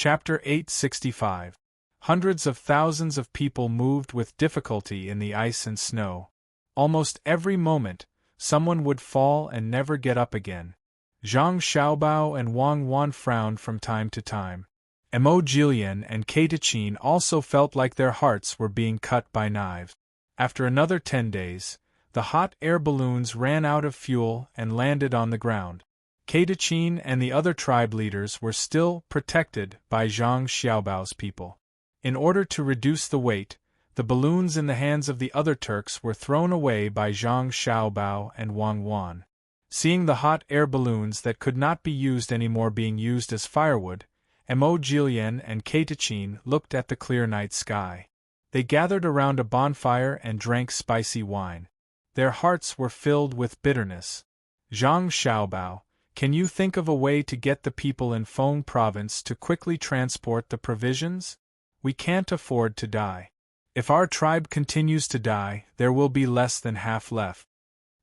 Chapter 865. Hundreds of thousands of people moved with difficulty in the ice and snow. Almost every moment, someone would fall and never get up again. Zhang Xiaobao and Wang Wan frowned from time to time. Emojilian and Katachin also felt like their hearts were being cut by knives. After another 10 days, the hot air balloons ran out of fuel and landed on the ground. Katachin and the other tribe leaders were still protected by Zhang Xiaobao's people. In order to reduce the weight, the balloons in the hands of the other Turks were thrown away by Zhang Xiaobao and Wang Wan. Seeing the hot air balloons that could not be used anymore being used as firewood, Emojilian and Katachin looked at the clear night sky. They gathered around a bonfire and drank spicy wine. Their hearts were filled with bitterness. Zhang Xiaobao, can you think of a way to get the people in Feng province to quickly transport the provisions? We can't afford to die. If our tribe continues to die, there will be less than half left.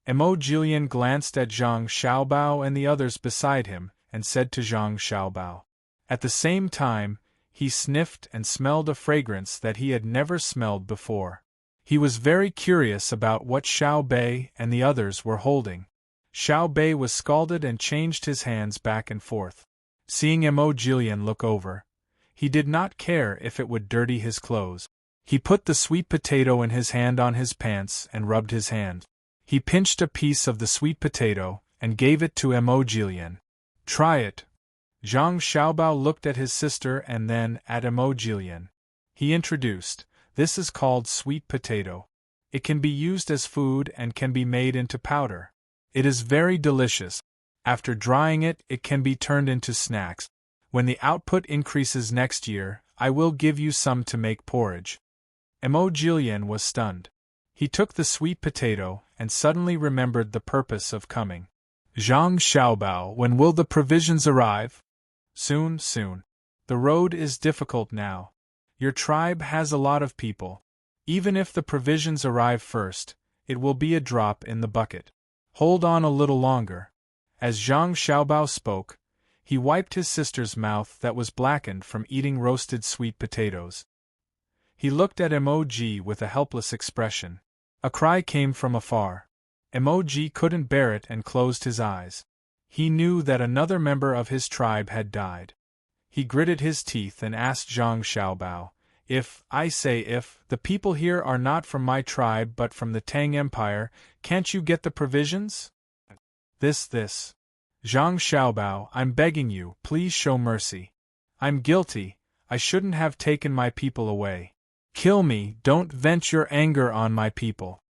Emojilian glanced at Zhang Xiaobao and the others beside him, and said to Zhang Xiaobao. At the same time, he sniffed and smelled a fragrance that he had never smelled before. He was very curious about what Xiao Bei and the others were holding. Xiao Bei was scalded and changed his hands back and forth. Seeing Emojilian look over, he did not care if it would dirty his clothes. He put the sweet potato in his hand on his pants and rubbed his hand. He pinched a piece of the sweet potato and gave it to Emojilian. Try it. Zhang Xiaobao looked at his sister and then at Emojilian. He introduced, this is called sweet potato. It can be used as food and can be made into powder. It is very delicious. After drying it, it can be turned into snacks. When the output increases next year, I will give you some to make porridge. Emojilian was stunned. He took the sweet potato and suddenly remembered the purpose of coming. Zhang Xiaobao, when will the provisions arrive? Soon, soon. The road is difficult now. Your tribe has a lot of people. Even if the provisions arrive first, it will be a drop in the bucket. Hold on a little longer. As Zhang Xiaobao spoke, he wiped his sister's mouth that was blackened from eating roasted sweet potatoes. He looked at Emoji with a helpless expression. A cry came from afar. Emoji couldn't bear it and closed his eyes. He knew that another member of his tribe had died. He gritted his teeth and asked Zhang Xiaobao, if the people here are not from my tribe but from the Tang Empire, can't you get the provisions? This. Zhang Xiaobao, I'm begging you, please show mercy. I'm guilty, I shouldn't have taken my people away. Kill me, don't vent your anger on my people.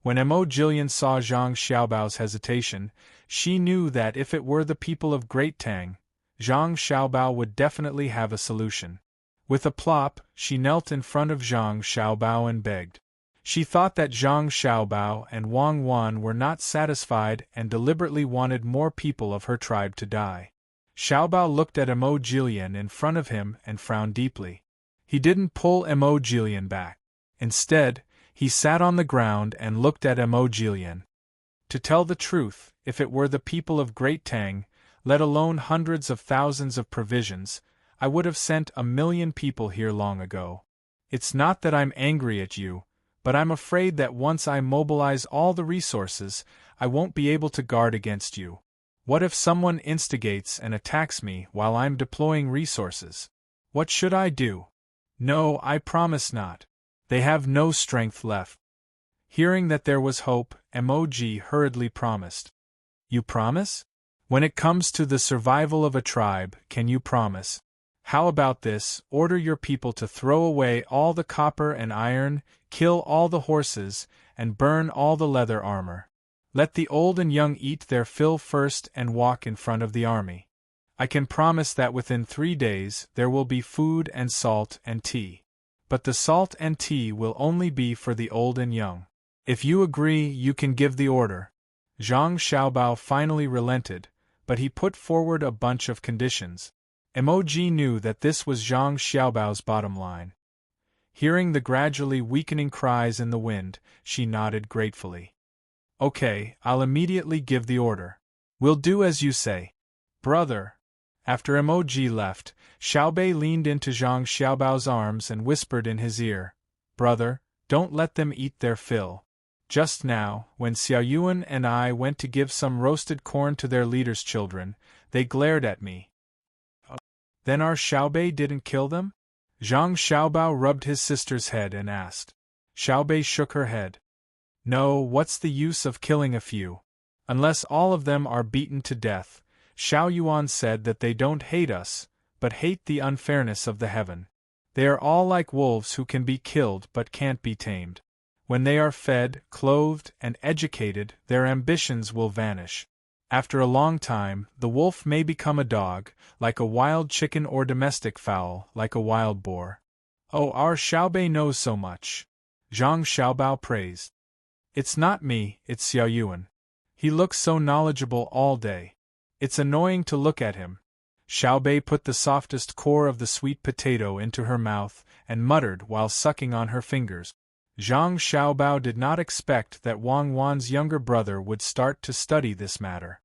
When Emojilian saw Zhang Xiaobao's hesitation, she knew that if it were the people of Great Tang, Zhang Xiaobao would definitely have a solution. With a plop, she knelt in front of Zhang Xiaobao and begged. She thought that Zhang Xiaobao and Wang Wan were not satisfied and deliberately wanted more people of her tribe to die. Xiaobao looked at Emojilian in front of him and frowned deeply. He didn't pull Emojilian back. Instead, he sat on the ground and looked at Emojilian. To tell the truth, if it were the people of Great Tang, let alone hundreds of thousands of provisions, I would have sent 1,000,000 people here long ago. It's not that I'm angry at you, but I'm afraid that once I mobilize all the resources, I won't be able to guard against you. What if someone instigates and attacks me while I'm deploying resources? What should I do? No, I promise not. They have no strength left. Hearing that there was hope, Emoji hurriedly promised. You promise? When it comes to the survival of a tribe, can you promise? How about this, order your people to throw away all the copper and iron, kill all the horses, and burn all the leather armor. Let the old and young eat their fill first and walk in front of the army. I can promise that within 3 days there will be food and salt and tea. But the salt and tea will only be for the old and young. If you agree, you can give the order. Zhang Xiaobao finally relented, but he put forward a bunch of conditions. Emoji knew that this was Zhang Xiaobao's bottom line. Hearing the gradually weakening cries in the wind, she nodded gratefully. Okay, I'll immediately give the order. We'll do as you say. Brother. After Emoji left, Xiaobei leaned into Zhang Xiaobao's arms and whispered in his ear, "Brother, don't let them eat their fill. Just now, when Xiaoyuan and I went to give some roasted corn to their leader's children, they glared at me." "Then our Xiaobei didn't kill them?" Zhang Xiaobao rubbed his sister's head and asked. Xiaobei shook her head. "No, what's the use of killing a few? Unless all of them are beaten to death." Xiao Yuan said that they don't hate us, but hate the unfairness of the heaven. They are all like wolves who can be killed but can't be tamed. When they are fed, clothed, and educated, their ambitions will vanish. After a long time, the wolf may become a dog, like a wild chicken, or domestic fowl, like a wild boar. "Oh, our Xiaobei knows so much," Zhang Xiaobao praised. "It's not me, it's Xiaoyuan. He looks so knowledgeable all day. It's annoying to look at him." Xiaobei put the softest core of the sweet potato into her mouth and muttered while sucking on her fingers. Zhang Xiaobao did not expect that Wang Wan's younger brother would start to study this matter.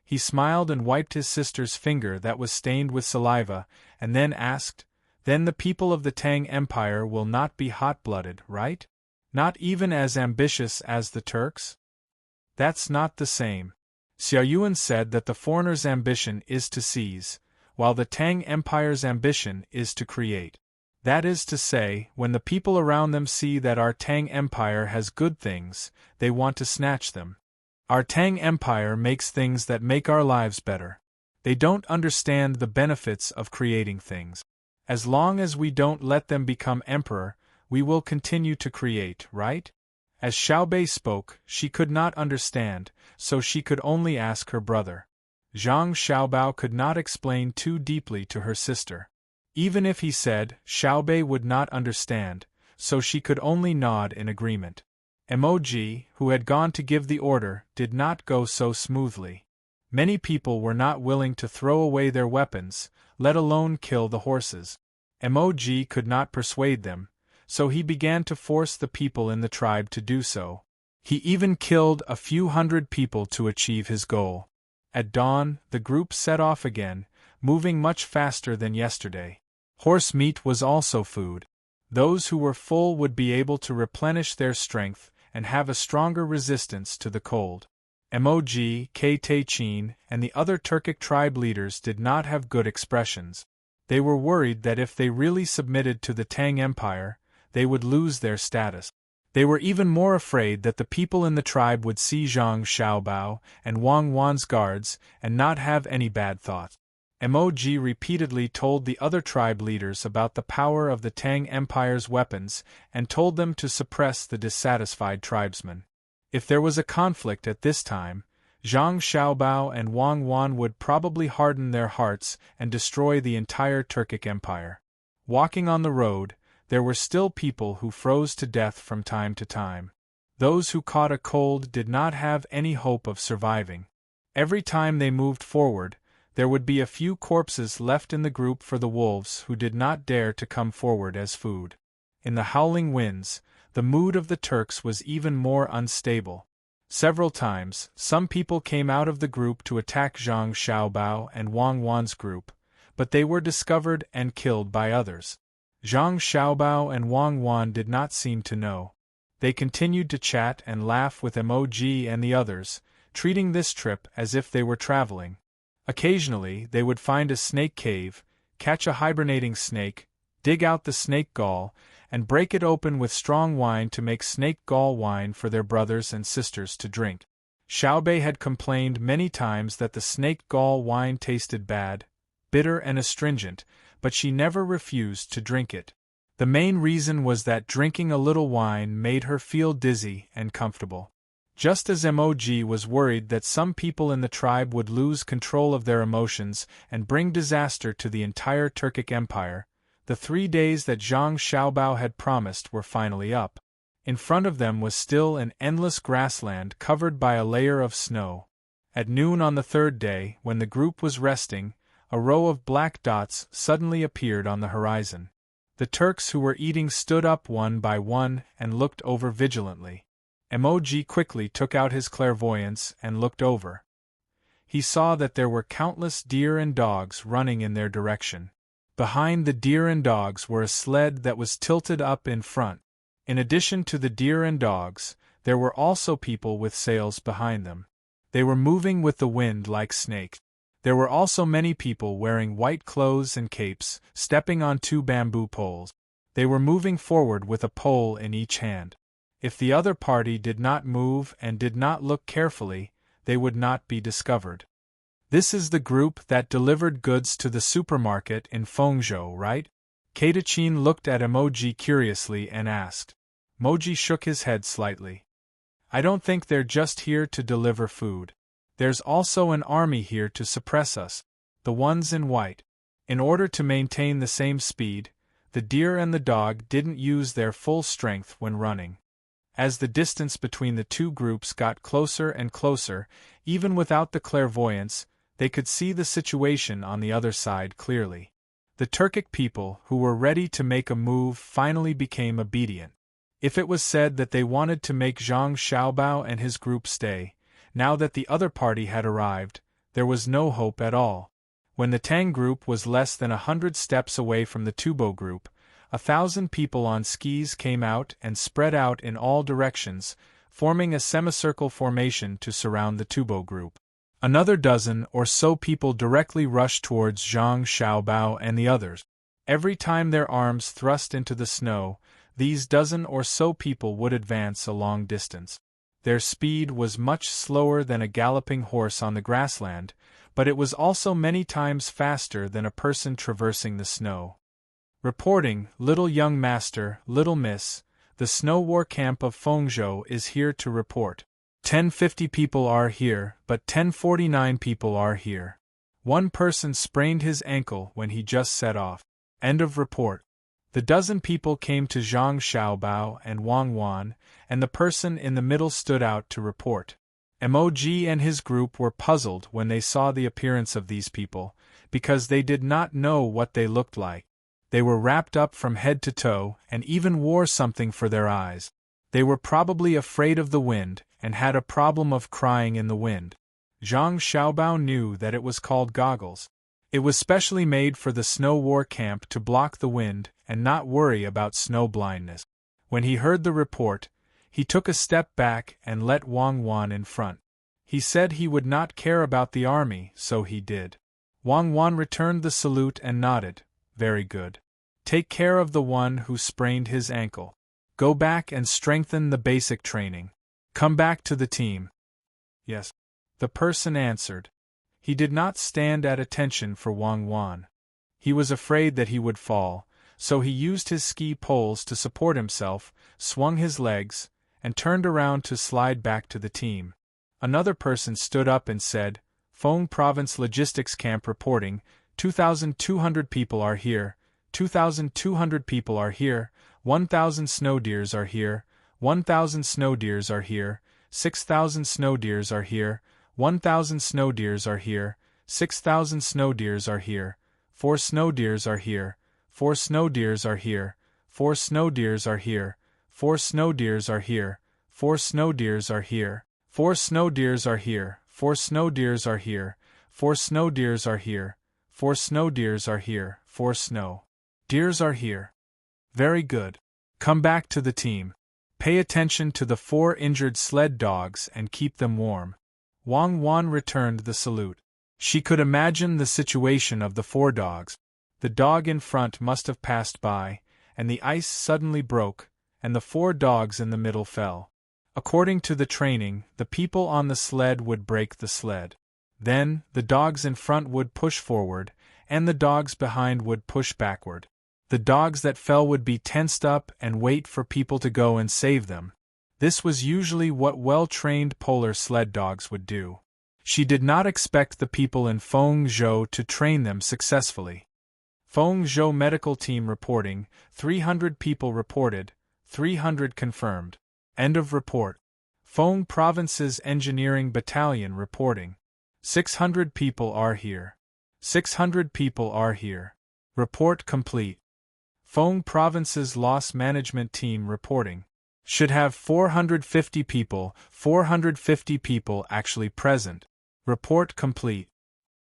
He smiled and wiped his sister's finger that was stained with saliva, and then asked, "Then the people of the Tang Empire will not be hot-blooded, right? Not even as ambitious as the Turks?" "That's not the same. Xiaoyuan said that the foreigner's ambition is to seize, while the Tang Empire's ambition is to create. That is to say, when the people around them see that our Tang Empire has good things, they want to snatch them. Our Tang Empire makes things that make our lives better. They don't understand the benefits of creating things. As long as we don't let them become emperor, we will continue to create, right?" As Xiaobei spoke, she could not understand, so she could only ask her brother. Zhang Xiaobao could not explain too deeply to her sister. Even if he said, Xiaobei would not understand, so she could only nod in agreement. Emoji, who had gone to give the order, did not go so smoothly. Many people were not willing to throw away their weapons, let alone kill the horses. Emoji could not persuade them, so he began to force the people in the tribe to do so. He even killed a few hundred people to achieve his goal. At dawn, the group set off again, moving much faster than yesterday. Horse meat was also food. Those who were full would be able to replenish their strength and have a stronger resistance to the cold. Emoji, K-Taichin, and the other Turkic tribe leaders did not have good expressions. They were worried that if they really submitted to the Tang Empire, they would lose their status. They were even more afraid that the people in the tribe would see Zhang Xiaobao and Wang Wan's guards and not have any bad thoughts. Emoji repeatedly told the other tribe leaders about the power of the Tang Empire's weapons and told them to suppress the dissatisfied tribesmen. If there was a conflict at this time, Zhang Xiaobao and Wang Wan would probably harden their hearts and destroy the entire Turkic Empire. Walking on the road, there were still people who froze to death from time to time. Those who caught a cold did not have any hope of surviving. Every time they moved forward, there would be a few corpses left in the group for the wolves who did not dare to come forward as food. In the howling winds, the mood of the Turks was even more unstable. Several times, some people came out of the group to attack Zhang Xiaobao and Wang Wan's group, but they were discovered and killed by others. Zhang Xiaobao and Wang Wan did not seem to know. They continued to chat and laugh with Emoji and the others, treating this trip as if they were traveling. Occasionally, they would find a snake cave, catch a hibernating snake, dig out the snake gall, and break it open with strong wine to make snake gall wine for their brothers and sisters to drink. Xiaobei had complained many times that the snake gall wine tasted bad, bitter and astringent, but she never refused to drink it. The main reason was that drinking a little wine made her feel dizzy and comfortable. Just as Emoji was worried that some people in the tribe would lose control of their emotions and bring disaster to the entire Turkic Empire, the 3 days that Zhang Xiaobao had promised were finally up. In front of them was still an endless grassland covered by a layer of snow. At noon on the 3rd day, when the group was resting, a row of black dots suddenly appeared on the horizon. The Turks who were eating stood up one by one and looked over vigilantly. Emoji quickly took out his clairvoyance and looked over. He saw that there were countless deer and dogs running in their direction. Behind the deer and dogs were a sled that was tilted up in front. In addition to the deer and dogs, there were also people with sails behind them. They were moving with the wind like snakes. There were also many people wearing white clothes and capes, stepping on 2 bamboo poles. They were moving forward with a pole in each hand. If the other party did not move and did not look carefully, they would not be discovered. This is the group that delivered goods to the supermarket in Fengzhou, right? Katachin looked at Emoji curiously and asked. Moji shook his head slightly. I don't think they're just here to deliver food. There's also an army here to suppress us, the ones in white. In order to maintain the same speed, the deer and the dog didn't use their full strength when running. As the distance between the two groups got closer and closer, even without the clairvoyance, they could see the situation on the other side clearly. The Turkic people, who were ready to make a move, finally became obedient. If it was said that they wanted to make Zhang Xiaobao and his group stay, now that the other party had arrived, there was no hope at all. When the Tang group was less than 100 steps away from the Tubo group, 1,000 people on skis came out and spread out in all directions, forming a semicircle formation to surround the Tubo group. Another dozen or so people directly rushed towards Zhang Xiaobao and the others. Every time their arms thrust into the snow, these dozen or so people would advance a long distance. Their speed was much slower than a galloping horse on the grassland, but it was also many times faster than a person traversing the snow. Reporting, Little Young Master, Little Miss, the Snow War Camp of Fengzhou is here to report. 1050 people are here, but 1049 people are here. One person sprained his ankle when he just set off. End of report. The dozen people came to Zhang Xiaobao and Wang Wan, and the person in the middle stood out to report. Emoji and his group were puzzled when they saw the appearance of these people, because they did not know what they looked like. They were wrapped up from head to toe and even wore something for their eyes. They were probably afraid of the wind and had a problem of crying in the wind. Zhang Xiaobao knew that it was called goggles. It was specially made for the Snow War Camp to block the wind and not worry about snow blindness. When he heard the report, he took a step back and let Wang Wan in front. He said he would not care about the army, so he did. Wang Wan returned the salute and nodded. Very good. Take care of the one who sprained his ankle. Go back and strengthen the basic training. Come back to the team. Yes. The person answered. He did not stand at attention for Wang Wan. He was afraid that he would fall, so he used his ski poles to support himself, swung his legs, and turned around to slide back to the team. Another person stood up and said, Feng Province Logistics Camp reporting, 2,200 people are here, 2,200 people are here, 1,000 snow deers are here, 1,000 snow deers are here, 6,000 snow deers are here, 1,000 snow deers are here, 6,000 snow deers are here, 4 snow deers are here, 4 snow deers are here, 4 snow deers are here, 4 snow deers are here, 4 snow deers are here, 4 snow deers are here, 4 snow deers are here, 4 snow deers are here, 4 snow deers are here, 4 snow deers are here. Very good. Come back to the team. Pay attention to the 4 injured sled dogs and keep them warm. Wang Wan returned the salute. She could imagine the situation of the 4 dogs. The dog in front must have passed by, and the ice suddenly broke, and the 4 dogs in the middle fell. According to the training, the people on the sled would break the sled. Then, the dogs in front would push forward, and the dogs behind would push backward. The dogs that fell would be tensed up and wait for people to go and save them. This was usually what well-trained polar sled dogs would do. She did not expect the people in Fengzhou to train them successfully. Fengzhou medical team reporting, 300 people reported, 300 confirmed. End of report. Feng Province's Engineering Battalion reporting. 600 people are here. 600 people are here. Report complete. Feng Province's Loss Management Team reporting. Should have 450 people actually present. Report complete.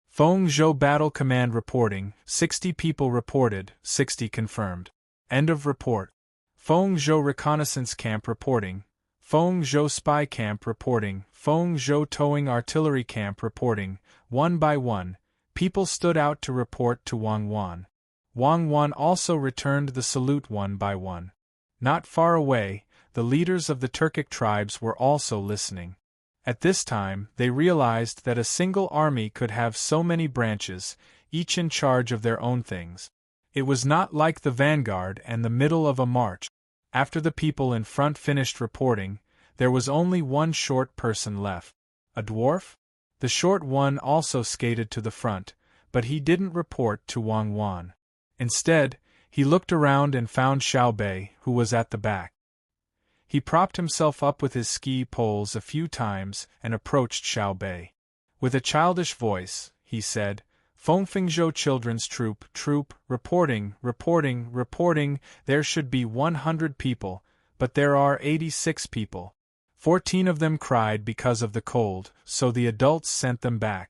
Feng Zhou Battle Command reporting, 60 people reported, 60 confirmed. End of report. Feng Zhou Reconnaissance Camp reporting, Feng Zhou Spy Camp reporting, Feng Zhou Towing Artillery Camp reporting. One by one, people stood out to report to Wang Wan. Wang Wan also returned the salute one by one. Not far away, the leaders of the Turkic tribes were also listening. At this time, they realized that a single army could have so many branches, each in charge of their own things. It was not like the vanguard and the middle of a march. After the people in front finished reporting, there was only one short person left. A dwarf? The short one also skated to the front, but he didn't report to Wang Wan. Instead, he looked around and found Xiao Bei, who was at the back. He propped himself up with his ski poles a few times and approached Xiao Bei. With a childish voice, he said, Fengfengzhou Children's Troop, reporting, there should be 100 people, but there are 86 people. 14 of them cried because of the cold, so the adults sent them back.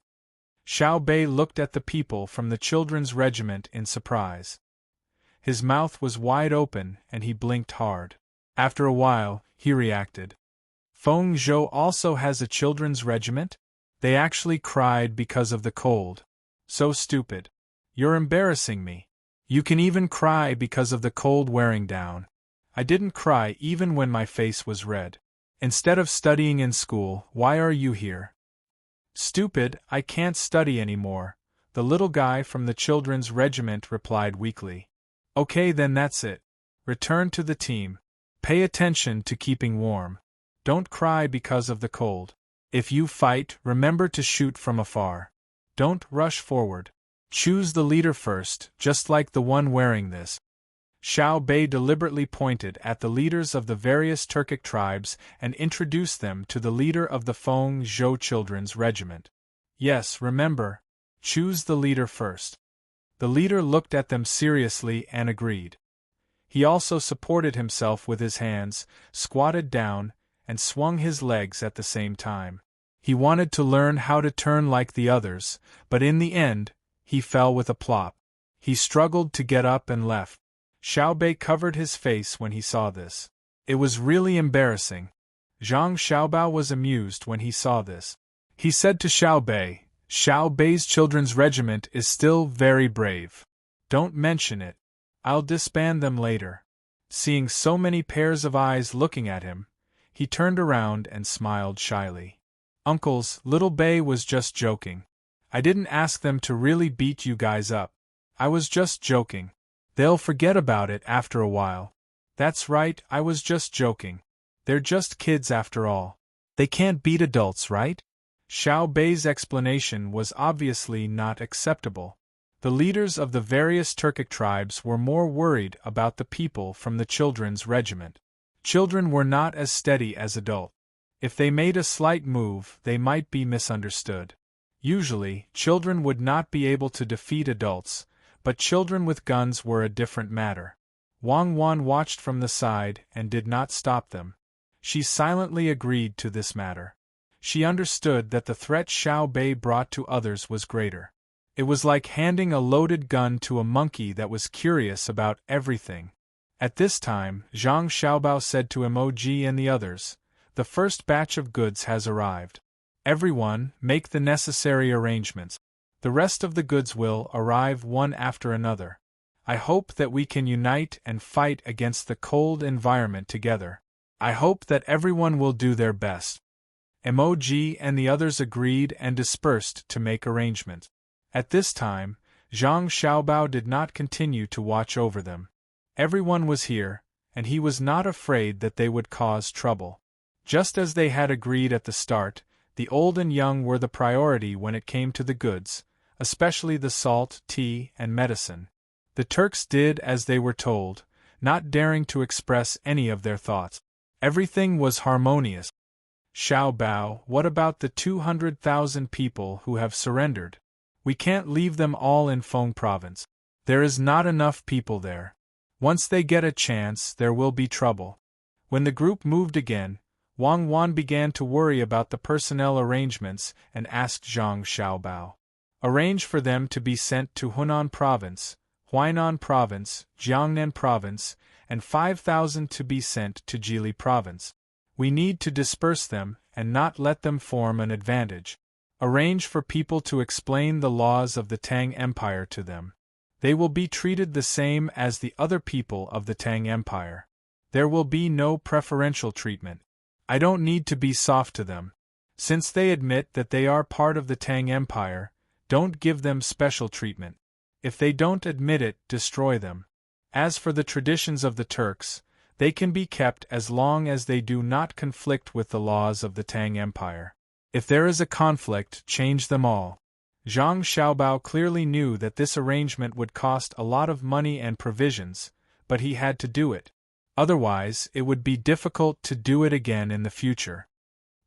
Xiao Bei looked at the people from the children's regiment in surprise. His mouth was wide open and he blinked hard. After a while, he reacted. Feng Zhou also has a children's regiment? They actually cried because of the cold. So stupid. You're embarrassing me. You can even cry because of the cold wearing down. I didn't cry even when my face was red. Instead of studying in school, why are you here? Stupid, I can't study anymore, the little guy from the children's regiment replied weakly. Okay, then that's it. Return to the team. Pay attention to keeping warm. Don't cry because of the cold. If you fight, remember to shoot from afar. Don't rush forward. Choose the leader first, just like the one wearing this. Xiao Bei deliberately pointed at the leaders of the various Turkic tribes and introduced them to the leader of the Feng Zhou Children's Regiment. Yes, remember, choose the leader first. The leader looked at them seriously and agreed. He also supported himself with his hands, squatted down, and swung his legs at the same time. He wanted to learn how to turn like the others, but in the end, he fell with a plop. He struggled to get up and left. Xiao Bei covered his face when he saw this. It was really embarrassing. Zhang Xiaobao was amused when he saw this. He said to Xiao Bei's children's regiment is still very brave. Don't mention it. I'll disband them later. Seeing so many pairs of eyes looking at him, he turned around and smiled shyly. Uncles, little Bei was just joking. I didn't ask them to really beat you guys up. I was just joking. They'll forget about it after a while. That's right, I was just joking. They're just kids after all. They can't beat adults, right? Xiao Bei's explanation was obviously not acceptable. The leaders of the various Turkic tribes were more worried about the people from the children's regiment. Children were not as steady as adults. If they made a slight move, they might be misunderstood. Usually, children would not be able to defeat adults, but children with guns were a different matter. Wang Wan watched from the side and did not stop them. She silently agreed to this matter. She understood that the threat Xiao Bei brought to others was greater. It was like handing a loaded gun to a monkey that was curious about everything. At this time, Zhang Xiaobao said to Emoji and the others, "The first batch of goods has arrived. Everyone, make the necessary arrangements. The rest of the goods will arrive one after another. I hope that we can unite and fight against the cold environment together. I hope that everyone will do their best." Emoji and the others agreed and dispersed to make arrangements. At this time, Zhang Xiaobao did not continue to watch over them. Everyone was here, and he was not afraid that they would cause trouble. Just as they had agreed at the start, the old and young were the priority when it came to the goods, especially the salt, tea, and medicine. The Turks did as they were told, not daring to express any of their thoughts. Everything was harmonious. Xiao Bao, what about the 200,000 people who have surrendered? We can't leave them all in Feng province. There is not enough people there. Once they get a chance, there will be trouble. When the group moved again, Wang Wan began to worry about the personnel arrangements and asked Zhang Xiaobao. Arrange for them to be sent to Hunan Province, Huainan Province, Jiangnan Province, and 5,000 to be sent to Jili Province. We need to disperse them and not let them form an advantage. Arrange for people to explain the laws of the Tang Empire to them. They will be treated the same as the other people of the Tang Empire. There will be no preferential treatment. I don't need to be soft to them. Since they admit that they are part of the Tang Empire, don't give them special treatment. If they don't admit it, destroy them. As for the traditions of the Turks, they can be kept as long as they do not conflict with the laws of the Tang Empire. If there is a conflict, change them all. Zhang Xiaobao clearly knew that this arrangement would cost a lot of money and provisions, but he had to do it. Otherwise, it would be difficult to do it again in the future.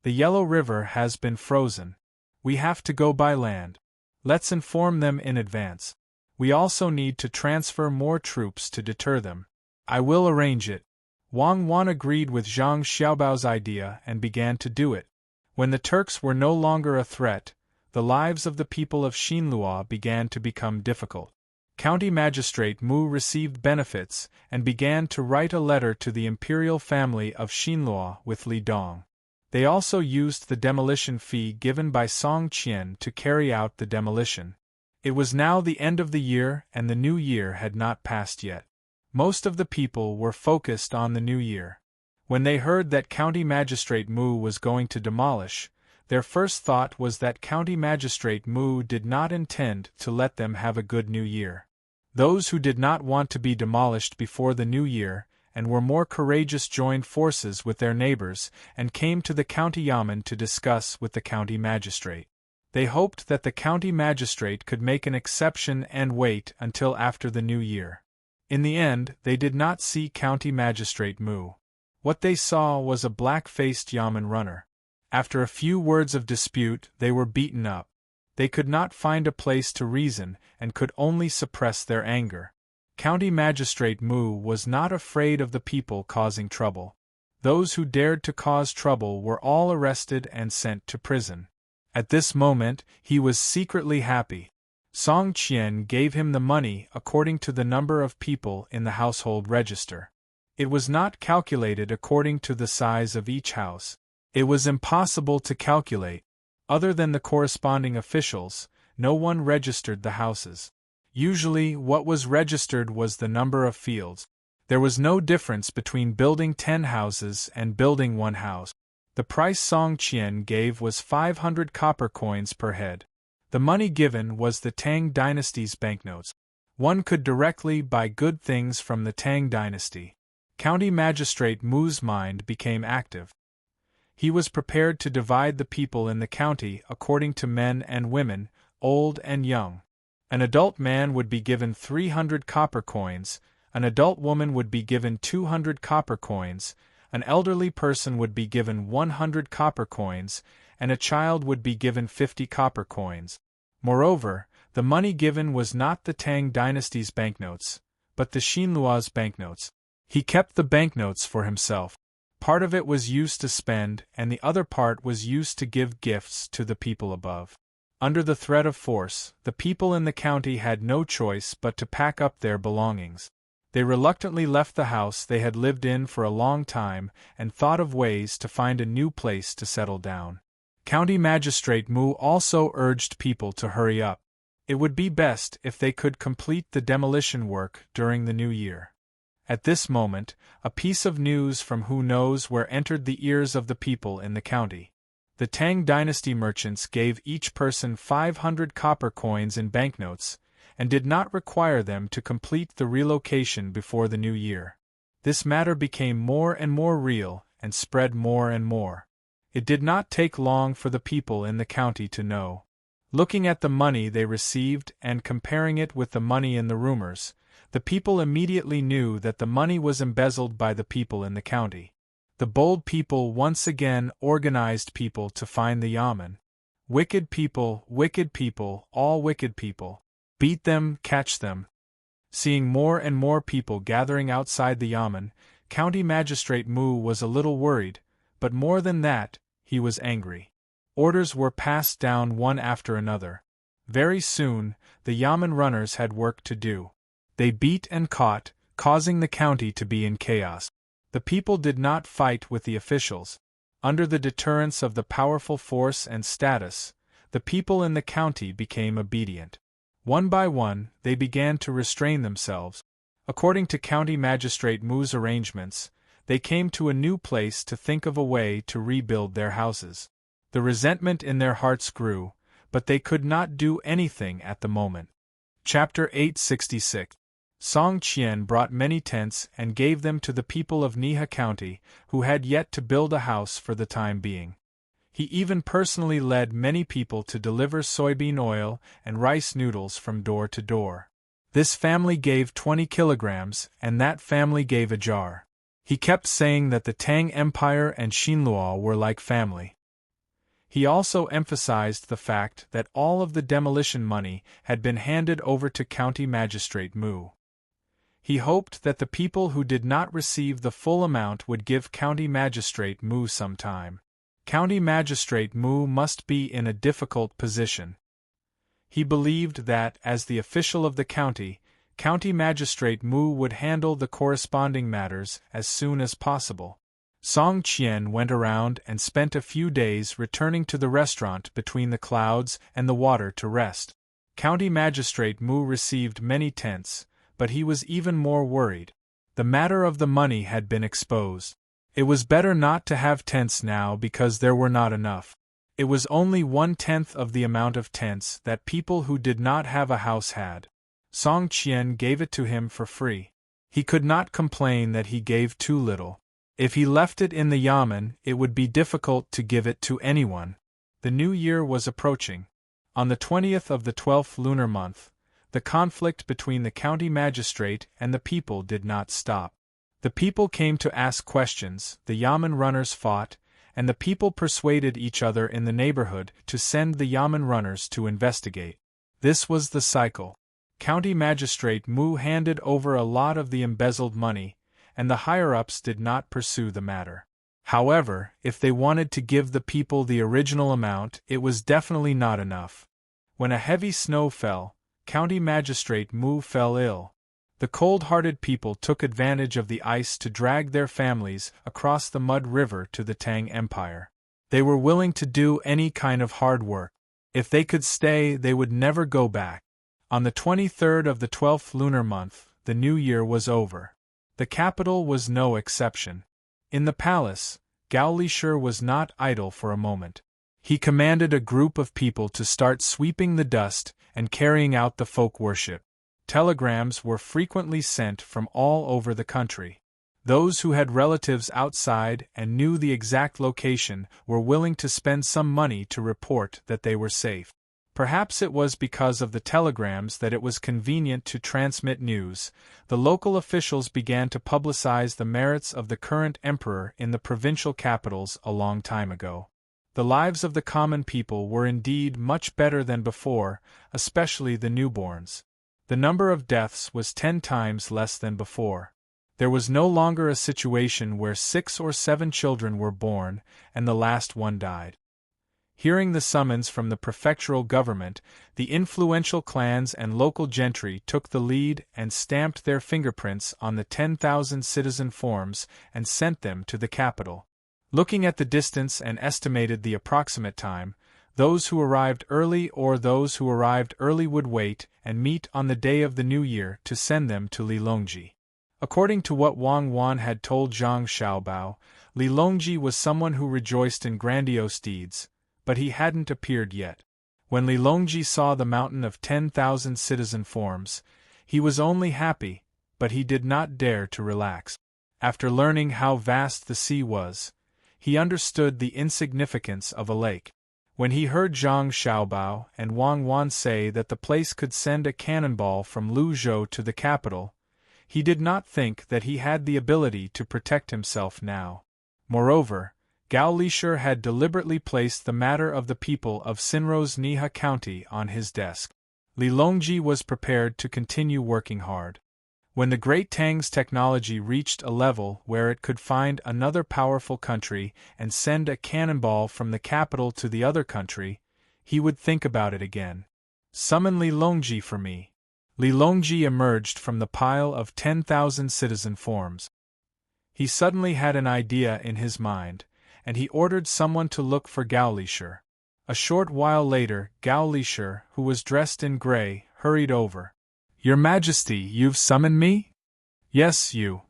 The Yellow River has been frozen. We have to go by land. Let's inform them in advance. We also need to transfer more troops to deter them. I will arrange it. Wang Wan agreed with Zhang Xiaobao's idea and began to do it. When the Turks were no longer a threat, the lives of the people of Xinlua began to become difficult. County Magistrate Mu received benefits and began to write a letter to the imperial family of Xinlua with Li Dong. They also used the demolition fee given by Song Qian to carry out the demolition. It was now the end of the year and the new year had not passed yet. Most of the people were focused on the new year. When they heard that County Magistrate Mu was going to demolish, their first thought was that County Magistrate Mu did not intend to let them have a good new year. Those who did not want to be demolished before the new year and were more courageous joined forces with their neighbors and came to the county yamen to discuss with the county magistrate. They hoped that the county magistrate could make an exception and wait until after the new year. In the end, they did not see County Magistrate Mu. What they saw was a black-faced yamen runner. After a few words of dispute, they were beaten up. They could not find a place to reason and could only suppress their anger. County Magistrate Mu was not afraid of the people causing trouble. Those who dared to cause trouble were all arrested and sent to prison. At this moment, he was secretly happy. Song Qian gave him the money according to the number of people in the household register. It was not calculated according to the size of each house. It was impossible to calculate. Other than the corresponding officials, no one registered the houses. Usually, what was registered was the number of fields. There was no difference between building 10 houses and building 1 house. The price Song Qian gave was 500 copper coins per head. The money given was the Tang dynasty's banknotes. One could directly buy good things from the Tang dynasty. County Magistrate Mu's mind became active. He was prepared to divide the people in the county according to men and women, old and young. An adult man would be given 300 copper coins, an adult woman would be given 200 copper coins, an elderly person would be given 100 copper coins, and a child would be given 50 copper coins. Moreover, the money given was not the Tang dynasty's banknotes, but the Xinlua's banknotes. He kept the banknotes for himself. Part of it was used to spend, and the other part was used to give gifts to the people above. Under the threat of force, the people in the county had no choice but to pack up their belongings. They reluctantly left the house they had lived in for a long time and thought of ways to find a new place to settle down. County Magistrate Mu also urged people to hurry up. It would be best if they could complete the demolition work during the new year. At this moment, a piece of news from who knows where entered the ears of the people in the county. The Tang dynasty merchants gave each person 500 copper coins in banknotes, and did not require them to complete the relocation before the new year. This matter became more and more real, and spread more and more. It did not take long for the people in the county to know. Looking at the money they received and comparing it with the money in the rumors, the people immediately knew that the money was embezzled by the people in the county. The bold people once again organized people to find the yamen. Wicked people, all wicked people. Beat them, catch them. Seeing more and more people gathering outside the yamen, County Magistrate Mu was a little worried, but more than that, he was angry. Orders were passed down one after another. Very soon, the yamen runners had work to do. They beat and caught, causing the county to be in chaos. The people did not fight with the officials. Under the deterrence of the powerful force and status, the people in the county became obedient. One by one, they began to restrain themselves. According to County Magistrate Mu's arrangements, they came to a new place to think of a way to rebuild their houses. The resentment in their hearts grew, but they could not do anything at the moment. Chapter 866. Song Qian brought many tents and gave them to the people of Niha County, who had yet to build a house for the time being. He even personally led many people to deliver soybean oil and rice noodles from door to door. This family gave 20 kilograms, and that family gave a jar. He kept saying that the Tang Empire and Xinluo were like family. He also emphasized the fact that all of the demolition money had been handed over to County Magistrate Mu. He hoped that the people who did not receive the full amount would give County Magistrate Mu some time. County Magistrate Mu must be in a difficult position. He believed that, as the official of the county, County Magistrate Mu would handle the corresponding matters as soon as possible. Song Qian went around and spent a few days returning to the restaurant between the clouds and the water to rest. County Magistrate Mu received many tents, but he was even more worried. The matter of the money had been exposed. It was better not to have tents now because there were not enough. It was only 1/10 of the amount of tents that people who did not have a house had. Song Qian gave it to him for free. He could not complain that he gave too little. If he left it in the yamen, it would be difficult to give it to anyone. The new year was approaching. On the 20th of the 12th lunar month, the conflict between the county magistrate and the people did not stop. The people came to ask questions, the yamen runners fought, and the people persuaded each other in the neighborhood to send the yamen runners to investigate. This was the cycle. County Magistrate Mu handed over a lot of the embezzled money, and the higher-ups did not pursue the matter. However, if they wanted to give the people the original amount, it was definitely not enough. When a heavy snow fell, County Magistrate Mu fell ill. The cold-hearted people took advantage of the ice to drag their families across the mud river to the Tang Empire. They were willing to do any kind of hard work. If they could stay, they would never go back. On the 23rd of the 12th lunar month, the new year was over. The capital was no exception. In the palace, Gao Lishur was not idle for a moment. He commanded a group of people to start sweeping the dust and carrying out the folk worship. Telegrams were frequently sent from all over the country. Those who had relatives outside and knew the exact location were willing to spend some money to report that they were safe. Perhaps it was because of the telegrams that it was convenient to transmit news. The local officials began to publicize the merits of the current emperor in the provincial capitals a long time ago. The lives of the common people were indeed much better than before, especially the newborns. The number of deaths was 10 times less than before. There was no longer a situation where 6 or 7 children were born, and the last one died. Hearing the summons from the prefectural government, the influential clans and local gentry took the lead and stamped their fingerprints on the 10,000 citizen forms and sent them to the capital. Looking at the distance and estimated the approximate time, those who arrived early or those who arrived early would wait and meet on the day of the new year to send them to Lilongji. According to what Wang Wan had told Zhang Xiaobao, Lilongji was someone who rejoiced in grandiose deeds, but he hadn't appeared yet. When Lilongji saw the mountain of 10,000 citizen forms, he was only happy, but he did not dare to relax. After learning how vast the sea was, he understood the insignificance of a lake. When he heard Zhang Xiaobao and Wang Wan say that the place could send a cannonball from Luzhou to the capital, he did not think that he had the ability to protect himself now. Moreover, Gao Lishur had deliberately placed the matter of the people of Sinro's Niha County on his desk. Lilongji was prepared to continue working hard. When the Great Tang's technology reached a level where it could find another powerful country and send a cannonball from the capital to the other country, he would think about it again. Summon Li Longji for me. Li Longji emerged from the pile of 10,000 citizen forms. He suddenly had an idea in his mind, and he ordered someone to look for Gao Lishur. A short while later, Gao Lishur, who was dressed in gray, hurried over. "Your Majesty, you've summoned me?" "Yes, you."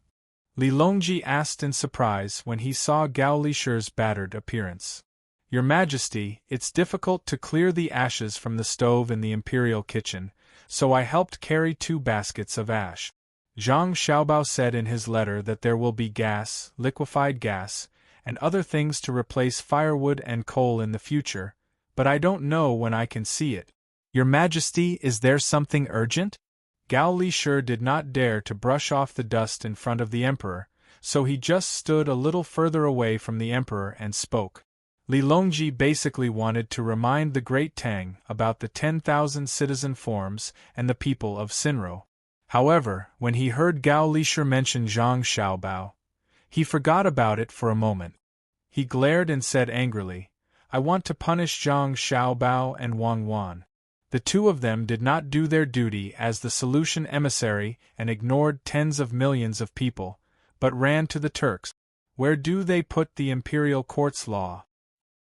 Li Longji asked in surprise when he saw Gao Lishur's battered appearance. "Your Majesty, it's difficult to clear the ashes from the stove in the imperial kitchen, so I helped carry 2 baskets of ash. Zhang Xiaobao said in his letter that there will be gas, liquefied gas, and other things to replace firewood and coal in the future, but I don't know when I can see it. Your Majesty, is there something urgent?" Gao Lishur did not dare to brush off the dust in front of the emperor, so he just stood a little further away from the emperor and spoke. Li Longji basically wanted to remind the Great Tang about the 10,000 citizen forms and the people of Sinro. However, when he heard Gao Lishur mention Zhang Xiaobao, he forgot about it for a moment. He glared and said angrily, "I want to punish Zhang Xiaobao and Wang Wan. The 2 of them did not do their duty as the solution emissary and ignored tens of millions of people, but ran to the Turks. Where do they put the imperial court's law?"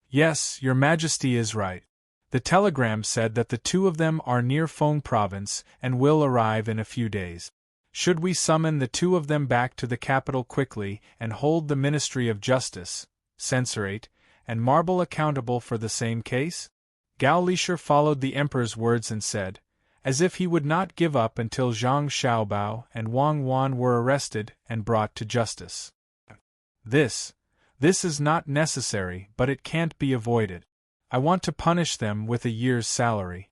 "Yes, Your Majesty is right. The telegram said that the 2 of them are near Feng province and will arrive in a few days. Should we summon the 2 of them back to the capital quickly and hold the Ministry of Justice, censorate, and marble accountable for the same case?" Gao Lishur followed the emperor's words and said, as if he would not give up until Zhang Xiaobao and Wang Wan were arrested and brought to justice. This is not necessary, but it can't be avoided. I want to punish them with a year's salary.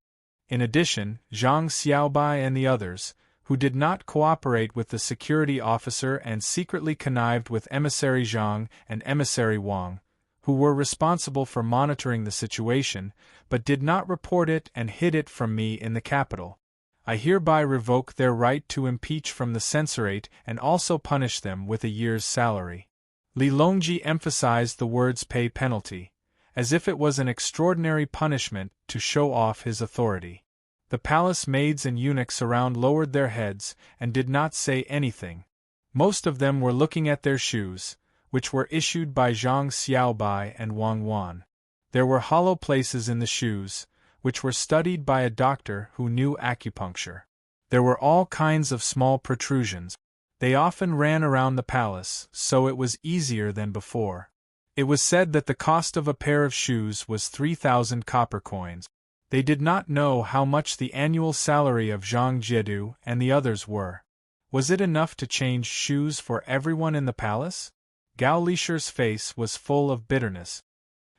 In addition, Zhang Xiaobai and the others, who did not cooperate with the security officer and secretly connived with Emissary Zhang and Emissary Wang, who were responsible for monitoring the situation, but did not report it and hid it from me in the capital. I hereby revoke their right to impeach from the censorate and also punish them with a year's salary. Li Longji emphasized the words pay penalty, as if it was an extraordinary punishment to show off his authority. The palace maids and eunuchs around lowered their heads and did not say anything. Most of them were looking at their shoes, which were issued by Zhang Xiaobai and Wang Wan. There were hollow places in the shoes, which were studied by a doctor who knew acupuncture. There were all kinds of small protrusions. They often ran around the palace, so it was easier than before. It was said that the cost of a pair of shoes was 3,000 copper coins. They did not know how much the annual salary of Zhang Jiedu and the others were. Was it enough to change shoes for everyone in the palace? Gao Lishur's face was full of bitterness.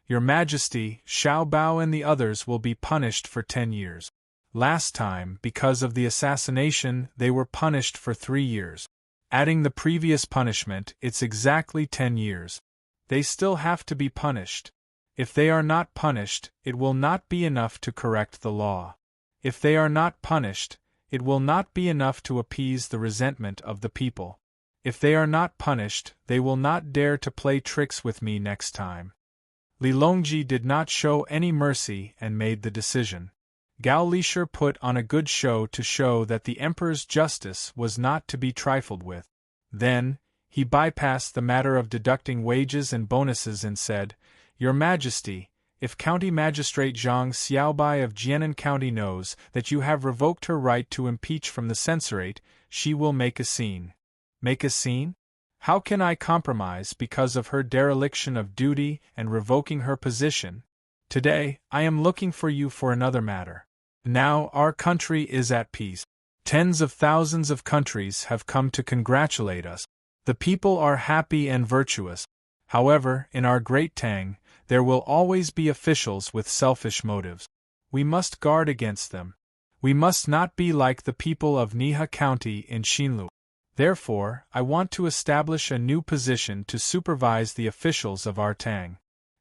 Your Majesty, Xiao Bao and the others will be punished for 10 years. Last time, because of the assassination, they were punished for 3 years. Adding the previous punishment, it's exactly 10 years. They still have to be punished. If they are not punished, it will not be enough to correct the law. If they are not punished, it will not be enough to appease the resentment of the people. If they are not punished, they will not dare to play tricks with me next time. Li Longji did not show any mercy and made the decision. Gao Lishur put on a good show to show that the emperor's justice was not to be trifled with. Then, he bypassed the matter of deducting wages and bonuses and said, Your Majesty, if County Magistrate Zhang Xiaobai of Jianan County knows that you have revoked her right to impeach from the censorate, she will make a scene. Make a scene? How can I compromise because of her dereliction of duty and revoking her position? Today, I am looking for you for another matter. Now our country is at peace. Tens of thousands of countries have come to congratulate us. The people are happy and virtuous. However, in our great Tang, there will always be officials with selfish motives. We must guard against them. We must not be like the people of Niha County in Xinlu. Therefore, I want to establish a new position to supervise the officials of our Tang.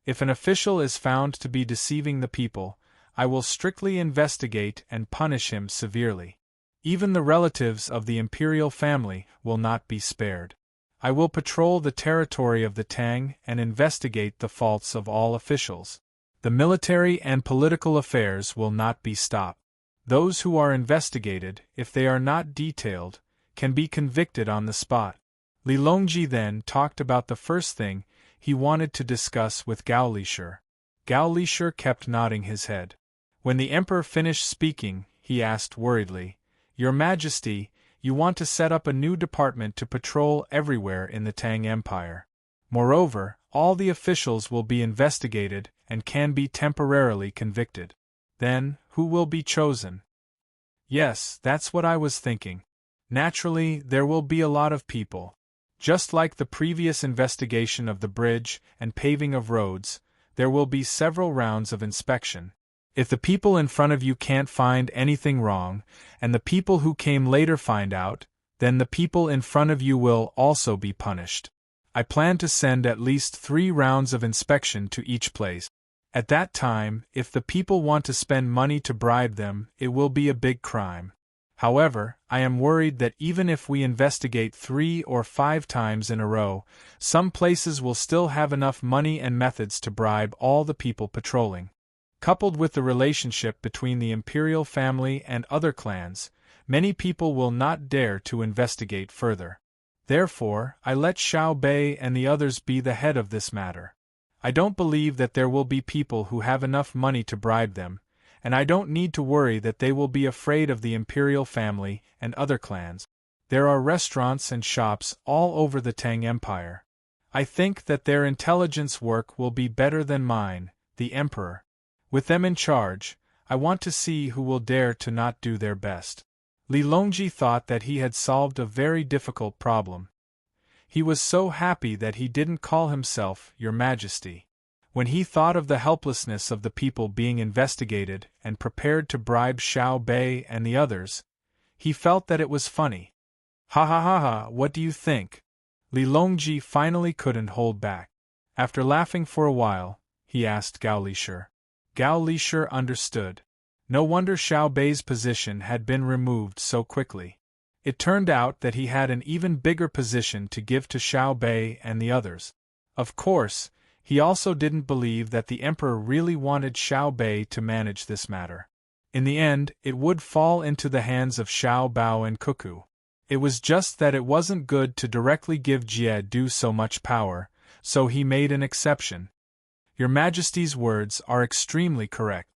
If an official is found to be deceiving the people, I will strictly investigate and punish him severely. Even the relatives of the imperial family will not be spared. I will patrol the territory of the Tang and investigate the faults of all officials. The military and political affairs will not be stopped. Those who are investigated, if they are not detailed, can be convicted on the spot. Li Longji then talked about the first thing he wanted to discuss with Gao Lisher. Gao Lisher kept nodding his head. When the emperor finished speaking, he asked worriedly, "Your Majesty, you want to set up a new department to patrol everywhere in the Tang Empire. Moreover, all the officials will be investigated and can be temporarily convicted. Then, who will be chosen?" "Yes, that's what I was thinking. Naturally, there will be a lot of people. Just like the previous investigation of the bridge and paving of roads, there will be several rounds of inspection. If the people in front of you can't find anything wrong, and the people who came later find out, then the people in front of you will also be punished. I plan to send at least 3 rounds of inspection to each place. At that time, if the people want to spend money to bribe them, it will be a big crime. However, I am worried that even if we investigate 3 or 5 times in a row, some places will still have enough money and methods to bribe all the people patrolling. Coupled with the relationship between the imperial family and other clans, many people will not dare to investigate further. Therefore, I let Xiao Bei and the others be the head of this matter. I don't believe that there will be people who have enough money to bribe them, and I don't need to worry that they will be afraid of the imperial family and other clans. There are restaurants and shops all over the Tang Empire. I think that their intelligence work will be better than mine, the emperor. With them in charge, I want to see who will dare to not do their best." Li Longji thought that he had solved a very difficult problem. He was so happy that he didn't call himself Your Majesty. When he thought of the helplessness of the people being investigated and prepared to bribe Xiao Bei and the others, he felt that it was funny. "Ha ha ha ha, what do you think?" Li Longji finally couldn't hold back. After laughing for a while, he asked Gao Lisher. Gao Lisher understood. No wonder Xiao Bei's position had been removed so quickly. It turned out that he had an even bigger position to give to Xiao Bei and the others. Of course, he also didn't believe that the emperor really wanted Xiao Bei to manage this matter. In the end, it would fall into the hands of Xiao Bao and Cuckoo. It was just that it wasn't good to directly give Jie Du so much power, so he made an exception. "Your Majesty's words are extremely correct.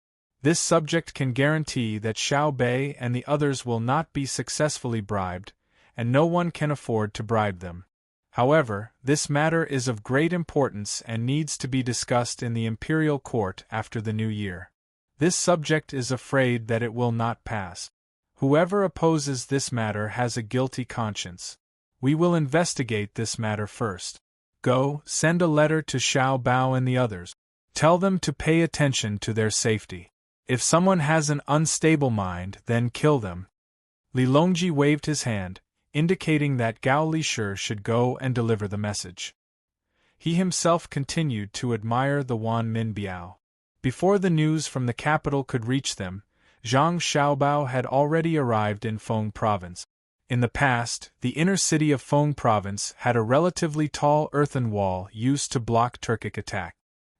This subject can guarantee that Xiao Bei and the others will not be successfully bribed, and no one can afford to bribe them. However, this matter is of great importance and needs to be discussed in the imperial court after the new year. This subject is afraid that it will not pass. Whoever opposes this matter has a guilty conscience. We will investigate this matter first. Go, send a letter to Xiao Bao and the others. Tell them to pay attention to their safety. If someone has an unstable mind, then kill them." Li Longji waved his hand, indicating that Gao Lisher should go and deliver the message. He himself continued to admire the Wan Min Biao. Before the news from the capital could reach them, Zhang Xiaobao had already arrived in Feng Province. In the past, the inner city of Feng Province had a relatively tall earthen wall used to block Turkic attack.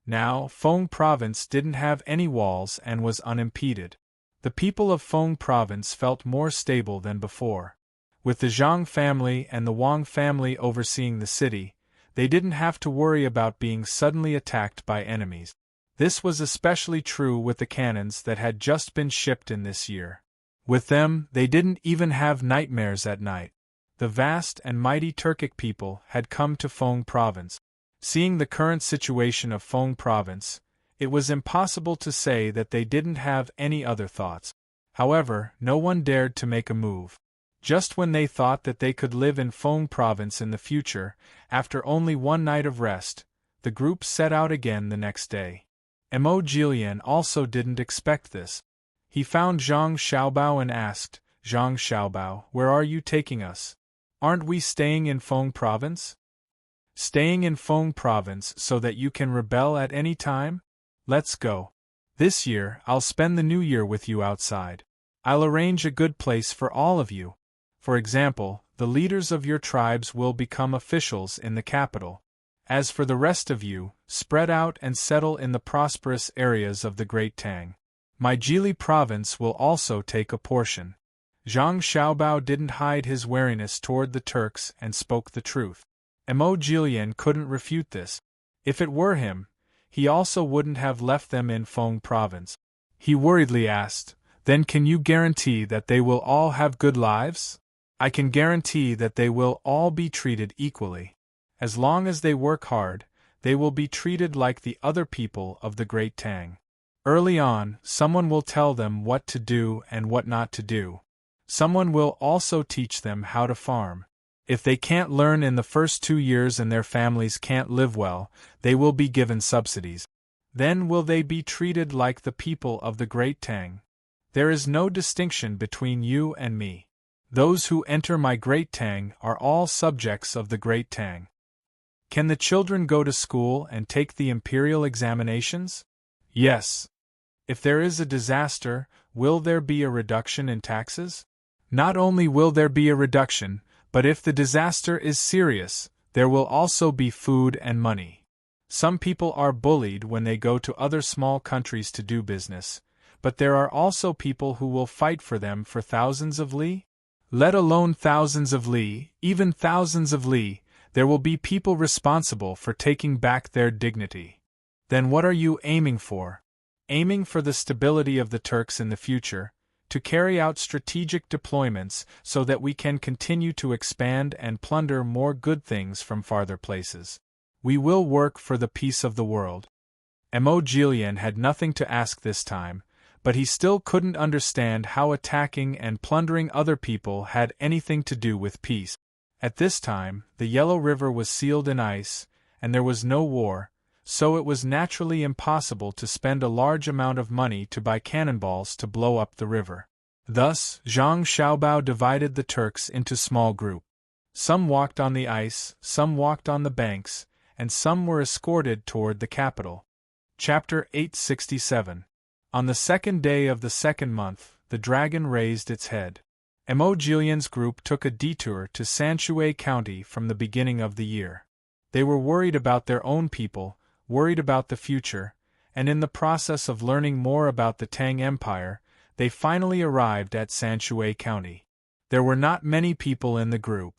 Now, Feng Province didn't have any walls and was unimpeded. The people of Feng Province felt more stable than before. With the Zhang family and the Wang family overseeing the city, they didn't have to worry about being suddenly attacked by enemies. This was especially true with the cannons that had just been shipped in this year. With them, they didn't even have nightmares at night. The vast and mighty Turkic people had come to Feng Province. Seeing the current situation of Feng Province, it was impossible to say that they didn't have any other thoughts. However, no one dared to make a move. Just when they thought that they could live in Feng Province in the future, after only one night of rest, the group set out again the next day. Mo Jilian also didn't expect this. He found Zhang Xiaobao and asked, "Zhang Xiaobao, where are you taking us? Aren't we staying in Feng Province?" "Staying in Feng Province so that you can rebel at any time? Let's go. This year, I'll spend the new year with you outside. I'll arrange a good place for all of you. For example, the leaders of your tribes will become officials in the capital. As for the rest of you, spread out and settle in the prosperous areas of the Great Tang. My Jili province will also take a portion. Zhang Xiaobao didn't hide his wariness toward the Turks and spoke the truth. Mo Jilian couldn't refute this. If it were him, he also wouldn't have left them in Feng province. He worriedly asked, "Then can you guarantee that they will all have good lives?" "I can guarantee that they will all be treated equally. As long as they work hard, they will be treated like the other people of the Great Tang. Early on, someone will tell them what to do and what not to do. Someone will also teach them how to farm. If they can't learn in the first 2 years and their families can't live well, they will be given subsidies. Then will they be treated like the people of the Great Tang. There is no distinction between you and me. Those who enter my Great Tang are all subjects of the Great Tang." "Can the children go to school and take the imperial examinations?" "Yes." "If there is a disaster, will there be a reduction in taxes?" "Not only will there be a reduction, but if the disaster is serious, there will also be food and money. Some people are bullied when they go to other small countries to do business, but there are also people who will fight for them for thousands of li. Let alone thousands of li, even thousands of li, there will be people responsible for taking back their dignity." "Then what are you aiming for?" "Aiming for the stability of the Turks in the future, to carry out strategic deployments so that we can continue to expand and plunder more good things from farther places. We will work for the peace of the world." Mo Jilian had nothing to ask this time, but he still couldn't understand how attacking and plundering other people had anything to do with peace. At this time, the Yellow River was sealed in ice, and there was no war, so it was naturally impossible to spend a large amount of money to buy cannonballs to blow up the river. Thus, Zhang Xiaobao divided the Turks into small groups. Some walked on the ice, some walked on the banks, and some were escorted toward the capital. Chapter 867. On the second day of the second month, the dragon raised its head. Mo Jilian's group took a detour to Sanshui County from the beginning of the year. They were worried about their own people, worried about the future, and in the process of learning more about the Tang Empire, they finally arrived at Sanshui County. There were not many people in the group.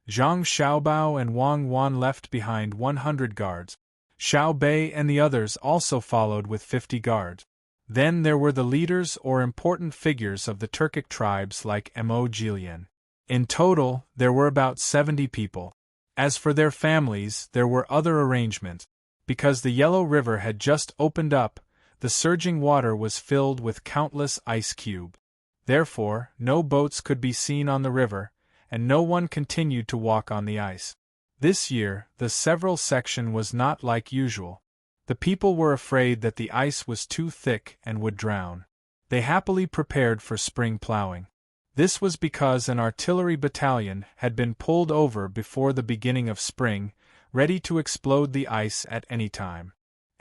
Zhang Xiaobao and Wang Wan left behind 100 guards. Xiao Bei and the others also followed with 50 guards. Then there were the leaders or important figures of the Turkic tribes like Mo Jilian. In total, there were about 70 people. As for their families, there were other arrangements. Because the Yellow River had just opened up, the surging water was filled with countless ice cubes. Therefore, no boats could be seen on the river, and no one continued to walk on the ice. This year, the several section was not like usual. The people were afraid that the ice was too thick and would drown. They happily prepared for spring plowing. This was because an artillery battalion had been pulled over before the beginning of spring, ready to explode the ice at any time.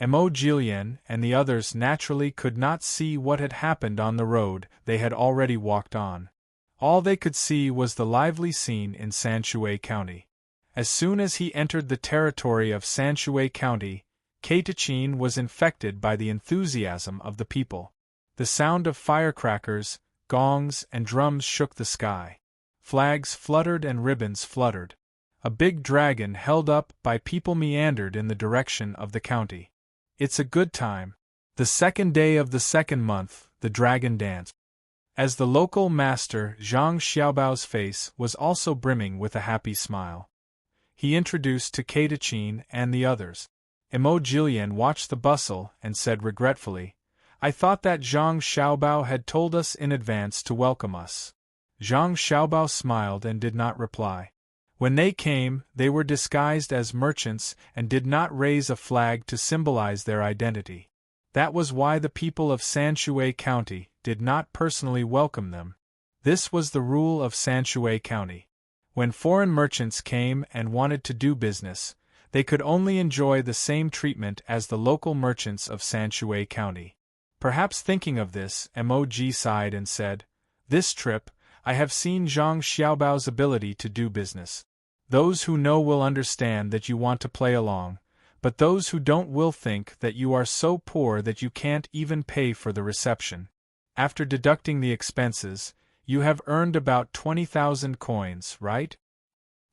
Mo Jilian and the others naturally could not see what had happened on the road they had already walked on. All they could see was the lively scene in Sanshui County. As soon as he entered the territory of Sanshui County, Kaitachin was infected by the enthusiasm of the people. The sound of firecrackers, gongs, and drums shook the sky. Flags fluttered and ribbons fluttered. A big dragon held up by people meandered in the direction of the county. "It's a good time." The second day of the second month, the dragon danced. As the local master, Zhang Xiaobao's face was also brimming with a happy smile. He introduced to Kaitachin and the others. Mo Jilian watched the bustle and said regretfully, "I thought that Zhang Xiaobao had told us in advance to welcome us." Zhang Xiaobao smiled and did not reply. When they came, they were disguised as merchants and did not raise a flag to symbolize their identity. That was why the people of Sanshui County did not personally welcome them. This was the rule of Sanshui County. When foreign merchants came and wanted to do business, they could only enjoy the same treatment as the local merchants of Sanshui County. Perhaps thinking of this, Mo Ji sighed and said, This trip, I have seen Zhang Xiaobao's ability to do business. Those who know will understand that you want to play along, but those who don't will think that you are so poor that you can't even pay for the reception. After deducting the expenses, you have earned about 20,000 coins, right?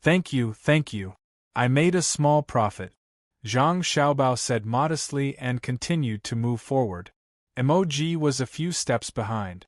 Thank you, thank you. I made a small profit, Zhang Xiaobao said modestly and continued to move forward. Emoji was a few steps behind.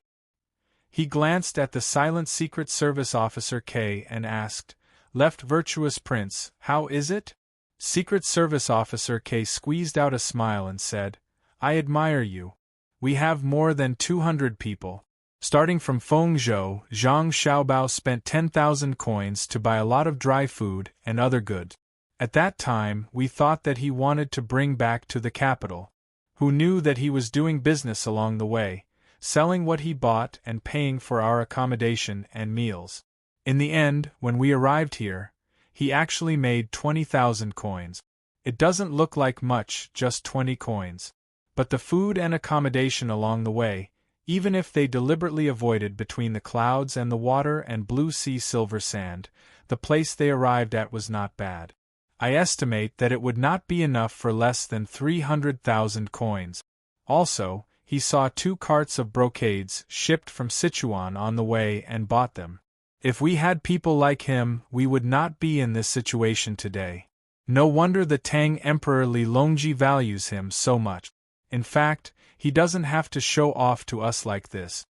He glanced at the silent Secret Service officer K and asked, "Left Virtuous Prince, how is it?" Secret Service officer K squeezed out a smile and said, "I admire you. We have more than 200 people." Starting from Fengzhou, Zhang Xiaobao spent 10,000 coins to buy a lot of dry food and other goods. At that time, we thought that he wanted to bring back to the capital. Who knew that he was doing business along the way, selling what he bought and paying for our accommodation and meals. In the end, when we arrived here, he actually made 20,000 coins. It doesn't look like much, just 20 coins. But the food and accommodation along the way, even if they deliberately avoided between the clouds and the water and blue sea silver sand, the place they arrived at was not bad. I estimate that it would not be enough for less than 300,000 coins. Also, he saw 2 carts of brocades shipped from Sichuan on the way and bought them. If we had people like him, we would not be in this situation today. No wonder the Tang Emperor Li Longji values him so much. In fact, he doesn't have to show off to us like this.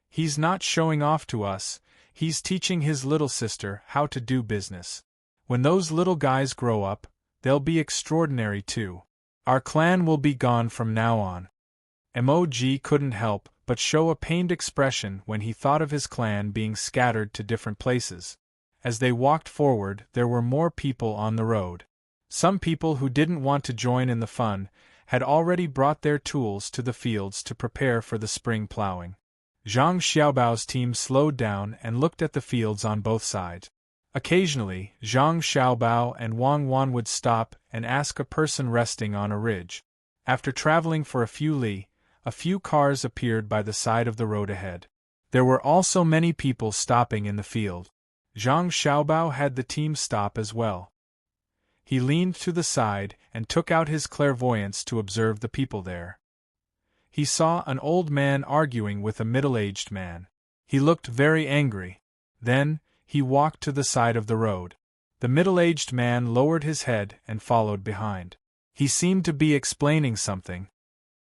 He's not showing off to us, he's teaching his little sister how to do business. When those little guys grow up, they'll be extraordinary too. Our clan will be gone from now on. Emoji couldn't help but show a pained expression when he thought of his clan being scattered to different places. As they walked forward, there were more people on the road. Some people who didn't want to join in the fun had already brought their tools to the fields to prepare for the spring plowing. Zhang Xiaobao's team slowed down and looked at the fields on both sides. Occasionally, Zhang Xiaobao and Wang Wan would stop and ask a person resting on a ridge. After traveling for a few li, a few cars appeared by the side of the road ahead. There were also many people stopping in the field. Zhang Xiaobao had the team stop as well. He leaned to the side and took out his clairvoyance to observe the people there. He saw an old man arguing with a middle-aged man. He looked very angry. Then, he walked to the side of the road. The middle-aged man lowered his head and followed behind. He seemed to be explaining something.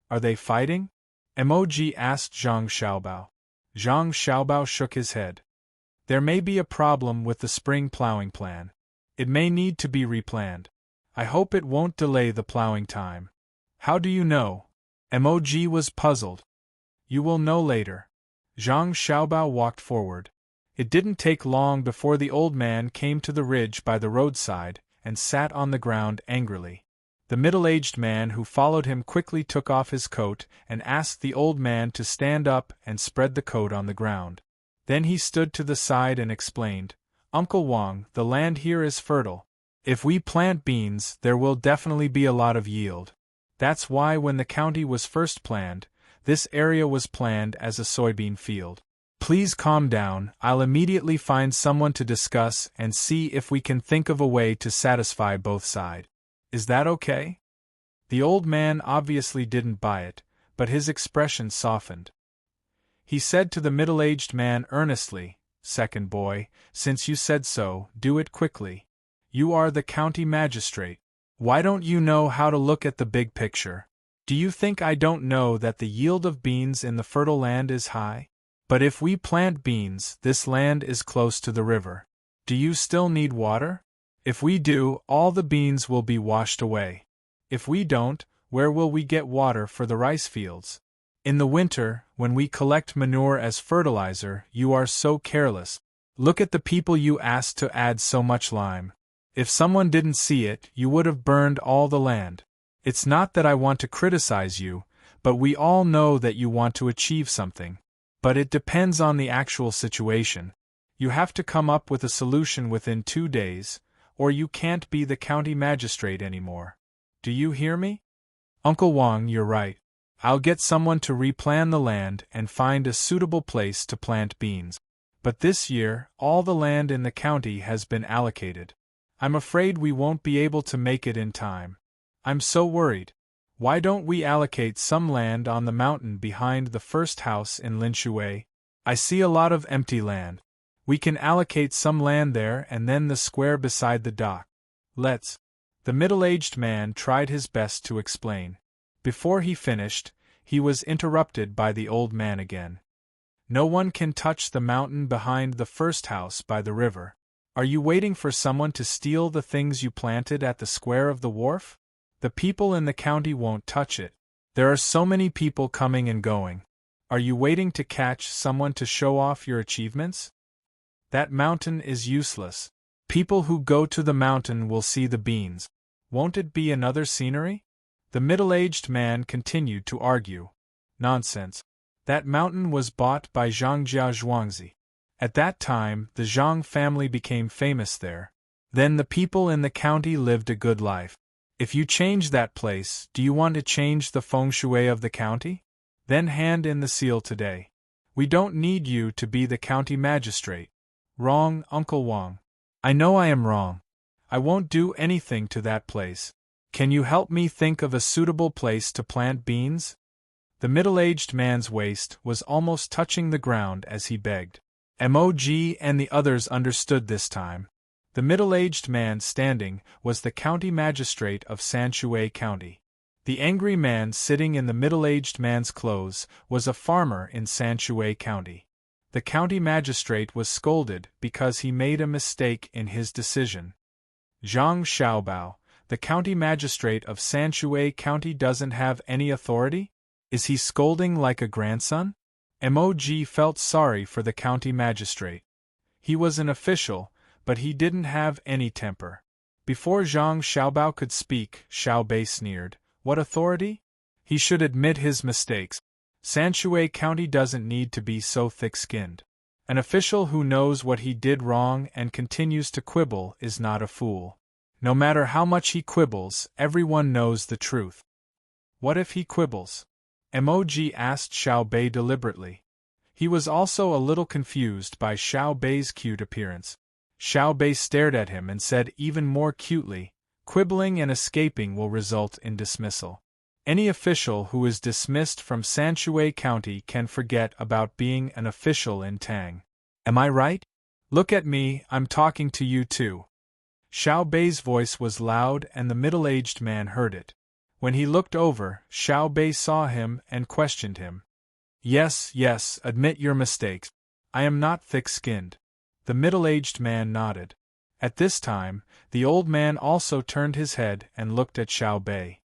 "Are they fighting?" Emoji asked Zhang Xiaobao. Zhang Xiaobao shook his head. "There may be a problem with the spring plowing plan. It may need to be replanned. I hope it won't delay the plowing time." "How do you know?" Emoji was puzzled. "You will know later." Zhang Xiaobao walked forward. It didn't take long before the old man came to the ridge by the roadside and sat on the ground angrily. The middle-aged man who followed him quickly took off his coat and asked the old man to stand up and spread the coat on the ground. Then he stood to the side and explained, "Uncle Wang, the land here is fertile. If we plant beans, there will definitely be a lot of yield. That's why when the county was first planned, this area was planned as a soybean field. Please calm down, I'll immediately find someone to discuss and see if we can think of a way to satisfy both sides. Is that okay?" The old man obviously didn't buy it, but his expression softened. He said to the middle-aged man earnestly, "Second boy, since you said so, do it quickly. You are the county magistrate. Why don't you know how to look at the big picture? Do you think I don't know that the yield of beans in the fertile land is high? But if we plant beans, this land is close to the river. Do you still need water? If we do, all the beans will be washed away. If we don't, where will we get water for the rice fields? In the winter, when we collect manure as fertilizer, you are so careless. Look at the people you asked to add so much lime. If someone didn't see it, you would have burned all the land. It's not that I want to criticize you, but we all know that you want to achieve something. But it depends on the actual situation. You have to come up with a solution within 2 days, or you can't be the county magistrate anymore. Do you hear me?" "Uncle Wang, you're right. I'll get someone to replan the land and find a suitable place to plant beans. But this year, all the land in the county has been allocated. I'm afraid we won't be able to make it in time. I'm so worried. Why don't we allocate some land on the mountain behind the first house in Linshui? I see a lot of empty land. We can allocate some land there and then the square beside the dock. Let's. The middle-aged man tried his best to explain. Before he finished, he was interrupted by the old man again. No one can touch the mountain behind the first house by the river. Are you waiting for someone to steal the things you planted at the square of the wharf? The people in the county won't touch it. There are so many people coming and going. Are you waiting to catch someone to show off your achievements? That mountain is useless. People who go to the mountain will see the beans. Won't it be another scenery? The middle-aged man continued to argue. Nonsense. That mountain was bought by Zhangjia Zhuangzi. At that time, the Zhang family became famous there. Then the people in the county lived a good life. If you change that place, do you want to change the feng shui of the county? Then hand in the seal today. We don't need you to be the county magistrate. Wrong, Uncle Wang. I know I am wrong. I won't do anything to that place. Can you help me think of a suitable place to plant beans? The middle-aged man's waist was almost touching the ground as he begged. Mog and the others understood this time. The middle-aged man standing was the county magistrate of Sanshui County. The angry man sitting in the middle-aged man's clothes was a farmer in Sanshui County. The county magistrate was scolded because he made a mistake in his decision. Zhang Xiaobao, the county magistrate of Sanshui County, doesn't have any authority? Is he scolding like a grandson? Mog felt sorry for the county magistrate. He was an official, but he didn't have any temper. Before Zhang Xiaobao could speak, Xiao Bei sneered. What authority? He should admit his mistakes. Sanshui County doesn't need to be so thick-skinned. An official who knows what he did wrong and continues to quibble is not a fool. No matter how much he quibbles, everyone knows the truth. What if he quibbles? Mog asked Xiao Bei deliberately. He was also a little confused by Xiao Bei's cute appearance. Xiao Bei stared at him and said even more cutely, "Quibbling and escaping will result in dismissal. Any official who is dismissed from Sanshui County can forget about being an official in Tang. Am I right? Look at me, I'm talking to you too." Xiao Bei's voice was loud and the middle-aged man heard it. When he looked over, Xiao Bei saw him and questioned him. Yes, admit your mistakes. I am not thick-skinned. The middle-aged man nodded. At this time, the old man also turned his head and looked at Xiao Bei.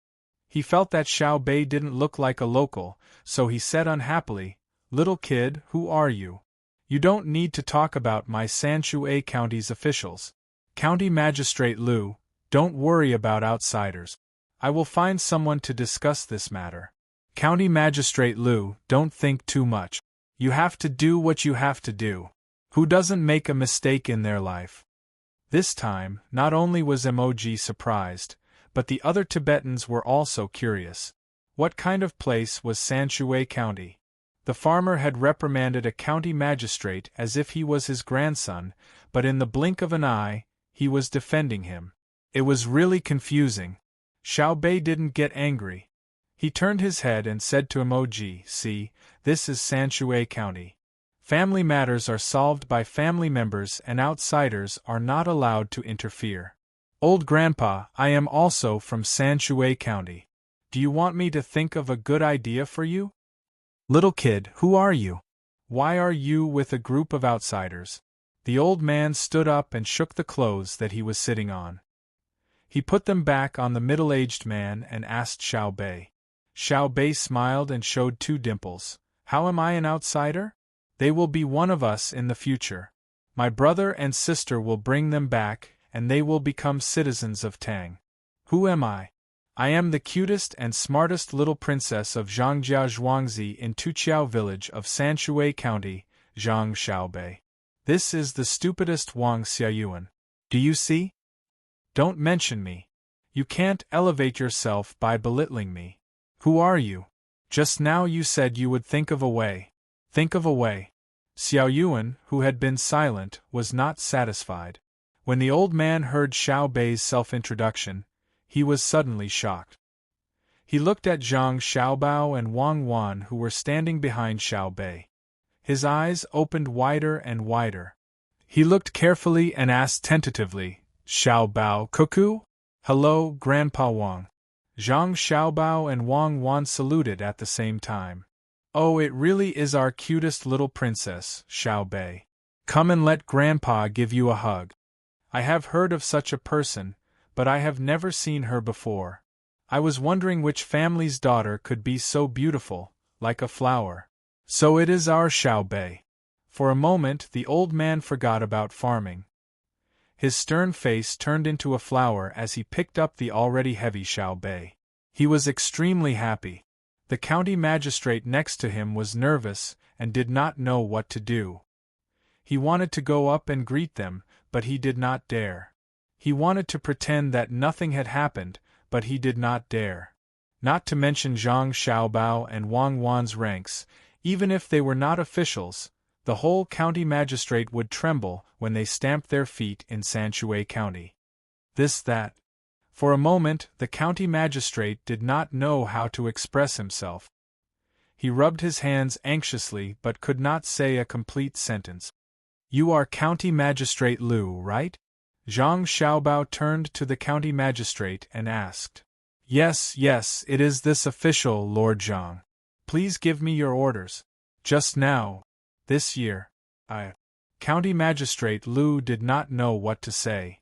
He felt that Xiao Bei didn't look like a local, so he said unhappily, "Little kid, who are you? You don't need to talk about my Sanshui County's officials. County Magistrate Liu, don't worry about outsiders. I will find someone to discuss this matter. County Magistrate Liu, don't think too much. You have to do what you have to do. Who doesn't make a mistake in their life?" This time, not only was Mog surprised, but the other Tibetans were also curious. What kind of place was Sanshui County? The farmer had reprimanded a county magistrate as if he was his grandson, but in the blink of an eye, he was defending him. It was really confusing. Xiao Bei didn't get angry. He turned his head and said to Mog, "See, this is Sanshui County. Family matters are solved by family members and outsiders are not allowed to interfere. Old Grandpa, I am also from Sanshui County. Do you want me to think of a good idea for you? Little kid, who are you? Why are you with a group of outsiders?" The old man stood up and shook the clothes that he was sitting on. He put them back on the middle-aged man and asked Xiao Bei. Xiao Bei smiled and showed two dimples. "How am I an outsider? They will be one of us in the future. My brother and sister will bring them back, and they will become citizens of Tang. Who am I? I am the cutest and smartest little princess of Zhangjia Zhuangzi in Tuqiao village of Sanshui County, Zhang Xiaobei. This is the stupidest Wang Xiaoyuan. Do you see? Don't mention me. You can't elevate yourself by belittling me. Who are you? Just now you said you would think of a way. Think of a way. Xiao Yuan, who had been silent, was not satisfied. When the old man heard Xiao Bei's self-introduction, he was suddenly shocked. He looked at Zhang Xiaobao and Wang Wan, who were standing behind Xiao Bei. His eyes opened wider and wider. He looked carefully and asked tentatively, "Xiao Bao Cuckoo?" "Hello, Grandpa Wang." Zhang Xiaobao and Wang Wan saluted at the same time. "Oh, it really is our cutest little princess, Xiao Bei. Come and let Grandpa give you a hug. I have heard of such a person, but I have never seen her before. I was wondering which family's daughter could be so beautiful, like a flower. So it is our Xiao Bei." For a moment the old man forgot about farming. His stern face turned into a flower as he picked up the already heavy Xiao Bei. He was extremely happy. The county magistrate next to him was nervous and did not know what to do. He wanted to go up and greet them, but he did not dare. He wanted to pretend that nothing had happened, but he did not dare. Not to mention Zhang Xiaobao and Wang Wan's ranks, even if they were not officials, the whole county magistrate would tremble when they stamped their feet in Sanshui County. That. For a moment, the county magistrate did not know how to express himself. He rubbed his hands anxiously but could not say a complete sentence. "You are County Magistrate Liu, right?" Zhang Xiaobao turned to the county magistrate and asked. Yes, it is this official, Lord Zhang. Please give me your orders. Just now. This year. County Magistrate Liu did not know what to say.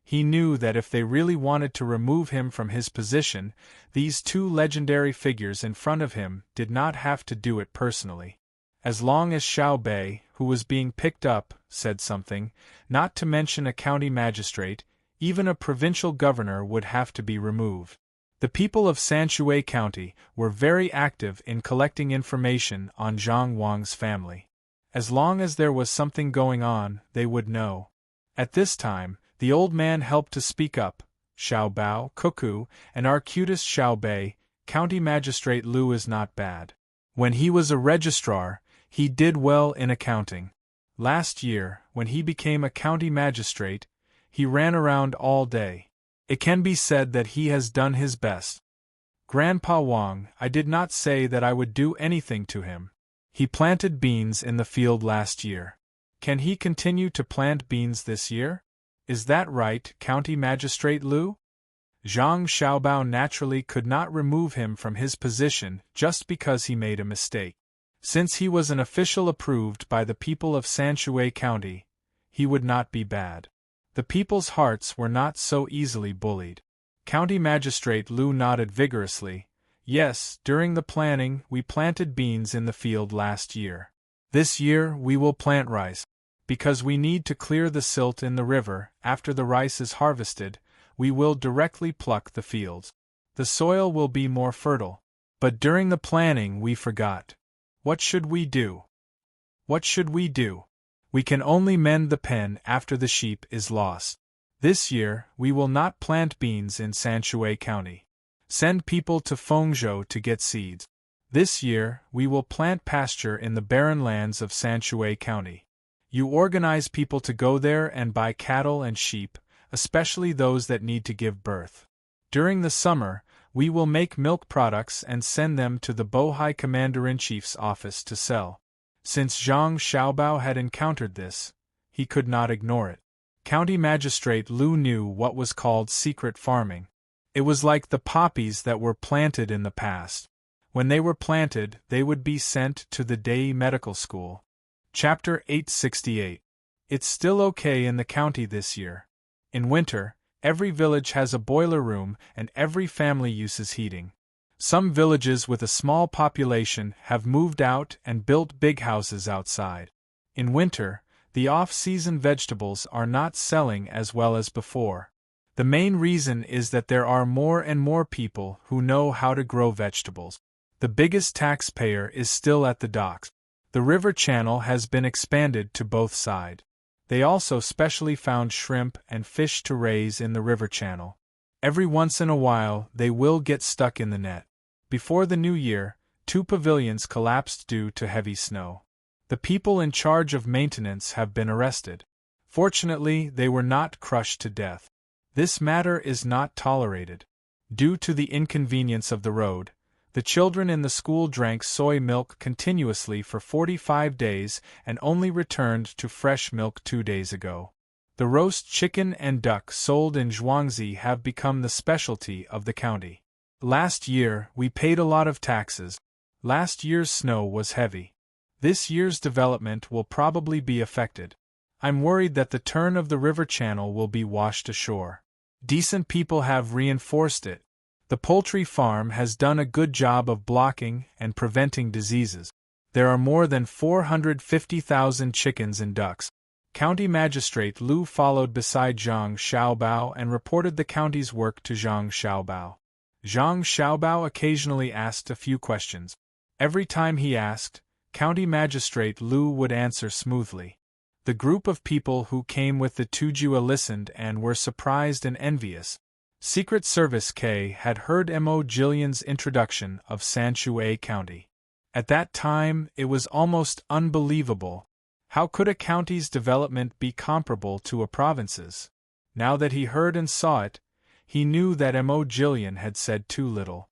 He knew that if they really wanted to remove him from his position, these two legendary figures in front of him did not have to do it personally. As long as Xiao Bei, who was being picked up, said something, not to mention a county magistrate, even a provincial governor would have to be removed. The people of Sanshui County were very active in collecting information on Zhang Wang's family. As long as there was something going on, they would know. At this time, the old man helped to speak up. "Xiao Bao, Cuckoo, and our cutest Xiao Bei, County Magistrate Liu is not bad. When he was a registrar, he did well in accounting. Last year, when he became a county magistrate, he ran around all day. It can be said that he has done his best. Grandpa Wang, I did not say that I would do anything to him. He planted beans in the field last year. Can he continue to plant beans this year? Is that right, County Magistrate Liu?" Zhang Xiaobao naturally could not remove him from his position just because he made a mistake. Since he was an official approved by the people of Sanshui County, he would not be bad. The people's hearts were not so easily bullied. County Magistrate Liu nodded vigorously. "Yes, during the planning we planted beans in the field last year. This year we will plant rice. Because we need to clear the silt in the river after the rice is harvested, we will directly pluck the fields. The soil will be more fertile. But during the planning we forgot. What should we do? We can only mend the pen after the sheep is lost. This year, we will not plant beans in Sanshui County. Send people to Fengzhou to get seeds. This year, we will plant pasture in the barren lands of Sanshui County. You organize people to go there and buy cattle and sheep, especially those that need to give birth. During the summer, we will make milk products and send them to the Bohai Commander-in-Chief's office to sell." Since Zhang Xiaobao had encountered this, he could not ignore it. County Magistrate Liu knew what was called secret farming. It was like the poppies that were planted in the past. When they were planted, they would be sent to the Dei Medical School. Chapter 868. It's still okay in the county this year. In winter, every village has a boiler room and every family uses heating. Some villages with a small population have moved out and built big houses outside. In winter, the off-season vegetables are not selling as well as before. The main reason is that there are more and more people who know how to grow vegetables. The biggest taxpayer is still at the docks. The river channel has been expanded to both sides. They also specially found shrimp and fish to raise in the river channel. Every once in a while they will get stuck in the net. Before the new year, 2 pavilions collapsed due to heavy snow. The people in charge of maintenance have been arrested. Fortunately, they were not crushed to death. This matter is not tolerated. Due to the inconvenience of the road, the children in the school drank soy milk continuously for 45 days and only returned to fresh milk 2 days ago. The roast chicken and duck sold in Zhuangzi have become the specialty of the county. Last year, we paid a lot of taxes. Last year's snow was heavy. This year's development will probably be affected. I'm worried that the turn of the river channel will be washed ashore. Decent people have reinforced it. The poultry farm has done a good job of blocking and preventing diseases. There are more than 450,000 chickens and ducks. County Magistrate Lu followed beside Zhang Xiaobao and reported the county's work to Zhang Xiaobao. Zhang Xiaobao occasionally asked a few questions. Every time he asked, County Magistrate Lu would answer smoothly. The group of people who came with the Tujua listened and were surprised and envious. Secret Service K had heard Mo Jillian's introduction of Sanshui County. At that time, it was almost unbelievable. How could a county's development be comparable to a province's? Now that he heard and saw it, he knew that Mo Jillian had said too little.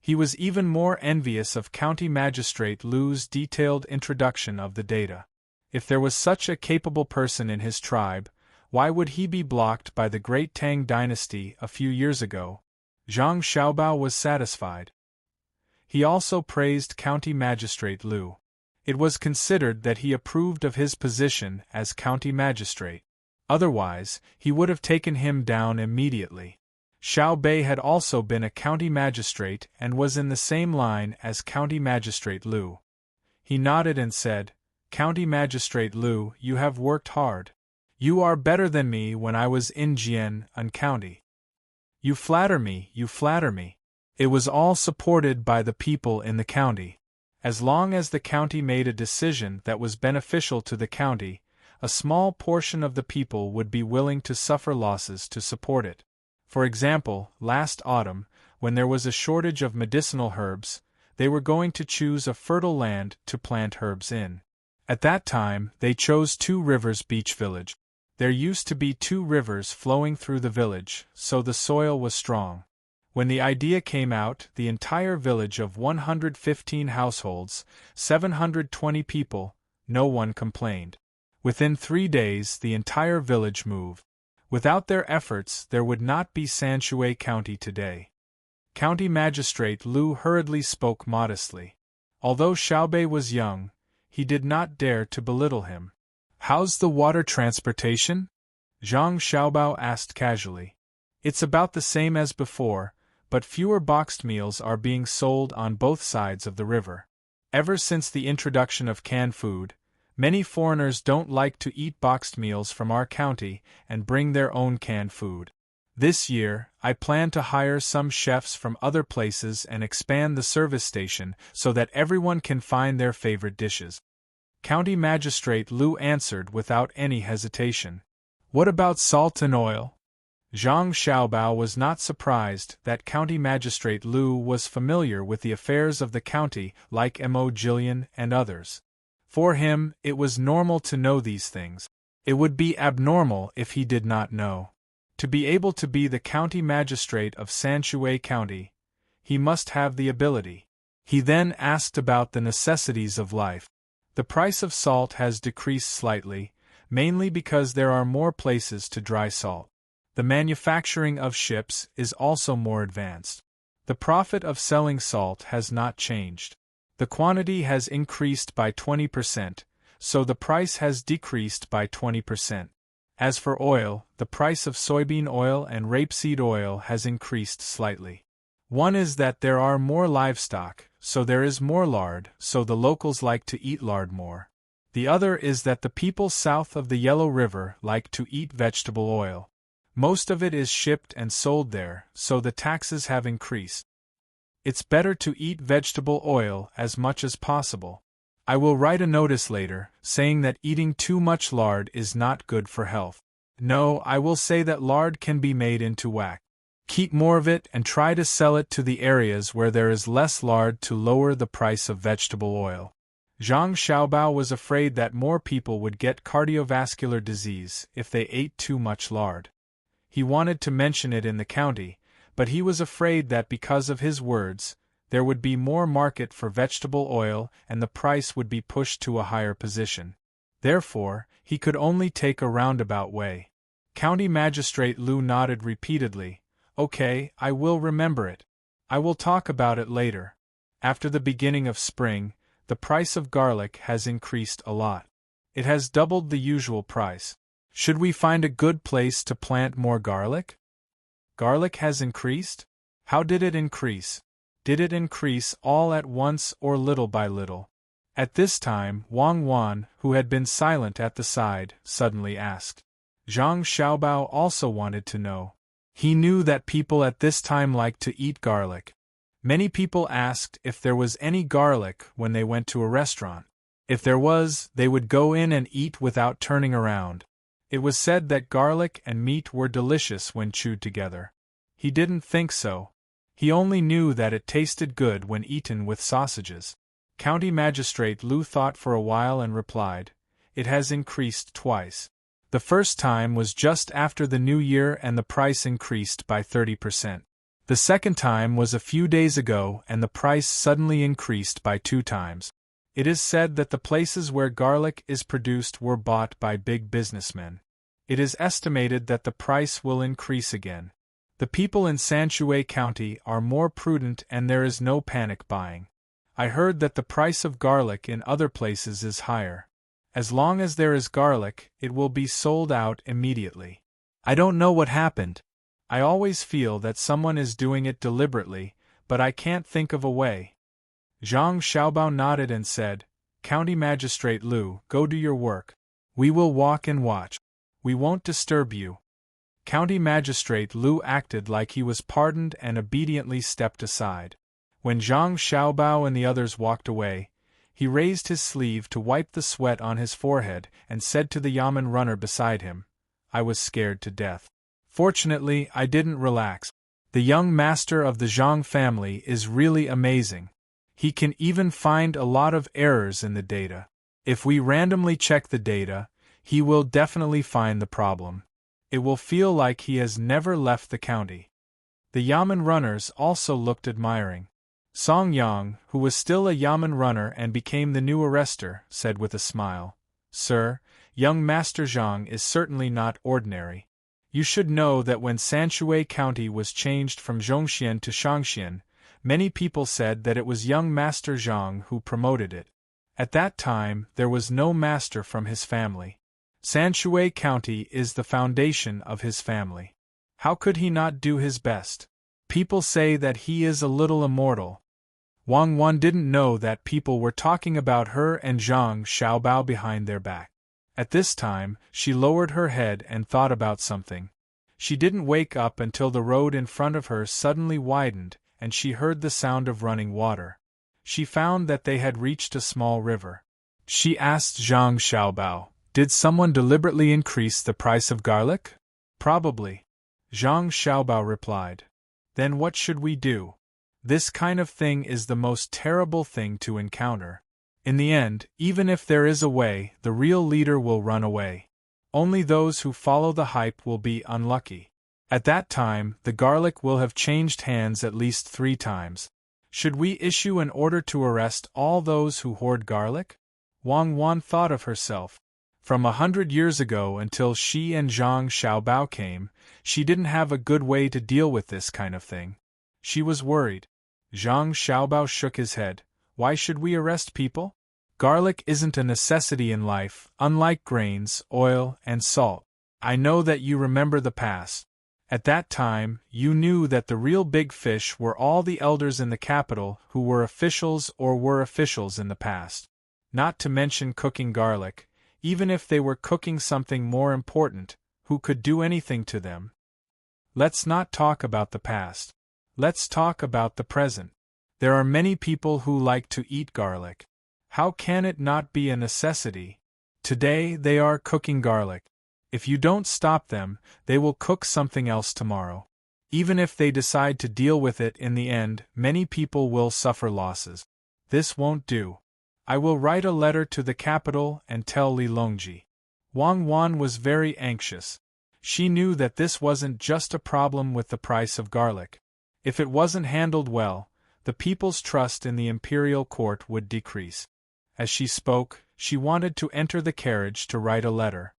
He was even more envious of County Magistrate Lu's detailed introduction of the data. If there was such a capable person in his tribe, why would he be blocked by the great Tang dynasty a few years ago? Zhang Xiaobao was satisfied. He also praised County Magistrate Lu. It was considered that he approved of his position as county magistrate. Otherwise, he would have taken him down immediately. Xiao Bei had also been a county magistrate and was in the same line as County Magistrate Lu. He nodded and said, "County Magistrate Lu, you have worked hard. You are better than me when I was in Jian, County. You flatter me, you flatter me." It was all supported by the people in the county. As long as the county made a decision that was beneficial to the county, a small portion of the people would be willing to suffer losses to support it. For example, last autumn, when there was a shortage of medicinal herbs, they were going to choose a fertile land to plant herbs in. At that time, they chose Two Rivers Beach Village. There used to be 2 rivers flowing through the village, so the soil was strong. When the idea came out, the entire village of 115 households, 720 people, no one complained. Within 3 days, the entire village moved. Without their efforts, there would not be Sanshui County today. County Magistrate Lu hurriedly spoke modestly. Although Xiaobei was young, he did not dare to belittle him. "How's the water transportation?" Zhang Xiaobao asked casually. "It's about the same as before, but fewer boxed meals are being sold on both sides of the river. Ever since the introduction of canned food, many foreigners don't like to eat boxed meals from our county and bring their own canned food. This year, I plan to hire some chefs from other places and expand the service station so that everyone can find their favorite dishes." County Magistrate Lu answered without any hesitation. "What about salt and oil?" Zhang Xiaobao was not surprised that County Magistrate Lu was familiar with the affairs of the county like Mo Jillian and others. For him, it was normal to know these things. It would be abnormal if he did not know. To be able to be the county magistrate of Sanshui County, he must have the ability. He then asked about the necessities of life. The price of salt has decreased slightly, mainly because there are more places to dry salt. The manufacturing of ships is also more advanced. The profit of selling salt has not changed. The quantity has increased by 20%, so the price has decreased by 20%. As for oil, the price of soybean oil and rapeseed oil has increased slightly. One is that there are more livestock, so there is more lard, so the locals like to eat lard more. The other is that the people south of the Yellow River like to eat vegetable oil. Most of it is shipped and sold there, so the taxes have increased. It's better to eat vegetable oil as much as possible. I will write a notice later, saying that eating too much lard is not good for health. No, I will say that lard can be made into wax. Keep more of it and try to sell it to the areas where there is less lard to lower the price of vegetable oil. Zhang Xiaobao was afraid that more people would get cardiovascular disease if they ate too much lard. He wanted to mention it in the county, but he was afraid that because of his words, there would be more market for vegetable oil and the price would be pushed to a higher position. Therefore, he could only take a roundabout way. County Magistrate Lu nodded repeatedly. Okay, I will remember it. I will talk about it later. After the beginning of spring, the price of garlic has increased a lot. It has doubled the usual price. Should we find a good place to plant more garlic? Garlic has increased? How did it increase? Did it increase all at once or little by little? At this time, Wang Wan, who had been silent at the side, suddenly asked. Zhang Xiaobao also wanted to know. He knew that people at this time liked to eat garlic. Many people asked if there was any garlic when they went to a restaurant. If there was, they would go in and eat without turning around. It was said that garlic and meat were delicious when chewed together. He didn't think so. He only knew that it tasted good when eaten with sausages. County Magistrate Lu thought for a while and replied, "It has increased twice. The first time was just after the New Year and the price increased by 30%. The second time was a few days ago and the price suddenly increased by 2 times. It is said that the places where garlic is produced were bought by big businessmen. It is estimated that the price will increase again. The people in Sanshui County are more prudent and there is no panic buying. I heard that the price of garlic in other places is higher. As long as there is garlic, it will be sold out immediately. I don't know what happened. I always feel that someone is doing it deliberately, but I can't think of a way." Zhang Xiaobao nodded and said, "County Magistrate Lu, go do your work. We will walk and watch. We won't disturb you." County Magistrate Lu acted like he was pardoned and obediently stepped aside. When Zhang Xiaobao and the others walked away, he raised his sleeve to wipe the sweat on his forehead and said to the yamen runner beside him, "I was scared to death. Fortunately, I didn't relax. The young master of the Zhang family is really amazing. He can even find a lot of errors in the data. If we randomly check the data, he will definitely find the problem. It will feel like he has never left the county." The yamen runners also looked admiring. Song Yang, who was still a yamen runner and became the new arrester, said with a smile, "Sir, young Master Zhang is certainly not ordinary. You should know that when Sanshui County was changed from Zhongxian to Shangxian, many people said that it was young Master Zhang who promoted it. At that time, there was no master from his family. Sanshui County is the foundation of his family. How could he not do his best? People say that he is a little immortal." Wang Wan didn't know that people were talking about her and Zhang Xiaobao behind their back. At this time, she lowered her head and thought about something. She didn't wake up until the road in front of her suddenly widened, and she heard the sound of running water. She found that they had reached a small river. She asked Zhang Xiaobao, "Did someone deliberately increase the price of garlic?" "Probably," Zhang Xiaobao replied. "Then what should we do? This kind of thing is the most terrible thing to encounter. In the end, even if there is a way, the real leader will run away. Only those who follow the hype will be unlucky. At that time, the garlic will have changed hands at least 3 times. Should we issue an order to arrest all those who hoard garlic?" Wang Wan thought of herself. From 100 years ago until she and Zhang Xiaobao came, she didn't have a good way to deal with this kind of thing. She was worried. Zhang Xiaobao shook his head. "Why should we arrest people? Garlic isn't a necessity in life, unlike grains, oil, and salt. I know that you remember the past. At that time, you knew that the real big fish were all the elders in the capital who were officials or were officials in the past. Not to mention cooking garlic, even if they were cooking something more important, who could do anything to them. Let's not talk about the past. Let's talk about the present. There are many people who like to eat garlic. How can it not be a necessity? Today they are cooking garlic. If you don't stop them, they will cook something else tomorrow. Even if they decide to deal with it in the end, many people will suffer losses. This won't do. I will write a letter to the capital and tell Li Longji. Wang Wan was very anxious. She knew that this wasn't just a problem with the price of garlic. If it wasn't handled well, the people's trust in the imperial court would decrease. As she spoke, she wanted to enter the carriage to write a letter.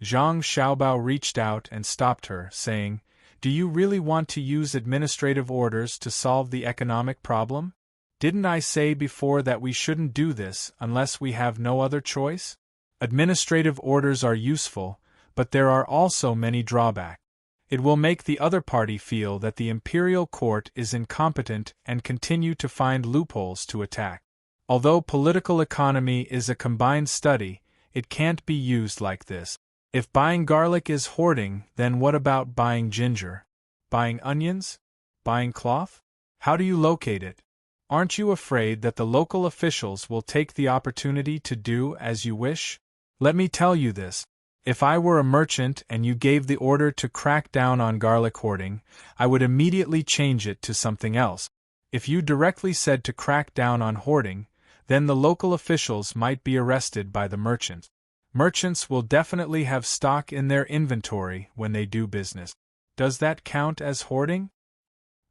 Zhang Xiaobao reached out and stopped her, saying, "Do you really want to use administrative orders to solve the economic problem? Didn't I say before that we shouldn't do this unless we have no other choice? Administrative orders are useful, but there are also many drawbacks. It will make the other party feel that the imperial court is incompetent and continue to find loopholes to attack. Although political economy is a combined study, it can't be used like this. If buying garlic is hoarding, then what about buying ginger? Buying onions? Buying cloth? How do you locate it? Aren't you afraid that the local officials will take the opportunity to do as you wish? Let me tell you this. If I were a merchant and you gave the order to crack down on garlic hoarding, I would immediately change it to something else. If you directly said to crack down on hoarding, then the local officials might be arrested by the merchants. Merchants will definitely have stock in their inventory when they do business. Does that count as hoarding?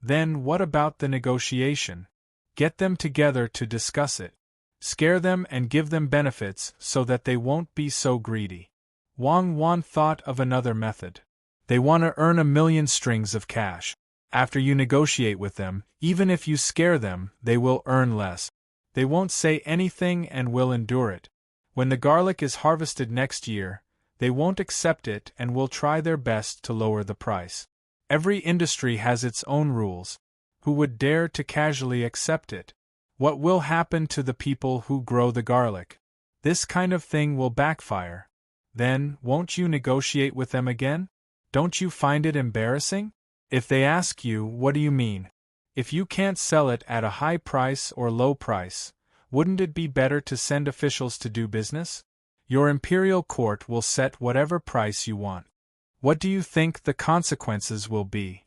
Then what about the negotiation? Get them together to discuss it. Scare them and give them benefits so that they won't be so greedy. Wang Wan thought of another method. They want to earn 1,000,000 strings of cash. After you negotiate with them, even if you scare them, they will earn less. They won't say anything and will endure it. When the garlic is harvested next year, they won't accept it and will try their best to lower the price. Every industry has its own rules. Who would dare to casually accept it? What will happen to the people who grow the garlic? This kind of thing will backfire. Then, won't you negotiate with them again? Don't you find it embarrassing? If they ask you, what do you mean? If you can't sell it at a high price or low price, wouldn't it be better to send officials to do business? Your imperial court will set whatever price you want. What do you think the consequences will be?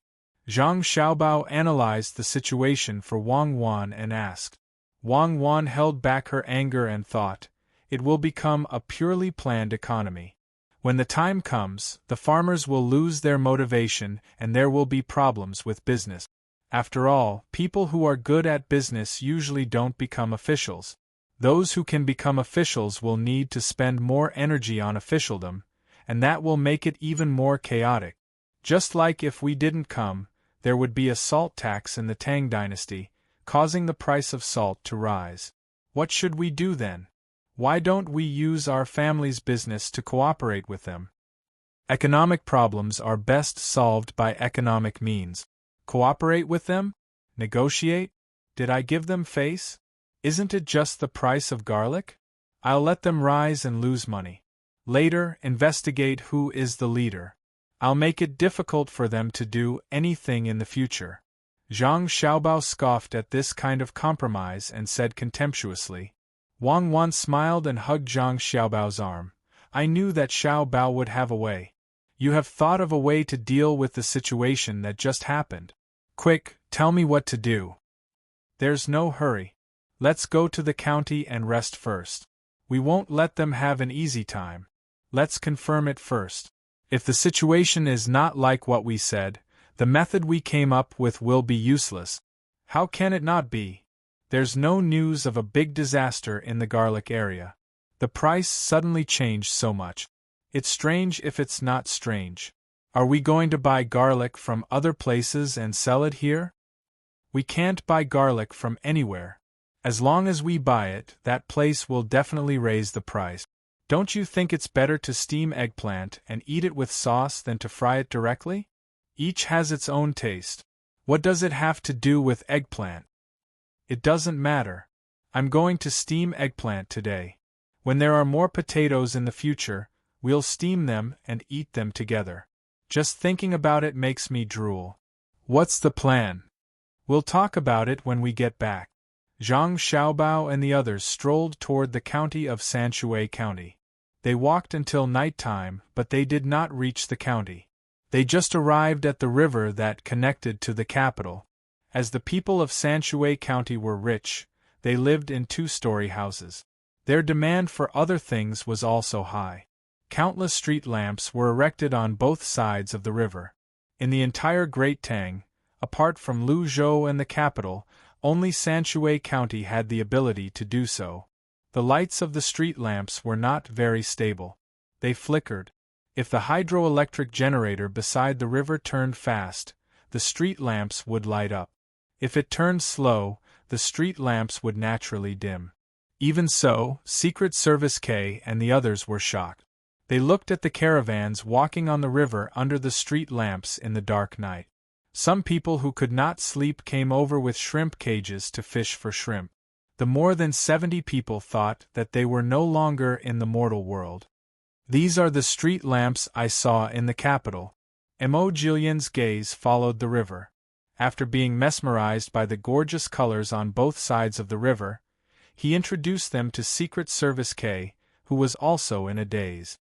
Zhang Xiaobao analyzed the situation for Wang Wan and asked. Wang Wan held back her anger and thought, it will become a purely planned economy. When the time comes, the farmers will lose their motivation and there will be problems with business. After all, people who are good at business usually don't become officials. Those who can become officials will need to spend more energy on officialdom, and that will make it even more chaotic. Just like if we didn't come, there would be a salt tax in the Tang dynasty, causing the price of salt to rise. What should we do then? Why don't we use our family's business to cooperate with them? Economic problems are best solved by economic means. Cooperate with them? Negotiate? Did I give them face? Isn't it just the price of garlic? I'll let them rise and lose money. Later, investigate who is the leader. I'll make it difficult for them to do anything in the future. Zhang Xiaobao scoffed at this kind of compromise and said contemptuously. Wang Wan smiled and hugged Zhang Xiaobao's arm. I knew that Xiaobao would have a way. You have thought of a way to deal with the situation that just happened. Quick, tell me what to do. There's no hurry. Let's go to the county and rest first. We won't let them have an easy time. Let's confirm it first. If the situation is not like what we said, the method we came up with will be useless. How can it not be? There's no news of a big disaster in the garlic area. The price suddenly changed so much. It's strange if it's not strange. Are we going to buy garlic from other places and sell it here? We can't buy garlic from anywhere. As long as we buy it, that place will definitely raise the price. Don't you think it's better to steam eggplant and eat it with sauce than to fry it directly? Each has its own taste. What does it have to do with eggplant? It doesn't matter. I'm going to steam eggplant today. When there are more potatoes in the future, we'll steam them and eat them together. Just thinking about it makes me drool. What's the plan? We'll talk about it when we get back. Zhang Xiaobao and the others strolled toward the county of Sanshui County. They walked until night time, but they did not reach the county. They just arrived at the river that connected to the capital. As the people of Sanshui County were rich, they lived in two-story houses. Their demand for other things was also high. Countless street lamps were erected on both sides of the river. In the entire Great Tang, apart from Luzhou and the capital, only Sanshui County had the ability to do so. The lights of the street lamps were not very stable. They flickered. If the hydroelectric generator beside the river turned fast, the street lamps would light up. If it turned slow, the street lamps would naturally dim. Even so, Secret Service K and the others were shocked. They looked at the caravans walking on the river under the street lamps in the dark night. Some people who could not sleep came over with shrimp cages to fish for shrimp. The more than 70 people thought that they were no longer in the mortal world. These are the street lamps I saw in the capital. Mo Jillian's gaze followed the river. After being mesmerized by the gorgeous colors on both sides of the river, he introduced them to Secret Service K, who was also in a daze.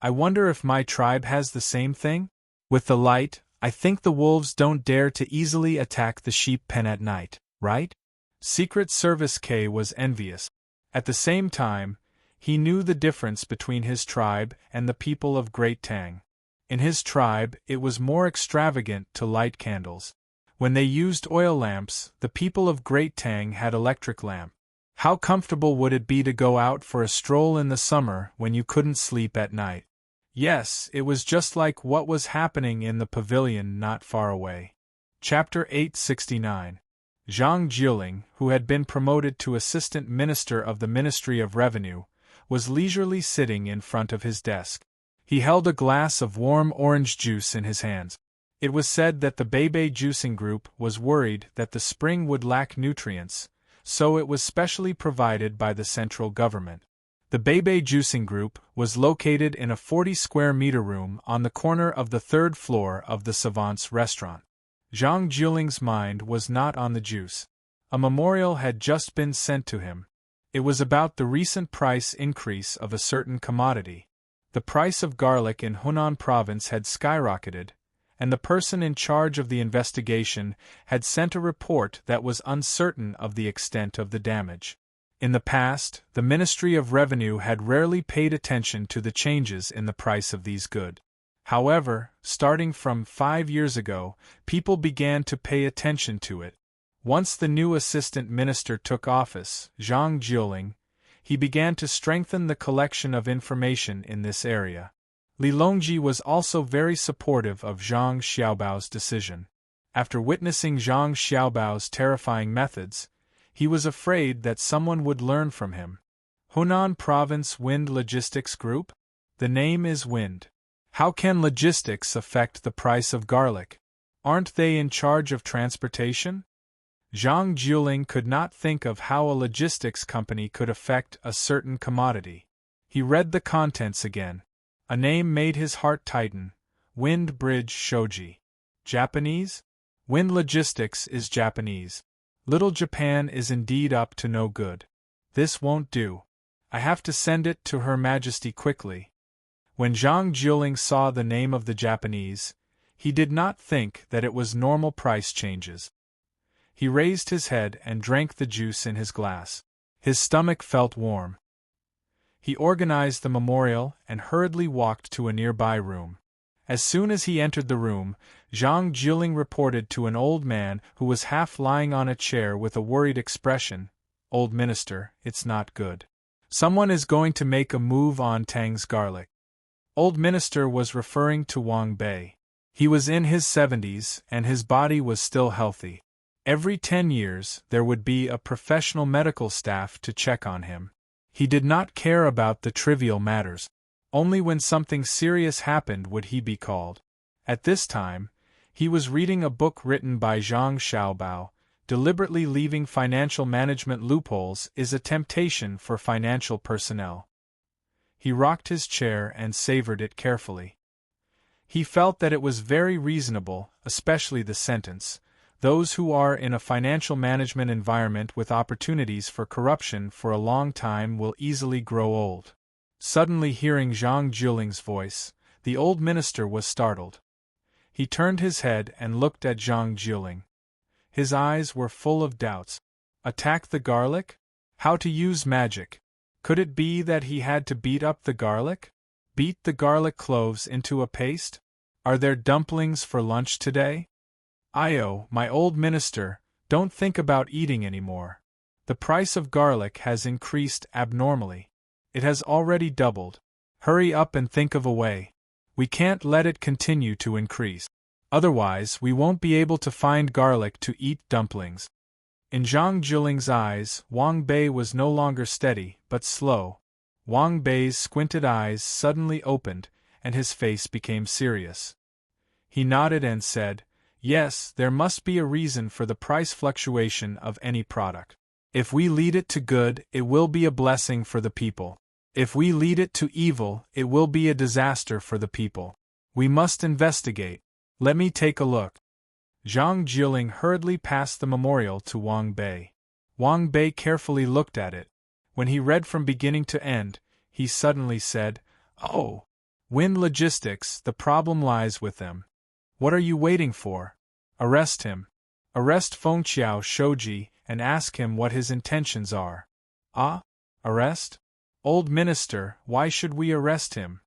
I wonder if my tribe has the same thing? With the light, I think the wolves don't dare to easily attack the sheep pen at night, right? Secret Service K was envious. At the same time, he knew the difference between his tribe and the people of Great Tang. In his tribe, it was more extravagant to light candles. When they used oil lamps, the people of Great Tang had electric lamp. How comfortable would it be to go out for a stroll in the summer when you couldn't sleep at night? Yes, it was just like what was happening in the pavilion not far away. Chapter 869. Zhang Jiuling, who had been promoted to Assistant Minister of the Ministry of Revenue, was leisurely sitting in front of his desk. He held a glass of warm orange juice in his hands. It was said that the Beibei Juicing Group was worried that the spring would lack nutrients, so it was specially provided by the central government. The Beibei Juicing Group was located in a 40-square-meter room on the corner of the third floor of the Savant's restaurant. Zhang Jiuling's mind was not on the juice. A memorial had just been sent to him. It was about the recent price increase of a certain commodity. The price of garlic in Hunan province had skyrocketed, and the person in charge of the investigation had sent a report that was uncertain of the extent of the damage. In the past, the Ministry of Revenue had rarely paid attention to the changes in the price of these goods. However, starting from 5 years ago, people began to pay attention to it. Once the new assistant minister took office, Zhang Jiuling, he began to strengthen the collection of information in this area. Li Longji was also very supportive of Zhang Xiaobao's decision. After witnessing Zhang Xiaobao's terrifying methods, he was afraid that someone would learn from him. Hunan Province Wind Logistics Group? The name is Wind. How can logistics affect the price of garlic? Aren't they in charge of transportation? Zhang Jiuling could not think of how a logistics company could affect a certain commodity. He read the contents again. A name made his heart tighten. Wind Bridge Shoji. Japanese? Wind Logistics is Japanese. Little Japan is indeed up to no good. This won't do. I have to send it to Her Majesty quickly. When Zhang Jiuling saw the name of the Japanese, he did not think that it was normal price changes. He raised his head and drank the juice in his glass. His stomach felt warm. He organized the memorial and hurriedly walked to a nearby room. As soon as he entered the room, Zhang Jiuling reported to an old man who was half lying on a chair with a worried expression, "Old minister, it's not good. Someone is going to make a move on Tang's garlic." Old minister was referring to Wang Bei. He was in his 70s and his body was still healthy. Every 10 years there would be a professional medical staff to check on him. He did not care about the trivial matters. Only when something serious happened would he be called. At this time, he was reading a book written by Zhang Xiaobao. Deliberately leaving financial management loopholes is a temptation for financial personnel. He rocked his chair and savored it carefully. He felt that it was very reasonable, especially the sentence, "Those who are in a financial management environment with opportunities for corruption for a long time will easily grow old." Suddenly hearing Zhang Jiuling's voice, the old minister was startled. He turned his head and looked at Zhang Jieling. His eyes were full of doubts. Attack the garlic? How to use magic? Could it be that he had to beat up the garlic? Beat the garlic cloves into a paste? Are there dumplings for lunch today? Io, my old minister, don't think about eating anymore. The price of garlic has increased abnormally. It has already doubled. Hurry up and think of a way. We can't let it continue to increase. Otherwise, we won't be able to find garlic to eat dumplings. In Zhang Jiling's eyes, Wang Bei was no longer steady, but slow. Wang Bei's squinted eyes suddenly opened, and his face became serious. He nodded and said, "Yes, there must be a reason for the price fluctuation of any product. If we lead it to good, it will be a blessing for the people. If we lead it to evil, it will be a disaster for the people. We must investigate. Let me take a look." Zhang Jieling hurriedly passed the memorial to Wang Bei. Wang Bei carefully looked at it. When he read from beginning to end, he suddenly said, "Oh! Wind logistics, the problem lies with them. What are you waiting for? Arrest him. Arrest Fengqiao Shoji and ask him what his intentions are." "Ah? Arrest? Old minister, why should we arrest him?"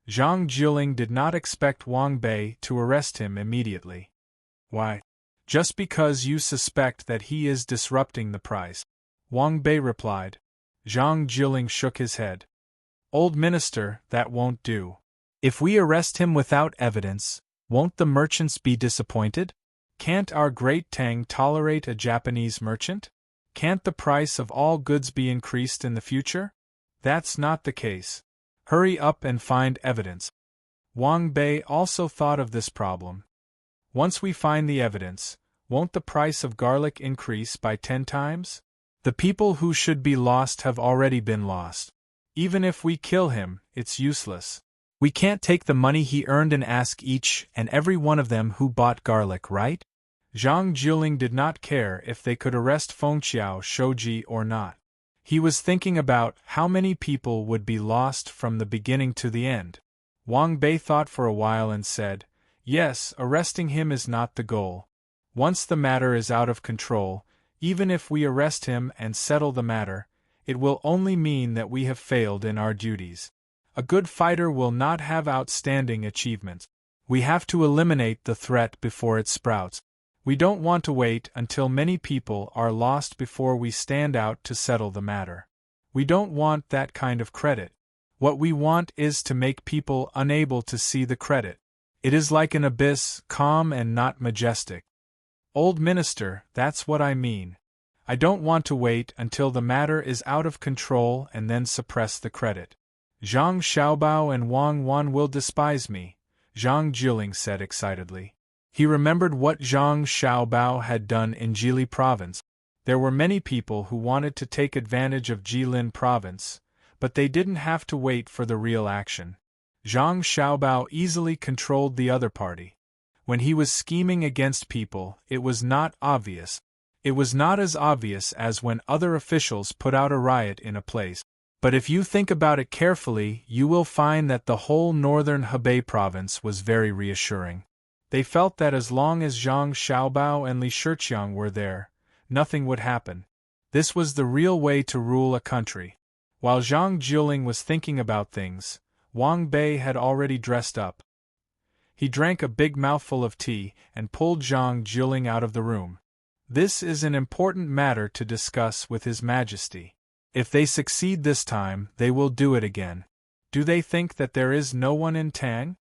Zhang Jieling did not expect Wang Bei to arrest him immediately. "Why? Just because you suspect that he is disrupting the price," Wang Bei replied. Zhang Jieling shook his head. "Old minister, that won't do. If we arrest him without evidence, won't the merchants be disappointed? Can't our great Tang tolerate a Japanese merchant? Can't the price of all goods be increased in the future? That's not the case. Hurry up and find evidence." Wang Bei also thought of this problem. Once we find the evidence, won't the price of garlic increase by 10 times? The people who should be lost have already been lost. Even if we kill him, it's useless. We can't take the money he earned and ask each and every one of them who bought garlic, right? Zhang Jieling did not care if they could arrest Fengqiao Shoji or not. He was thinking about how many people would be lost from the beginning to the end. Wang Bei thought for a while and said, "Yes, arresting him is not the goal. Once the matter is out of control, even if we arrest him and settle the matter, it will only mean that we have failed in our duties. A good fighter will not have outstanding achievements. We have to eliminate the threat before it sprouts. We don't want to wait until many people are lost before we stand out to settle the matter. We don't want that kind of credit. What we want is to make people unable to see the credit. It is like an abyss, calm and not majestic." "Old minister, that's what I mean. I don't want to wait until the matter is out of control and then suppress the credit. Zhang Xiaobao and Wang Wan will despise me," Zhang Jieling said excitedly. He remembered what Zhang Xiaobao had done in Jili province. There were many people who wanted to take advantage of Jilin province, but they didn't have to wait for the real action. Zhang Xiaobao easily controlled the other party. When he was scheming against people, it was not obvious. It was not as obvious as when other officials put out a riot in a place. But if you think about it carefully, you will find that the whole northern Hebei province was very reassuring. They felt that as long as Zhang Xiaobao and Li Shiqiang were there, nothing would happen. This was the real way to rule a country. While Zhang Jieling was thinking about things, Wang Bei had already dressed up. He drank a big mouthful of tea and pulled Zhang Jieling out of the room. "This is an important matter to discuss with His Majesty. If they succeed this time, they will do it again. Do they think that there is no one in Tang?"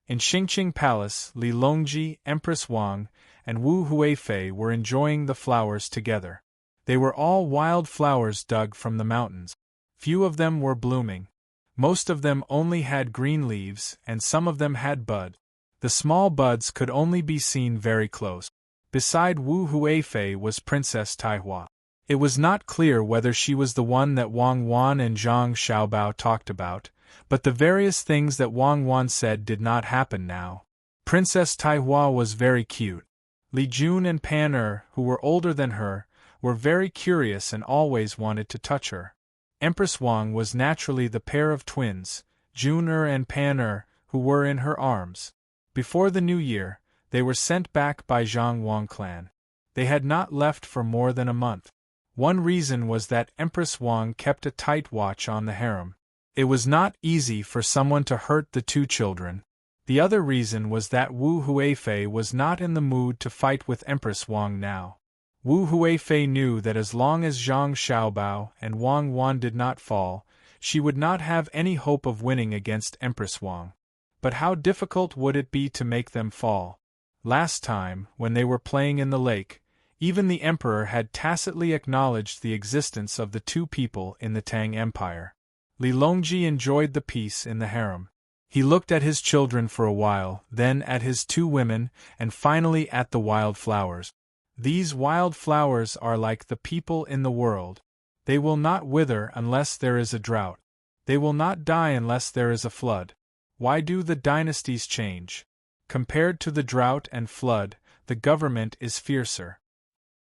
In Xingqing Palace, Li Longji, Empress Wang, and Wu Huifei were enjoying the flowers together. They were all wild flowers dug from the mountains. Few of them were blooming. Most of them only had green leaves, and some of them had bud. The small buds could only be seen very close. Beside Wu Huifei was Princess Taihua. It was not clear whether she was the one that Wang Wan and Zhang Xiaobao talked about, but the various things that Wang Wan said did not happen now. Princess Taihua was very cute. Li Jun and Pan who were older than her, were very curious and always wanted to touch her. Empress Wang was naturally the pair of twins, Jun and Pan who were in her arms. Before the new year, they were sent back by Zhang Wang clan. They had not left for more than a month. One reason was that Empress Wang kept a tight watch on the harem. It was not easy for someone to hurt the two children. The other reason was that Wu Huifei was not in the mood to fight with Empress Wang now. Wu Huifei knew that as long as Zhang Xiaobao and Wang Wan did not fall, she would not have any hope of winning against Empress Wang. But how difficult would it be to make them fall? Last time, when they were playing in the lake, even the emperor had tacitly acknowledged the existence of the two people in the Tang Empire. Li Longji enjoyed the peace in the harem. He looked at his children for a while, then at his two women, and finally at the wild flowers. These wild flowers are like the people in the world. They will not wither unless there is a drought. They will not die unless there is a flood. Why do the dynasties change? Compared to the drought and flood, the government is fiercer.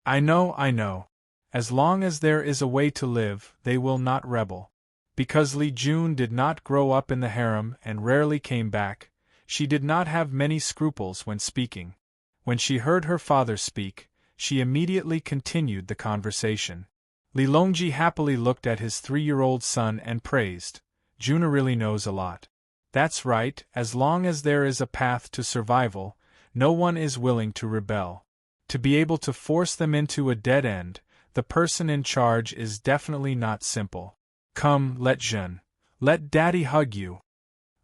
I know. As long as there is a way to live, they will not rebel. Because Li Jun did not grow up in the harem and rarely came back, she did not have many scruples when speaking. When she heard her father speak, she immediately continued the conversation. Li Longji happily looked at his 3-year-old son and praised, "Juna really knows a lot." That's right, as long as there is a path to survival, no one is willing to rebel. To be able to force them into a dead end, the person in charge is definitely not simple. Come, let Daddy hug you.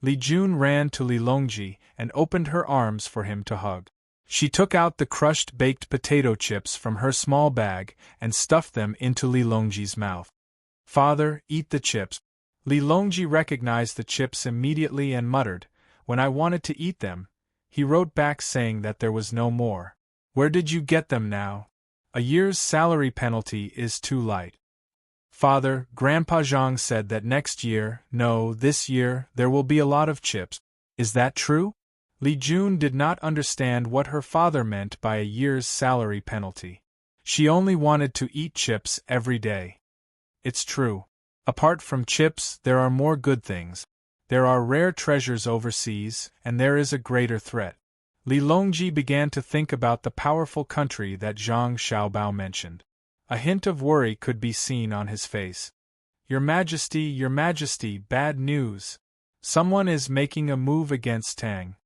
Li Jun ran to Li Longji and opened her arms for him to hug. She took out the crushed baked potato chips from her small bag and stuffed them into Li Longji's mouth. "Father, eat the chips." Li Longji recognized the chips immediately and muttered, "When I wanted to eat them." He wrote back saying that there was no more. "Where did you get them now? A year's salary penalty is too light." "Father, Grandpa Zhang said that next year, no, this year, there will be a lot of chips. Is that true?" Li Jun did not understand what her father meant by a year's salary penalty. She only wanted to eat chips every day. "It's true. Apart from chips, there are more good things. There are rare treasures overseas, and there is a greater threat." Li Longji began to think about the powerful country that Zhang Xiaobao mentioned. A hint of worry could be seen on his face. Your Majesty, bad news. Someone is making a move against Tang."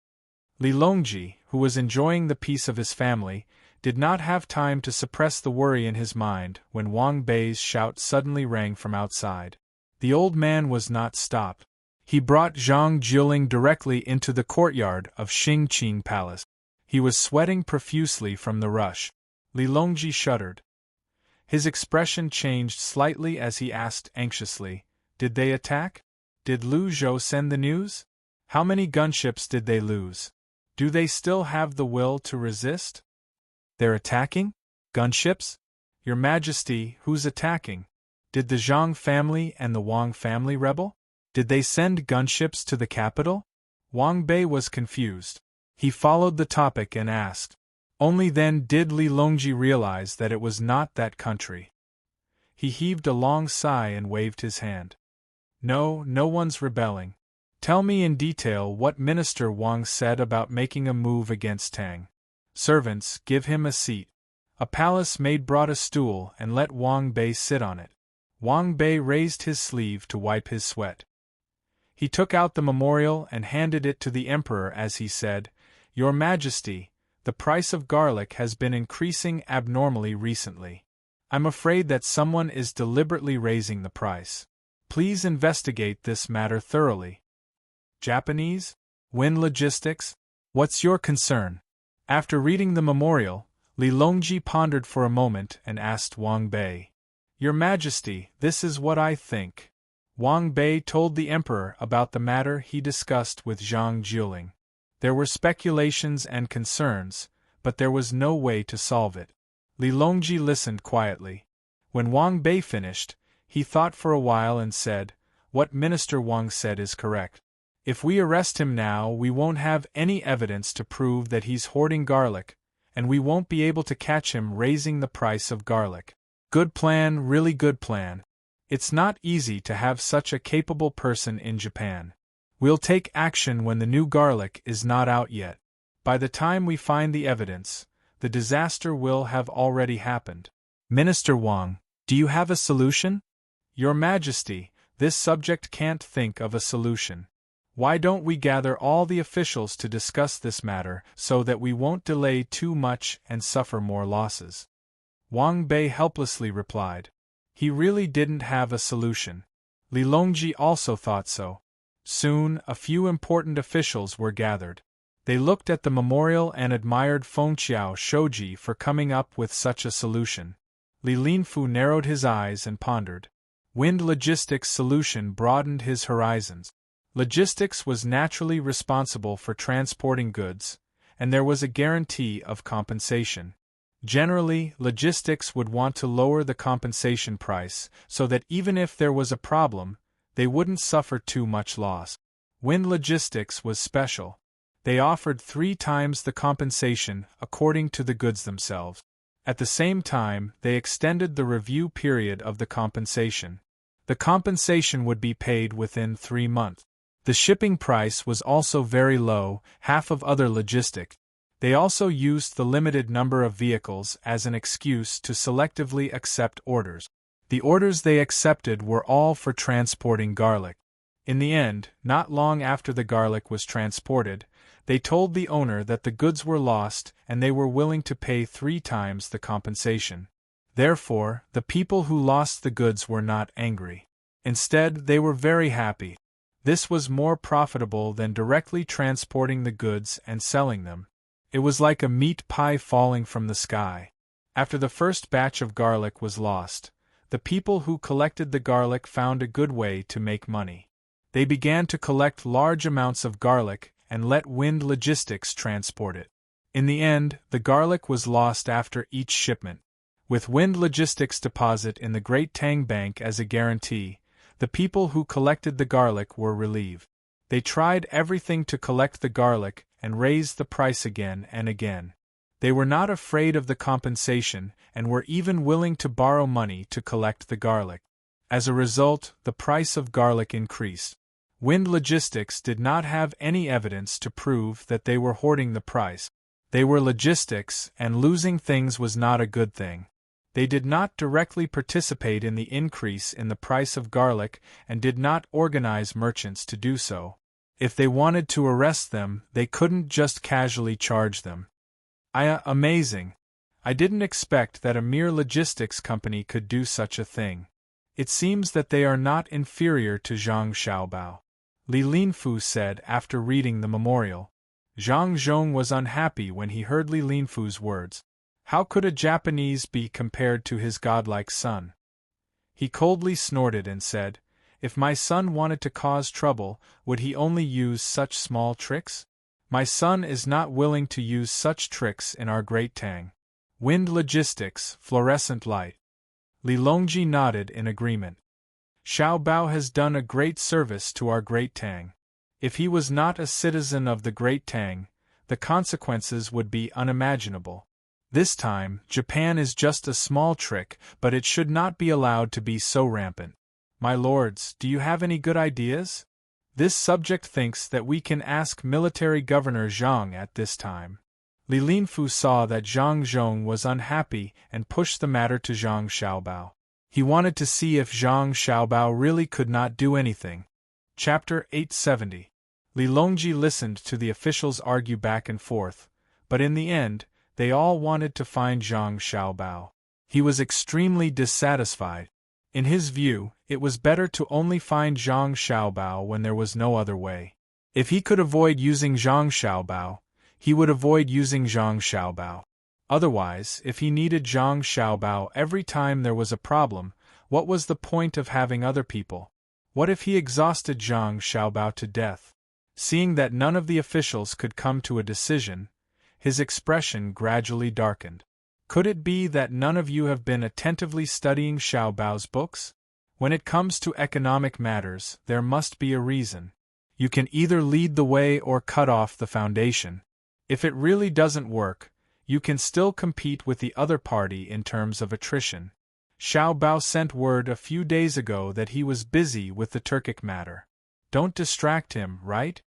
Li Longji, who was enjoying the peace of his family, did not have time to suppress the worry in his mind when Wang Bei's shout suddenly rang from outside. The old man was not stopped. He brought Zhang Jiuling directly into the courtyard of Xingqing Palace. He was sweating profusely from the rush. Li Longji shuddered. His expression changed slightly as he asked anxiously, "Did they attack? Did Lu Zhou send the news? How many gunships did they lose? Do they still have the will to resist?" "They're attacking? Gunships? Your Majesty, who's attacking? Did the Zhang family and the Wang family rebel? Did they send gunships to the capital?" Wang Bei was confused. He followed the topic and asked. Only then did Li Longji realize that it was not that country. He heaved a long sigh and waved his hand. "No, no one's rebelling. Tell me in detail what Minister Wang said about making a move against Tang. Servants, give him a seat." A palace maid brought a stool and let Wang Bei sit on it. Wang Bei raised his sleeve to wipe his sweat. He took out the memorial and handed it to the emperor as he said, "Your Majesty, the price of garlic has been increasing abnormally recently. I'm afraid that someone is deliberately raising the price. Please investigate this matter thoroughly." Japanese? Win logistics? What's your concern? After reading the memorial, Li Longji pondered for a moment and asked Wang Bei. "Your Majesty, this is what I think." Wang Bei told the emperor about the matter he discussed with Zhang Jiuling. There were speculations and concerns, but there was no way to solve it. Li Longji listened quietly. When Wang Bei finished, he thought for a while and said, "What Minister Wang said is correct. If we arrest him now, we won't have any evidence to prove that he's hoarding garlic, and we won't be able to catch him raising the price of garlic. Good plan, really good plan. It's not easy to have such a capable person in Japan. We'll take action when the new garlic is not out yet." By the time we find the evidence, the disaster will have already happened. Minister Wang, do you have a solution? Your Majesty, this subject can't think of a solution. Why don't we gather all the officials to discuss this matter so that we won't delay too much and suffer more losses? Wang Bei helplessly replied. He really didn't have a solution. Li Longji also thought so. Soon, a few important officials were gathered. They looked at the memorial and admired Fengqiao Shoji for coming up with such a solution. Li Linfu narrowed his eyes and pondered. Wind logistics solution broadened his horizons. Logistics was naturally responsible for transporting goods, and there was a guarantee of compensation. Generally, logistics would want to lower the compensation price so that even if there was a problem, they wouldn't suffer too much loss. Wind logistics was special. They offered 3 times the compensation according to the goods themselves. At the same time, they extended the review period of the compensation. The compensation would be paid within 3 months. The shipping price was also very low, half of other logistics. They also used the limited number of vehicles as an excuse to selectively accept orders. The orders they accepted were all for transporting garlic. In the end, not long after the garlic was transported, they told the owner that the goods were lost and they were willing to pay 3 times the compensation. Therefore, the people who lost the goods were not angry. Instead, they were very happy. This was more profitable than directly transporting the goods and selling them. It was like a meat pie falling from the sky. After the first batch of garlic was lost, the people who collected the garlic found a good way to make money. They began to collect large amounts of garlic and let Wind Logistics transport it. In the end, the garlic was lost after each shipment. With Wind Logistics' deposit in the Great Tang Bank as a guarantee, the people who collected the garlic were relieved. They tried everything to collect the garlic and raise the price again and again. They were not afraid of the compensation and were even willing to borrow money to collect the garlic. As a result, the price of garlic increased. Wind Logistics did not have any evidence to prove that they were hoarding the price. They were logistics, and losing things was not a good thing. They did not directly participate in the increase in the price of garlic and did not organize merchants to do so. If they wanted to arrest them, they couldn't just casually charge them. Amazing. I didn't expect that a mere logistics company could do such a thing. It seems that they are not inferior to Zhang Xiaobao. Li Linfu said after reading the memorial. Zhang Zhong was unhappy when he heard Li Linfu's words. How could a Japanese be compared to his godlike son? He coldly snorted and said, "If my son wanted to cause trouble, would he only use such small tricks? My son is not willing to use such tricks in our Great Tang." Wind Logistics, fluorescent light. Li Longji nodded in agreement. Xiao Bao has done a great service to our Great Tang. If he was not a citizen of the Great Tang, the consequences would be unimaginable. This time, Japan is just a small trick, but it should not be allowed to be so rampant. My lords, do you have any good ideas? This subject thinks that we can ask Military Governor Zhang at this time. Li Linfu saw that Zhang Zhong was unhappy and pushed the matter to Zhang Xiaobao. He wanted to see if Zhang Xiaobao really could not do anything. Chapter 870. Li Longji listened to the officials argue back and forth, but in the end, they all wanted to find Zhang Xiaobao. He was extremely dissatisfied. In his view, it was better to only find Zhang Xiaobao when there was no other way. If he could avoid using Zhang Xiaobao, he would avoid using Zhang Xiaobao. Otherwise, if he needed Zhang Xiaobao every time there was a problem, what was the point of having other people? What if he exhausted Zhang Xiaobao to death? Seeing that none of the officials could come to a decision, his expression gradually darkened. Could it be that none of you have been attentively studying Xiaobao's books? When it comes to economic matters, there must be a reason. You can either lead the way or cut off the foundation. If it really doesn't work, you can still compete with the other party in terms of attrition. Xiaobao sent word a few days ago that he was busy with the Turkic matter. Don't distract him, right?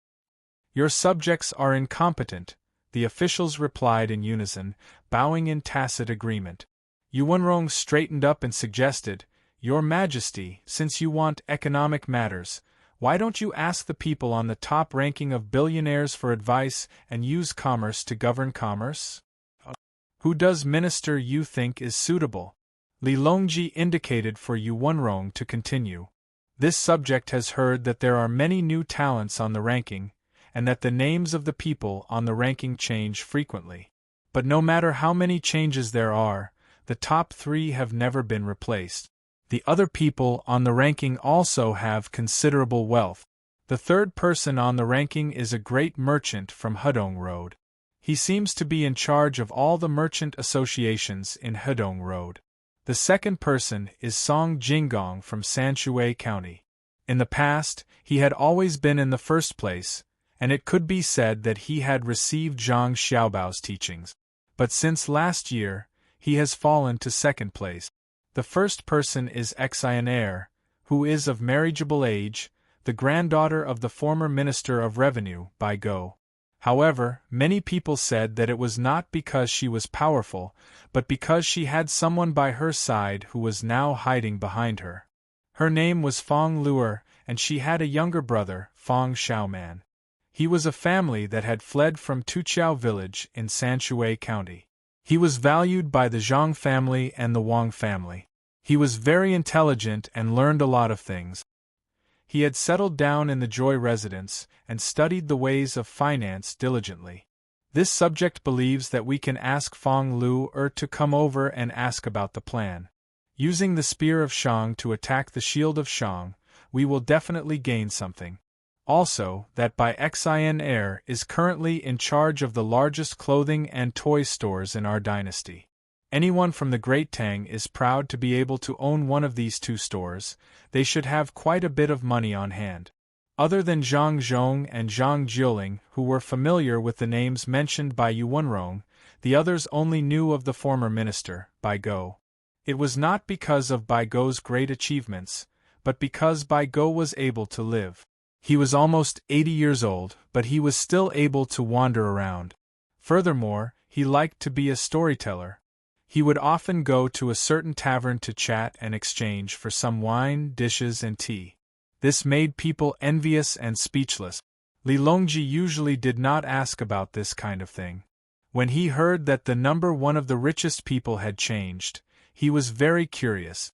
Your subjects are incompetent, the officials replied in unison, bowing in tacit agreement. Yuanrong straightened up and suggested, "Your Majesty, since you want economic matters, why don't you ask the people on the top ranking of billionaires for advice and use commerce to govern commerce? Who does minister you think is suitable?" Li Longji indicated for Yuanrong to continue. "This subject has heard that there are many new talents on the ranking, and that the names of the people on the ranking change frequently. But no matter how many changes there are, the top 3 have never been replaced. The other people on the ranking also have considerable wealth. The third person on the ranking is a great merchant from Hedong Road. He seems to be in charge of all the merchant associations in Hedong Road. The second person is Song Jinggong from Sanshui County. In the past, he had always been in the first place, and it could be said that he had received Zhang Xiaobao's teachings. But since last year, he has fallen to second place. The first person is Exhilarating, who is of marriageable age, the granddaughter of the former Minister of Revenue, Bai Go. However, many people said that it was not because she was powerful, but because she had someone by her side who was now hiding behind her. Her name was Fong Luer, and she had a younger brother, Fong Xiaoman. He was a family that had fled from Tuqiao village in Sanshui County. He was valued by the Zhang family and the Wang family. He was very intelligent and learned a lot of things. He had settled down in the Joy residence and studied the ways of finance diligently. This subject believes that we can ask Fong Luer to come over and ask about the plan. Using the spear of Shang to attack the shield of Shang, we will definitely gain something. Also, that Bai Xin Heir is currently in charge of the largest clothing and toy stores in our dynasty. Anyone from the Great Tang is proud to be able to own one of these 2 stores. They should have quite a bit of money on hand. Other than Zhang Zhong and Zhang Jiuling, who were familiar with the names mentioned by Yuanrong, the others only knew of the former minister, Bai Go. It was not because of Bai Go's great achievements, but because Bai Go was able to live. He was almost 80 years old, but he was still able to wander around. Furthermore, he liked to be a storyteller. He would often go to a certain tavern to chat and exchange for some wine, dishes, and tea. This made people envious and speechless. Li Longji usually did not ask about this kind of thing. When he heard that the number 1 of the richest people had changed, he was very curious.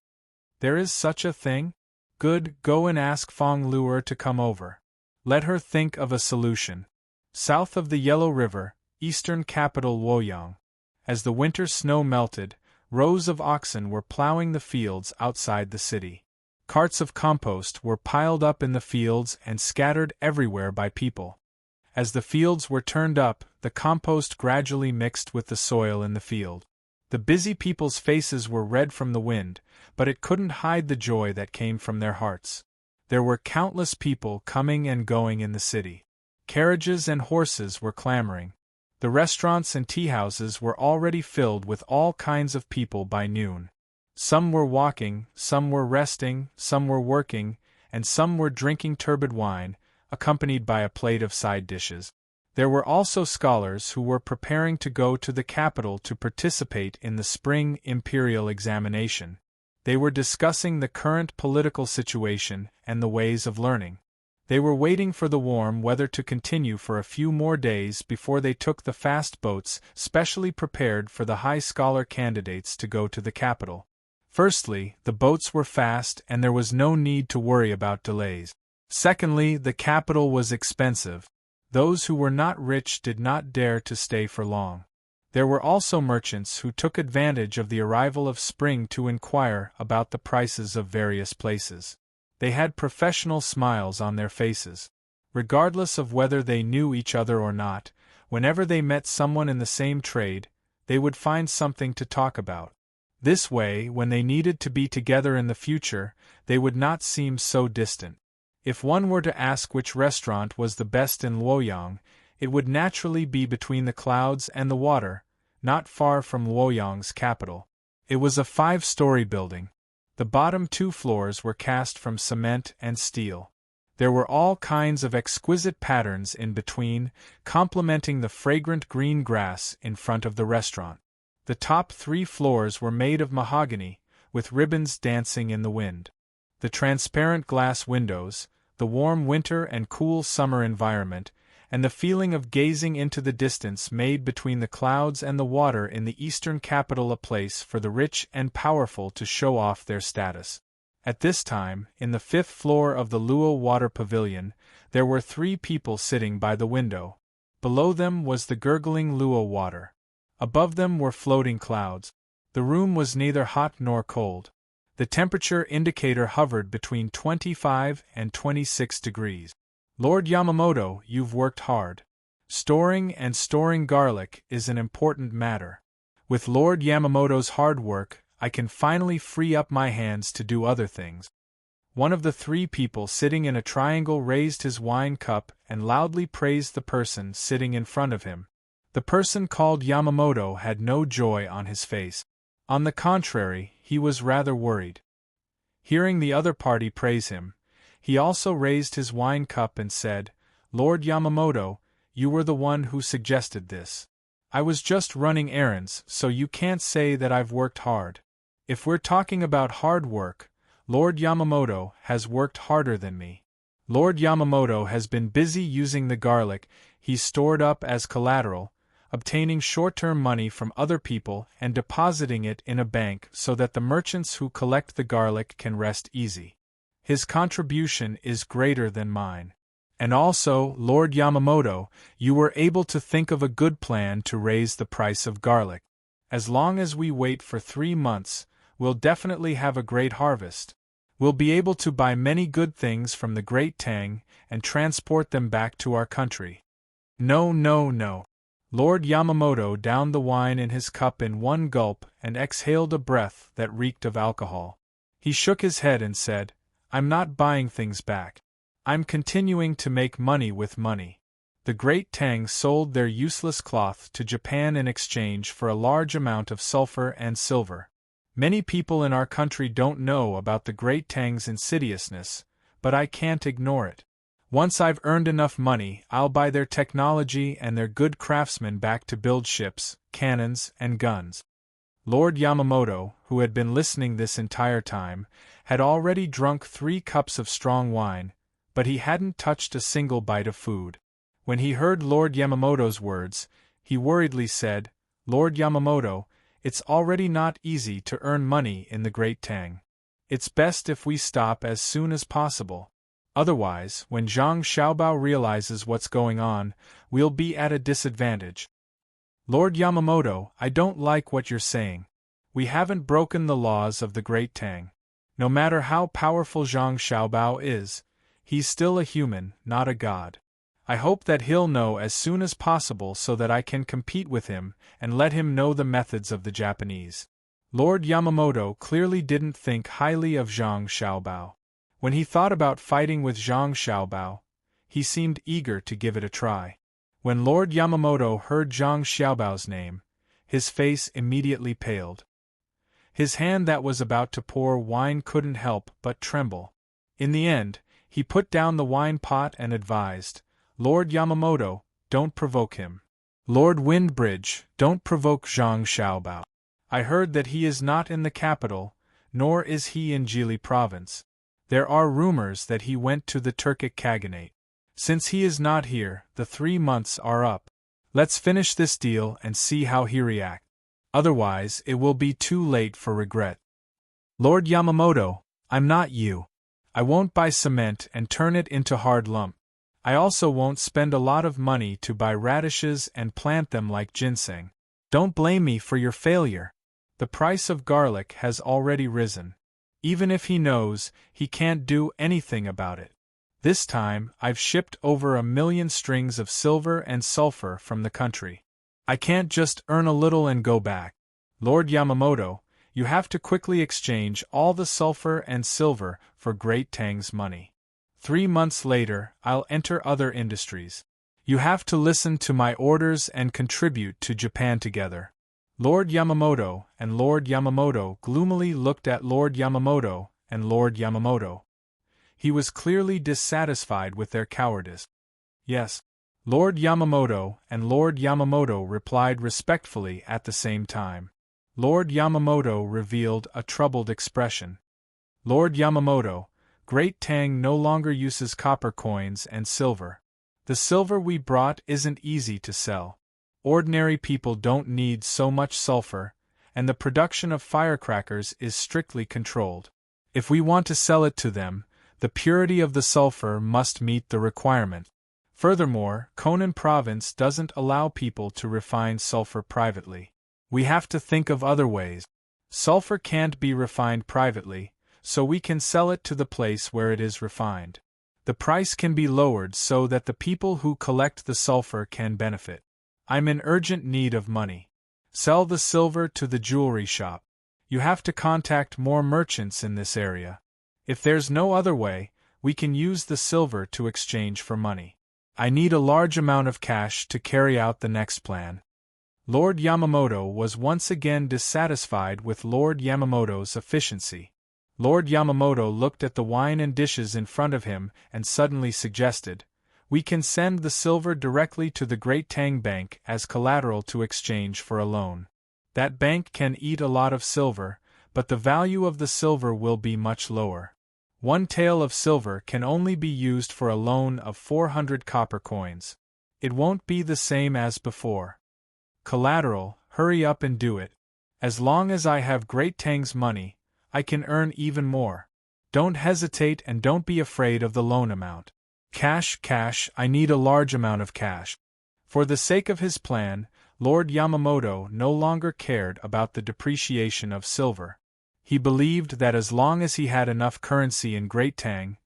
There is such a thing? Good, go and ask Fong Luer to come over. Let her think of a solution. South of the Yellow River, eastern capital Luoyang. As the winter snow melted, rows of oxen were plowing the fields outside the city. Carts of compost were piled up in the fields and scattered everywhere by people. As the fields were turned up, the compost gradually mixed with the soil in the field. The busy people's faces were red from the wind, but it couldn't hide the joy that came from their hearts. There were countless people coming and going in the city. Carriages and horses were clamoring. The restaurants and tea-houses were already filled with all kinds of people by noon. Some were walking, some were resting, some were working, and some were drinking turbid wine, accompanied by a plate of side dishes. There were also scholars who were preparing to go to the capital to participate in the spring imperial examination. They were discussing the current political situation and the ways of learning. They were waiting for the warm weather to continue for a few more days before they took the fast boats specially prepared for the high scholar candidates to go to the capital. Firstly, the boats were fast and there was no need to worry about delays. Secondly, the capital was expensive. Those who were not rich did not dare to stay for long. There were also merchants who took advantage of the arrival of spring to inquire about the prices of various places. They had professional smiles on their faces. Regardless of whether they knew each other or not, whenever they met someone in the same trade, they would find something to talk about. This way, when they needed to be together in the future, they would not seem so distant. If one were to ask which restaurant was the best in Luoyang, it would naturally be between the clouds and the water, not far from Luoyang's capital. It was a 5-story building. The bottom 2 floors were cast from cement and steel. There were all kinds of exquisite patterns in between, complementing the fragrant green grass in front of the restaurant. The top 3 floors were made of mahogany, with ribbons dancing in the wind. The transparent glass windows, the warm winter and cool summer environment, and the feeling of gazing into the distance made between the clouds and the water in the eastern capital a place for the rich and powerful to show off their status. At this time, in the 5th floor of the Luo Water Pavilion, there were 3 people sitting by the window. Below them was the gurgling Luo water. Above them were floating clouds. The room was neither hot nor cold. The temperature indicator hovered between 25 and 26 degrees. Lord Yamamoto, you've worked hard. Storing garlic is an important matter. With Lord Yamamoto's hard work, I can finally free up my hands to do other things. One of the 3 people sitting in a triangle raised his wine cup and loudly praised the person sitting in front of him. The person called Yamamoto had no joy on his face. On the contrary, he was rather worried. Hearing the other party praise him, he also raised his wine cup and said, "Lord Yamamoto, you were the one who suggested this. I was just running errands, so you can't say that I've worked hard. If we're talking about hard work, Lord Yamamoto has worked harder than me. Lord Yamamoto has been busy using the garlic he's stored up as collateral, obtaining short-term money from other people and depositing it in a bank so that the merchants who collect the garlic can rest easy. His contribution is greater than mine. And also, Lord Yamamoto, you were able to think of a good plan to raise the price of garlic. As long as we wait for 3 months, we'll definitely have a great harvest. We'll be able to buy many good things from the great Tang and transport them back to our country." No. Lord Yamamoto downed the wine in his cup in one gulp and exhaled a breath that reeked of alcohol. He shook his head and said, "I'm not buying things back. I'm continuing to make money with money." The great Tang sold their useless cloth to Japan in exchange for a large amount of sulfur and silver. Many people in our country don't know about the great Tang's insidiousness, but I can't ignore it. Once I've earned enough money, I'll buy their technology and their good craftsmen back to build ships, cannons, and guns. Lord Yamamoto, who had been listening this entire time, had already drunk 3 cups of strong wine, but he hadn't touched a single bite of food. When he heard Lord Yamamoto's words, he worriedly said, "Lord Yamamoto, it's already not easy to earn money in the Great Tang. It's best if we stop as soon as possible. Otherwise, when Zhang Xiaobao realizes what's going on, we'll be at a disadvantage." "Lord Yamamoto, I don't like what you're saying. We haven't broken the laws of the Great Tang. No matter how powerful Zhang Xiaobao is, he's still a human, not a god. I hope that he'll know as soon as possible so that I can compete with him and let him know the methods of the Japanese." Lord Yamamoto clearly didn't think highly of Zhang Xiaobao. When he thought about fighting with Zhang Xiaobao, he seemed eager to give it a try. When Lord Yamamoto heard Zhang Xiaobao's name, his face immediately paled. His hand that was about to pour wine couldn't help but tremble. In the end, he put down the wine pot and advised, "Lord Yamamoto, don't provoke him. Lord Windbridge, don't provoke Zhang Xiaobao. I heard that he is not in the capital, nor is he in Jili province. There are rumors that he went to the Turkic Khaganate. Since he is not here, the 3 months are up. Let's finish this deal and see how he reacts. Otherwise, it will be too late for regret." "Lord Yamamoto, I'm not you. I won't buy cement and turn it into hard lump. I also won't spend a lot of money to buy radishes and plant them like ginseng. Don't blame me for your failure. The price of garlic has already risen. Even if he knows, he can't do anything about it. This time, I've shipped over 1 million strings of silver and sulfur from the country. I can't just earn a little and go back. Lord Yamamoto, you have to quickly exchange all the sulfur and silver for Great Tang's money. 3 months later, I'll enter other industries. You have to listen to my orders and contribute to Japan together." Lord Yamamoto and Lord Yamamoto gloomily looked at Lord Yamamoto and Lord Yamamoto. He was clearly dissatisfied with their cowardice. Yes. Lord Yamamoto and Lord Yamamoto replied respectfully at the same time. Lord Yamamoto revealed a troubled expression. Lord Yamamoto, Great Tang no longer uses copper coins and silver. The silver we brought isn't easy to sell. Ordinary people don't need so much sulfur, and the production of firecrackers is strictly controlled. If we want to sell it to them, the purity of the sulfur must meet the requirement. Furthermore, Konan province doesn't allow people to refine sulfur privately. We have to think of other ways. Sulfur can't be refined privately, so we can sell it to the place where it is refined. The price can be lowered so that the people who collect the sulfur can benefit. I'm in urgent need of money. Sell the silver to the jewelry shop. You have to contact more merchants in this area. If there's no other way, we can use the silver to exchange for money. I need a large amount of cash to carry out the next plan. Lord Yamamoto was once again dissatisfied with Lord Yamamoto's efficiency. Lord Yamamoto looked at the wine and dishes in front of him and suddenly suggested, "We can send the silver directly to the Great Tang Bank as collateral to exchange for a loan. That bank can eat a lot of silver, but the value of the silver will be much lower. One tael of silver can only be used for a loan of 400 copper coins. It won't be the same as before. Collateral, hurry up and do it. As long as I have Great Tang's money, I can earn even more. Don't hesitate and don't be afraid of the loan amount. Cash, I need a large amount of cash." For the sake of his plan, Lord Yamamoto no longer cared about the depreciation of silver. He believed that as long as he had enough currency in Great Tang,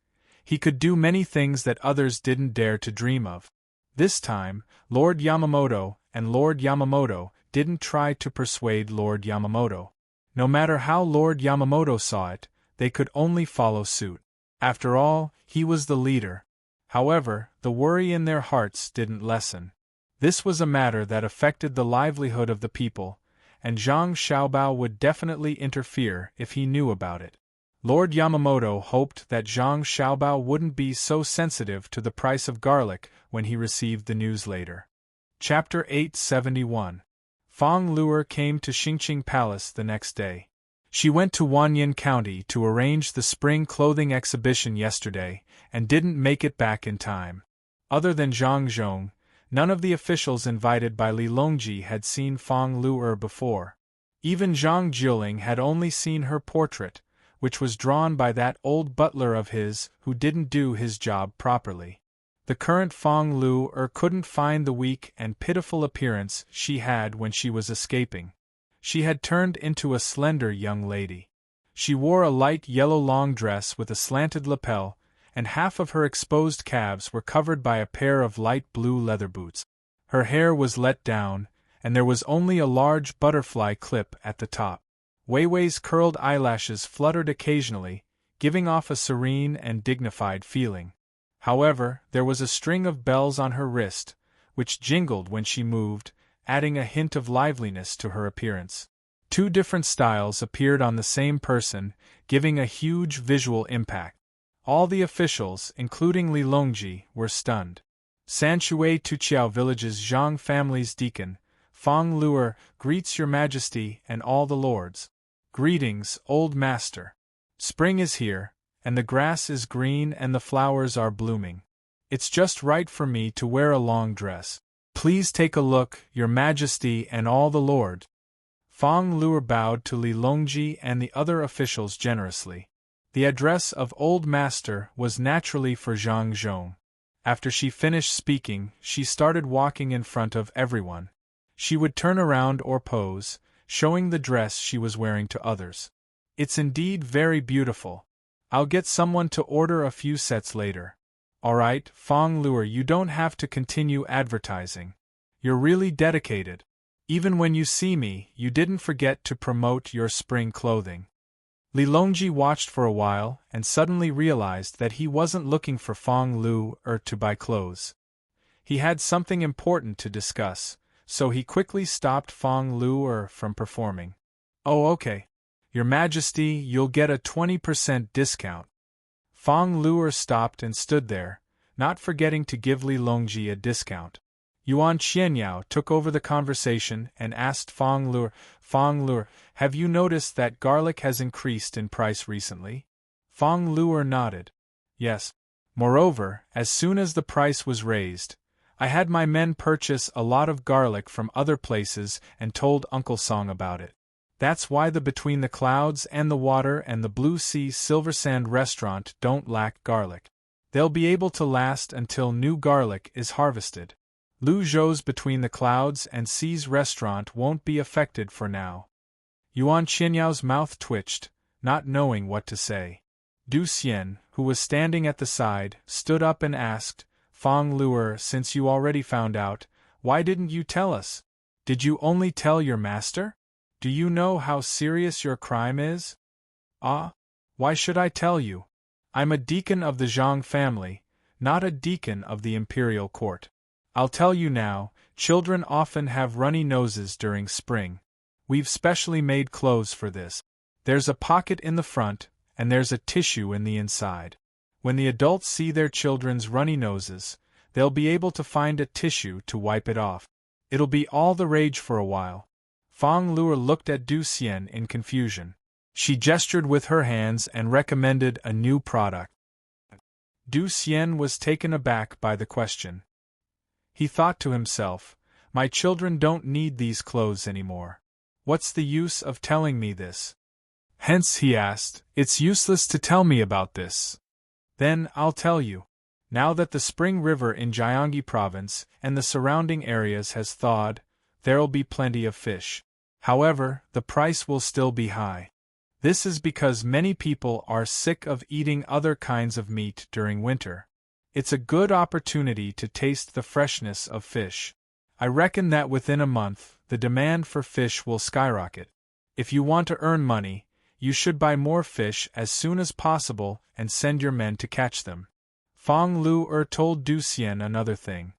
he could do many things that others didn't dare to dream of. This time, Lord Yamamoto and Lord Yamamoto didn't try to persuade Lord Yamamoto. No matter how Lord Yamamoto saw it, they could only follow suit. After all, he was the leader. However, the worry in their hearts didn't lessen. This was a matter that affected the livelihood of the people, and Zhang Xiaobao would definitely interfere if he knew about it. Lord Yamamoto hoped that Zhang Xiaobao wouldn't be so sensitive to the price of garlic when he received the news later. Chapter 871. Fong Luer came to Xingqing Palace the next day. She went to Wanyan County to arrange the spring clothing exhibition yesterday, and didn't make it back in time. Other than Zhang Zhong, none of the officials invited by Li Longji had seen Fong Luer before. Even Zhang Jiling had only seen her portrait, which was drawn by that old butler of his who didn't do his job properly. The current Fong Luer couldn't find the weak and pitiful appearance she had when she was escaping. She had turned into a slender young lady. She wore a light yellow long dress with a slanted lapel, and half of her exposed calves were covered by a pair of light blue leather boots. Her hair was let down, and there was only a large butterfly clip at the top. Weiwei's curled eyelashes fluttered occasionally, giving off a serene and dignified feeling. However, there was a string of bells on her wrist, which jingled when she moved, adding a hint of liveliness to her appearance. Two different styles appeared on the same person, giving a huge visual impact. All the officials, including Li Longji, were stunned. Sanshui Tuqiao Village's Zhang family's deacon, Fong Luer, greets your majesty and all the lords. Greetings, old master. Spring is here, and the grass is green and the flowers are blooming. It's just right for me to wear a long dress. Please take a look, your majesty and all the lords. Fong Luer bowed to Li Longji and the other officials generously. The address of Old Master was naturally for Zhang Zhong. After she finished speaking, she started walking in front of everyone. She would turn around or pose, showing the dress she was wearing to others. It's indeed very beautiful. I'll get someone to order a few sets later. Alright, Fong Luer, you don't have to continue advertising. You're really dedicated. Even when you see me, you didn't forget to promote your spring clothing. Li Longji watched for a while and suddenly realized that he wasn't looking for Fong Luer to buy clothes. He had something important to discuss, so he quickly stopped Fong Luer from performing. Oh, okay. Your Majesty, you'll get a 20% discount. Fong Luer stopped and stood there, not forgetting to give Li Longji a discount. Yuan Qianyao took over the conversation and asked Fong Luer, have you noticed that garlic has increased in price recently? Fong Luer nodded. Yes. Moreover, as soon as the price was raised, I had my men purchase a lot of garlic from other places and told Uncle Song about it. That's why the Between the Clouds and the Water and the Blue Sea Silver Sand restaurant don't lack garlic. They'll be able to last until new garlic is harvested. Lu Zhou's Between the Clouds and Seas restaurant won't be affected for now. Yuan Qianyao's mouth twitched, not knowing what to say. Du Xian, who was standing at the side, stood up and asked, Fong Luer, since you already found out, why didn't you tell us? Did you only tell your master? Do you know how serious your crime is? Ah, why should I tell you? I'm a deacon of the Zhang family, not a deacon of the imperial court. I'll tell you now, children often have runny noses during spring. We've specially made clothes for this. There's a pocket in the front, and there's a tissue in the inside. When the adults see their children's runny noses, they'll be able to find a tissue to wipe it off. It'll be all the rage for a while. Fong Luer looked at Du Xian in confusion. She gestured with her hands and recommended a new product. Du Xian was taken aback by the question. He thought to himself, my children don't need these clothes anymore. What's the use of telling me this? Hence, he asked, it's useless to tell me about this. Then I'll tell you. Now that the spring river in Jiangyi province and the surrounding areas has thawed, there'll be plenty of fish. However, the price will still be high. This is because many people are sick of eating other kinds of meat during winter. It's a good opportunity to taste the freshness of fish. I reckon that within a month, the demand for fish will skyrocket. If you want to earn money, you should buy more fish as soon as possible and send your men to catch them. Fong Luer told Du Xian another thing.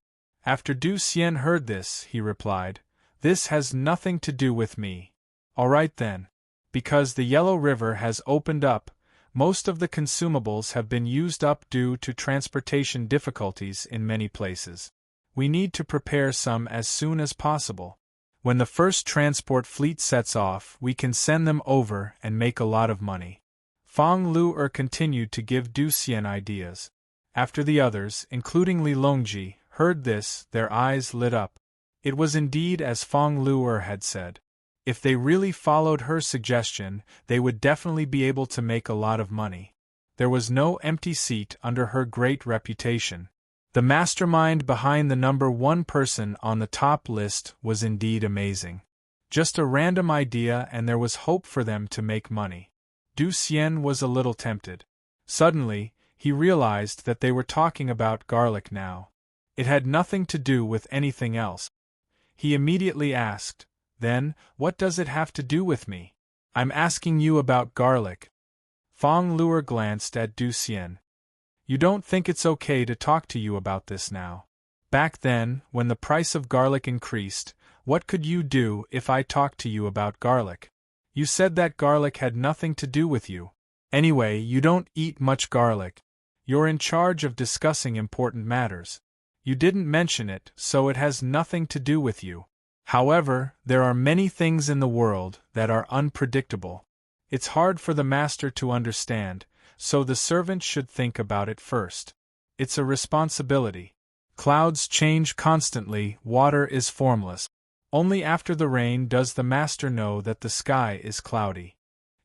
After Du Xian heard this, he replied, this has nothing to do with me. All right then. Because the Yellow River has opened up, most of the consumables have been used up due to transportation difficulties in many places. We need to prepare some as soon as possible. When the first transport fleet sets off, we can send them over and make a lot of money. Fong Luer continued to give Du Xian ideas. After the others, including Li Longji, heard this, their eyes lit up. It was indeed as Fong Luer had said. If they really followed her suggestion, they would definitely be able to make a lot of money. There was no empty seat under her great reputation. The mastermind behind the number one person on the top list was indeed amazing. Just a random idea and there was hope for them to make money. Du Xian was a little tempted. Suddenly, he realized that they were talking about garlic now. It had nothing to do with anything else. He immediately asked, then, what does it have to do with me? I'm asking you about garlic. Fong Luer glanced at Du Xian. You don't think it's okay to talk to you about this now? Back then, when the price of garlic increased, what could you do if I talked to you about garlic? You said that garlic had nothing to do with you. Anyway, you don't eat much garlic. You're in charge of discussing important matters. You didn't mention it, so it has nothing to do with you. However, there are many things in the world that are unpredictable. It's hard for the master to understand, so the servant should think about it first. It's a responsibility. Clouds change constantly, water is formless. Only after the rain does the master know that the sky is cloudy.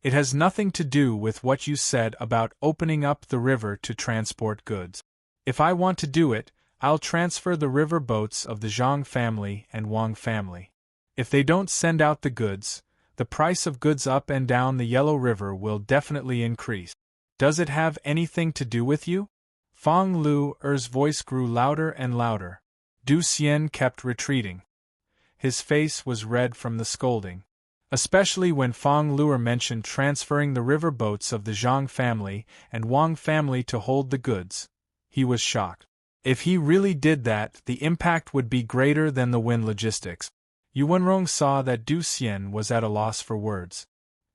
It has nothing to do with what you said about opening up the river to transport goods. If I want to do it, I'll transfer the river boats of the Zhang family and Wang family. If they don't send out the goods, the price of goods up and down the Yellow River will definitely increase. Does it have anything to do with you? Fong Luer's voice grew louder and louder. Du Xian kept retreating. His face was red from the scolding. Especially when Fong Luer mentioned transferring the river boats of the Zhang family and Wang family to hold the goods. He was shocked. If he really did that, the impact would be greater than the wind logistics. Yuanrong saw that Du Xian was at a loss for words.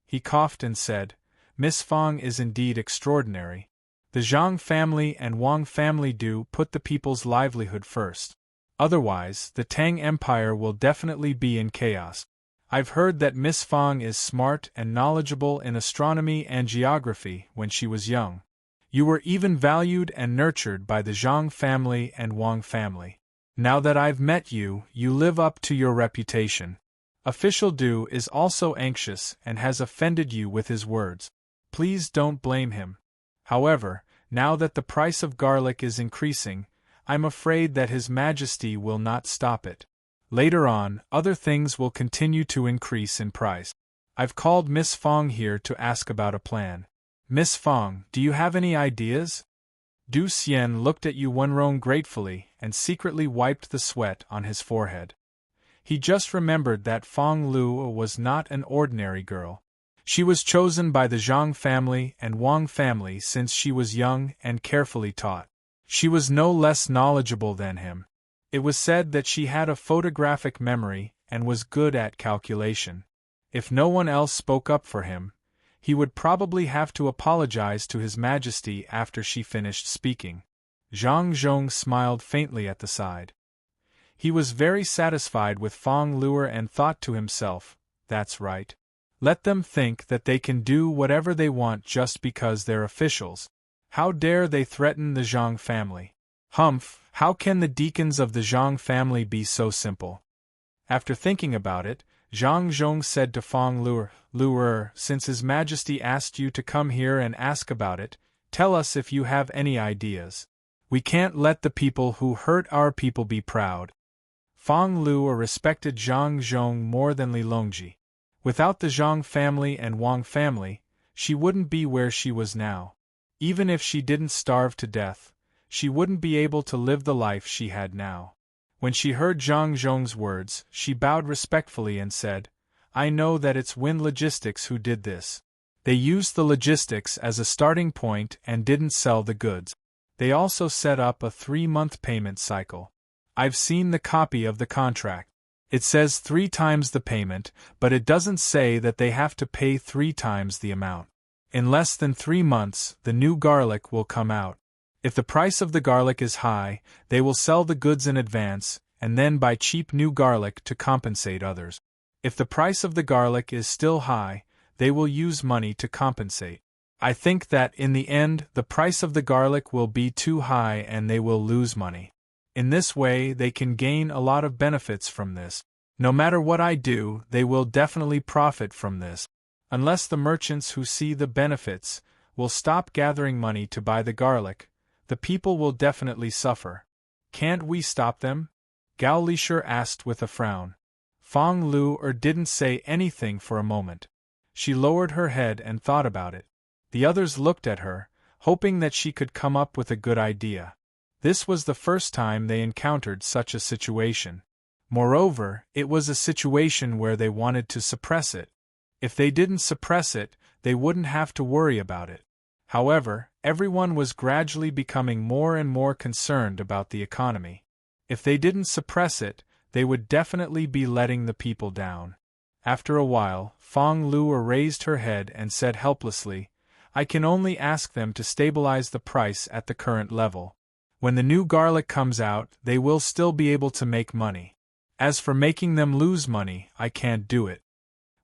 He coughed and said, Miss Fong is indeed extraordinary. The Zhang family and Wang family do put the people's livelihood first. Otherwise, the Tang Empire will definitely be in chaos. I've heard that Miss Fang is smart and knowledgeable in astronomy and geography when she was young. You were even valued and nurtured by the Zhang family and Wang family. Now that I've met you, you live up to your reputation. Official Du is also anxious and has offended you with his words. Please don't blame him. However, now that the price of garlic is increasing, I'm afraid that His Majesty will not stop it. Later on, other things will continue to increase in price. I've called Miss Fang here to ask about a plan. Miss Fang, do you have any ideas? Du Xian looked at Yu Wenrong gratefully and secretly wiped the sweat on his forehead. He just remembered that Fang Lu was not an ordinary girl. She was chosen by the Zhang family and Wang family since she was young and carefully taught. She was no less knowledgeable than him. It was said that she had a photographic memory and was good at calculation. If no one else spoke up for him, he would probably have to apologize to His Majesty after she finished speaking. Zhang Zhong smiled faintly at the side. He was very satisfied with Fang Luer and thought to himself, that's right. Let them think that they can do whatever they want just because they're officials. How dare they threaten the Zhang family? Humph, how can the deacons of the Zhang family be so simple? After thinking about it, Zhang Zhong said to Fang Luer, since His Majesty asked you to come here and ask about it, tell us if you have any ideas. We can't let the people who hurt our people be proud. Fang Luer respected Zhang Zhong more than Li Longji. Without the Zhang family and Wang family, she wouldn't be where she was now. Even if she didn't starve to death, she wouldn't be able to live the life she had now. When she heard Zhang Zhong's words, she bowed respectfully and said, I know that it's Wind Logistics who did this. They used the logistics as a starting point and didn't sell the goods. They also set up a 3-month payment cycle. I've seen the copy of the contract. It says 3 times the payment, but it doesn't say that they have to pay 3 times the amount. In less than 3 months, the new garlic will come out. If the price of the garlic is high, they will sell the goods in advance, and then buy cheap new garlic to compensate others. If the price of the garlic is still high, they will use money to compensate. I think that in the end, the price of the garlic will be too high and they will lose money. In this way, they can gain a lot of benefits from this. No matter what I do, they will definitely profit from this. Unless the merchants who see the benefits will stop gathering money to buy the garlic, the people will definitely suffer. Can't we stop them? Gao Lisher asked with a frown. Fang Luer didn't say anything for a moment. She lowered her head and thought about it. The others looked at her, hoping that she could come up with a good idea. This was the first time they encountered such a situation. Moreover, it was a situation where they wanted to suppress it. If they didn't suppress it, they wouldn't have to worry about it. However, everyone was gradually becoming more and more concerned about the economy. If they didn't suppress it, they would definitely be letting the people down. After a while, Fang Luer raised her head and said helplessly, I can only ask them to stabilize the price at the current level. When the new garlic comes out, they will still be able to make money. As for making them lose money, I can't do it.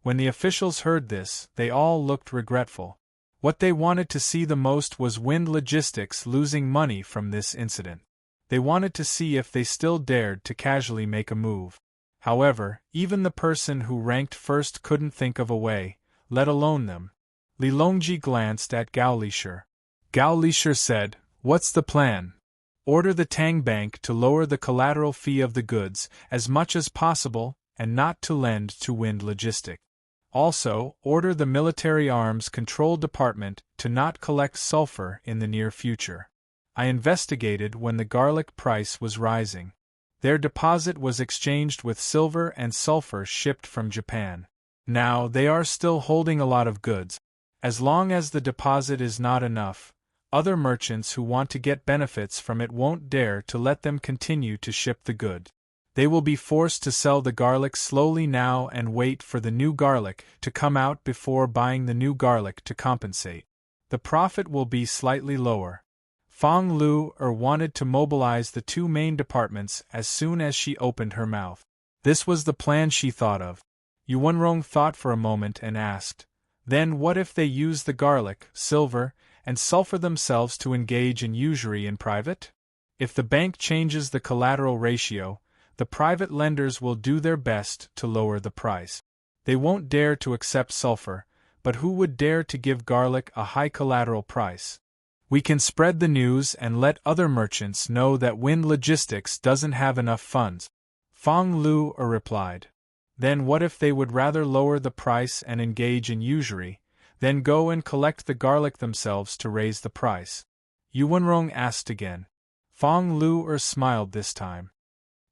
When the officials heard this, they all looked regretful. What they wanted to see the most was Wind Logistics losing money from this incident. They wanted to see if they still dared to casually make a move. However, even the person who ranked first couldn't think of a way, let alone them. Li Longji glanced at Gao Lisher. Gao Lisher said, What's the plan? Order the Tang Bank to lower the collateral fee of the goods as much as possible and not to lend to Wind Logistics. Also, order the Military Arms Control Department to not collect sulfur in the near future. I investigated when the garlic price was rising. Their deposit was exchanged with silver and sulfur shipped from Japan. Now they are still holding a lot of goods. As long as the deposit is not enough, other merchants who want to get benefits from it won't dare to let them continue to ship the goods. They will be forced to sell the garlic slowly now and wait for the new garlic to come out before buying the new garlic to compensate. the profit will be slightly lower. Fong Lu wanted to mobilize the two main departments as soon as she opened her mouth. This was the plan she thought of. Yuanrong thought for a moment and asked, "Then what if they use the garlic, silver, and sulfur themselves to engage in usury in private? If the bank changes the collateral ratio, the private lenders will do their best to lower the price. They won't dare to accept sulfur, but who would dare to give garlic a high collateral price? We can spread the news and let other merchants know that Wind Logistics doesn't have enough funds." Fong Lu replied. "Then what if they would rather lower the price and engage in usury, then go and collect the garlic themselves to raise the price?" Yuanrong asked again. Fong Lu smiled this time.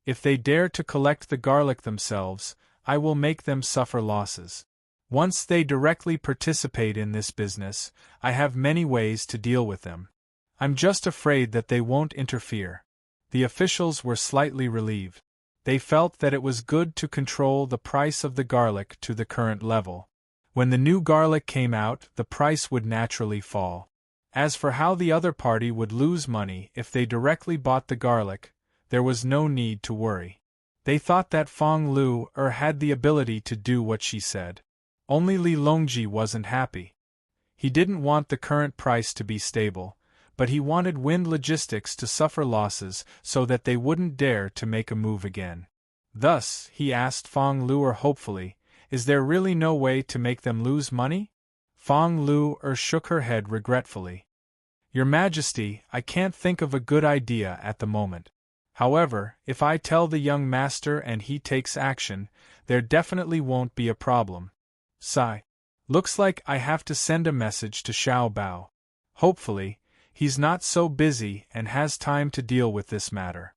"If they dare to collect the garlic themselves, I will make them suffer losses. Once they directly participate in this business, I have many ways to deal with them. I'm just afraid that they won't interfere." The officials were slightly relieved. They felt that it was good to control the price of the garlic to the current level. When the new garlic came out, the price would naturally fall. As for how the other party would lose money if they directly bought the garlic, there was no need to worry. They thought that Fong Lu had the ability to do what she said. Only Li Longji wasn't happy. He didn't want the current price to be stable, but he wanted Wind Logistics to suffer losses so that they wouldn't dare to make a move again. Thus, he asked Fong Lu hopefully, "Is there really no way to make them lose money?" Fong Lu shook her head regretfully. "Your Majesty, I can't think of a good idea at the moment. However, if I tell the young master and he takes action, there definitely won't be a problem." Sigh. "Looks like I have to send a message to Xiao Bao. Hopefully, he's not so busy and has time to deal with this matter."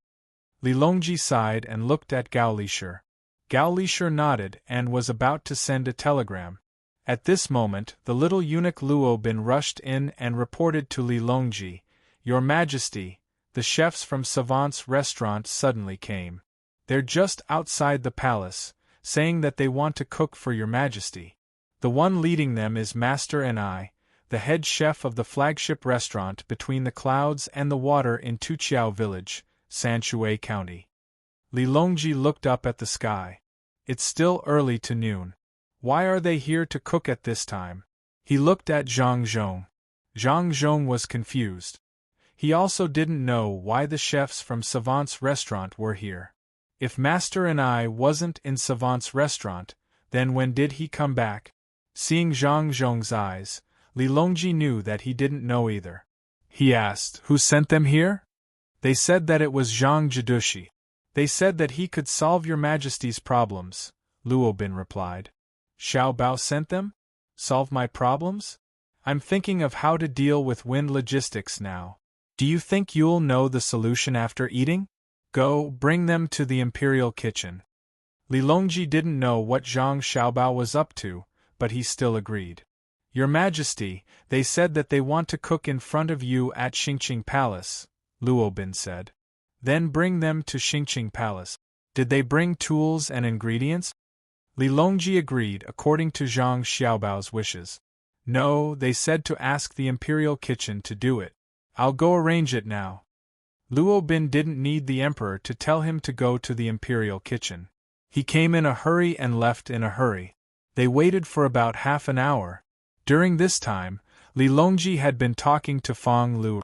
Li Longji sighed and looked at Gao Lishur. Gao Lishur nodded and was about to send a telegram. At this moment, the little eunuch Luo Bin rushed in and reported to Li Longji, "Your Majesty, the chefs from Savant's restaurant suddenly came. They're just outside the palace, saying that they want to cook for your Majesty. The one leading them is Master and I, the head chef of the flagship restaurant between the clouds and the water in Tuqiao Village, Sanshui County." Li Longji looked up at the sky. "It's still early to noon. Why are they here to cook at this time?" He looked at Zhang Zhong. Zhang Zhong was confused. He also didn't know why the chefs from Savant's restaurant were here. If Master and I wasn't in Savant's restaurant, then when did he come back? Seeing Zhang Zhong's eyes, Li Longji knew that he didn't know either. He asked, "Who sent them here?" "They said that it was Zhang Jidushi. They said that he could solve your Majesty's problems," Luo Bin replied. "Xiao Bao sent them? Solve my problems? I'm thinking of how to deal with Wind Logistics now. Do you think you'll know the solution after eating? Go, bring them to the Imperial Kitchen." Li Longji didn't know what Zhang Xiaobao was up to, but he still agreed. "Your Majesty, they said that they want to cook in front of you at Xingqing Palace," Luo Bin said. "Then bring them to Xingqing Palace." "Did they bring tools and ingredients?" Li Longji agreed according to Zhang Xiaobao's wishes. "No, they said to ask the Imperial Kitchen to do it. I'll go arrange it now." Luo Bin didn't need the Emperor to tell him to go to the Imperial Kitchen. He came in a hurry and left in a hurry. They waited for about half an hour. During this time, Li Longji had been talking to Fong Lu.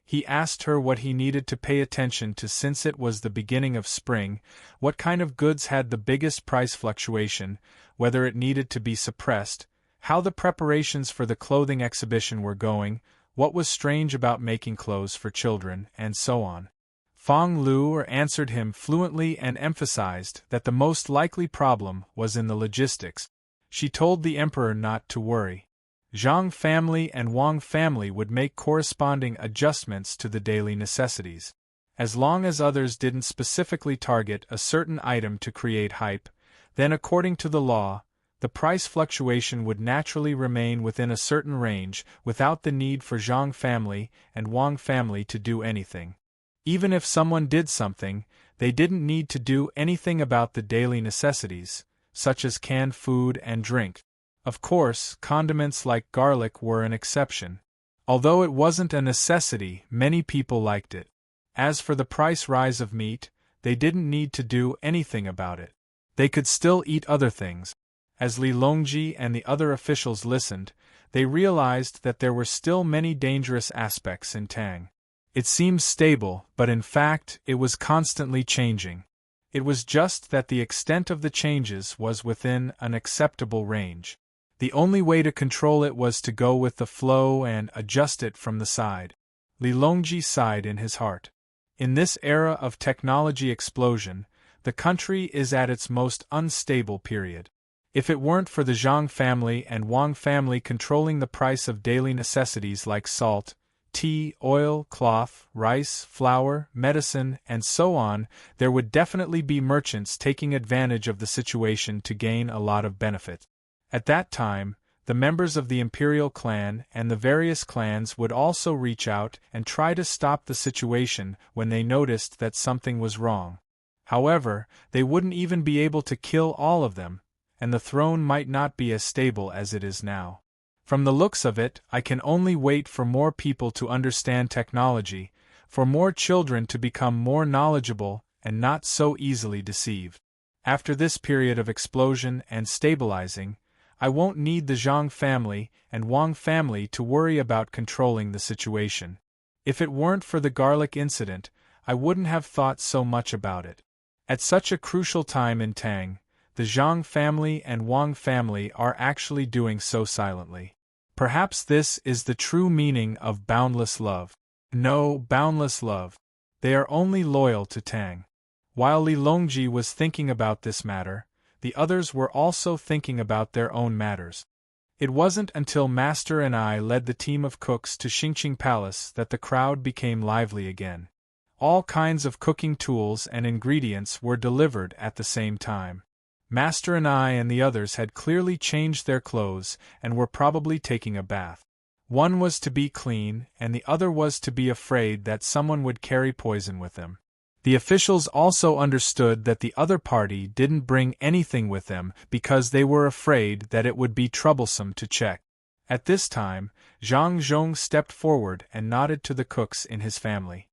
He asked her what he needed to pay attention to since it was the beginning of spring, what kind of goods had the biggest price fluctuation, whether it needed to be suppressed, how the preparations for the clothing exhibition were going, what was strange about making clothes for children, and so on. Fong Lu answered him fluently and emphasized that the most likely problem was in the logistics. She told the Emperor not to worry. Zhang family and Wang family would make corresponding adjustments to the daily necessities. As long as others didn't specifically target a certain item to create hype, then according to the law, the price fluctuation would naturally remain within a certain range without the need for Zhang family and Wang family to do anything. Even if someone did something, they didn't need to do anything about the daily necessities, such as canned food and drink. Of course, condiments like garlic were an exception. Although it wasn't a necessity, many people liked it. As for the price rise of meat, they didn't need to do anything about it. They could still eat other things. As Li Longji and the other officials listened, they realized that there were still many dangerous aspects in Tang. It seemed stable, but in fact, it was constantly changing. It was just that the extent of the changes was within an acceptable range. The only way to control it was to go with the flow and adjust it from the side. Li Longji sighed in his heart. In this era of technology explosion, the country is at its most unstable period. If it weren't for the Zhang family and Wang family controlling the price of daily necessities like salt, tea, oil, cloth, rice, flour, medicine, and so on, there would definitely be merchants taking advantage of the situation to gain a lot of benefit. At that time, the members of the imperial clan and the various clans would also reach out and try to stop the situation when they noticed that something was wrong. However, they wouldn't even be able to kill all of them, and the throne might not be as stable as it is now. From the looks of it, I can only wait for more people to understand technology, for more children to become more knowledgeable and not so easily deceived. After this period of explosion and stabilizing, I won't need the Zhang family and Wang family to worry about controlling the situation. If it weren't for the garlic incident, I wouldn't have thought so much about it. At such a crucial time in Tang, the Zhang family and Wang family are actually doing so silently. Perhaps this is the true meaning of boundless love. No, boundless love. They are only loyal to Tang. While Li Longji was thinking about this matter, the others were also thinking about their own matters. It wasn't until Master and I led the team of cooks to Xingqing Palace that the crowd became lively again. All kinds of cooking tools and ingredients were delivered at the same time. Master and I and the others had clearly changed their clothes and were probably taking a bath. One was to be clean and the other was to be afraid that someone would carry poison with them. The officials also understood that the other party didn't bring anything with them because they were afraid that it would be troublesome to check. At this time, Zhang Zhong stepped forward and nodded to the cooks in his family.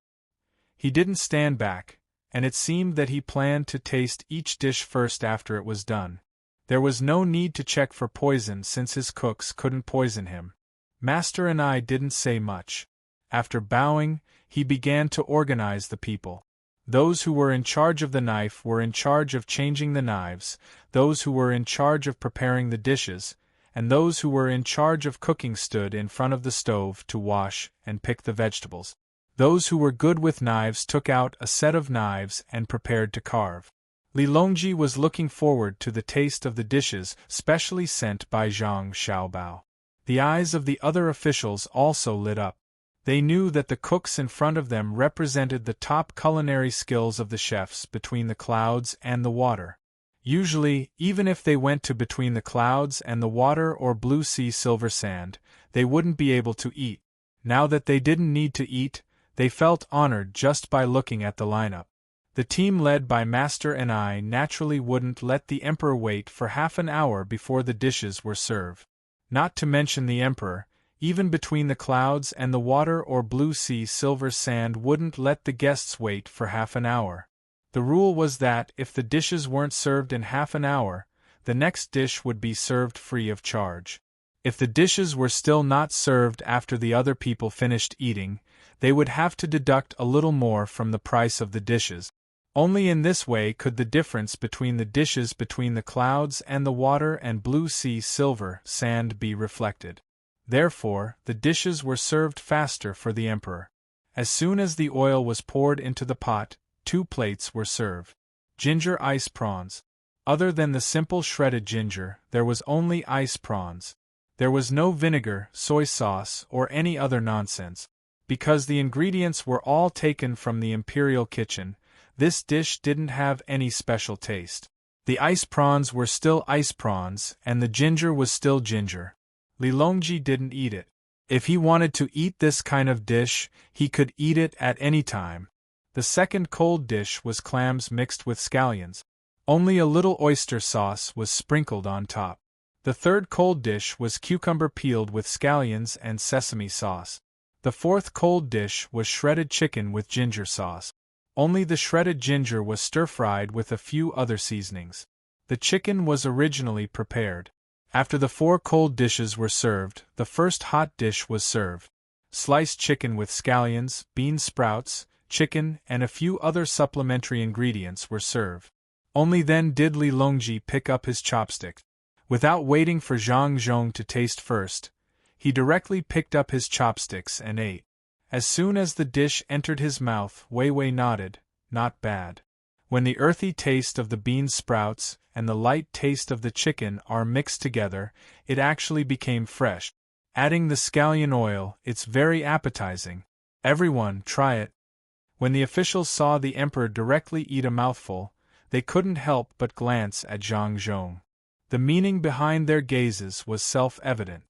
He didn't stand back, and it seemed that he planned to taste each dish first after it was done. There was no need to check for poison since his cooks couldn't poison him. Master and I didn't say much. After bowing, he began to organize the people. Those who were in charge of the knife were in charge of changing the knives, those who were in charge of preparing the dishes, and those who were in charge of cooking stood in front of the stove to wash and pick the vegetables. Those who were good with knives took out a set of knives and prepared to carve. Li Longji was looking forward to the taste of the dishes specially sent by Zhang Xiaobao. The eyes of the other officials also lit up. They knew that the cooks in front of them represented the top culinary skills of the chefs between the clouds and the water. Usually, even if they went to between the clouds and the water or blue sea silver sand, they wouldn't be able to eat. Now that they didn't need to eat, they felt honored just by looking at the lineup. The team led by Master and I naturally wouldn't let the Emperor wait for half an hour before the dishes were served. Not to mention the Emperor, even between the clouds and the water or blue sea silver sand wouldn't let the guests wait for half an hour. The rule was that if the dishes weren't served in half an hour, the next dish would be served free of charge. If the dishes were still not served after the other people finished eating, they would have to deduct a little more from the price of the dishes. Only in this way could the difference between the dishes between the clouds and the water and blue sea silver sand be reflected. Therefore, the dishes were served faster for the Emperor. As soon as the oil was poured into the pot, 2 plates were served. Ginger ice prawns. Other than the simple shredded ginger, there was only ice prawns. There was no vinegar, soy sauce, or any other nonsense. Because the ingredients were all taken from the imperial kitchen, this dish didn't have any special taste. The ice prawns were still ice prawns, and the ginger was still ginger. Li Longji didn't eat it. If he wanted to eat this kind of dish, he could eat it at any time. The second cold dish was clams mixed with scallions. Only a little oyster sauce was sprinkled on top. The third cold dish was cucumber peeled with scallions and sesame sauce. The fourth cold dish was shredded chicken with ginger sauce. Only the shredded ginger was stir-fried with a few other seasonings. The chicken was originally prepared. After the 4 cold dishes were served, the first hot dish was served. Sliced chicken with scallions, bean sprouts, chicken, and a few other supplementary ingredients were served. Only then did Li Longji pick up his chopstick. Without waiting for Zhang Zhong to taste first, he directly picked up his chopsticks and ate. As soon as the dish entered his mouth, Wei Wei nodded, "Not bad." When the earthy taste of the bean sprouts and the light taste of the chicken are mixed together, it actually became fresh. Adding the scallion oil, it's very appetizing. Everyone, try it. When the officials saw the emperor directly eat a mouthful, they couldn't help but glance at Zhang Zhong. The meaning behind their gazes was self-evident.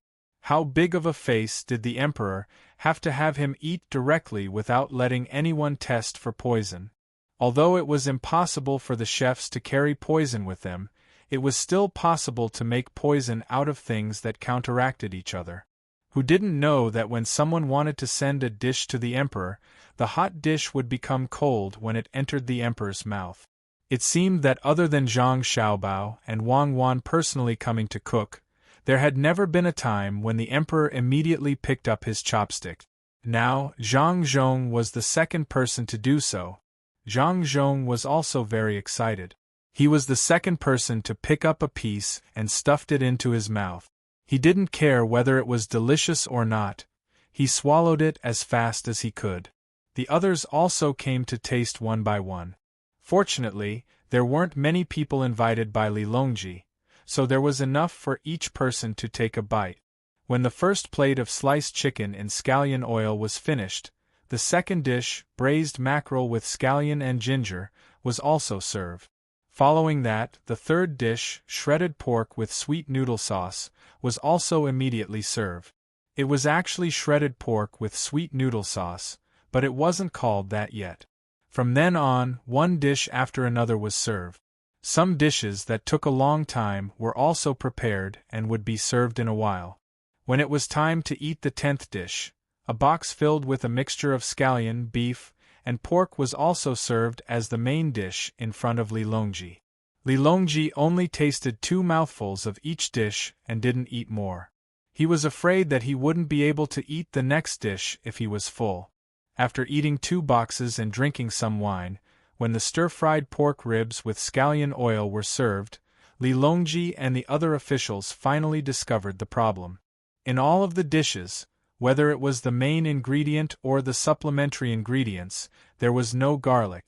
How big of a face did the emperor have to have him eat directly without letting anyone test for poison? Although it was impossible for the chefs to carry poison with them, it was still possible to make poison out of things that counteracted each other. Who didn't know that when someone wanted to send a dish to the emperor, the hot dish would become cold when it entered the emperor's mouth? It seemed that other than Zhang Xiaobao and Wang Wan personally coming to cook, there had never been a time when the emperor immediately picked up his chopstick. Now, Zhang Zhong was the second person to do so. Zhang Zhong was also very excited. He was the second person to pick up a piece and stuffed it into his mouth. He didn't care whether it was delicious or not. He swallowed it as fast as he could. The others also came to taste one by one. Fortunately, there weren't many people invited by Li Longji, so there was enough for each person to take a bite. When the first plate of sliced chicken in scallion oil was finished, the second dish, braised mackerel with scallion and ginger, was also served. Following that, the third dish, shredded pork with sweet noodle sauce, was also immediately served. It was actually shredded pork with sweet noodle sauce, but it wasn't called that yet. From then on, one dish after another was served. Some dishes that took a long time were also prepared and would be served in a while. When it was time to eat the 10th dish, a box filled with a mixture of scallion, beef, and pork was also served as the main dish in front of Li Longji. Li Longji only tasted 2 mouthfuls of each dish and didn't eat more. He was afraid that he wouldn't be able to eat the next dish if he was full. After eating 2 boxes and drinking some wine, when the stir-fried pork ribs with scallion oil were served, Li Longji and the other officials finally discovered the problem. In all of the dishes, whether it was the main ingredient or the supplementary ingredients, there was no garlic.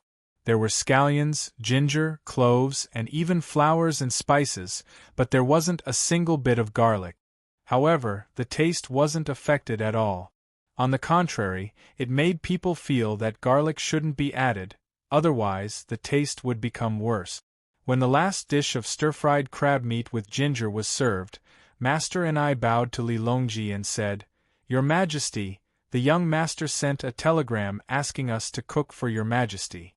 There were scallions, ginger, cloves, and even flowers and spices, but there wasn't a single bit of garlic. However, the taste wasn't affected at all. On the contrary, it made people feel that garlic shouldn't be added, otherwise the taste would become worse. When the last dish of stir-fried crab meat with ginger was served, Master and I bowed to Li Longji and said, "Your Majesty, the young master sent a telegram asking us to cook for Your Majesty.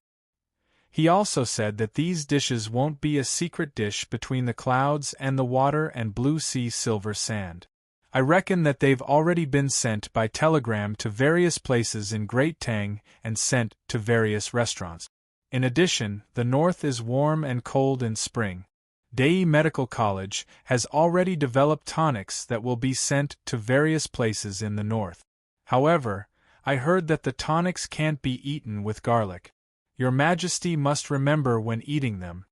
He also said that these dishes won't be a secret dish between the clouds and the water and blue sea silver sand. I reckon that they've already been sent by telegram to various places in Great Tang and sent to various restaurants. In addition, the north is warm and cold in spring. Dei Medical College has already developed tonics that will be sent to various places in the north. However, I heard that the tonics can't be eaten with garlic. Your Majesty must remember when eating them."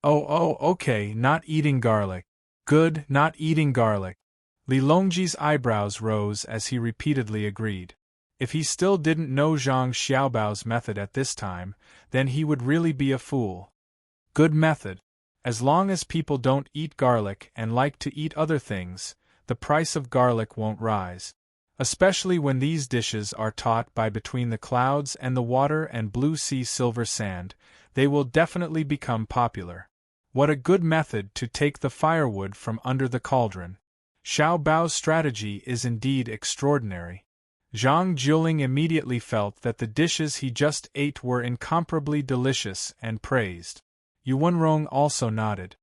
Oh, okay, not eating garlic. Good, not eating garlic." Li Longji's eyebrows rose as he repeatedly agreed. If he still didn't know Zhang Xiaobao's method at this time, then he would really be a fool. Good method. As long as people don't eat garlic and like to eat other things, the price of garlic won't rise. Especially when these dishes are taught by between the clouds and the water and blue sea silver sand, they will definitely become popular. What a good method to take the firewood from under the cauldron. Xiao Bao's strategy is indeed extraordinary. Zhang Jiuling immediately felt that the dishes he just ate were incomparably delicious and praised. Yuanrong also nodded.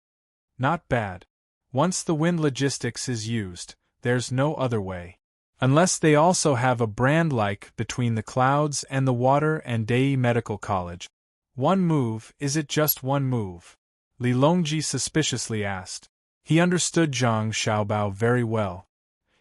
Not bad. Once the wind logistics is used, there's no other way. Unless they also have a brand like between the clouds and the water and Dei Medical College. One move, is it just one move? Li Longji suspiciously asked. He understood Zhang Xiaobao very well.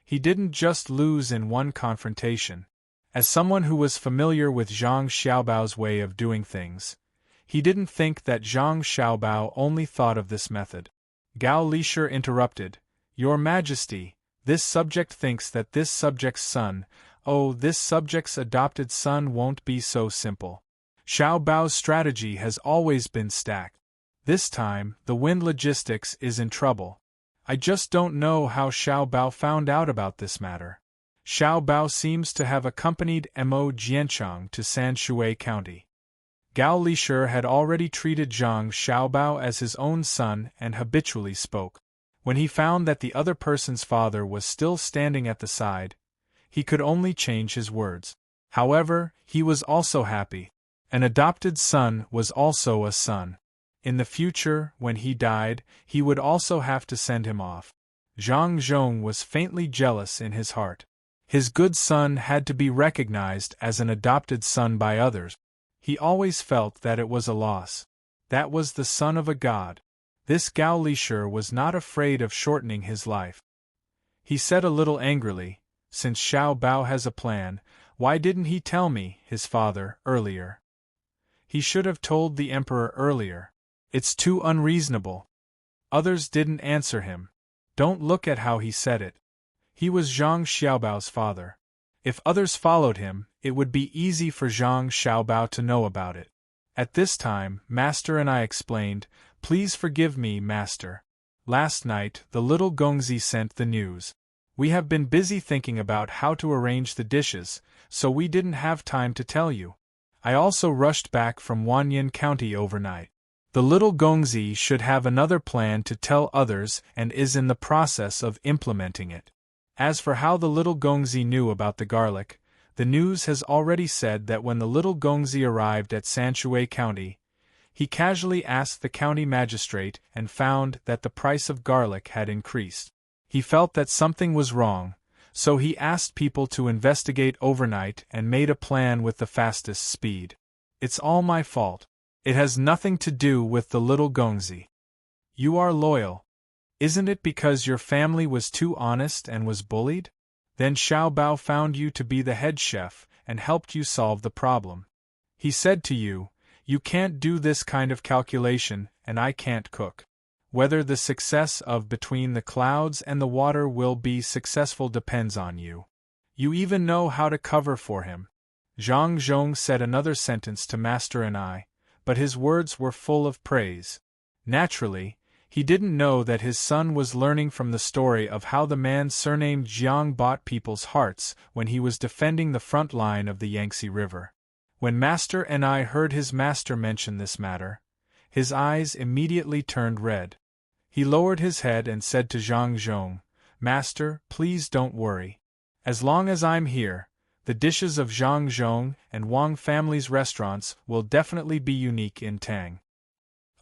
He didn't just lose in one confrontation. As someone who was familiar with Zhang Xiaobao's way of doing things, he didn't think that Zhang Xiaobao only thought of this method. Gao Lisher interrupted, Your Majesty, this subject thinks that this subject's son, this subject's adopted son won't be so simple. Xiaobao's strategy has always been stacked. This time, the Wind Logistics is in trouble. I just don't know how Xiaobao found out about this matter. Xiaobao seems to have accompanied Mo Jianchang to Sanshui County. Gao Lisher had already treated Zhang Xiaobao as his own son and habitually spoke. When he found that the other person's father was still standing at the side, he could only change his words. However, he was also happy. An adopted son was also a son. In the future, when he died, he would also have to send him off. Zhang Zhong was faintly jealous in his heart. His good son had to be recognized as an adopted son by others. He always felt that it was a loss. That was the son of a god. This Gao Lisher was not afraid of shortening his life. He said a little angrily, Since Xiao Bao has a plan, why didn't he tell me, his father, earlier? He should have told the emperor earlier. It's too unreasonable. Others didn't answer him. Don't look at how he said it. He was Zhang Xiaobao's father. If others followed him, it would be easy for Zhang Xiaobao to know about it. At this time, Master and I explained, Please forgive me, Master. Last night, the little Gongzi sent the news. We have been busy thinking about how to arrange the dishes, so we didn't have time to tell you. I also rushed back from Wanyan County overnight. The little Gongzi should have another plan to tell others and is in the process of implementing it. As for how the little Gongzi knew about the garlic, the news has already said that when the little Gongzi arrived at Sanshui County, he casually asked the county magistrate and found that the price of garlic had increased. He felt that something was wrong, so he asked people to investigate overnight and made a plan with the fastest speed. It's all my fault. It has nothing to do with the little Gongzi. You are loyal. Isn't it because your family was too honest and was bullied? Then Xiao Bao found you to be the head chef and helped you solve the problem. He said to you, You can't do this kind of calculation and I can't cook. Whether the success of Between the Clouds and the Water will be successful depends on you. You even know how to cover for him. Zhang Zhong said another sentence to Master and I, but his words were full of praise. Naturally, he didn't know that his son was learning from the story of how the man surnamed Jiang bought people's hearts when he was defending the front line of the Yangtze River. When Master and I heard his master mention this matter, his eyes immediately turned red. He lowered his head and said to Zhang Zhong, Master, please don't worry. As long as I'm here, the dishes of Zhang Zhong and Wang family's restaurants will definitely be unique in Tang.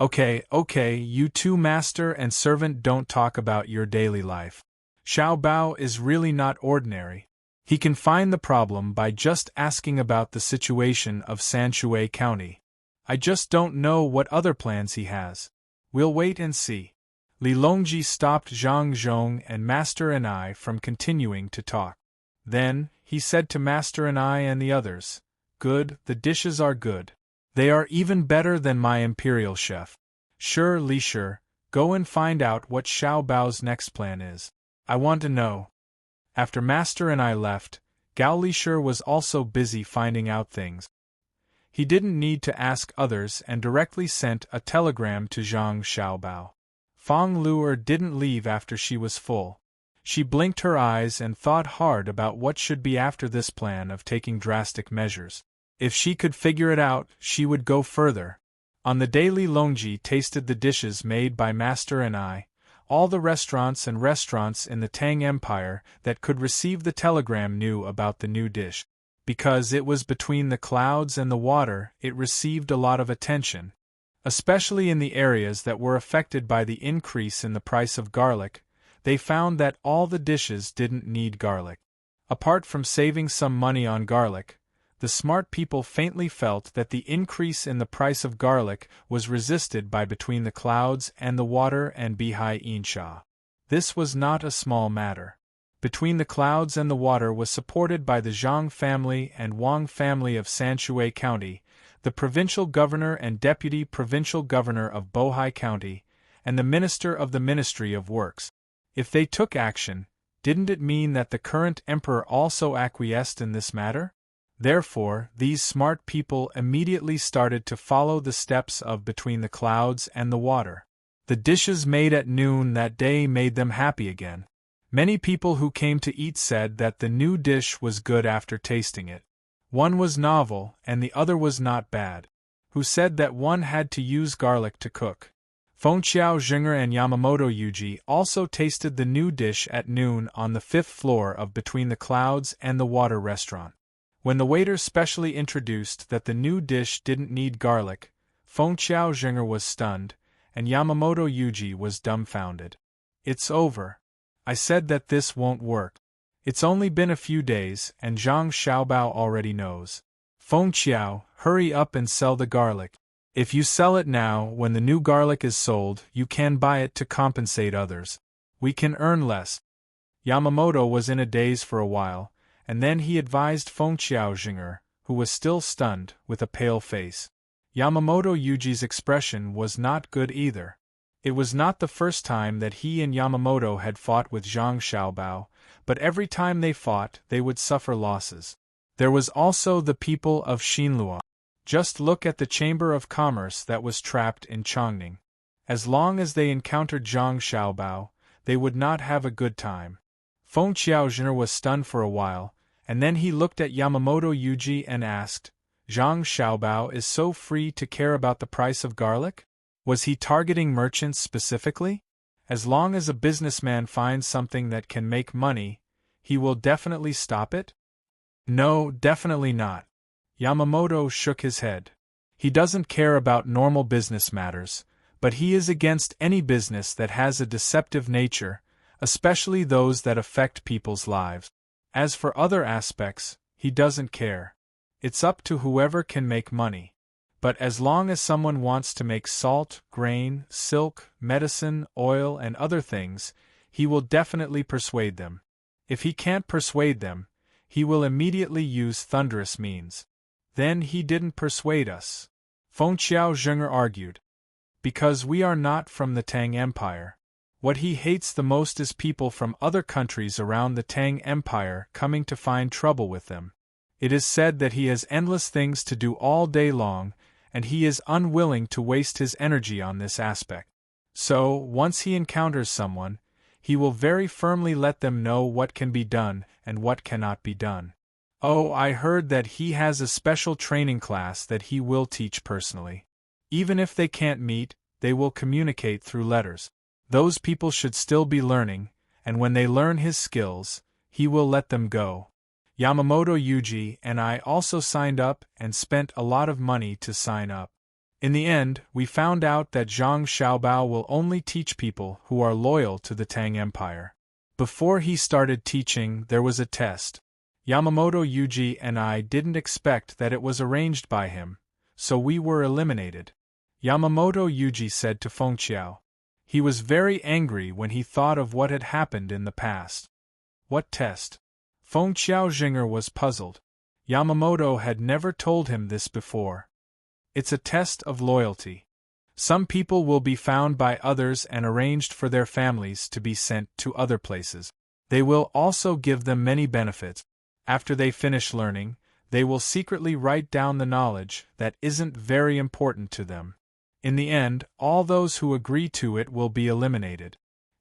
Okay, you two master and servant don't talk about your daily life. Xiao Bao is really not ordinary. He can find the problem by just asking about the situation of Sanshui County. I just don't know what other plans he has. We'll wait and see. Li Longji stopped Zhang Zhong and Master and I from continuing to talk. Then, he said to Master and I and the others, Good, the dishes are good. They are even better than my imperial chef. Sure, Lisher, go and find out what Xiao Bao's next plan is. I want to know. After Master and I left, Gao Lisher was also busy finding out things. He didn't need to ask others and directly sent a telegram to Zhang Xiaobao. Fang Luer didn't leave after she was full. She blinked her eyes and thought hard about what should be after this plan of taking drastic measures. If she could figure it out, she would go further. On the day Li Longji tasted the dishes made by Master and I, all the restaurants in the Tang Empire that could receive the telegram knew about the new dish. Because it was Between the Clouds and the Water, it received a lot of attention. Especially in the areas that were affected by the increase in the price of garlic, they found that all the dishes didn't need garlic. Apart from saving some money on garlic, the smart people faintly felt that the increase in the price of garlic was resisted by between the clouds and the water and Bihai Insha. This was not a small matter. Between the clouds and the water was supported by the Zhang family and Wang family of Sanshui County, the provincial governor and deputy provincial governor of Bohai County, and the minister of the Ministry of Works. If they took action, didn't it mean that the current emperor also acquiesced in this matter? Therefore, these smart people immediately started to follow the steps of between the clouds and the water. The dishes made at noon that day made them happy again. Many people who came to eat said that the new dish was good after tasting it. One was novel and the other was not bad. Who said that one had to use garlic to cook. Fengqiao Zhinger and Yamamoto Yuji also tasted the new dish at noon on the 5th floor of Between the Clouds and the Water restaurant. When the waiter specially introduced that the new dish didn't need garlic, Fengqiao Zhinger was stunned, and Yamamoto Yuji was dumbfounded. "It's over. I said that this won't work. It's only been a few days, and Zhang Xiaobao already knows. Fengqiao, hurry up and sell the garlic. If you sell it now, when the new garlic is sold, you can buy it to compensate others. We can earn less." Yamamoto was in a daze for a while, and then he advised Fengqiao Zhinger, who was still stunned, with a pale face. Yamamoto Yuji's expression was not good either. It was not the first time that he and Yamamoto had fought with Zhang Xiaobao, but every time they fought, they would suffer losses. There was also the people of Xinluan. Just look at the Chamber of Commerce that was trapped in Chongning. As long as they encountered Zhang Xiaobao, they would not have a good time. Fengqiao Zhinger was stunned for a while, and then he looked at Yamamoto Yuji and asked, "Zhang Xiaobao is so free to care about the price of garlic? Was he targeting merchants specifically? As long as a businessman finds something that can make money, he will definitely stop it?" "No, definitely not." Yamamoto shook his head. "He doesn't care about normal business matters, but he is against any business that has a deceptive nature, especially those that affect people's lives. As for other aspects, he doesn't care. It's up to whoever can make money. But as long as someone wants to make salt, grain, silk, medicine, oil, and other things, he will definitely persuade them. If he can't persuade them, he will immediately use thunderous means." "Then he didn't persuade us," Fengqiao Zhinger argued. "Because we are not from the Tang Empire. What he hates the most is people from other countries around the Tang Empire coming to find trouble with them. It is said that he has endless things to do all day long, and he is unwilling to waste his energy on this aspect. So, once he encounters someone, he will very firmly let them know what can be done and what cannot be done. Oh, I heard that he has a special training class that he will teach personally. Even if they can't meet, they will communicate through letters. Those people should still be learning, and when they learn his skills, he will let them go. Yamamoto Yuji and I also signed up and spent a lot of money to sign up. In the end, we found out that Zhang Xiaobao will only teach people who are loyal to the Tang Empire. Before he started teaching, there was a test. Yamamoto Yuji and I didn't expect that it was arranged by him, so we were eliminated. Yamamoto Yuji said to Fengqiao. He was very angry when he thought of what had happened in the past. "What test?" Fengqiao Zhinger was puzzled. Yamamoto had never told him this before. "It's a test of loyalty. Some people will be found by others and arranged for their families to be sent to other places. They will also give them many benefits. After they finish learning, they will secretly write down the knowledge that isn't very important to them. In the end, all those who agree to it will be eliminated."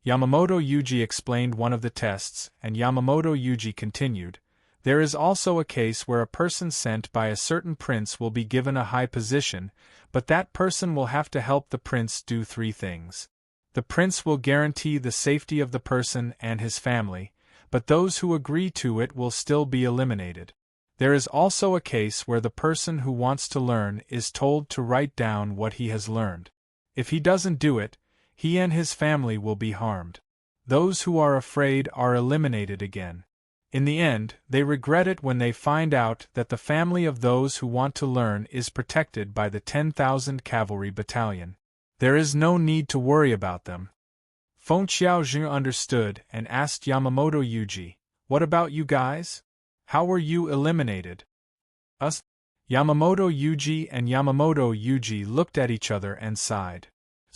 Yamamoto Yuji explained one of the tests, and Yamamoto Yuji continued, "There is also a case where a person sent by a certain prince will be given a high position, but that person will have to help the prince do 3 things. The prince will guarantee the safety of the person and his family, but those who agree to it will still be eliminated. There is also a case where the person who wants to learn is told to write down what he has learned. If he doesn't do it, he and his family will be harmed. Those who are afraid are eliminated again. In the end, they regret it when they find out that the family of those who want to learn is protected by the 10,000 Cavalry Battalion. There is no need to worry about them. Feng Xiaojing understood and asked Yamamoto Yuji, "What about you guys? How were you eliminated?" Us? Yamamoto Yuji and Yamamoto Yuji looked at each other and sighed.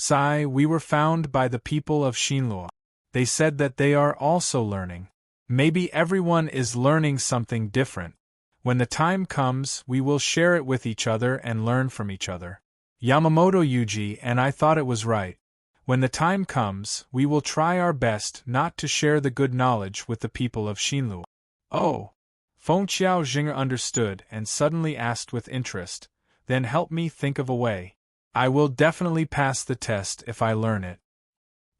We were found by the people of Shinluo. They said that they are also learning. Maybe everyone is learning something different. When the time comes, we will share it with each other and learn from each other. Yamamoto Yuji and I thought it was right. When the time comes, we will try our best not to share the good knowledge with the people of Shinluo. Oh! Feng Xiaojing understood and suddenly asked with interest, "Then help me think of a way. I will definitely pass the test if I learn it."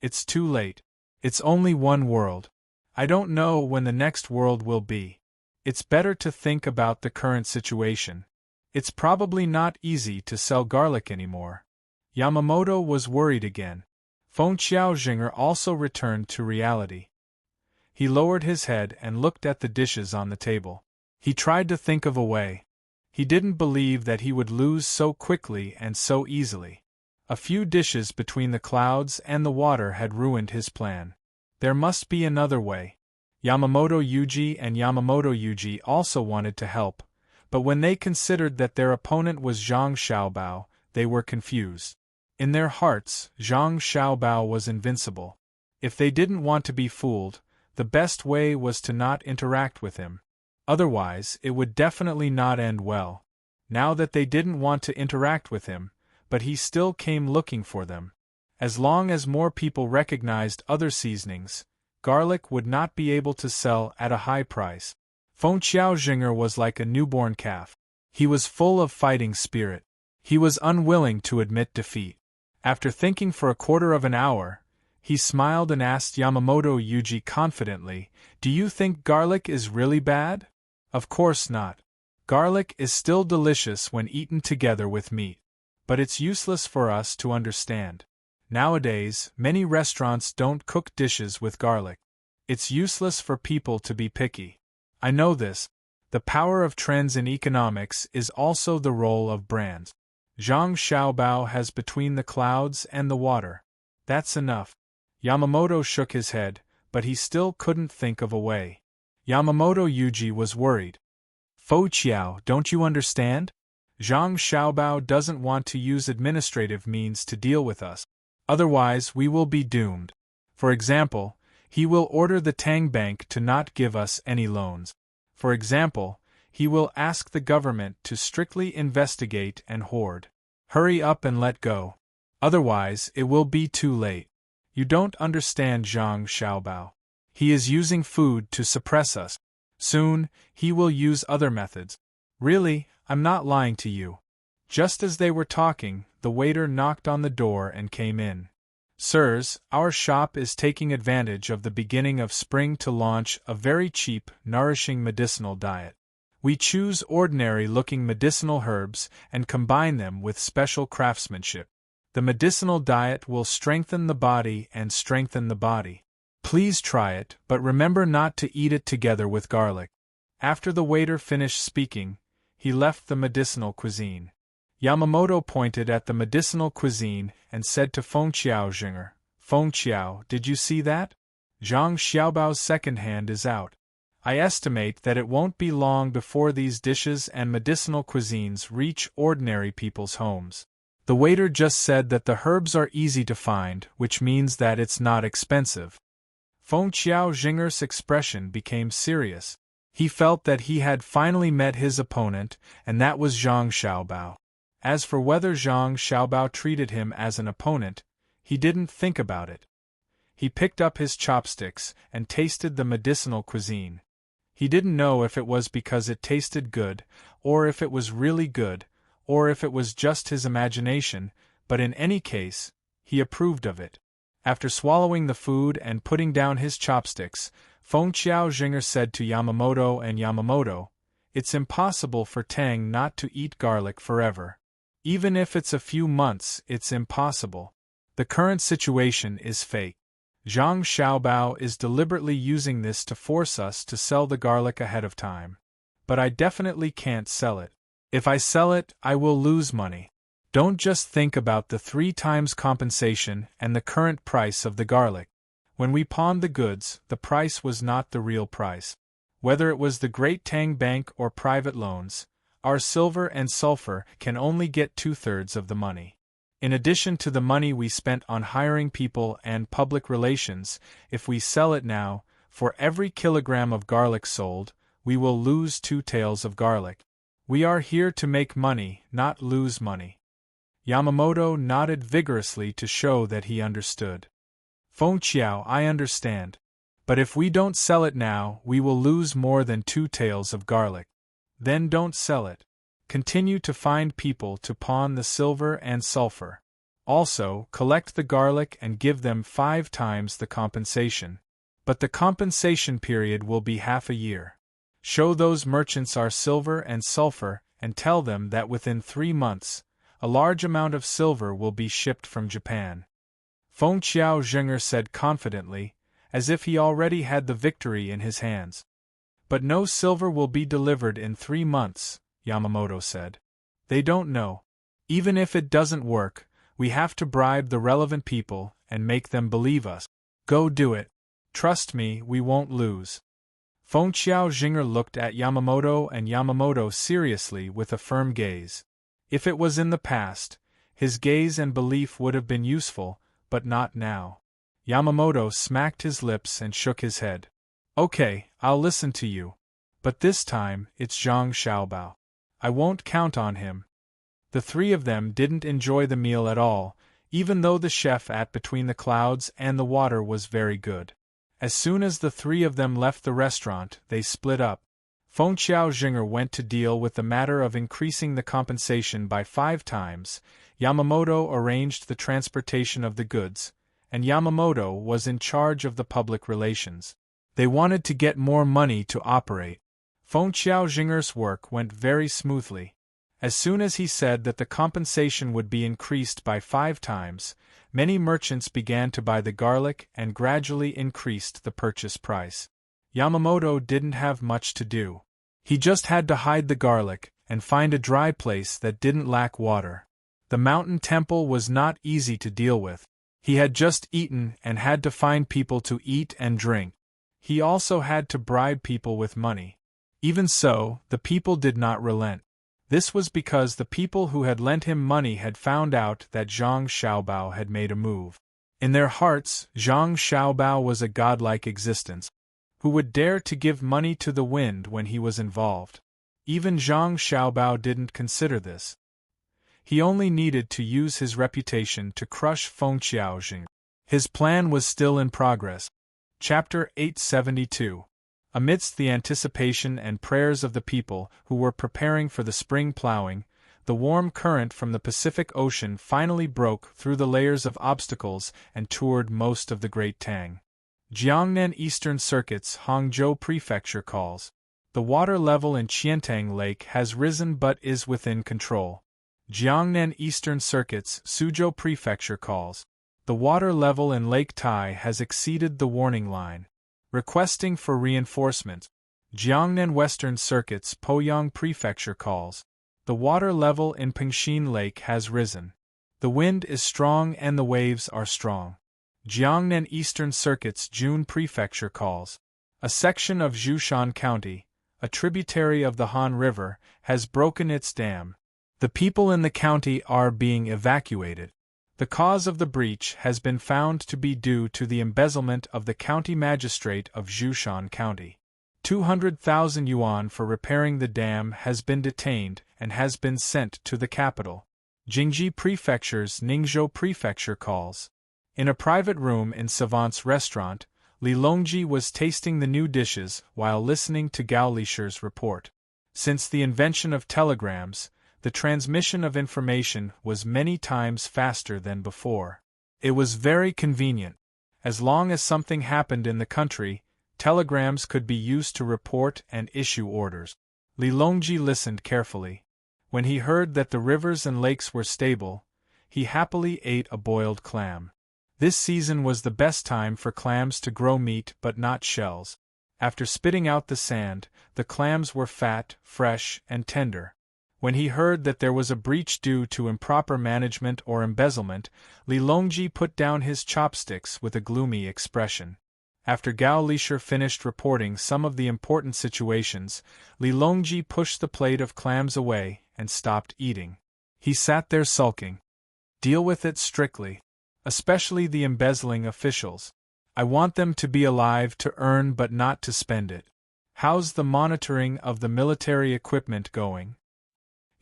It's too late. It's only one world. I don't know when the next world will be. It's better to think about the current situation. It's probably not easy to sell garlic anymore. Yamamoto was worried again. Feng Xiaojing also returned to reality. He lowered his head and looked at the dishes on the table. He tried to think of a way. He didn't believe that he would lose so quickly and so easily. A few dishes between the clouds and the water had ruined his plan. There must be another way. Yamamoto Yuji and Yamamoto Yuji also wanted to help, but when they considered that their opponent was Zhang Xiaobao, they were confused. In their hearts, Zhang Xiaobao was invincible. If they didn't want to be fooled, the best way was to not interact with him. Otherwise, it would definitely not end well. Now that they didn't want to interact with him, but he still came looking for them. As long as more people recognized other seasonings, garlic would not be able to sell at a high price. Feng Xiaojing was like a newborn calf. He was full of fighting spirit. He was unwilling to admit defeat. After thinking for a quarter of an hour, he smiled and asked Yamamoto Yuji confidently, "Do you think garlic is really bad?" "Of course not. Garlic is still delicious when eaten together with meat. But it's useless for us to understand. Nowadays, many restaurants don't cook dishes with garlic. It's useless for people to be picky. I know this. The power of trends in economics is also the role of brands. Zhang Xiaobao has between the clouds and the water. That's enough." Yamamoto shook his head, but he still couldn't think of a way. Yamamoto Yuji was worried. "Fo Qiao, don't you understand? Zhang Xiaobao doesn't want to use administrative means to deal with us. Otherwise we will be doomed. For example, he will order the Tang Bank to not give us any loans. For example, he will ask the government to strictly investigate and hoard. Hurry up and let go. Otherwise, it will be too late. You don't understand Zhang Xiaobao. He is using food to suppress us. Soon, he will use other methods. Really, I'm not lying to you." Just as they were talking, the waiter knocked on the door and came in. "Sirs, our shop is taking advantage of the beginning of spring to launch a very cheap, nourishing medicinal diet. We choose ordinary-looking medicinal herbs and combine them with special craftsmanship. The medicinal diet will strengthen the body and strengthen the body. Please try it, but remember not to eat it together with garlic." After the waiter finished speaking, he left the medicinal cuisine. Yamamoto pointed at the medicinal cuisine and said to Feng Xiaojing, "Feng Qiao, did you see that? Zhang Xiaobao's second hand is out. I estimate that it won't be long before these dishes and medicinal cuisines reach ordinary people's homes. The waiter just said that the herbs are easy to find, which means that it's not expensive." Feng Xiaojing's expression became serious. He felt that he had finally met his opponent, and that was Zhang Xiaobao. As for whether Zhang Xiaobao treated him as an opponent, he didn't think about it. He picked up his chopsticks and tasted the medicinal cuisine. He didn't know if it was because it tasted good, or if it was really good, or if it was just his imagination, but in any case, he approved of it. After swallowing the food and putting down his chopsticks, Feng Xiaojing said to Yamamoto and Yamamoto, "It's impossible for Tang not to eat garlic forever. Even if it's a few months, it's impossible. The current situation is fake. Zhang Xiaobao is deliberately using this to force us to sell the garlic ahead of time. But I definitely can't sell it. If I sell it, I will lose money. Don't just think about the 3 times compensation and the current price of the garlic. When we pawned the goods, the price was not the real price. Whether it was the Great Tang Bank or private loans, our silver and sulfur can only get 2/3 of the money. In addition to the money we spent on hiring people and public relations, if we sell it now, for every kilogram of garlic sold, we will lose 2 taels of garlic. We are here to make money, not lose money. Yamamoto nodded vigorously to show that he understood. Feng Qiao, I understand. But if we don't sell it now, we will lose more than 2 taels of garlic. Then don't sell it. Continue to find people to pawn the silver and sulfur. Also, collect the garlic and give them 5 times the compensation. But the compensation period will be half a year. Show those merchants our silver and sulfur and tell them that within 3 months, a large amount of silver will be shipped from Japan. Feng Qiao Zhenger said confidently, as if he already had the victory in his hands. But no silver will be delivered in 3 months, Yamamoto said. They don't know. Even if it doesn't work, we have to bribe the relevant people and make them believe us. Go do it. Trust me, we won't lose. Feng Qiao Zhenger looked at Yamamoto and Yamamoto seriously with a firm gaze. If it was in the past, his gaze and belief would have been useful, but not now. Yamamoto smacked his lips and shook his head. Okay, I'll listen to you. But this time, it's Zhang Xiaobao. I won't count on him. The 3 of them didn't enjoy the meal at all, even though the chef at Between the Clouds and the Water was very good. As soon as the 3 of them left the restaurant, they split up. Feng Qiao Zhenger went to deal with the matter of increasing the compensation by 5 times, Yamamoto arranged the transportation of the goods, and Yamamoto was in charge of the public relations. They wanted to get more money to operate. Feng Qiao Zhenger's work went very smoothly. As soon as he said that the compensation would be increased by 5 times, many merchants began to buy the garlic and gradually increased the purchase price. Yamamoto didn't have much to do. He just had to hide the garlic and find a dry place that didn't lack water. The mountain temple was not easy to deal with. He had just eaten and had to find people to eat and drink. He also had to bribe people with money. Even so, the people did not relent. This was because the people who had lent him money had found out that Zhang Xiaobao had made a move. In their hearts, Zhang Xiaobao was a godlike existence. Who would dare to give money to the wind when he was involved? Even Zhang Xiaobao didn't consider this. He only needed to use his reputation to crush Feng Qiao Zhenger. His plan was still in progress. Chapter 872. Amidst the anticipation and prayers of the people who were preparing for the spring plowing, the warm current from the Pacific Ocean finally broke through the layers of obstacles and toured most of the Great Tang. Jiangnan Eastern Circuit's Hangzhou Prefecture calls. The water level in Qiantang Lake has risen but is within control. Jiangnan Eastern Circuit's Suzhou Prefecture calls. The water level in Lake Tai has exceeded the warning line. Requesting for reinforcement. Jiangnan Western Circuit's Poyang Prefecture calls. The water level in Pengxin Lake has risen. The wind is strong and the waves are strong. Jiangnan Eastern Circuit's June Prefecture calls. A section of Zhoushan County, a tributary of the Han River, has broken its dam. The people in the county are being evacuated. The cause of the breach has been found to be due to the embezzlement of the county magistrate of Zhoushan County. 200,000 yuan for repairing the dam has been detained and has been sent to the capital. Jingji Prefecture's Ningzhou Prefecture calls. In a private room in Savant's restaurant, Li Longji was tasting the new dishes while listening to Gao Lisher's report. Since the invention of telegrams, the transmission of information was many times faster than before. It was very convenient. As long as something happened in the country, telegrams could be used to report and issue orders. Li Longji listened carefully. When he heard that the rivers and lakes were stable, he happily ate a boiled clam. This season was the best time for clams to grow meat but not shells. After spitting out the sand, the clams were fat, fresh, and tender. When he heard that there was a breach due to improper management or embezzlement, Li Longji put down his chopsticks with a gloomy expression. After Gao Lisher finished reporting some of the important situations, Li Longji pushed the plate of clams away and stopped eating. He sat there sulking. Deal with it strictly. Especially the embezzling officials. I want them to be alive to earn but not to spend it. How's the monitoring of the military equipment going?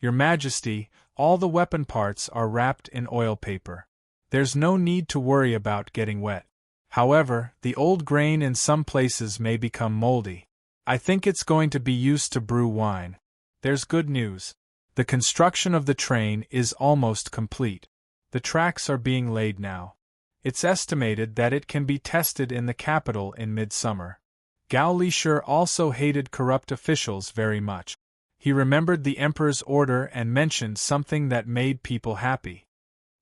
Your Majesty, all the weapon parts are wrapped in oil paper. There's no need to worry about getting wet. However, the old grain in some places may become moldy. I think it's going to be used to brew wine. There's good news. The construction of the train is almost complete. The tracks are being laid now. It's estimated that it can be tested in the capital in midsummer. Gao Lisher also hated corrupt officials very much. He remembered the emperor's order and mentioned something that made people happy.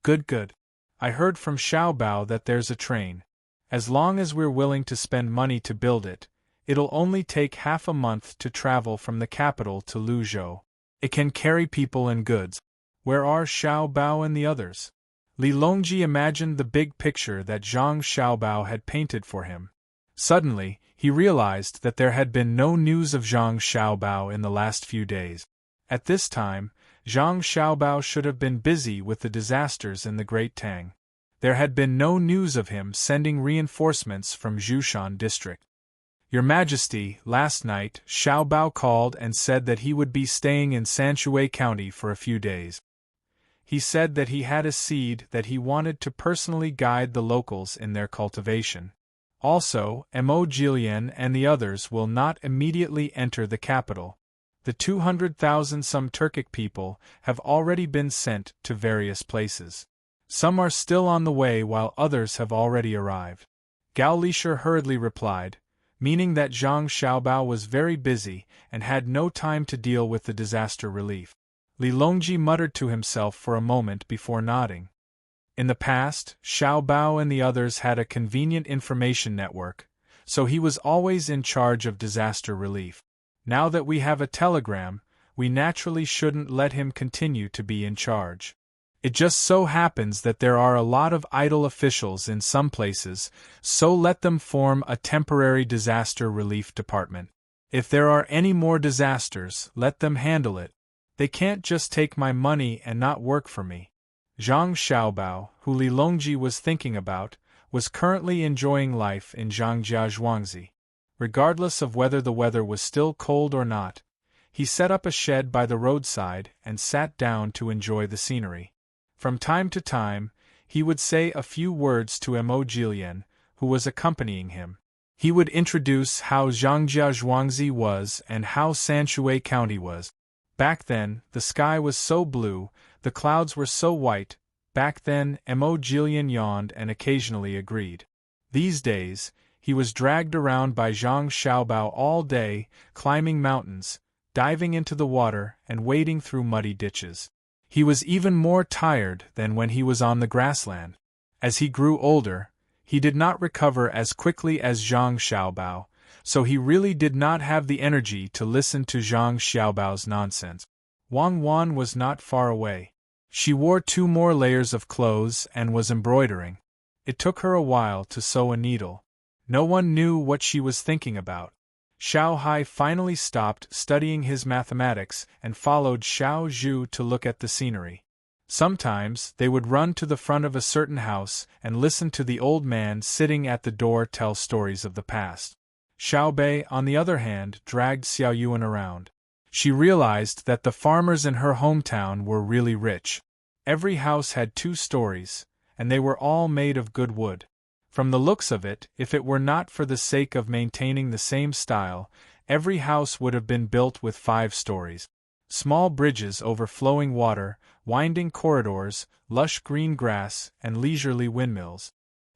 Good. I heard from Xiaobao that there's a train. As long as we're willing to spend money to build it, it'll only take half a month to travel from the capital to Luzhou. It can carry people and goods. Where are Xiaobao and the others? Li Longji imagined the big picture that Zhang Xiaobao had painted for him. Suddenly, he realized that there had been no news of Zhang Xiaobao in the last few days. At this time, Zhang Xiaobao should have been busy with the disasters in the Great Tang. There had been no news of him sending reinforcements from Zhushan district. Your Majesty, last night, Xiaobao called and said that he would be staying in Sanshui County for a few days. He said that he had a seed that he wanted to personally guide the locals in their cultivation. Also, Mo Jilian and the others will not immediately enter the capital. The 200,000-some Turkic people have already been sent to various places. Some are still on the way while others have already arrived. Gao Lisher hurriedly replied, meaning that Zhang Xiaobao was very busy and had no time to deal with the disaster relief. Li Longji muttered to himself for a moment before nodding. In the past, Xiaobao and the others had a convenient information network, so he was always in charge of disaster relief. Now that we have a telegram, we naturally shouldn't let him continue to be in charge. It just so happens that there are a lot of idle officials in some places, so let them form a temporary disaster relief department. If there are any more disasters, let them handle it. They can't just take my money and not work for me. Zhang Xiaobao, who Li Longji was thinking about, was currently enjoying life in Zhangjia Zhuangzi. Regardless of whether the weather was still cold or not, he set up a shed by the roadside and sat down to enjoy the scenery. From time to time, he would say a few words to Mo Jilian, who was accompanying him. He would introduce how Zhangjia Zhuangzi was and how Sanshui County was. Back then, the sky was so blue, the clouds were so white. Back then, Mo Jilian yawned and occasionally agreed. These days, he was dragged around by Zhang Xiaobao all day, climbing mountains, diving into the water, and wading through muddy ditches. He was even more tired than when he was on the grassland. As he grew older, he did not recover as quickly as Zhang Xiaobao, so he really did not have the energy to listen to Zhang Xiaobao's nonsense. Wang Wan was not far away. She wore 2 more layers of clothes and was embroidering. It took her a while to sew a needle. No one knew what she was thinking about. Xiao Hai finally stopped studying his mathematics and followed Xiao Zhu to look at the scenery. Sometimes they would run to the front of a certain house and listen to the old man sitting at the door tell stories of the past. Xiao Bei, on the other hand, dragged Xiao Yuan around. She realized that the farmers in her hometown were really rich. Every house had 2 stories, and they were all made of good wood. From the looks of it, if it were not for the sake of maintaining the same style, every house would have been built with 5 stories. Small bridges over flowing water, winding corridors, lush green grass, and leisurely windmills.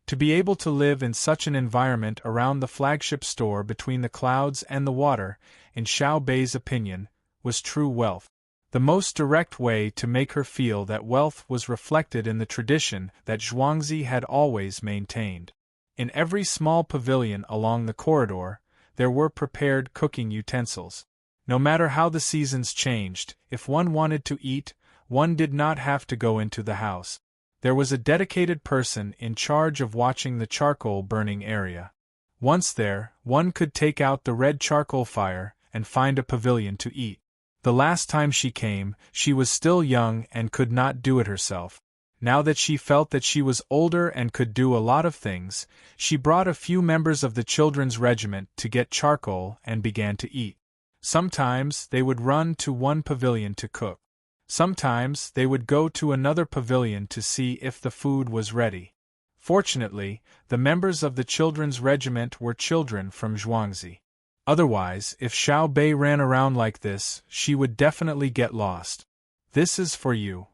To be able to live in such an environment around the flagship store between the clouds and the water, in Xiao Bei's opinion, was true wealth. The most direct way to make her feel that wealth was reflected in the tradition that Zhuangzi had always maintained. In every small pavilion along the corridor, there were prepared cooking utensils. No matter how the seasons changed, if one wanted to eat, one did not have to go into the house. There was a dedicated person in charge of watching the charcoal burning area. Once there, one could take out the red charcoal fire and find a pavilion to eat. The last time she came, she was still young and could not do it herself. Now that she felt that she was older and could do a lot of things, she brought a few members of the children's regiment to get charcoal and began to eat. Sometimes they would run to one pavilion to cook. Sometimes they would go to another pavilion to see if the food was ready. Fortunately, the members of the children's regiment were children from Zhuangzi. Otherwise, if Xiao Bei ran around like this, she would definitely get lost. This is for you.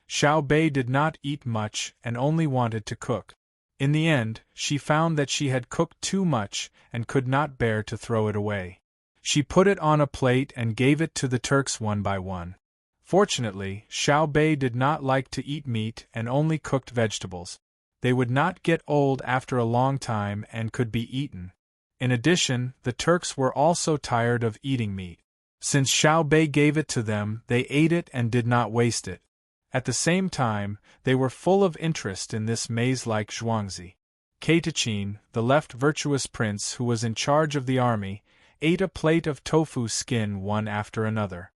Xiao Bei did not eat much and only wanted to cook. In the end, she found that she had cooked too much and could not bear to throw it away. She put it on a plate and gave it to the Turks one by one. Fortunately, Xiao Bei did not like to eat meat and only cooked vegetables. They would not get old after a long time and could be eaten. In addition, the Turks were also tired of eating meat. Since Xiao Bei gave it to them, they ate it and did not waste it. At the same time, they were full of interest in this maze-like Zhuangzi. Keitachin, the left virtuous prince who was in charge of the army, ate a plate of tofu skin one after another.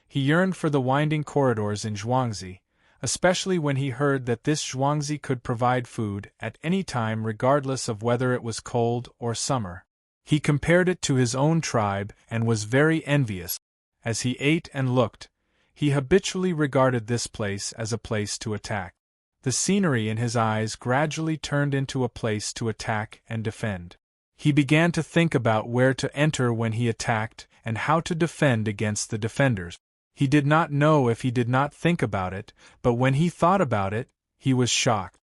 He yearned for the winding corridors in Zhuangzi, especially when he heard that this Zhuangzi could provide food at any time regardless of whether it was cold or summer. He compared it to his own tribe and was very envious. As he ate and looked, he habitually regarded this place as a place to attack. The scenery in his eyes gradually turned into a place to attack and defend. He began to think about where to enter when he attacked and how to defend against the defenders. He did not know if he did not think about it, but when he thought about it, he was shocked.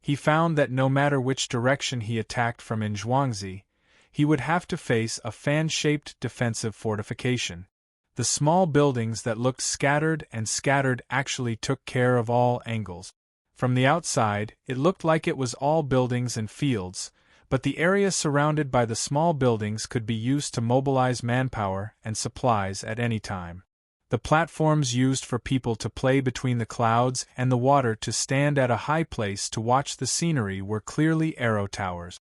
He found that no matter which direction he attacked from in Zhuangzi, he would have to face a fan-shaped defensive fortification. The small buildings that looked scattered actually took care of all angles. From the outside, it looked like it was all buildings and fields, but the area surrounded by the small buildings could be used to mobilize manpower and supplies at any time. The platforms used for people to play between the clouds and the water to stand at a high place to watch the scenery were clearly arrow towers.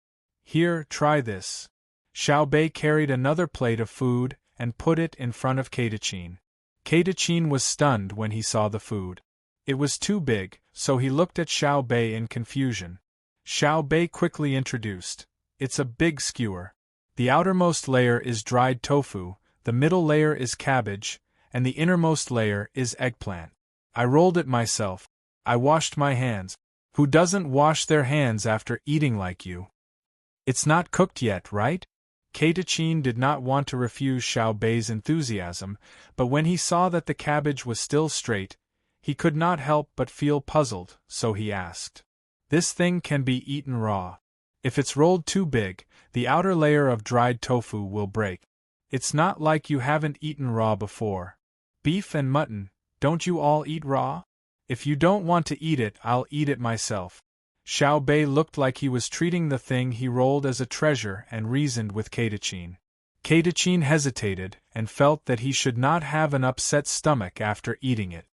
Here, try this. Xiao Bei carried another plate of food and put it in front of Keitachin. Keitachin was stunned when he saw the food. It was too big, so he looked at Xiao Bei in confusion. Xiao Bei quickly introduced. It's a big skewer. The outermost layer is dried tofu, the middle layer is cabbage, and the innermost layer is eggplant. I rolled it myself. I washed my hands. Who doesn't wash their hands after eating like you? It's not cooked yet, right? Keitachin did not want to refuse Xiao Bei's enthusiasm, but when he saw that the cabbage was still straight, he could not help but feel puzzled, so he asked. This thing can be eaten raw. If it's rolled too big, the outer layer of dried tofu will break. It's not like you haven't eaten raw before. Beef and mutton, don't you all eat raw? If you don't want to eat it, I'll eat it myself. Xiao Bei looked like he was treating the thing he rolled as a treasure and reasoned with Keitachin. Keitachin hesitated and felt that he should not have an upset stomach after eating it.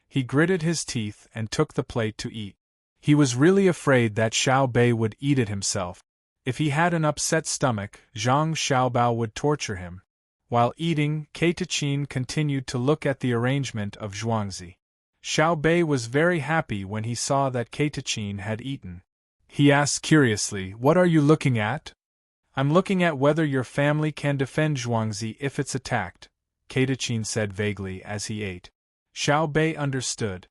He gritted his teeth and took the plate to eat. He was really afraid that Xiao Bei would eat it himself. If he had an upset stomach, Zhang Xiaobao would torture him. While eating, Keitachin continued to look at the arrangement of Zhuangzi. Xiao Bei was very happy when he saw that Keitachin had eaten. He asked curiously, "What are you looking at?" "I'm looking at whether your family can defend Zhuangzi if it's attacked," Keitachin said vaguely as he ate. Xiao Bei understood.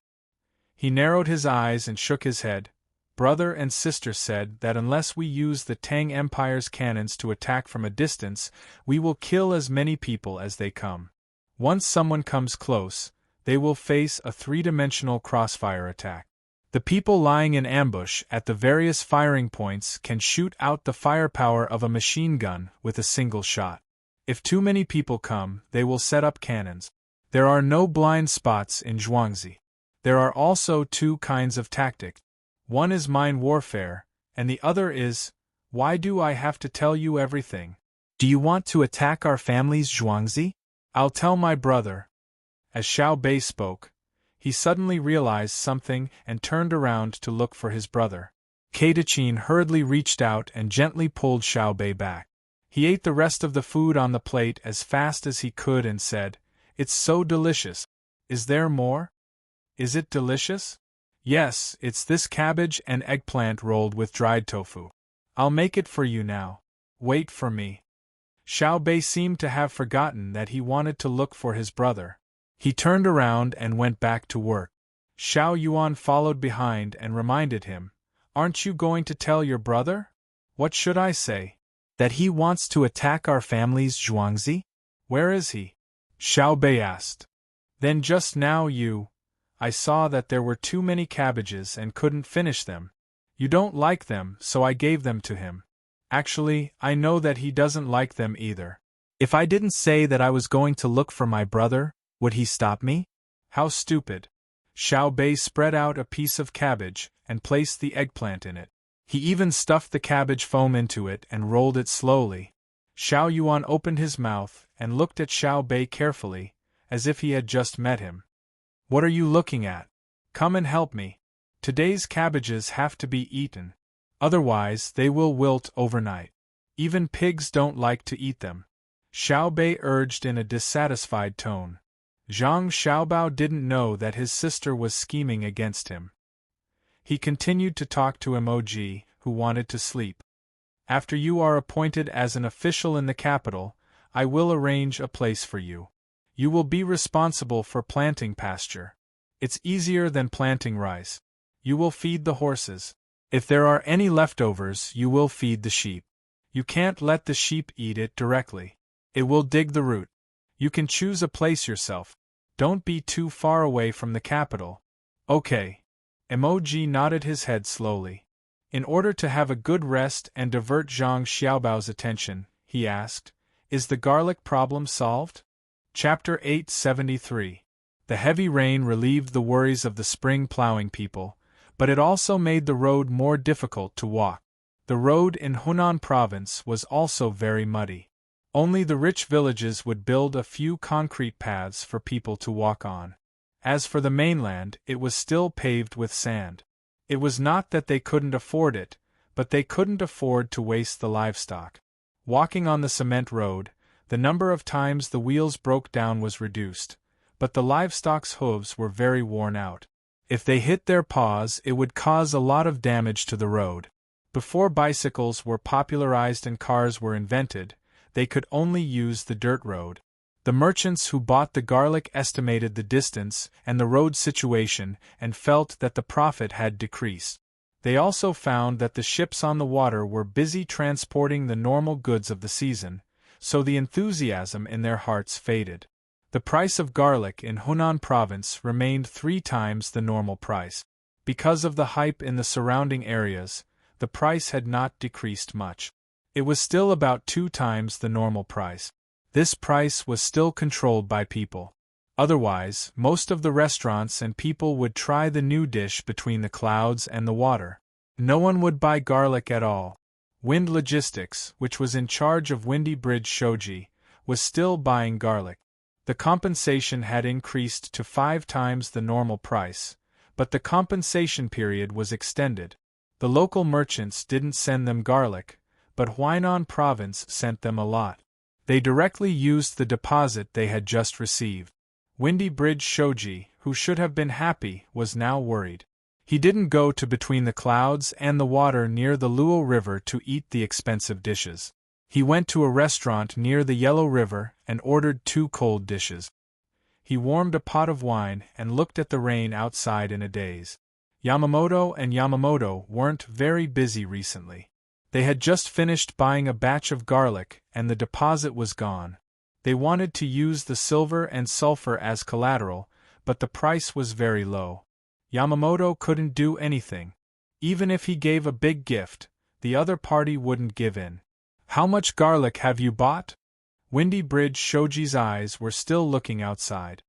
He narrowed his eyes and shook his head. Brother and sister said that unless we use the Tang Empire's cannons to attack from a distance, we will kill as many people as they come. Once someone comes close, they will face a three-dimensional crossfire attack. The people lying in ambush at the various firing points can shoot out the firepower of a machine gun with a single shot. If too many people come, they will set up cannons. There are no blind spots in Zhuangzi. There are also two kinds of tactic. One is mind warfare, and the other is, why do I have to tell you everything? Do you want to attack our families, Zhuangzi? I'll tell my brother. As Xiao Bei spoke, he suddenly realized something and turned around to look for his brother. Keitachin hurriedly reached out and gently pulled Xiao Bei back. He ate the rest of the food on the plate as fast as he could and said, "It's so delicious. Is there more? Is it delicious?" "Yes, it's this cabbage and eggplant rolled with dried tofu. I'll make it for you now. Wait for me." Xiao Bei seemed to have forgotten that he wanted to look for his brother. He turned around and went back to work. Xiao Yuan followed behind and reminded him, "Aren't you going to tell your brother?" "What should I say? That he wants to attack our families, Zhuangzi? Where is he?" Xiao Bei asked. "Then just now I saw that there were too many cabbages and couldn't finish them. You don't like them, so I gave them to him. Actually, I know that he doesn't like them either. If I didn't say that I was going to look for my brother, would he stop me?" "How stupid." Xiao Bei spread out a piece of cabbage and placed the eggplant in it. He even stuffed the cabbage foam into it and rolled it slowly. Xiao Yuan opened his mouth and looked at Xiao Bei carefully, as if he had just met him. "What are you looking at? Come and help me. Today's cabbages have to be eaten. Otherwise, they will wilt overnight. Even pigs don't like to eat them," Xiao Bei urged in a dissatisfied tone. Zhang Xiaobao didn't know that his sister was scheming against him. He continued to talk to Emoji, who wanted to sleep. "After you are appointed as an official in the capital, I will arrange a place for you. You will be responsible for planting pasture. It's easier than planting rice. You will feed the horses. If there are any leftovers, you will feed the sheep. You can't let the sheep eat it directly. It will dig the root. You can choose a place yourself. Don't be too far away from the capital." "Okay." Emoji nodded his head slowly. In order to have a good rest and divert Zhang Xiaobao's attention, he asked, "Is the garlic problem solved?" Chapter 873. The heavy rain relieved the worries of the spring plowing people, but it also made the road more difficult to walk. The road in Hunan province was also very muddy. Only the rich villages would build a few concrete paths for people to walk on. As for the mainland, it was still paved with sand. It was not that they couldn't afford it, but they couldn't afford to waste the livestock. Walking on the cement road, the number of times the wheels broke down was reduced, but the livestock's hooves were very worn out. If they hit their paws, it would cause a lot of damage to the road. Before bicycles were popularized and cars were invented, they could only use the dirt road. The merchants who bought the garlic estimated the distance and the road situation and felt that the profit had decreased. They also found that the ships on the water were busy transporting the normal goods of the season, so the enthusiasm in their hearts faded. The price of garlic in Hunan province remained 3 times the normal price. Because of the hype in the surrounding areas, the price had not decreased much. It was still about 2 times the normal price. This price was still controlled by people. Otherwise, most of the restaurants and people would try the new dish between the clouds and the water. No one would buy garlic at all. Wind Logistics, which was in charge of Windy Bridge Shoji, was still buying garlic. The compensation had increased to 5 times the normal price, but the compensation period was extended. The local merchants didn't send them garlic, but Huainan province sent them a lot. They directly used the deposit they had just received. Windy Bridge Shoji, who should have been happy, was now worried. He didn't go to between the clouds and the water near the Luo River to eat the expensive dishes. He went to a restaurant near the Yellow River and ordered 2 cold dishes. He warmed a pot of wine and looked at the rain outside in a daze. Yamamoto and Yamamoto weren't very busy recently. They had just finished buying a batch of garlic and the deposit was gone. They wanted to use the silver and sulfur as collateral, but the price was very low. Yamamoto couldn't do anything. Even if he gave a big gift, the other party wouldn't give in. "How much garlic have you bought?" Windy Bridge Shoji's eyes were still looking outside.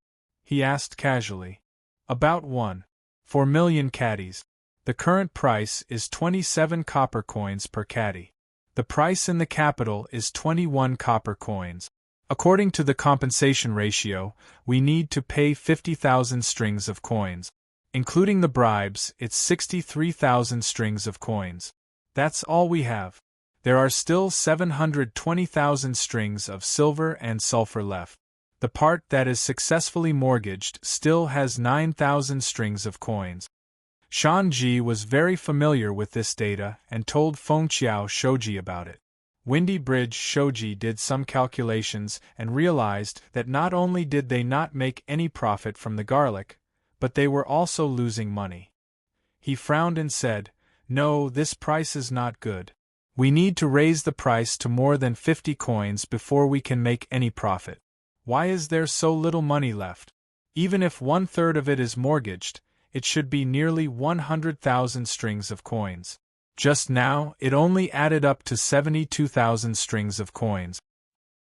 he asked casually. About 1.4 million caddies. The current price is 27 copper coins per caddy. The price in the capital is 21 copper coins. According to the compensation ratio, we need to pay 50,000 strings of coins. Including the bribes, it's 63,000 strings of coins. That's all we have. There are still 720,000 strings of silver and sulfur left. The part that is successfully mortgaged still has 9,000 strings of coins. Shanji was very familiar with this data and told Fengqiao Shoji about it. Windy Bridge Shoji did some calculations and realized that not only did they not make any profit from the garlic, but they were also losing money. He frowned and said, "No, this price is not good. We need to raise the price to more than 50 coins before we can make any profit. Why is there so little money left? Even if 1/3 of it is mortgaged, it should be nearly 100,000 strings of coins. Just now, it only added up to 72,000 strings of coins.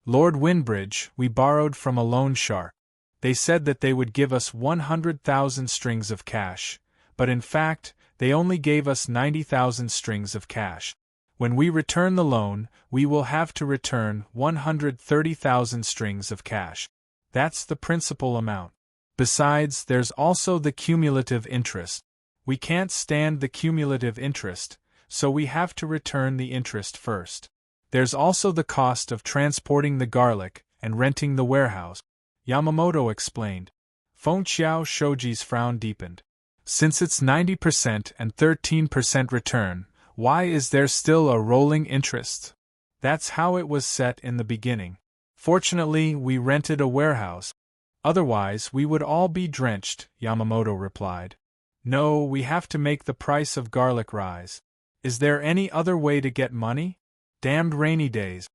Lord Windbridge, we borrowed from a loan shark. They said that they would give us 100,000 strings of cash, but in fact, they only gave us 90,000 strings of cash. When we return the loan, we will have to return 130,000 strings of cash. That's the principal amount. Besides, there's also the cumulative interest. We can't stand the cumulative interest, so we have to return the interest first. There's also the cost of transporting the garlic and renting the warehouse," Yamamoto explained. Fengqiao Shoji's frown deepened. "Since it's 90% and 13% return, why is there still a rolling interest? That's how it was set in the beginning. Fortunately, we rented a warehouse. Otherwise, we would all be drenched," Yamamoto replied. "No, we have to make the price of garlic rise. Is there any other way to get money? Damned rainy days."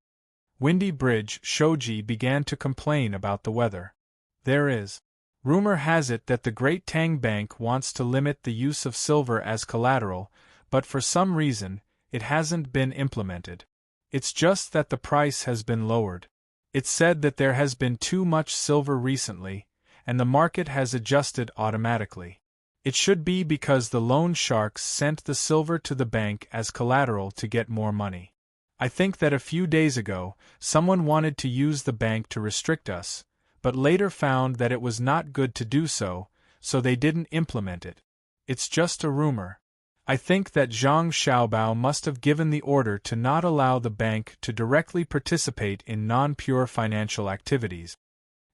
Windy Bridge Shoji began to complain about the weather. "There is. Rumor has it that the Great Tang Bank wants to limit the use of silver as collateral, but for some reason, it hasn't been implemented. It's just that the price has been lowered. It's said that there has been too much silver recently, and the market has adjusted automatically. It should be because the loan sharks sent the silver to the bank as collateral to get more money. I think that a few days ago, someone wanted to use the bank to restrict us, but later found that it was not good to do so, so they didn't implement it. It's just a rumor. I think that Zhang Xiaobao must have given the order to not allow the bank to directly participate in non-pure financial activities.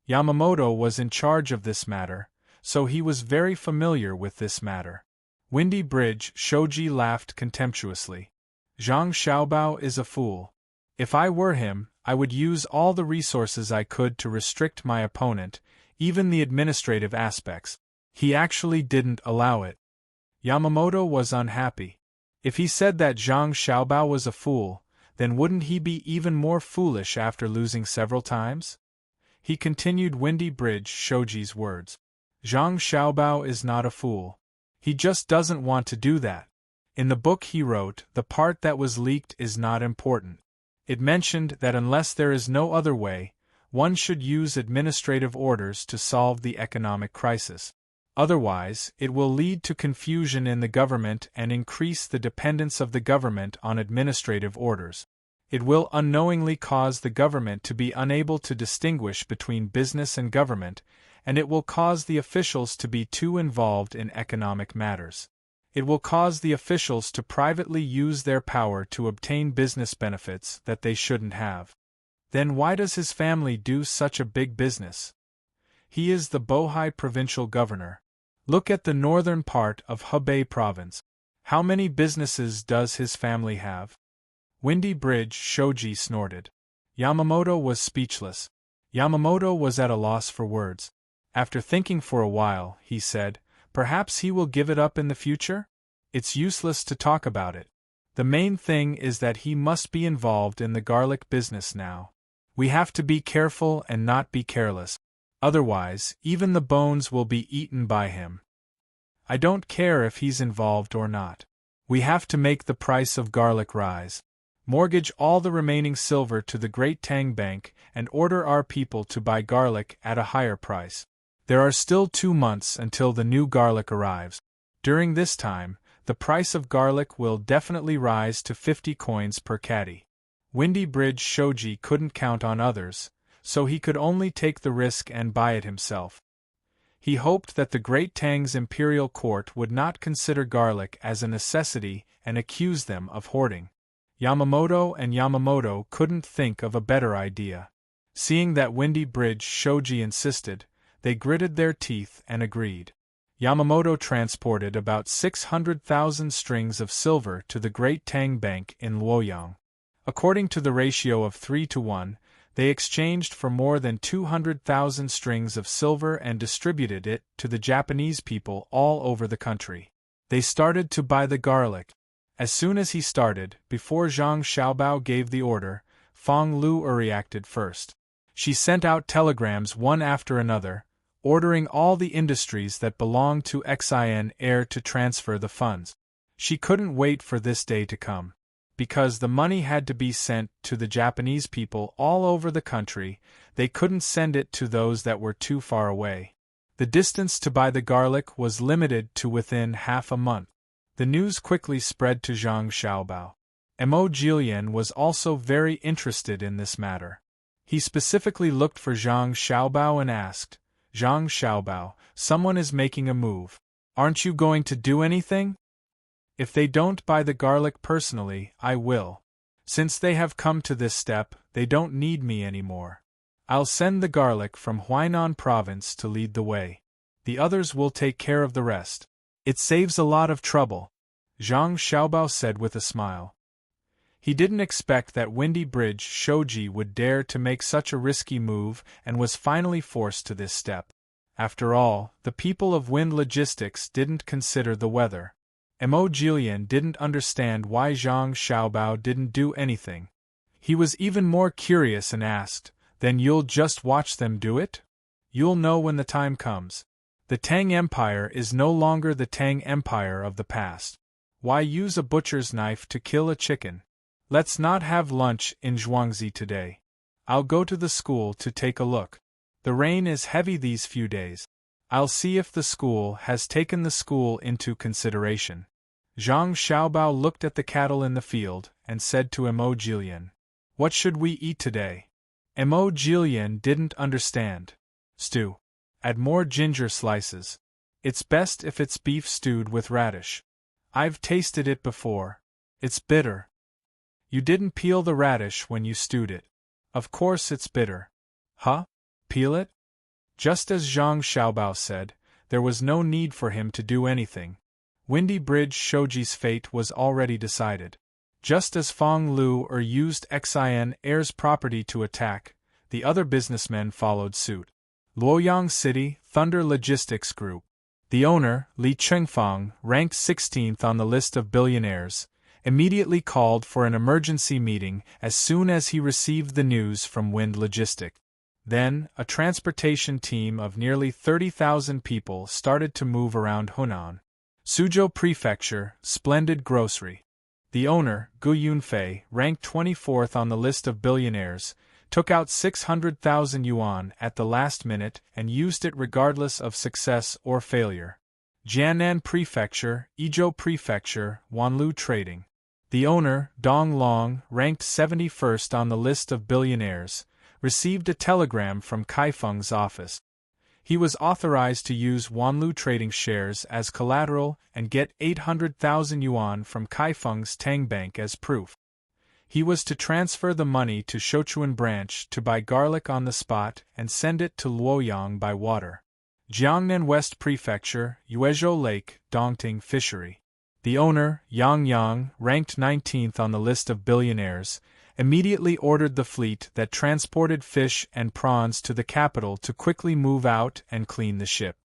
Yamamoto was in charge of this matter, so he was very familiar with this matter." Windy Bridge Shoji laughed contemptuously. "Zhang Xiaobao is a fool. If I were him, I would use all the resources I could to restrict my opponent, even the administrative aspects. He actually didn't allow it." Yamamoto was unhappy. If he said that Zhang Xiaobao was a fool, then wouldn't he be even more foolish after losing several times? He continued Windy Bridge Shoji's words. "Zhang Xiaobao is not a fool. He just doesn't want to do that. In the book he wrote, the part that was leaked is not important. It mentioned that unless there is no other way, one should use administrative orders to solve the economic crisis. Otherwise, it will lead to confusion in the government and increase the dependence of the government on administrative orders. It will unknowingly cause the government to be unable to distinguish between business and government, and it will cause the officials to be too involved in economic matters. It will cause the officials to privately use their power to obtain business benefits that they shouldn't have. Then why does his family do such a big business? He is the Bohai provincial governor. Look at the northern part of Hebei province. How many businesses does his family have?" Windy Bridge Shoji snorted. Yamamoto was speechless. Yamamoto was at a loss for words. After thinking for a while, he said, "Perhaps he will give it up in the future? It's useless to talk about it. The main thing is that he must be involved in the garlic business now. We have to be careful and not be careless. Otherwise, even the bones will be eaten by him. I don't care if he's involved or not. We have to make the price of garlic rise. Mortgage all the remaining silver to the Great Tang Bank and order our people to buy garlic at a higher price. There are still 2 months until the new garlic arrives. During this time, the price of garlic will definitely rise to 50 coins per caddy. Windy Bridge Shoji couldn't count on others, so he could only take the risk and buy it himself. He hoped that the great Tang's imperial court would not consider garlic as a necessity and accuse them of hoarding. Yamamoto couldn't think of a better idea. Seeing that Windy Bridge Shoji insisted, they gritted their teeth and agreed. Yamamoto transported about 600,000 strings of silver to the Great Tang Bank in Luoyang. According to the ratio of 3-to-1, they exchanged for more than 200,000 strings of silver and distributed it to the Japanese people all over the country. They started to buy the garlic. As soon as he started, before Zhang Xiaobao gave the order, Feng Lu reacted first. She sent out telegrams one after another, ordering all the industries that belonged to Xin Air to transfer the funds. She couldn't wait for this day to come. Because the money had to be sent to the Japanese people all over the country, they couldn't send it to those that were too far away. The distance to buy the garlic was limited to within half a month. The news quickly spread to Zhang Xiaobao. Mo Jilian was also very interested in this matter. He specifically looked for Zhang Xiaobao and asked, "Zhang Xiaobao, someone is making a move. Aren't you going to do anything?" "If they don't buy the garlic personally, I will. Since they have come to this step, they don't need me anymore. I'll send the garlic from Huainan province to lead the way. The others will take care of the rest. It saves a lot of trouble," Zhang Xiaobao said with a smile. He didn't expect that Windy Bridge Shoji would dare to make such a risky move and was finally forced to this step. After all, the people of Wind Logistics didn't consider the weather. Mo Jilian didn't understand why Zhang Xiaobao didn't do anything. He was even more curious and asked, "Then you'll just watch them do it? You'll know when the time comes. The Tang Empire is no longer the Tang Empire of the past. Why use a butcher's knife to kill a chicken? Let's not have lunch in Zhuangzi today. I'll go to the school to take a look. The rain is heavy these few days. I'll see if the school has taken the school into consideration." Zhang Xiaobao looked at the cattle in the field and said to Mo Jilian, "What should we eat today?" Mo Jilian didn't understand. "Stew. Add more ginger slices. It's best if it's beef stewed with radish. I've tasted it before. It's bitter." "You didn't peel the radish when you stewed it. Of course it's bitter." "Huh? Peel it?" Just as Zhang Xiaobao said, there was no need for him to do anything. Windy Bridge Shoji's fate was already decided. Just as Feng Lu used Xin Air's property to attack, the other businessmen followed suit. Luoyang City Thunder Logistics Group. The owner, Li Chengfeng, ranked 16th on the list of billionaires, immediately called for an emergency meeting as soon as he received the news from Wind Logistics. Then, a transportation team of nearly 30,000 people started to move around Hunan. Suzhou Prefecture, Splendid Grocery. The owner, Gu Yunfei, ranked 24th on the list of billionaires, took out 600,000 yuan at the last minute and used it regardless of success or failure. Jiannan Prefecture, Izhou Prefecture, Wanlu Trading. The owner, Dong Long, ranked 71st on the list of billionaires, received a telegram from Kaifeng's office. He was authorized to use Wanlu Trading shares as collateral and get 800,000 yuan from Kaifeng's Tang Bank as proof. He was to transfer the money to Sichuan branch to buy garlic on the spot and send it to Luoyang by water. Jiangnan West Prefecture, Yuezhou Lake, Dongting Fishery. The owner, Yang Yang, ranked 19th on the list of billionaires, immediately ordered the fleet that transported fish and prawns to the capital to quickly move out and clean the ship.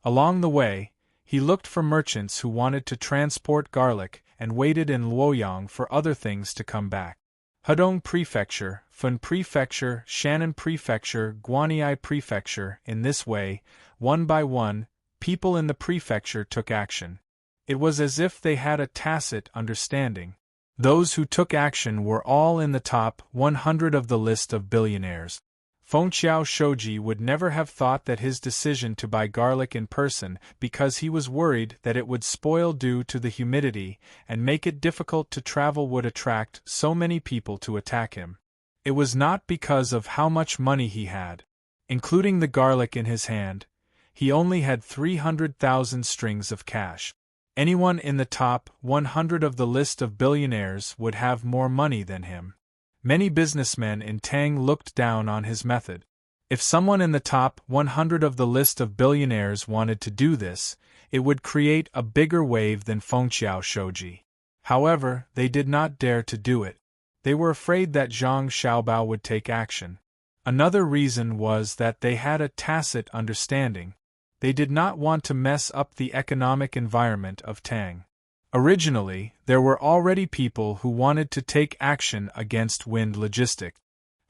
Along the way, he looked for merchants who wanted to transport garlic and waited in Luoyang for other things to come back. Hedong Prefecture, Fun Prefecture, Shannon Prefecture, Guanyi Prefecture. In this way, one by one, people in the prefecture took action. It was as if they had a tacit understanding. Those who took action were all in the top 100 of the list of billionaires. Fengxiao Shoji would never have thought that his decision to buy garlic in person because he was worried that it would spoil due to the humidity and make it difficult to travel would attract so many people to attack him. It was not because of how much money he had. Including the garlic in his hand, he only had 300,000 strings of cash. Anyone in the top 100 of the list of billionaires would have more money than him. Many businessmen in Tang looked down on his method. If someone in the top 100 of the list of billionaires wanted to do this, it would create a bigger wave than Fengxiao Shoji. However, they did not dare to do it. They were afraid that Zhang Xiaobao would take action. Another reason was that they had a tacit understanding. They did not want to mess up the economic environment of Tang. Originally, there were already people who wanted to take action against Wind Logistics.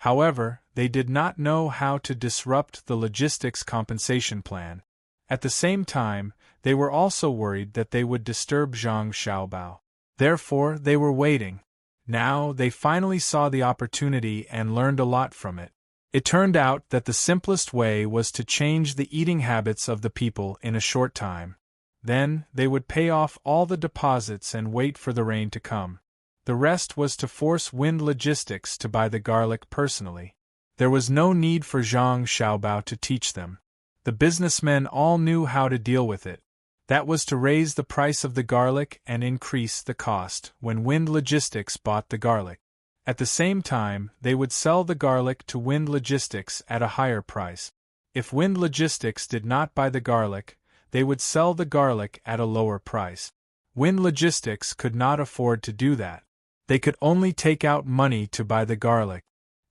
However, they did not know how to disrupt the logistics compensation plan. At the same time, they were also worried that they would disturb Zhang Xiaobao. Therefore, they were waiting. Now, they finally saw the opportunity and learned a lot from it. It turned out that the simplest way was to change the eating habits of the people in a short time. Then, they would pay off all the deposits and wait for the rain to come. The rest was to force Wind Logistics to buy the garlic personally. There was no need for Zhang Xiaobao to teach them. The businessmen all knew how to deal with it. That was to raise the price of the garlic and increase the cost when Wind Logistics bought the garlic. At the same time, they would sell the garlic to Wind Logistics at a higher price. If Wind Logistics did not buy the garlic, they would sell the garlic at a lower price. Wind Logistics could not afford to do that. They could only take out money to buy the garlic.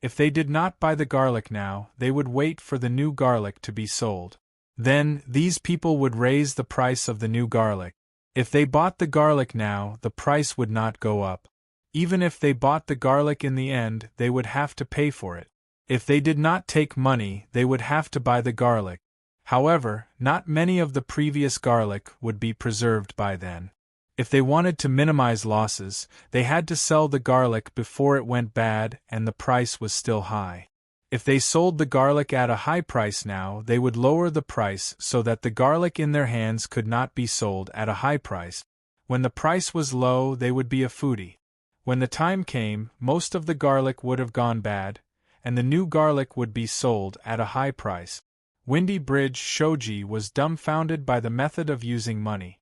If they did not buy the garlic now, they would wait for the new garlic to be sold. Then, these people would raise the price of the new garlic. If they bought the garlic now, the price would not go up. Even if they bought the garlic in the end, they would have to pay for it. If they did not take money, they would have to buy the garlic. However, not many of the previous garlic would be preserved by then. If they wanted to minimize losses, they had to sell the garlic before it went bad and the price was still high. If they sold the garlic at a high price now, they would lower the price so that the garlic in their hands could not be sold at a high price. When the price was low, they would be a foodie. When the time came, most of the garlic would have gone bad, and the new garlic would be sold at a high price. Windy Bridge Shoji was dumbfounded by the method of using money.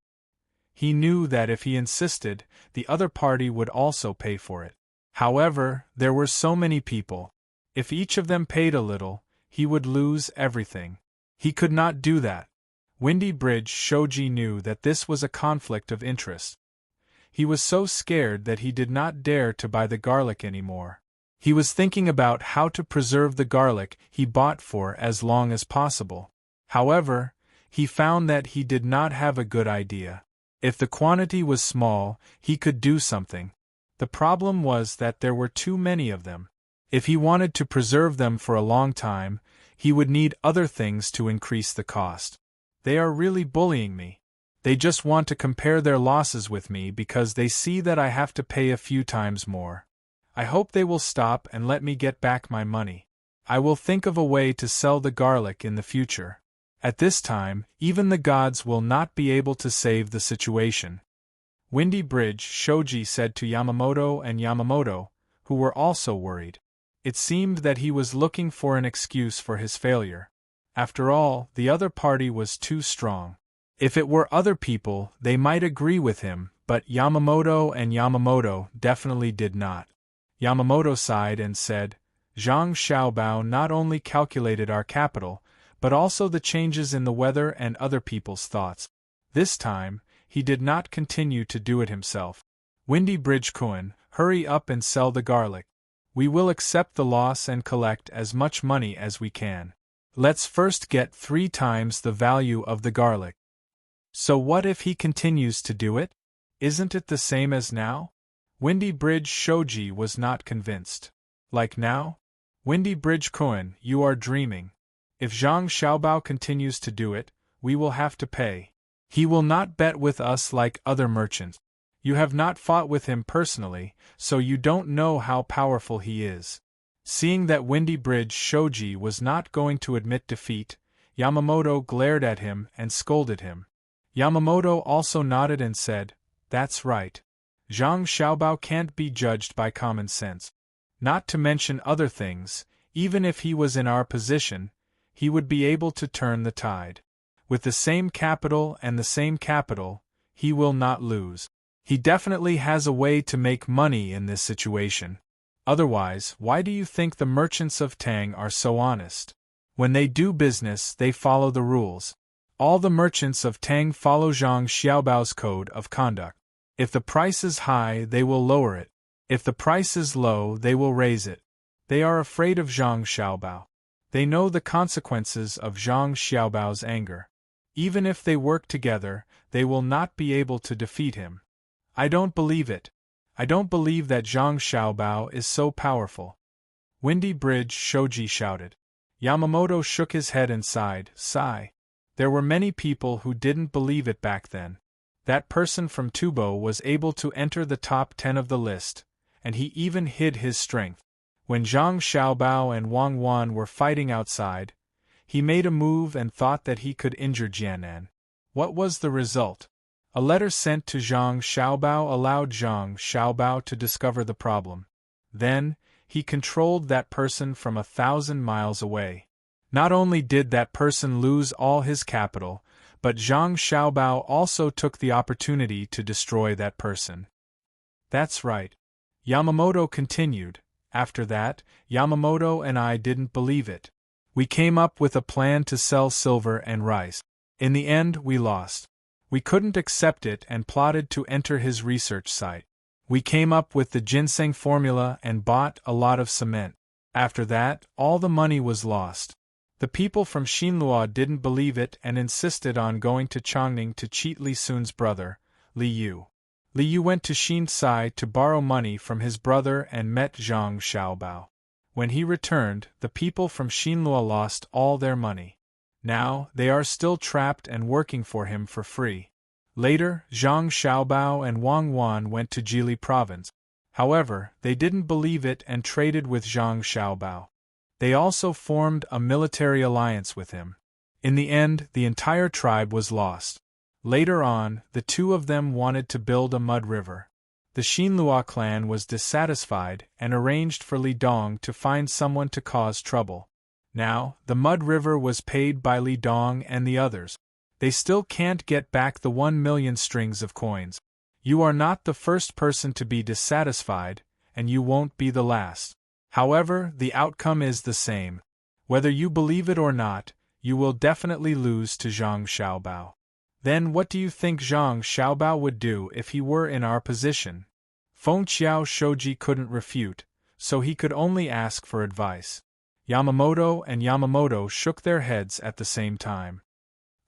He knew that if he insisted, the other party would also pay for it. However, there were so many people. If each of them paid a little, he would lose everything. He could not do that. Windy Bridge Shoji knew that this was a conflict of interest. He was so scared that he did not dare to buy the garlic anymore. He was thinking about how to preserve the garlic he bought for as long as possible. However, he found that he did not have a good idea. If the quantity was small, he could do something. The problem was that there were too many of them. If he wanted to preserve them for a long time, he would need other things to increase the cost. They are really bullying me. They just want to compare their losses with me because they see that I have to pay a few times more. I hope they will stop and let me get back my money. I will think of a way to sell the garlic in the future. At this time, even the gods will not be able to save the situation. Windy Bridge Shoji said to Yamamoto and Yamamoto, who were also worried. It seemed that he was looking for an excuse for his failure. After all, the other party was too strong. If it were other people, they might agree with him, but Yamamoto and Yamamoto definitely did not. Yamamoto sighed and said, Zhang Xiaobao not only calculated our capital, but also the changes in the weather and other people's thoughts. This time, he did not continue to do it himself. Windy Bridge Kun, hurry up and sell the garlic. We will accept the loss and collect as much money as we can. Let's first get 3 times the value of the garlic. So what if he continues to do it? Isn't it the same as now? Windy Bridge Shoji was not convinced. Like now? Windy Bridge Kun, you are dreaming. If Zhang Xiaobao continues to do it, we will have to pay. He will not bet with us like other merchants. You have not fought with him personally, so you don't know how powerful he is. Seeing that Windy Bridge Shoji was not going to admit defeat, Yamamoto glared at him and scolded him. Yamamoto also nodded and said, "That's right. Zhang Xiaobao can't be judged by common sense. Not to mention other things, even if he was in our position, he would be able to turn the tide. With the same capital and the same capital, he will not lose. He definitely has a way to make money in this situation. Otherwise, why do you think the merchants of Tang are so honest? When they do business, they follow the rules. All the merchants of Tang follow Zhang Xiaobao's code of conduct. If the price is high, they will lower it. If the price is low, they will raise it. They are afraid of Zhang Xiaobao. They know the consequences of Zhang Xiaobao's anger. Even if they work together, they will not be able to defeat him. I don't believe it. I don't believe that Zhang Xiaobao is so powerful." Windy Bridge Shoji shouted. Yamamoto shook his head and sighed. Sigh. There were many people who didn't believe it back then. That person from Tubo was able to enter the top 10 of the list, and he even hid his strength. When Zhang Xiaobao and Wang Wan were fighting outside, he made a move and thought that he could injure Jianan. What was the result? A letter sent to Zhang Xiaobao allowed Zhang Xiaobao to discover the problem. Then, he controlled that person from 1,000 miles away. Not only did that person lose all his capital, but Zhang Xiaobao also took the opportunity to destroy that person. That's right. Yamamoto continued. After that, Yamamoto and I didn't believe it. We came up with a plan to sell silver and rice. In the end, we lost. We couldn't accept it and plotted to enter his research site. We came up with the ginseng formula and bought a lot of cement. After that, all the money was lost. The people from Xinlua didn't believe it and insisted on going to Chongning to cheat Li Sun's brother, Li Yu. Li Yu went to Xinsai to borrow money from his brother and met Zhang Xiaobao. When he returned, the people from Xinlua lost all their money. Now, they are still trapped and working for him for free. Later, Zhang Xiaobao and Wang Wan went to Jili province. However, they didn't believe it and traded with Zhang Xiaobao. They also formed a military alliance with him. In the end, the entire tribe was lost. Later on, the two of them wanted to build a mud river. The Xinlua clan was dissatisfied and arranged for Li Dong to find someone to cause trouble. Now, the mud river was paid by Li Dong and the others. They still can't get back the 1 million strings of coins. You are not the first person to be dissatisfied, and you won't be the last. However, the outcome is the same. Whether you believe it or not, you will definitely lose to Zhang Xiaobao. Then what do you think Zhang Xiaobao would do if he were in our position? Fengqiao Shoji couldn't refute, so he could only ask for advice. Yamamoto and Yamamoto shook their heads at the same time.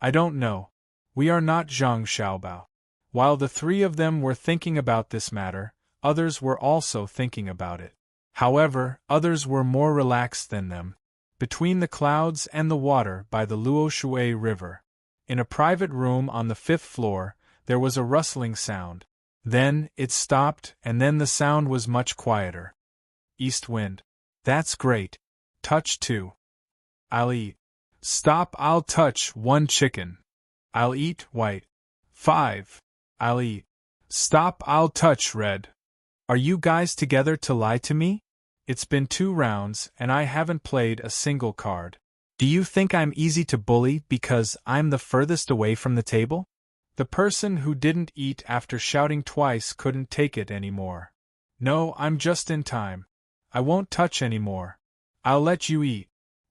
I don't know. We are not Zhang Xiaobao. While the three of them were thinking about this matter, others were also thinking about it. However, others were more relaxed than them. Between the clouds and the water by the Luoshui River, in a private room on the 5th floor, there was a rustling sound. Then, it stopped, and then the sound was much quieter. East wind. That's great. Touch 2. I'll eat. Stop, I'll touch 1 chicken. I'll eat white. 5. I'll eat. Stop, I'll touch red. Are you guys together to lie to me? It's been 2 rounds, and I haven't played a single card. Do you think I'm easy to bully because I'm the furthest away from the table? The person who didn't eat after shouting twice couldn't take it anymore. No, I'm just in time. I won't touch anymore. I'll let you eat.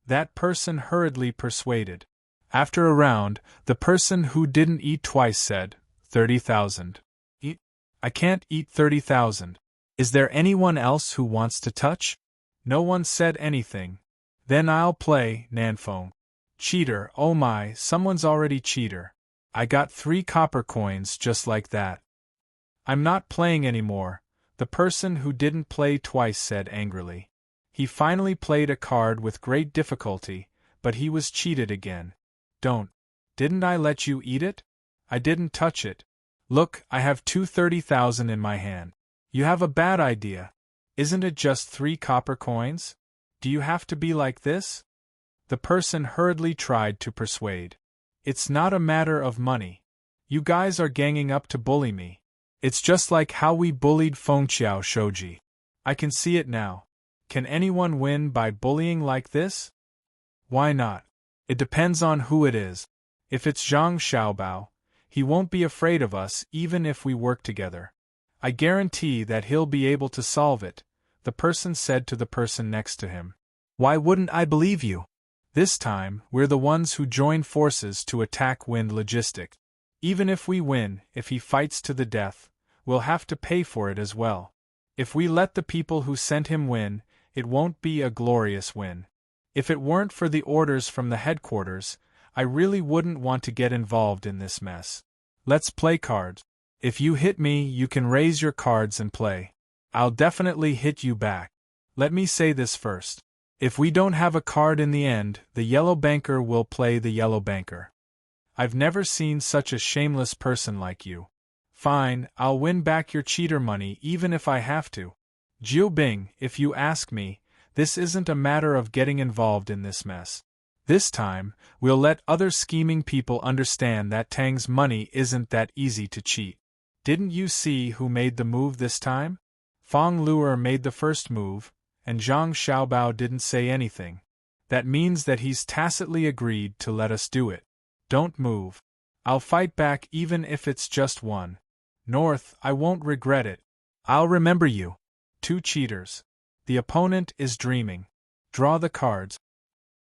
That person hurriedly persuaded. After a round, the person who didn't eat twice said, 30,000. Eat? I can't eat 30,000. Is there anyone else who wants to touch? No one said anything. Then I'll play, Nanfeng. Cheater, oh my, someone's already cheater. I got 3 copper coins just like that. I'm not playing anymore, the person who didn't play twice said angrily. He finally played a card with great difficulty, but he was cheated again. Didn't I let you eat it? I didn't touch it. Look, I have 230,000 in my hand. You have a bad idea. Isn't it just 3 copper coins? Do you have to be like this? The person hurriedly tried to persuade. It's not a matter of money. You guys are ganging up to bully me. It's just like how we bullied Fengqiao Shoji. I can see it now. Can anyone win by bullying like this? Why not? It depends on who it is. If it's Zhang Xiaobao, he won't be afraid of us even if we work together. I guarantee that he'll be able to solve it, the person said to the person next to him. Why wouldn't I believe you? This time, we're the ones who join forces to attack Wind Logistics. Even if we win, if he fights to the death, we'll have to pay for it as well. If we let the people who sent him win, it won't be a glorious win. If it weren't for the orders from the headquarters, I really wouldn't want to get involved in this mess. Let's play cards. If you hit me, you can raise your cards and play. I'll definitely hit you back. Let me say this first. If we don't have a card in the end, the yellow banker will play the yellow banker. I've never seen such a shameless person like you. Fine, I'll win back your cheater money even if I have to. Jiu Bing, if you ask me, this isn't a matter of getting involved in this mess. This time, we'll let other scheming people understand that Tang's money isn't that easy to cheat. Didn't you see who made the move this time? Fang Luer made the first move, and Zhang Xiaobao didn't say anything. That means that he's tacitly agreed to let us do it. Don't move. I'll fight back even if it's just one. North, I won't regret it. I'll remember you. 2 cheaters. The opponent is dreaming. Draw the cards.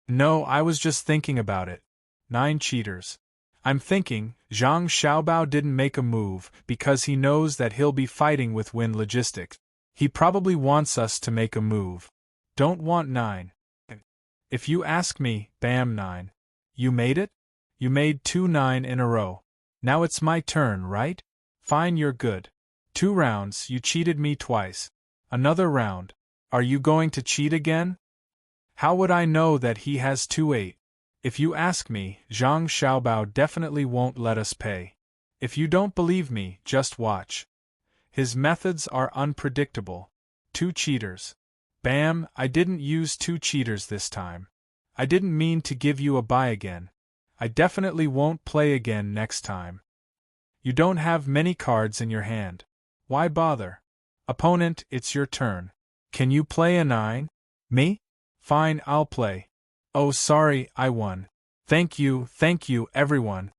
No, I was just thinking about it. 9 cheaters. I'm thinking, Zhang Xiaobao didn't make a move because he knows that he'll be fighting with Wind Logistics. He probably wants us to make a move. Don't want 9. If you ask me, bam 9. You made it? You made 2 9 in a row. Now it's my turn, right? Fine, you're good. 2 rounds, you cheated me twice. Another round. Are you going to cheat again? How would I know that he has 2 8? If you ask me, Zhang Xiaobao definitely won't let us pay. If you don't believe me, just watch. His methods are unpredictable. 2 cheaters. Bam, I didn't use 2 cheaters this time. I didn't mean to give you a buy again. I definitely won't play again next time. You don't have many cards in your hand. Why bother? Opponent, it's your turn. Can you play a 9? Me? Fine, I'll play. Oh, sorry, I won. Thank you, everyone.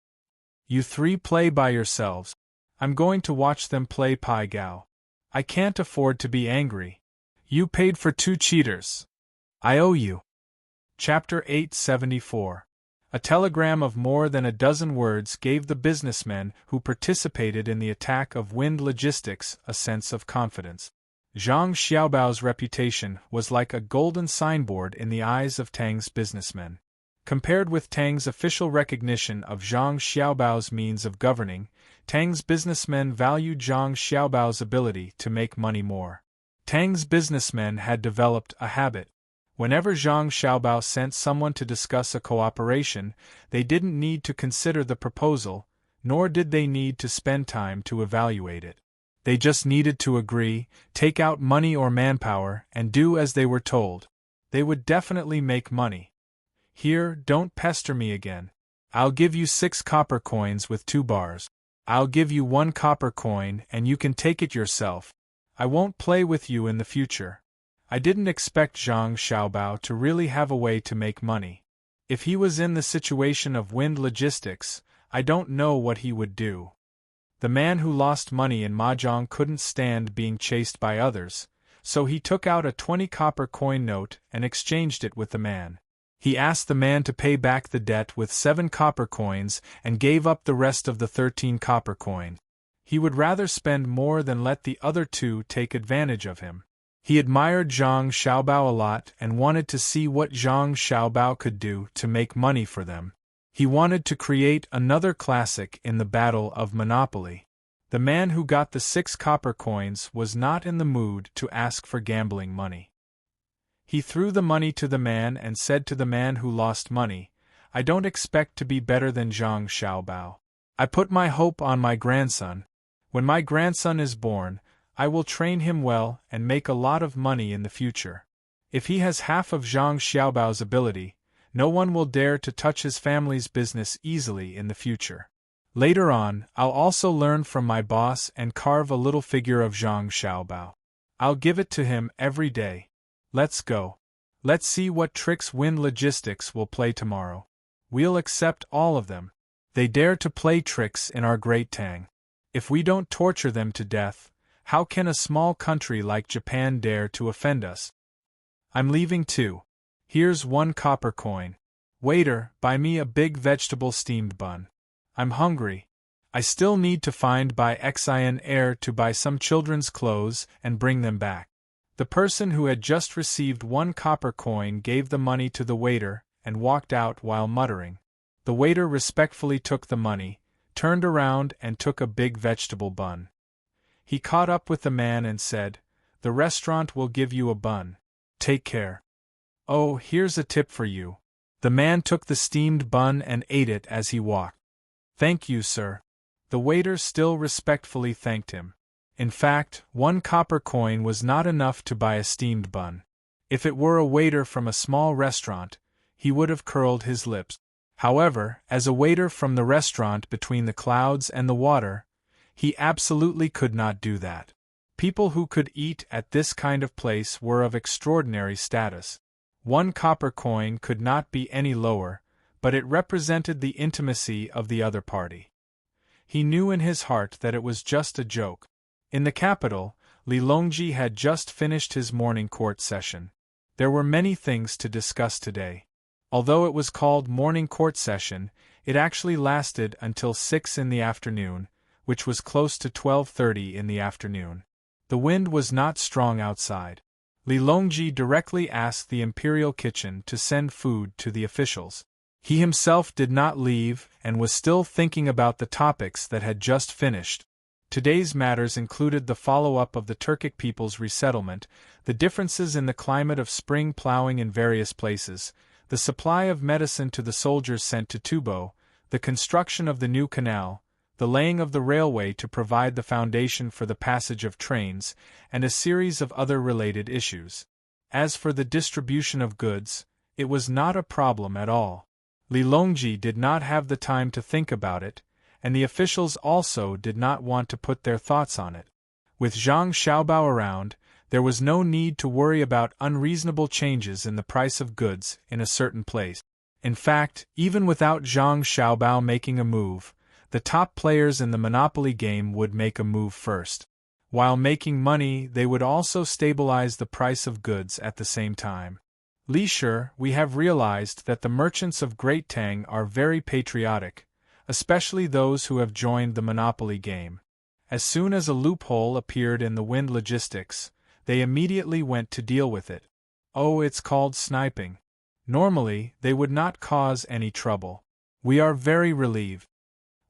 You 3 play by yourselves. I'm going to watch them play Pai Gao. I can't afford to be angry. You paid for 2 cheaters. I owe you. Chapter 874. A telegram of more than a dozen words gave the businessmen who participated in the attack of Wind Logistics a sense of confidence. Zhang Xiaobao's reputation was like a golden signboard in the eyes of Tang's businessmen. Compared with Tang's official recognition of Zhang Xiaobao's means of governing, Tang's businessmen valued Zhang Xiaobao's ability to make money more. Tang's businessmen had developed a habit. Whenever Zhang Xiaobao sent someone to discuss a cooperation, they didn't need to consider the proposal, nor did they need to spend time to evaluate it. They just needed to agree, take out money or manpower, and do as they were told. They would definitely make money. Here, don't pester me again. I'll give you 6 copper coins with 2 bars. I'll give you 1 copper coin and you can take it yourself. I won't play with you in the future. I didn't expect Zhang Xiaobao to really have a way to make money. If he was in the situation of Wind Logistics, I don't know what he would do. The man who lost money in mahjong couldn't stand being chased by others, so he took out a 20 copper coin note and exchanged it with the man. He asked the man to pay back the debt with 7 copper coins and gave up the rest of the 13 copper coin. He would rather spend more than let the other 2 take advantage of him. He admired Zhang Xiaobao a lot and wanted to see what Zhang Xiaobao could do to make money for them. He wanted to create another classic in the battle of Monopoly. The man who got the 6 copper coins was not in the mood to ask for gambling money. He threw the money to the man and said to the man who lost money, I don't expect to be better than Zhang Xiaobao. I put my hope on my grandson. When my grandson is born, I will train him well and make a lot of money in the future. If he has half of Zhang Xiaobao's ability, no one will dare to touch his family's business easily in the future. Later on, I'll also learn from my boss and carve a little figure of Zhang Xiaobao. I'll give it to him every day. Let's go. Let's see what tricks Wind Logistics will play tomorrow. We'll accept all of them. They dare to play tricks in our great Tang. If we don't torture them to death, how can a small country like Japan dare to offend us? I'm leaving too. Here's 1 copper coin. Waiter, buy me a big vegetable steamed bun. I'm hungry. I still need to find by Xin Air to buy some children's clothes and bring them back. The person who had just received 1 copper coin gave the money to the waiter and walked out while muttering. The waiter respectfully took the money, turned around and took a big vegetable bun. He caught up with the man and said, "The restaurant will give you a bun. Take care. Oh, here's a tip for you." The man took the steamed bun and ate it as he walked. "Thank you, sir." The waiter still respectfully thanked him. In fact, 1 copper coin was not enough to buy a steamed bun. If it were a waiter from a small restaurant, he would have curled his lips. However, as a waiter from the restaurant between the clouds and the water, he absolutely could not do that. People who could eat at this kind of place were of extraordinary status. 1 copper coin could not be any lower, but it represented the intimacy of the other party. He knew in his heart that it was just a joke. In the capital, Li Longji had just finished his morning court session. There were many things to discuss today. Although it was called morning court session, it actually lasted until 6 in the afternoon, which was close to 12:30 in the afternoon. The wind was not strong outside. Li Longji directly asked the imperial kitchen to send food to the officials. He himself did not leave and was still thinking about the topics that had just finished. Today's matters included the follow-up of the Turkic people's resettlement, the differences in the climate of spring plowing in various places, the supply of medicine to the soldiers sent to Tubo, the construction of the new canal, the laying of the railway to provide the foundation for the passage of trains, and a series of other related issues. As for the distribution of goods, it was not a problem at all. Li Longji did not have the time to think about it, and the officials also did not want to put their thoughts on it. With Zhang Xiaobao around, there was no need to worry about unreasonable changes in the price of goods in a certain place. In fact, even without Zhang Xiaobao making a move, the top players in the Monopoly game would make a move first. While making money, they would also stabilize the price of goods at the same time. Li Shi, we have realized that the merchants of Great Tang are very patriotic, especially those who have joined the Monopoly game. As soon as a loophole appeared in the Wind Logistics, they immediately went to deal with it. Oh, it's called sniping. Normally, they would not cause any trouble. We are very relieved.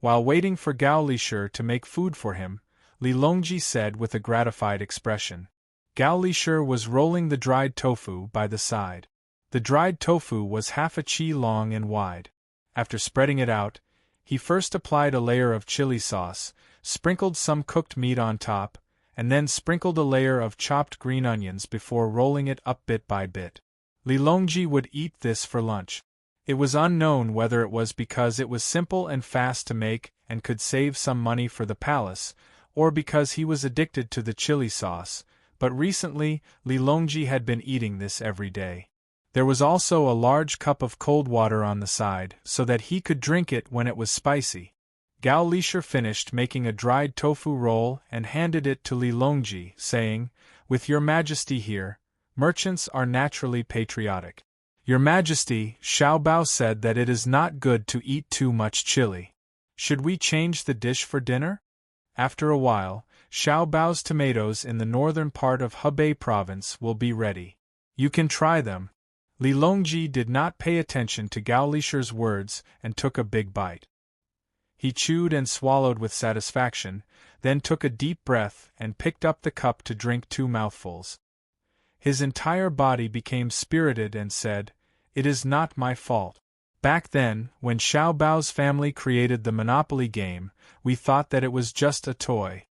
While waiting for Gao Lishi to make food for him, Li Longji said with a gratified expression. Gao Lishi was rolling the dried tofu by the side. The dried tofu was half a chi long and wide. After spreading it out, he first applied a layer of chili sauce, sprinkled some cooked meat on top, and then sprinkled a layer of chopped green onions before rolling it up bit by bit. Li Longji would eat this for lunch. It was unknown whether it was because it was simple and fast to make and could save some money for the palace, or because he was addicted to the chili sauce, but recently Li Longji had been eating this every day. There was also a large cup of cold water on the side so that he could drink it when it was spicy. Gao Lishi finished making a dried tofu roll and handed it to Li Longji, saying, "With your majesty here, merchants are naturally patriotic. Your Majesty, Xiao Bao said that it is not good to eat too much chili. Should we change the dish for dinner?" After a while, Xiao Bao's tomatoes in the northern part of Hebei province will be ready. You can try them. Li Longji did not pay attention to Gao Lishi's words and took a big bite. He chewed and swallowed with satisfaction, then took a deep breath and picked up the cup to drink 2 mouthfuls. His entire body became spirited and said, "It is not my fault. Back then, when Xiao Bao's family created the Monopoly game, we thought that it was just a toy.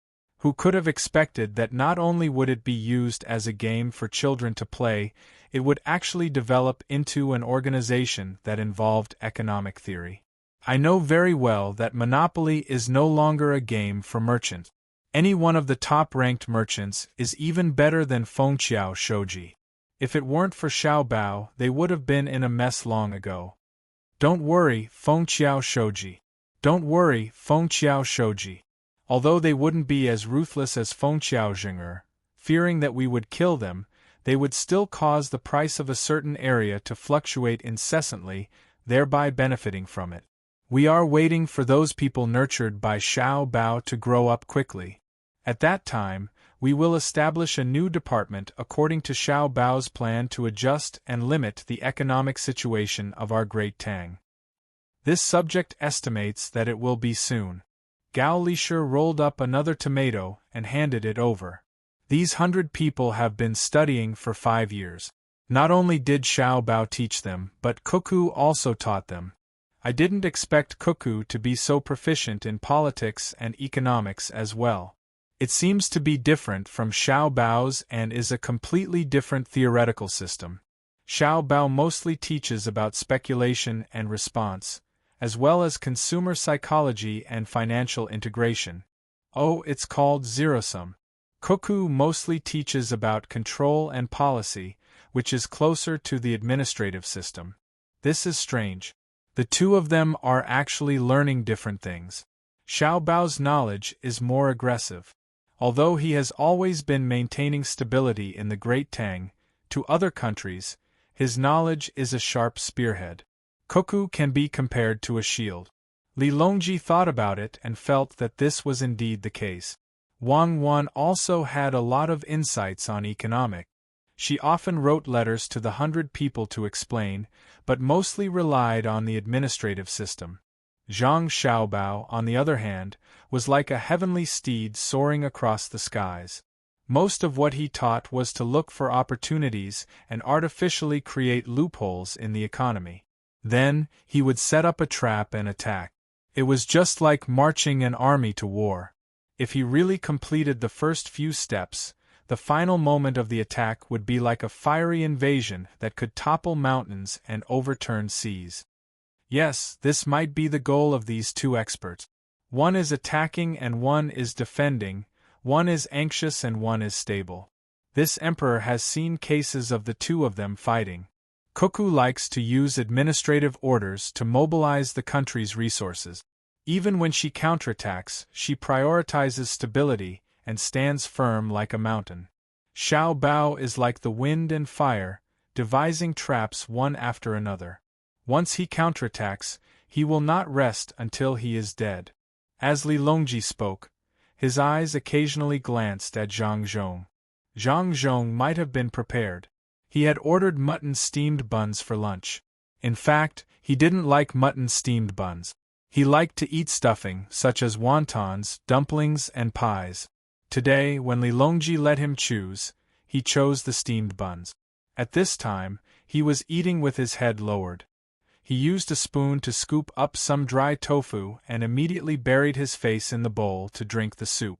Who could have expected that not only would it be used as a game for children to play, it would actually develop into an organization that involved economic theory? I know very well that Monopoly is no longer a game for merchants. Any one of the top-ranked merchants is even better than Fengqiao Shoji. If it weren't for Xiao Bao, they would have been in a mess long ago. Don't worry, Fengqiao Shoji. Don't worry, Fengqiao Shoji. Although they wouldn't be as ruthless as Fengqiao Zheng'er, fearing that we would kill them, they would still cause the price of a certain area to fluctuate incessantly, thereby benefiting from it. We are waiting for those people nurtured by Xiao Bao to grow up quickly. At that time, we will establish a new department according to Xiao Bao's plan to adjust and limit the economic situation of our great Tang. This subject estimates that it will be soon. Gao Lisher rolled up another tomato and handed it over. These 100 people have been studying for 5 years. Not only did Xiao Bao teach them, but Cuckoo also taught them. I didn't expect Cuckoo to be so proficient in politics and economics as well. It seems to be different from Xiao Bao's and is a completely different theoretical system. Xiao Bao mostly teaches about speculation and response, as well as consumer psychology and financial integration. Oh, it's called zero-sum. Cuckoo mostly teaches about control and policy, which is closer to the administrative system. This is strange. The two of them are actually learning different things. Xiao Bao's knowledge is more aggressive. Although he has always been maintaining stability in the Great Tang, to other countries, his knowledge is a sharp spearhead. Cuckoo can be compared to a shield. Li Longji thought about it and felt that this was indeed the case. Wang Wan also had a lot of insights on economics. She often wrote letters to the 100 people to explain, but mostly relied on the administrative system. Zhang Xiaobao, on the other hand, was like a heavenly steed soaring across the skies. Most of what he taught was to look for opportunities and artificially create loopholes in the economy. Then, he would set up a trap and attack. It was just like marching an army to war. If he really completed the first few steps, the final moment of the attack would be like a fiery invasion that could topple mountains and overturn seas. Yes, this might be the goal of these two experts. One is attacking and one is defending, one is anxious and one is stable. This emperor has seen cases of the two of them fighting. Cuckoo likes to use administrative orders to mobilize the country's resources. Even when she counterattacks, she prioritizes stability and stands firm like a mountain. Xiao Bao is like the wind and fire, devising traps one after another. Once he counterattacks, he will not rest until he is dead. As Li Longji spoke, his eyes occasionally glanced at Zhang Zhong. Zhang Zhong might have been prepared. He had ordered mutton steamed buns for lunch. In fact, he didn't like mutton steamed buns. He liked to eat stuffing, such as wontons, dumplings, and pies. Today, when Li Longji let him choose, he chose the steamed buns. At this time, he was eating with his head lowered. He used a spoon to scoop up some dry tofu and immediately buried his face in the bowl to drink the soup.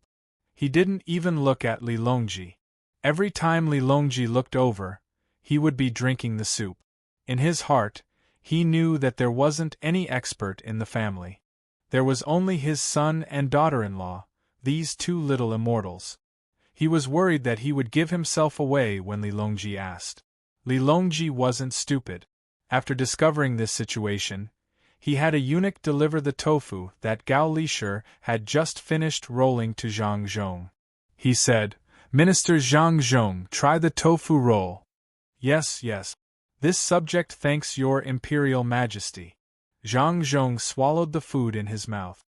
He didn't even look at Li Longji. Every time Li Longji looked over, he would be drinking the soup. In his heart, he knew that there wasn't any expert in the family. There was only his son and daughter-in-law, these two little immortals. He was worried that he would give himself away when Li Longji asked. Li Longji wasn't stupid. After discovering this situation, he had a eunuch deliver the tofu that Gao Lisher had just finished rolling to Zhang Zhong. He said, "Minister Zhang Zhong, try the tofu roll." "Yes, yes. This subject thanks your Imperial Majesty." Zhang Zhong swallowed the food in his mouth.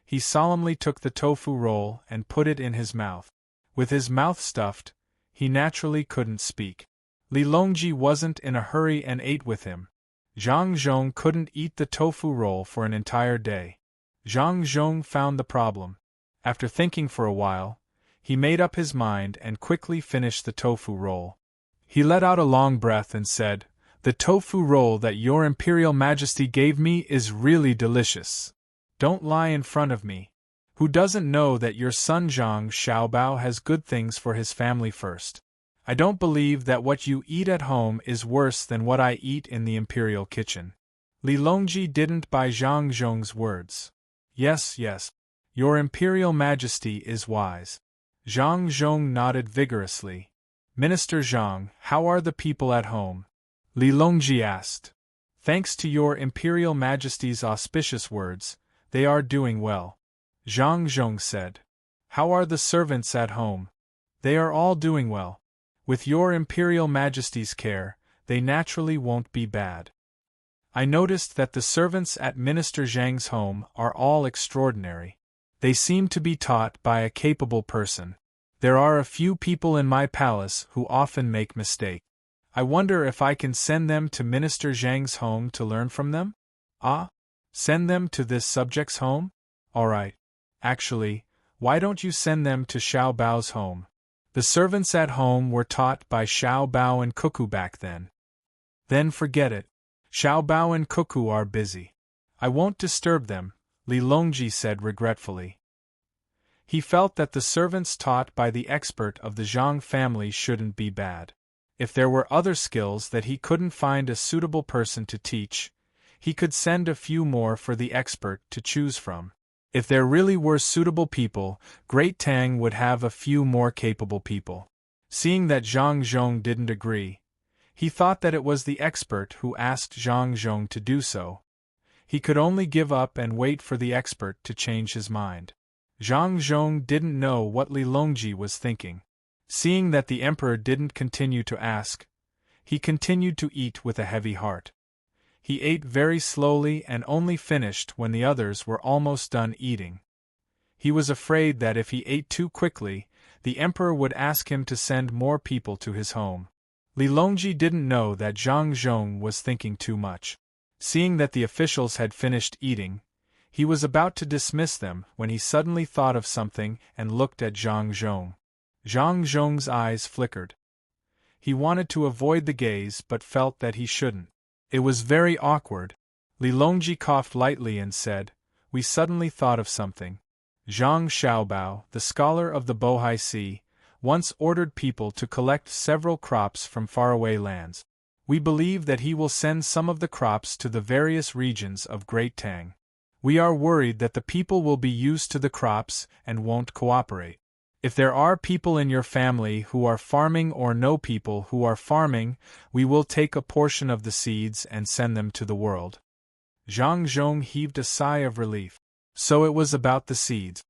He solemnly took the tofu roll and put it in his mouth. With his mouth stuffed, he naturally couldn't speak. Li Longji wasn't in a hurry and ate with him. Zhang Zhong couldn't eat the tofu roll for an entire day. Zhang Zhong found the problem. After thinking for a while, he made up his mind and quickly finished the tofu roll. He let out a long breath and said, "The tofu roll that your Imperial Majesty gave me is really delicious. Don't lie in front of me." Who doesn't know that your son Zhang Xiaobao has good things for his family first? I don't believe that what you eat at home is worse than what I eat in the imperial kitchen. Li Longji didn't buy Zhang Zhong's words. Yes, yes. Your imperial majesty is wise. Zhang Zhong nodded vigorously. Minister Zhang, how are the people at home? Li Longji asked. Thanks to your imperial majesty's auspicious words, they are doing well. Zhang Zhong said. How are the servants at home? They are all doing well. With your imperial majesty's care, they naturally won't be bad. I noticed that the servants at Minister Zhang's home are all extraordinary. They seem to be taught by a capable person. There are a few people in my palace who often make mistakes. I wonder if I can send them to Minister Zhang's home to learn from them? Ah? Send them to this subject's home? All right. Actually, why don't you send them to Xiao Bao's home? The servants at home were taught by Xiao Bao and Cuckoo back then. Then forget it. Xiao Bao and Cuckoo are busy. I won't disturb them, Li Longji said regretfully. He felt that the servants taught by the expert of the Zhang family shouldn't be bad. If there were other skills that he couldn't find a suitable person to teach, he could send a few more for the expert to choose from. If there really were suitable people, Great Tang would have a few more capable people. Seeing that Zhang Zhong didn't agree, he thought that it was the expert who asked Zhang Zhong to do so. He could only give up and wait for the expert to change his mind. Zhang Zhong didn't know what Li Longji was thinking. Seeing that the emperor didn't continue to ask, he continued to eat with a heavy heart. He ate very slowly and only finished when the others were almost done eating. He was afraid that if he ate too quickly, the emperor would ask him to send more people to his home. Li Longji didn't know that Zhang Zhong was thinking too much. Seeing that the officials had finished eating, he was about to dismiss them when he suddenly thought of something and looked at Zhang Zhong. Zhang Zhong's eyes flickered. He wanted to avoid the gaze but felt that he shouldn't. It was very awkward. Li Longji coughed lightly and said, We suddenly thought of something. Zhang Xiaobao, the scholar of the Bohai Sea, once ordered people to collect several crops from faraway lands. We believe that he will send some of the crops to the various regions of Great Tang. We are worried that the people will be used to the crops and won't cooperate. If there are people in your family who are farming or know people who are farming, we will take a portion of the seeds and send them to the world. Zhang Zhong heaved a sigh of relief. So it was about the seeds.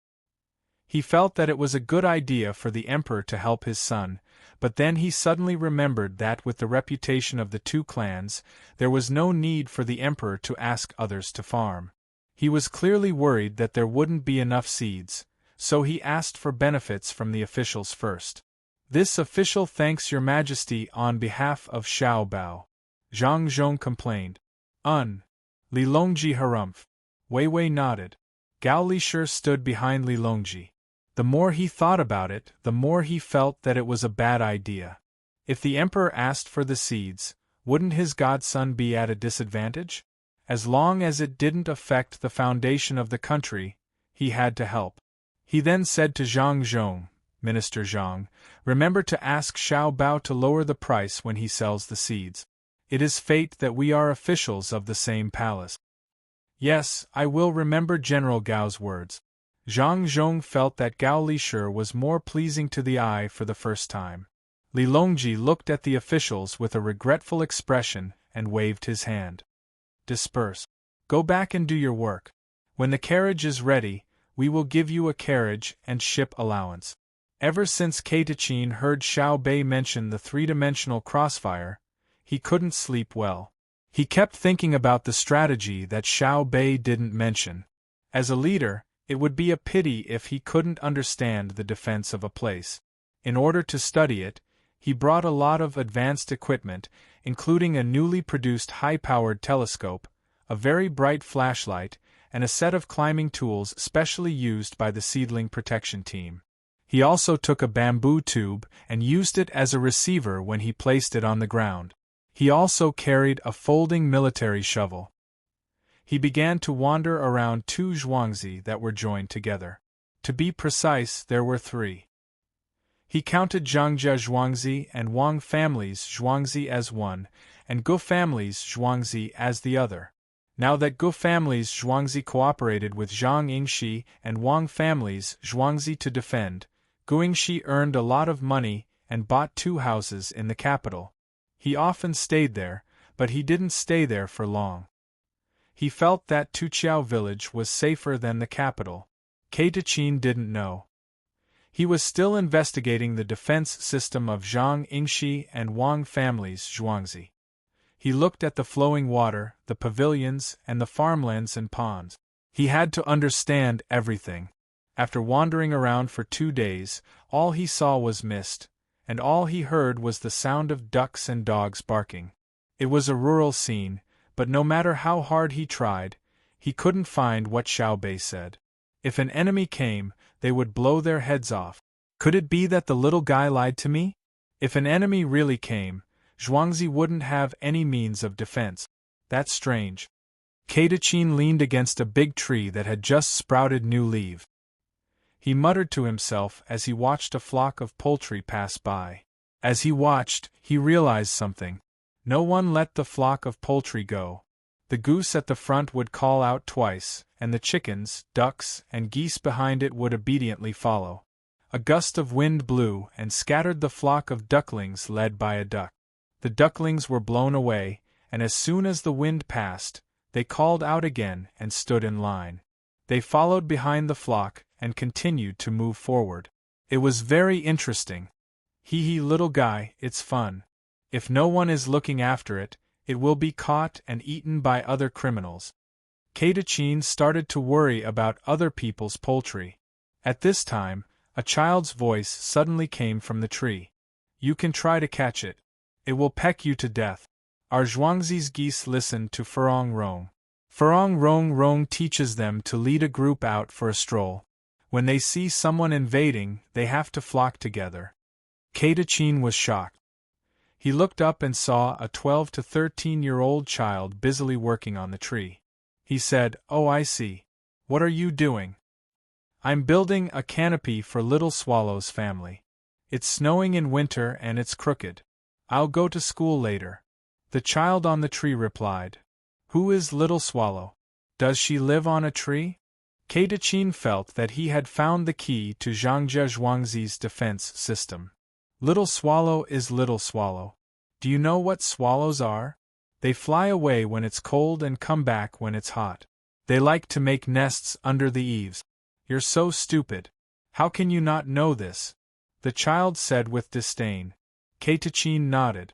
He felt that it was a good idea for the emperor to help his son, but then he suddenly remembered that with the reputation of the two clans, there was no need for the emperor to ask others to farm. He was clearly worried that there wouldn't be enough seeds, so he asked for benefits from the officials first. This official thanks your majesty on behalf of Xiao Bao. Zhang Zhong complained. Li Longji harumphed. Wei Wei nodded. Gao Lishur stood behind Li Longji. The more he thought about it, the more he felt that it was a bad idea. If the emperor asked for the seeds, wouldn't his godson be at a disadvantage? As long as it didn't affect the foundation of the country, he had to help. He then said to Zhang Zhong, Minister Zhang, remember to ask Xiao Bao to lower the price when he sells the seeds. It is fate that we are officials of the same palace. Yes, I will remember General Gao's words. Zhang Zhong felt that Gao Lishur was more pleasing to the eye for the first time. Li Longji looked at the officials with a regretful expression and waved his hand. Disperse. Go back and do your work. When the carriage is ready, we will give you a carriage and ship allowance. Ever since Keitachin heard Xiao Bei mention the three-dimensional crossfire, he couldn't sleep well. He kept thinking about the strategy that Xiao Bei didn't mention. As a leader, it would be a pity if he couldn't understand the defense of a place. In order to study it, he brought a lot of advanced equipment, including a newly produced high-powered telescope, a very bright flashlight, and a set of climbing tools specially used by the seedling protection team. He also took a bamboo tube and used it as a receiver when he placed it on the ground. He also carried a folding military shovel. He began to wander around two zhuangzi that were joined together. To be precise, there were 3. He counted Zhangjia Zhuangzi and Wang families Zhuangzi as one, and Gu families Zhuangzi as the other. Now that Gu families Zhuangzi cooperated with Zhang Yingxi and Wang families Zhuangzi to defend, Gu Yingxi earned a lot of money and bought 2 houses in the capital. He often stayed there, but he didn't stay there for long. He felt that Tuqiao village was safer than the capital. Keitachin didn't know. He was still investigating the defense system of Zhang Yingxi and Wang families Zhuangzi. He looked at the flowing water, the pavilions, and the farmlands and ponds. He had to understand everything. After wandering around for 2 days, all he saw was mist, and all he heard was the sound of ducks and dogs barking. It was a rural scene, but no matter how hard he tried, he couldn't find what Xiaobei said. If an enemy came, they would blow their heads off. Could it be that the little guy lied to me? If an enemy really came, Zhuangzi wouldn't have any means of defense. That's strange. Keitachin leaned against a big tree that had just sprouted new leaves. He muttered to himself as he watched a flock of poultry pass by. As he watched, he realized something. No one let the flock of poultry go. The goose at the front would call out twice, and the chickens, ducks, and geese behind it would obediently follow. A gust of wind blew and scattered the flock of ducklings led by a duck. The ducklings were blown away, and as soon as the wind passed, they called out again and stood in line. They followed behind the flock and continued to move forward. It was very interesting. Hee little guy, it's fun. If no one is looking after it, it will be caught and eaten by other criminals. Keitachin started to worry about other people's poultry. At this time, a child's voice suddenly came from the tree. You can try to catch it. It will peck you to death. Our Zhuangzi's geese listened to Furong Rong. Furong Rong teaches them to lead a group out for a stroll. When they see someone invading, they have to flock together. Keitachin was shocked. He looked up and saw a 12 to 13-year-old child busily working on the tree. He said, "Oh, I see. What are you doing?" "I'm building a canopy for Little Swallow's family. It's snowing in winter and it's crooked. I'll go to school later." The child on the tree replied, "Who is Little Swallow? Does she live on a tree?" Keitachin felt that he had found the key to Zhangjia Zhuangzi's defense system. Little Swallow is Little Swallow. Do you know what swallows are? They fly away when it's cold and come back when it's hot. They like to make nests under the eaves. You're so stupid. How can you not know this? The child said with disdain. Keitachin nodded.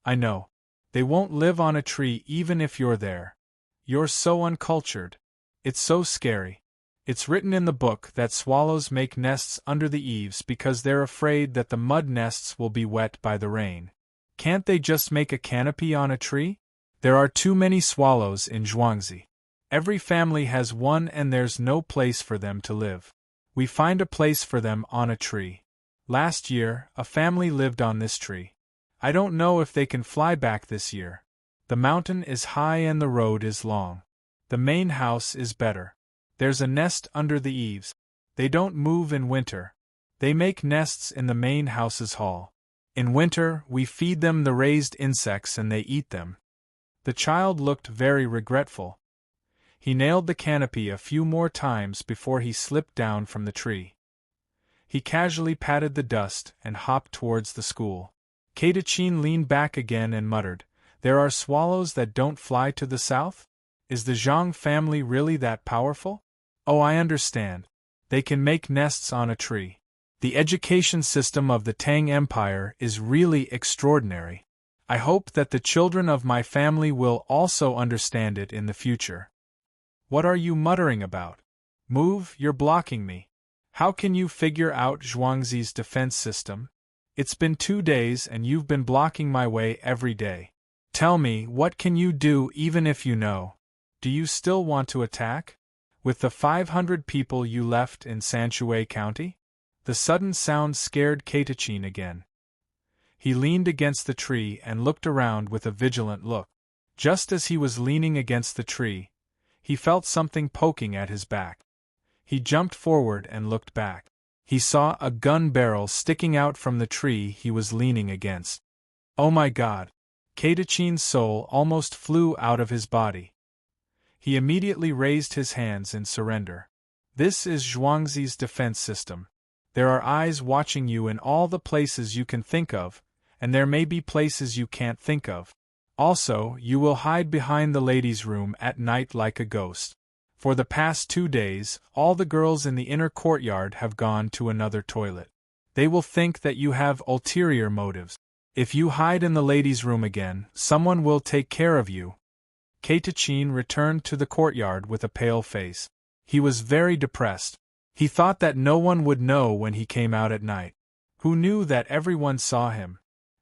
I know. They won't live on a tree even if you're there. You're so uncultured. It's so scary. It's written in the book that swallows make nests under the eaves because they're afraid that the mud nests will be wet by the rain. Can't they just make a canopy on a tree? There are too many swallows in Zhuangzi. Every family has one and there's no place for them to live. We find a place for them on a tree. Last year, a family lived on this tree. I don't know if they can fly back this year. The mountain is high and the road is long. The main house is better. There's a nest under the eaves. They don't move in winter. They make nests in the main house's hall. In winter, we feed them the raised insects and they eat them. The child looked very regretful. He nailed the canopy a few more times before he slipped down from the tree. He casually patted the dust and hopped towards the school. Keitachin leaned back again and muttered, "There are swallows that don't fly to the south? Is the Zhang family really that powerful? Oh, I understand. They can make nests on a tree. The education system of the Tang Empire is really extraordinary. I hope that the children of my family will also understand it in the future." What are you muttering about? Move, you're blocking me. How can you figure out Zhuangzi's defense system? It's been 2 days and you've been blocking my way every day. Tell me, what can you do even if you know? Do you still want to attack? With the 500 people you left in Sanshui County? The sudden sound scared Keitachin again. He leaned against the tree and looked around with a vigilant look. Just as he was leaning against the tree, he felt something poking at his back. He jumped forward and looked back. He saw a gun barrel sticking out from the tree he was leaning against. Oh my God! Katachin's soul almost flew out of his body. He immediately raised his hands in surrender. This is Zhuangzi's defense system. There are eyes watching you in all the places you can think of, and there may be places you can't think of. Also, you will hide behind the ladies' room at night like a ghost. For the past 2 days, all the girls in the inner courtyard have gone to another toilet. They will think that you have ulterior motives. If you hide in the ladies' room again, someone will take care of you. Katachin returned to the courtyard with a pale face. He was very depressed. He thought that no one would know when he came out at night. Who knew that everyone saw him?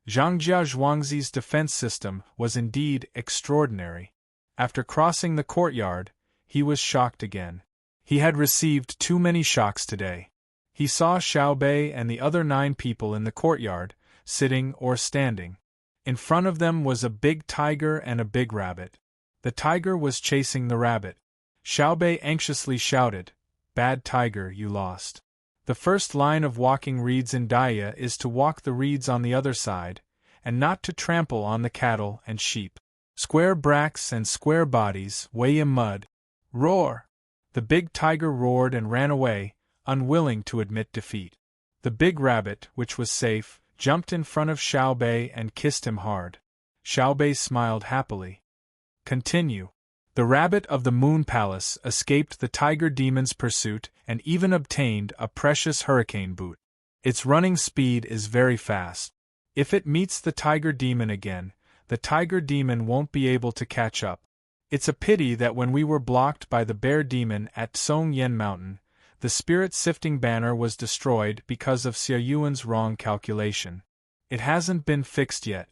Zhangjia Zhuangzi's defense system was indeed extraordinary. After crossing the courtyard, he was shocked again. He had received too many shocks today. He saw Xiaobei and the other 9 people in the courtyard, sitting or standing. In front of them was a big tiger and a big rabbit. The tiger was chasing the rabbit. Xiaobei anxiously shouted, "Bad tiger, you lost." The first line of walking reeds in Daya is to walk the reeds on the other side, and not to trample on the cattle and sheep. Square bracks and square bodies weigh in mud. Roar! The big tiger roared and ran away, unwilling to admit defeat. The big rabbit, which was safe, jumped in front of Xiaobei and kissed him hard. Xiaobei smiled happily. Continue. The rabbit of the Moon Palace escaped the tiger demon's pursuit and even obtained a precious hurricane boot. Its running speed is very fast. If it meets the tiger demon again, the tiger demon won't be able to catch up. It's a pity that when we were blocked by the bear demon at Song Yen Mountain, the spirit-sifting banner was destroyed because of Xia Yuan's wrong calculation. It hasn't been fixed yet.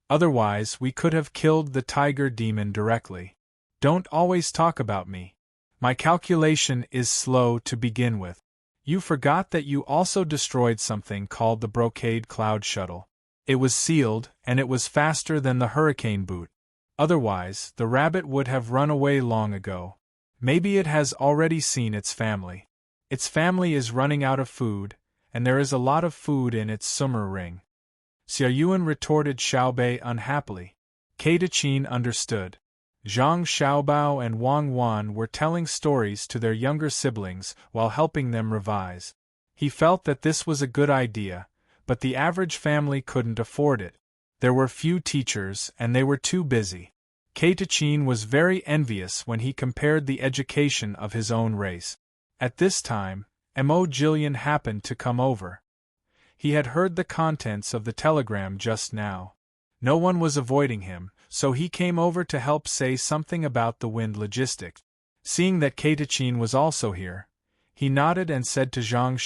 Otherwise, we could have killed the tiger demon directly. Don't always talk about me. My calculation is slow to begin with. You forgot that you also destroyed something called the Brocade Cloud Shuttle. It was sealed, and it was faster than the hurricane boot. Otherwise, the rabbit would have run away long ago. Maybe it has already seen its family. Its family is running out of food, and there is a lot of food in its summer ring. Xia Yuan retorted Xiaobei unhappily. Katachin understood. Zhang Xiaobao and Wang Wan were telling stories to their younger siblings while helping them revise. He felt that this was a good idea, but the average family couldn't afford it. There were few teachers and they were too busy. Katachin was very envious when he compared the education of his own race. At this time, Mo Jillian happened to come over. He had heard the contents of the telegram just now. No one was avoiding him, so he came over to help say something about the wind logistics. Seeing that Katachin was also here, he nodded and said to Zhang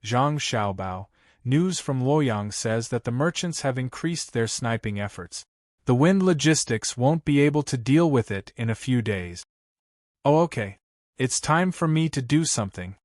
Xiaobao, news from Luoyang says that the merchants have increased their sniping efforts. The wind logistics won't be able to deal with it in a few days. Oh okay. It's time for me to do something.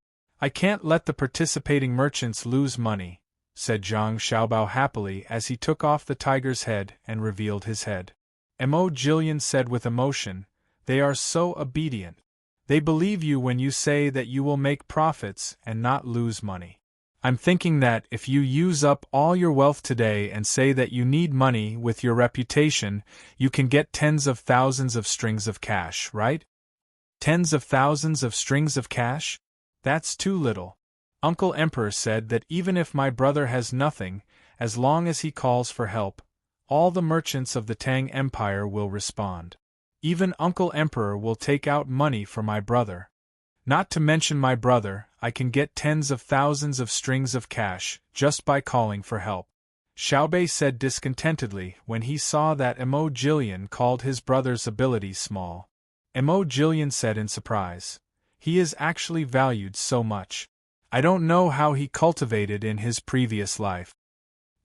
I can't let the participating merchants lose money, said Zhang Xiaobao happily as he took off the tiger's head and revealed his head. Mo Jillian said with emotion, "They are so obedient. They believe you when you say that you will make profits and not lose money. I'm thinking that if you use up all your wealth today and say that you need money with your reputation, you can get tens of thousands of strings of cash, right? Tens of thousands of strings of cash? That's too little. Uncle Emperor said that even if my brother has nothing, as long as he calls for help, all the merchants of the Tang Empire will respond. Even Uncle Emperor will take out money for my brother. Not to mention my brother, I can get tens of thousands of strings of cash just by calling for help." Xiaobei said discontentedly when he saw that Mo Jillian called his brother's abilities small. Mo Jillian said in surprise, "He is actually valued so much. I don't know how he cultivated in his previous life."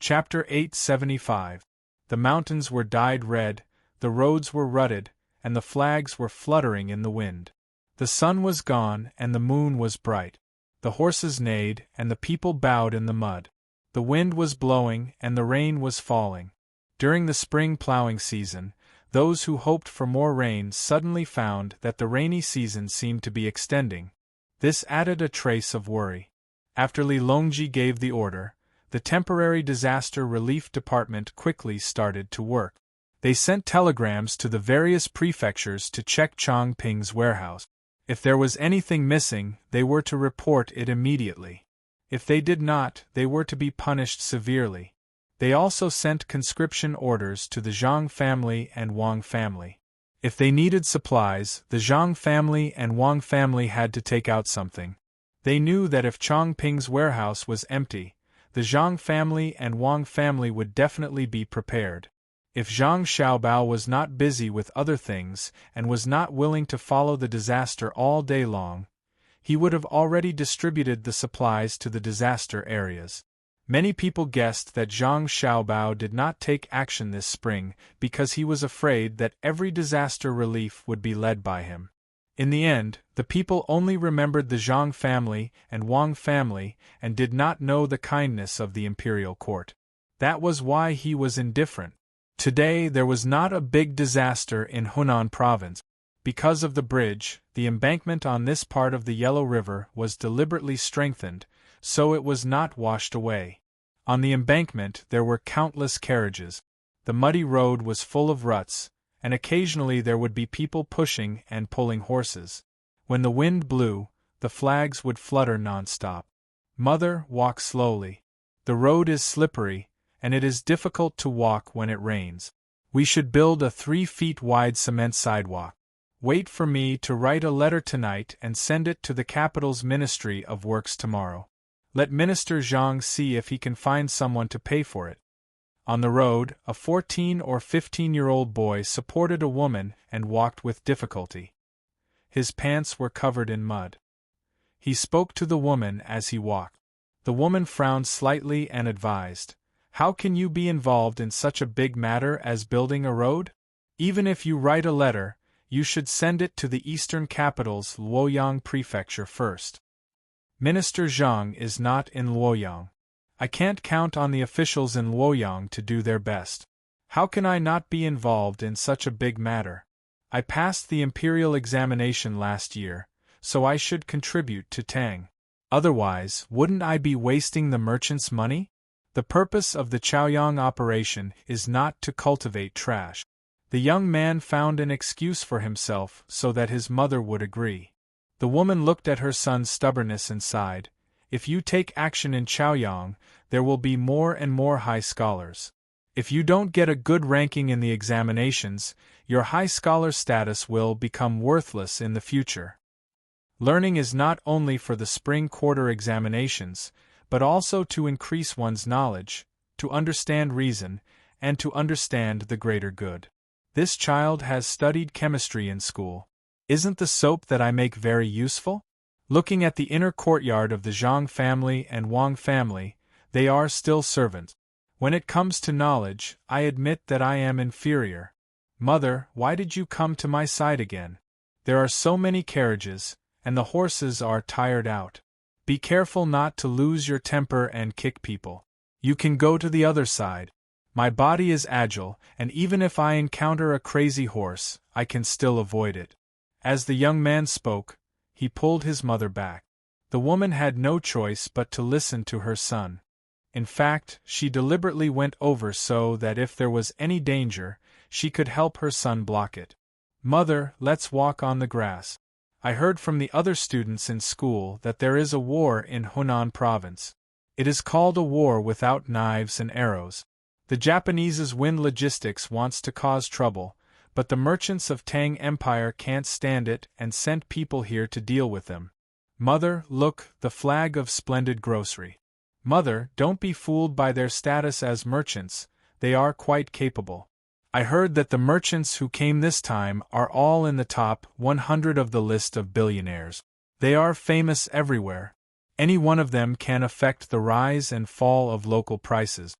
Chapter 875. The mountains were dyed red, the roads were rutted, and the flags were fluttering in the wind. The sun was gone and the moon was bright. The horses neighed and the people bowed in the mud. The wind was blowing and the rain was falling. During the spring plowing season, those who hoped for more rain suddenly found that the rainy season seemed to be extending. This added a trace of worry. After Li Longji gave the order, the temporary disaster relief department quickly started to work. They sent telegrams to the various prefectures to check Chongping's warehouse. If there was anything missing, they were to report it immediately. If they did not, they were to be punished severely. They also sent conscription orders to the Zhang family and Wang family. If they needed supplies, the Zhang family and Wang family had to take out something. They knew that if Chongping's warehouse was empty, the Zhang family and Wang family would definitely be prepared. If Zhang Xiaobao was not busy with other things and was not willing to follow the disaster all day long, he would have already distributed the supplies to the disaster areas. Many people guessed that Zhang Xiaobao did not take action this spring because he was afraid that every disaster relief would be led by him. In the end, the people only remembered the Zhang family and Wang family and did not know the kindness of the imperial court. That was why he was indifferent. Today there was not a big disaster in Hunan province. Because of the bridge, the embankment on this part of the Yellow River was deliberately strengthened, so it was not washed away. On the embankment there were countless carriages. The muddy road was full of ruts, and occasionally there would be people pushing and pulling horses. When the wind blew, the flags would flutter non-stop. Mother, walk slowly. The road is slippery, and it is difficult to walk when it rains. We should build a 3 feet wide cement sidewalk. Wait for me to write a letter tonight and send it to the capital's Ministry of Works tomorrow. Let Minister Zhang see if he can find someone to pay for it. On the road, a 14 or 15-year-old boy supported a woman and walked with difficulty. His pants were covered in mud. He spoke to the woman as he walked. The woman frowned slightly and advised, "How can you be involved in such a big matter as building a road? Even if you write a letter, you should send it to the eastern capital's Luoyang prefecture first. Minister Zhang is not in Luoyang. I can't count on the officials in Luoyang to do their best. How can I not be involved in such a big matter? I passed the imperial examination last year, so I should contribute to Tang. Otherwise, wouldn't I be wasting the merchants' money? The purpose of the Chaoyang operation is not to cultivate trash." The young man found an excuse for himself so that his mother would agree. The woman looked at her son's stubbornness and sighed, "If you take action in Chaoyang, there will be more and more high scholars. If you don't get a good ranking in the examinations, your high scholar status will become worthless in the future. Learning is not only for the spring quarter examinations, but also to increase one's knowledge, to understand reason, and to understand the greater good. This child has studied chemistry in school. Isn't the soap that I make very useful?" Looking at the inner courtyard of the Zhang family and Wang family, they are still servants. When it comes to knowledge, I admit that I am inferior. Mother, why did you come to my side again? There are so many carriages, and the horses are tired out. Be careful not to lose your temper and kick people. You can go to the other side. My body is agile, and even if I encounter a crazy horse, I can still avoid it. As the young man spoke, he pulled his mother back. The woman had no choice but to listen to her son. In fact, she deliberately went over so that if there was any danger, she could help her son block it. "Mother, let's walk on the grass. I heard from the other students in school that there is a war in Hunan province. It is called a war without knives and arrows. The Japanese's Wind Logistics wants to cause trouble, but the merchants of Tang Empire can't stand it and sent people here to deal with them. Mother, look, the flag of Splendid Grocery. Mother, don't be fooled by their status as merchants, they are quite capable. I heard that the merchants who came this time are all in the top 100 of the list of billionaires. They are famous everywhere. Any one of them can affect the rise and fall of local prices."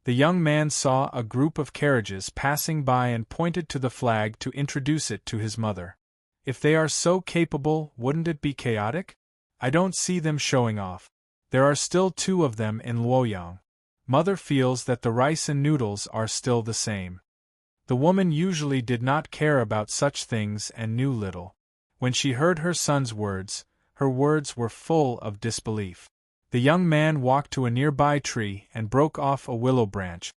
The young man saw a group of carriages passing by and pointed to the flag to introduce it to his mother. "If they are so capable, wouldn't it be chaotic? I don't see them showing off. There are still 2 of them in Luoyang. Mother feels that the rice and noodles are still the same." The woman usually did not care about such things and knew little. When she heard her son's words, Her words were full of disbelief. The young man walked to a nearby tree and broke off a willow branch.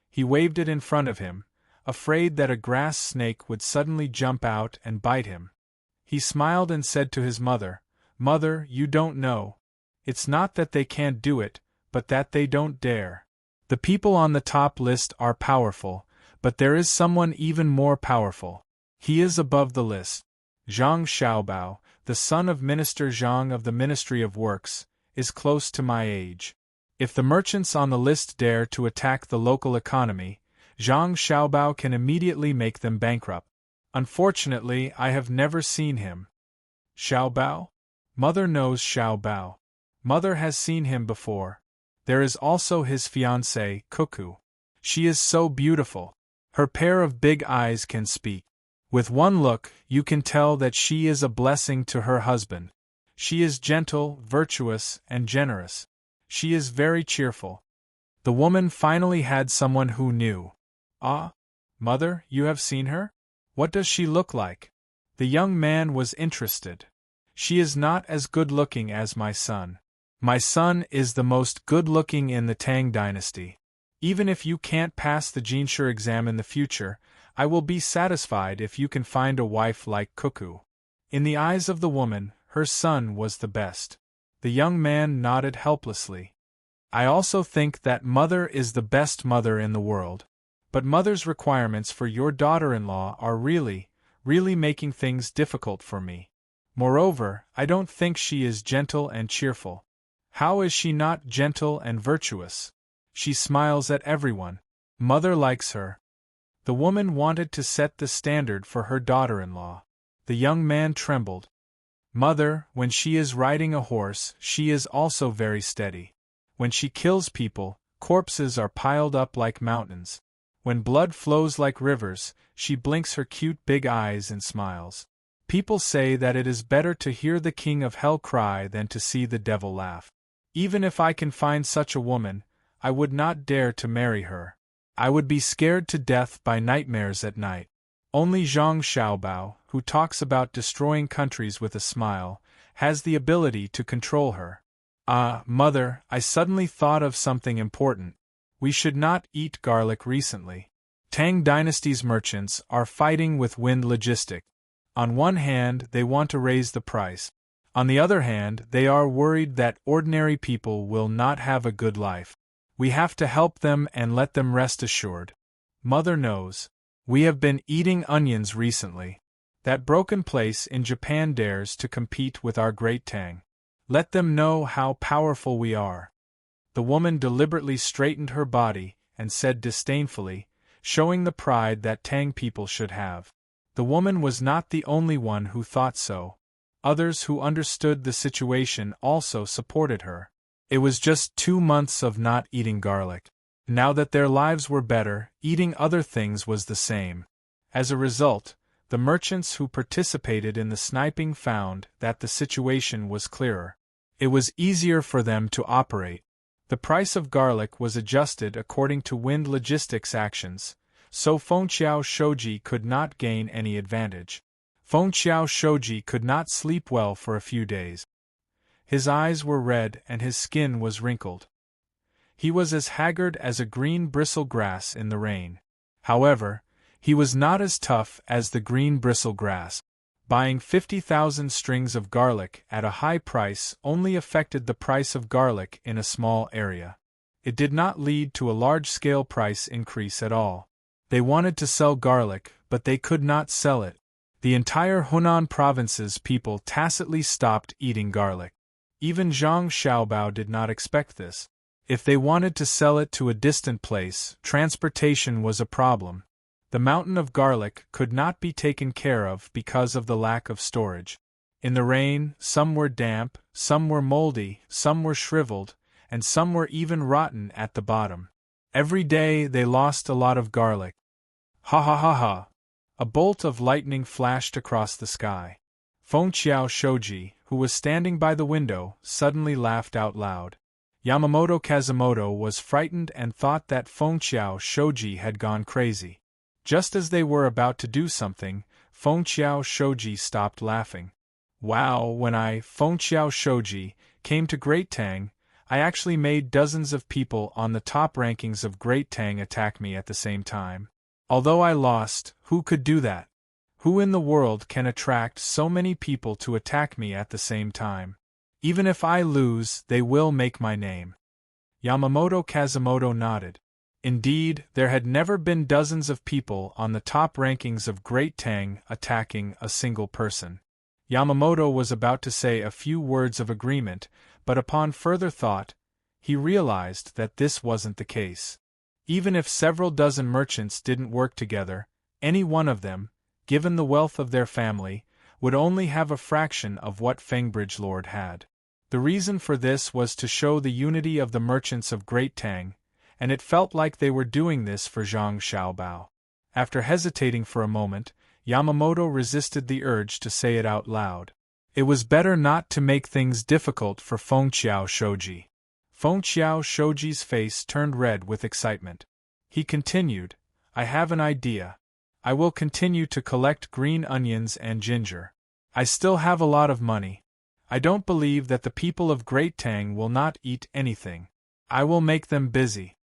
He waved it in front of him, afraid that a grass snake would suddenly jump out and bite him. He smiled and said to his mother, "Mother, you don't know. It's not that they can't do it, but that they don't dare. The people on the top list are powerful, but there is someone even more powerful. He is above the list. Zhang Xiaobao, the son of Minister Zhang of the Ministry of Works, is close to my age. If the merchants on the list dare to attack the local economy, Zhang Xiaobao can immediately make them bankrupt. Unfortunately, I have never seen him." "Xiaobao? Mother knows Xiaobao. Mother has seen him before. There is also his fiancée, Cuckoo. She is so beautiful. Her pair of big eyes can speak. With one look, you can tell that she is a blessing to her husband. She is gentle, virtuous, and generous. She is very cheerful." The woman finally had someone who knew. "Ah, mother, you have seen her? What does she look like?" The young man was interested. "She is not as good-looking as my son. My son is the most good-looking in the Tang dynasty. Even if you can't pass the Jinshe exam in the future, I will be satisfied if you can find a wife like Cuckoo." In the eyes of the woman, her son was the best. The young man nodded helplessly. "I also think that mother is the best mother in the world. But mother's requirements for your daughter-in-law are really making things difficult for me. Moreover, I don't think she is gentle and cheerful." "How is she not gentle and virtuous? She smiles at everyone. Mother likes her." The woman wanted to set the standard for her daughter-in-law. The young man trembled. "Mother, when she is riding a horse, she is also very steady. When she kills people, corpses are piled up like mountains. When blood flows like rivers, she blinks her cute big eyes and smiles. People say that it is better to hear the king of hell cry than to see the devil laugh. Even if I can find such a woman, I would not dare to marry her. I would be scared to death by nightmares at night. Only Zhang Xiaobao, who talks about destroying countries with a smile, has the ability to control her." "Ah, mother, I suddenly thought of something important. We should not eat garlic recently. Tang Dynasty's merchants are fighting with Wind Logistics. On one hand, they want to raise the price. On the other hand, they are worried that ordinary people will not have a good life. We have to help them and let them rest assured. Mother knows. We have been eating onions recently. That broken place in Japan dares to compete with our great Tang. Let them know how powerful we are." The woman deliberately straightened her body and said disdainfully, showing the pride that Tang people should have. The woman was not the only one who thought so. Others who understood the situation also supported her. It was just 2 months of not eating garlic. Now that their lives were better, eating other things was the same. As a result, the merchants who participated in the sniping found that the situation was clearer. It was easier for them to operate. The price of garlic was adjusted according to Wind Logistics actions, so Fengqiao Shoji could not gain any advantage. Fengqiao Shoji could not sleep well for a few days. His eyes were red and his skin was wrinkled. He was as haggard as a green bristle grass in the rain. However, he was not as tough as the green bristle grass. Buying 50,000 strings of garlic at a high price only affected the price of garlic in a small area. It did not lead to a large-scale price increase at all. They wanted to sell garlic, but they could not sell it. The entire Hunan province's people tacitly stopped eating garlic. Even Zhang Xiaobao did not expect this. If they wanted to sell it to a distant place, transportation was a problem. The mountain of garlic could not be taken care of because of the lack of storage. In the rain, some were damp, some were moldy, some were shriveled, and some were even rotten at the bottom. Every day they lost a lot of garlic. Ha ha ha ha! A bolt of lightning flashed across the sky. Fengqiao Shoji, who was standing by the window, suddenly laughed out loud. Yamamoto Kazimoto was frightened and thought that Fengqiao Shoji had gone crazy. Just as they were about to do something, Fengqiao Shoji stopped laughing. Wow, when I, Fengqiao Shoji, came to Great Tang, I actually made dozens of people on the top rankings of Great Tang attack me at the same time. Although I lost, who could do that? Who in the world can attract so many people to attack me at the same time? Even if I lose, they will make my name. Yamamoto Kazimoto nodded. Indeed, there had never been dozens of people on the top rankings of Great Tang attacking a single person. Yamamoto was about to say a few words of agreement, but upon further thought, he realized that this wasn't the case. Even if several dozen merchants didn't work together, any one of them, given the wealth of their family, would only have a fraction of what Fengbridge Lord had. The reason for this was to show the unity of the merchants of Great Tang, and it felt like they were doing this for Zhang Xiaobao. After hesitating for a moment, Yamamoto resisted the urge to say it out loud. It was better not to make things difficult for Fengqiao Shoji. Fengqiao Shoji's face turned red with excitement. He continued, I have an idea. I will continue to collect green onions and ginger. I still have a lot of money. I don't believe that the people of Great Tang will not eat anything. I will make them busy.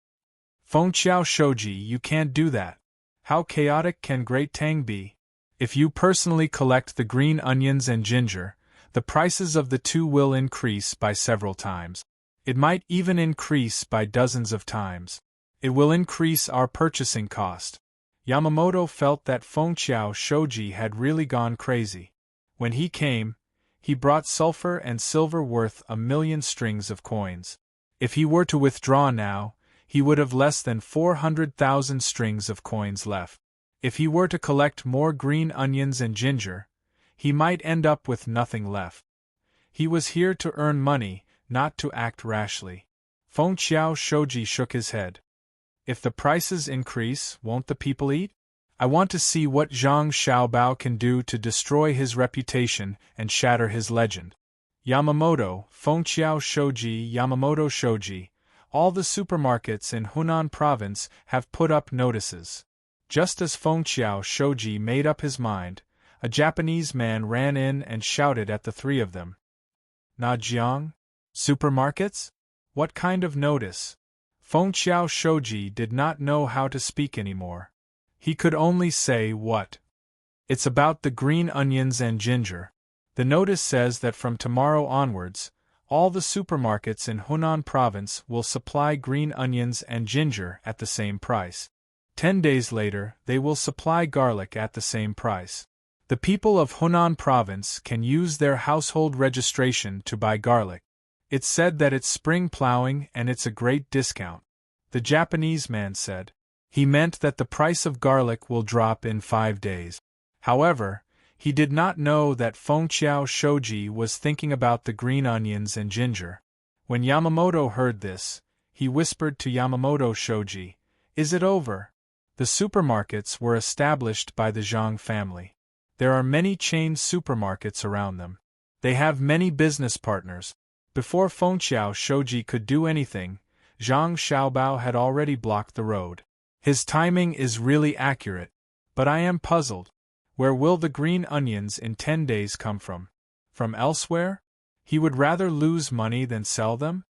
Fengqiao Shoji, you can't do that. How chaotic can Great Tang be? If you personally collect the green onions and ginger, the prices of the two will increase by several times. It might even increase by dozens of times. It will increase our purchasing cost. Yamamoto felt that Fengqiao Shoji had really gone crazy. When he came, he brought sulfur and silver worth 1,000,000 strings of coins. If he were to withdraw now, he would have less than 400,000 strings of coins left. If he were to collect more green onions and ginger, he might end up with nothing left. He was here to earn money, not to act rashly. Fengqiao Shoji shook his head. If the prices increase, won't the people eat? I want to see what Zhang Xiaobao can do to destroy his reputation and shatter his legend. Yamamoto, Fengqiao Shoji, Yamamoto Shoji, all the supermarkets in Hunan province have put up notices. Just as Fengqiao Shoji made up his mind, a Japanese man ran in and shouted at the three of them. Najiang? Supermarkets? What kind of notice? Fengqiao Shoji did not know how to speak anymore. He could only say what? It's about the green onions and ginger. The notice says that from tomorrow onwards, all the supermarkets in Hunan province will supply green onions and ginger at the same price. 10 days later, they will supply garlic at the same price. The people of Hunan province can use their household registration to buy garlic. It's said that it's spring plowing and it's a great discount. The Japanese man said. He meant that the price of garlic will drop in 5 days. However, he did not know that Fengqiao Shoji was thinking about the green onions and ginger. When Yamamoto heard this, he whispered to Yamamoto Shoji, "Is it over?" The supermarkets were established by the Zhang family. There are many chain supermarkets around them. They have many business partners. Before Fengqiao Shoji could do anything, Zhang Xiaobao had already blocked the road. His timing is really accurate. But I am puzzled. Where will the green onions in 10 days come from? From elsewhere? He would rather lose money than sell them?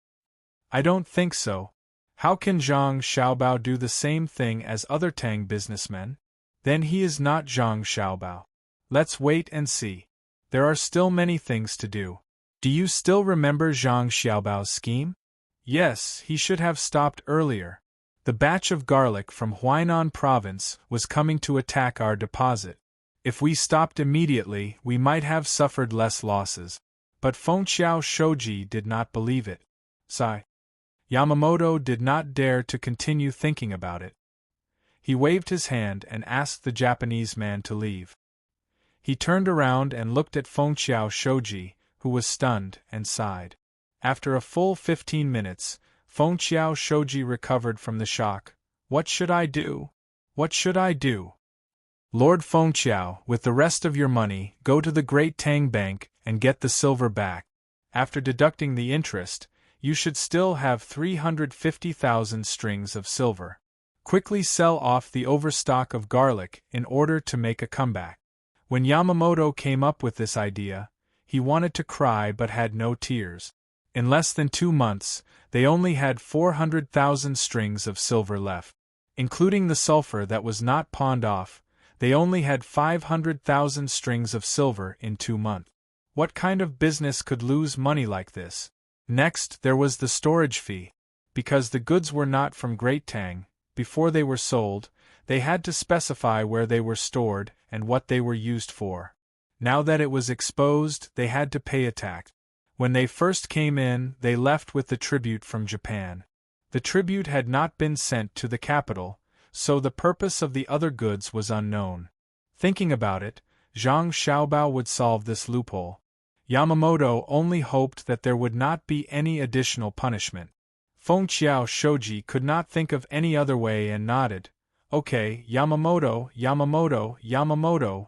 I don't think so. How can Zhang Xiaobao do the same thing as other Tang businessmen? Then he is not Zhang Xiaobao. Let's wait and see. There are still many things to do. Do you still remember Zhang Xiaobao's scheme? Yes, he should have stopped earlier. The batch of garlic from Huainan province was coming to attack our deposit. If we stopped immediately, we might have suffered less losses. But Fengqiao Shoji did not believe it. Sigh. Yamamoto did not dare to continue thinking about it. He waved his hand and asked the Japanese man to leave. He turned around and looked at Fengqiao Shoji, who was stunned, and sighed. After a full 15 minutes, Fengqiao Shoji recovered from the shock. What should I do? What should I do? Lord Fengqiao, with the rest of your money, go to the Great Tang Bank and get the silver back. After deducting the interest, you should still have 350,000 strings of silver. Quickly sell off the overstock of garlic in order to make a comeback. When Yamamoto came up with this idea, He wanted to cry but had no tears. In less than 2 months, they only had 400,000 strings of silver left. Including the sulfur that was not pawned off, they only had 500,000 strings of silver in 2 months. What kind of business could lose money like this? Next, there was the storage fee. Because the goods were not from Great Tang, before they were sold, they had to specify where they were stored and what they were used for. Now that it was exposed, they had to pay a tax. When they first came in, they left with the tribute from Japan. The tribute had not been sent to the capital, so the purpose of the other goods was unknown. Thinking about it, Zhang Xiaobao would solve this loophole. Yamamoto only hoped that there would not be any additional punishment. Fengqiao Shoji could not think of any other way and nodded. Okay, Yamamoto,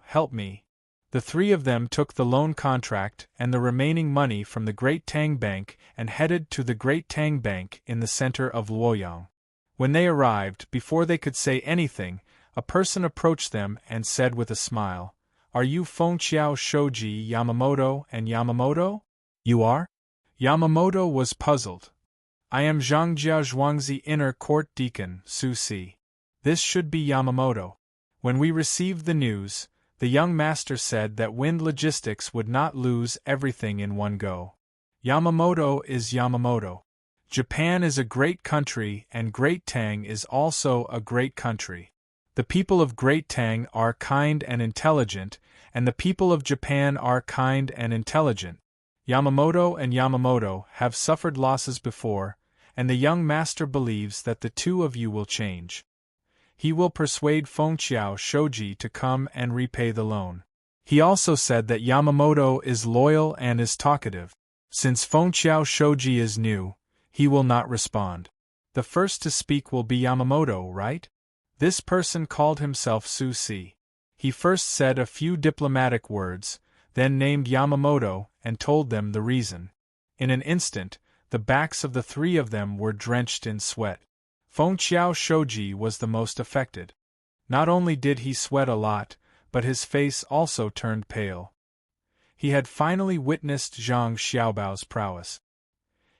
help me. The 3 of them took the loan contract and the remaining money from the Great Tang Bank and headed to the Great Tang Bank in the center of Luoyang. When they arrived, before they could say anything, a person approached them and said with a smile, "Are you Fengqiao Shoji Yamamoto and Yamamoto?" "You are?" Yamamoto was puzzled. "I am Zhangjia Zhuangzi Inner Court Deacon, Su Si. This should be Yamamoto." When we received the news, the young master said that Wind Logistics would not lose everything in one go. Yamamoto is Yamamoto. Japan is a great country and Great Tang is also a great country. The people of Great Tang are kind and intelligent, and the people of Japan are kind and intelligent. Yamamoto and Yamamoto have suffered losses before, and the young master believes that the 2 of you will change. He will persuade Fengqiao Shoji to come and repay the loan. He also said that Yamamoto is loyal and is talkative. Since Fengqiao Shoji is new, he will not respond. The first to speak will be Yamamoto, right? This person called himself Su Si. He first said a few diplomatic words, then named Yamamoto and told them the reason. In an instant, the backs of the 3 of them were drenched in sweat. Fengqiao Shoji was the most affected. Not only did he sweat a lot, but his face also turned pale. He had finally witnessed Zhang Xiaobao's prowess.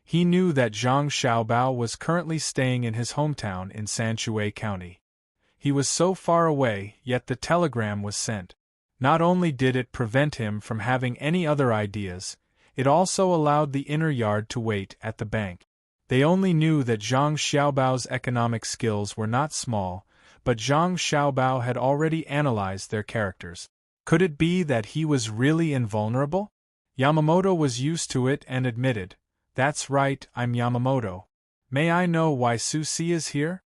He knew that Zhang Xiaobao was currently staying in his hometown in Sanshui County. He was so far away, yet the telegram was sent. Not only did it prevent him from having any other ideas, it also allowed the inner yard to wait at the bank. They only knew that Zhang Xiaobao's economic skills were not small, but Zhang Xiaobao had already analyzed their characters. Could it be that he was really invulnerable? Yamamoto was used to it and admitted, "That's right, I'm Yamamoto. May I know why Su Si is here?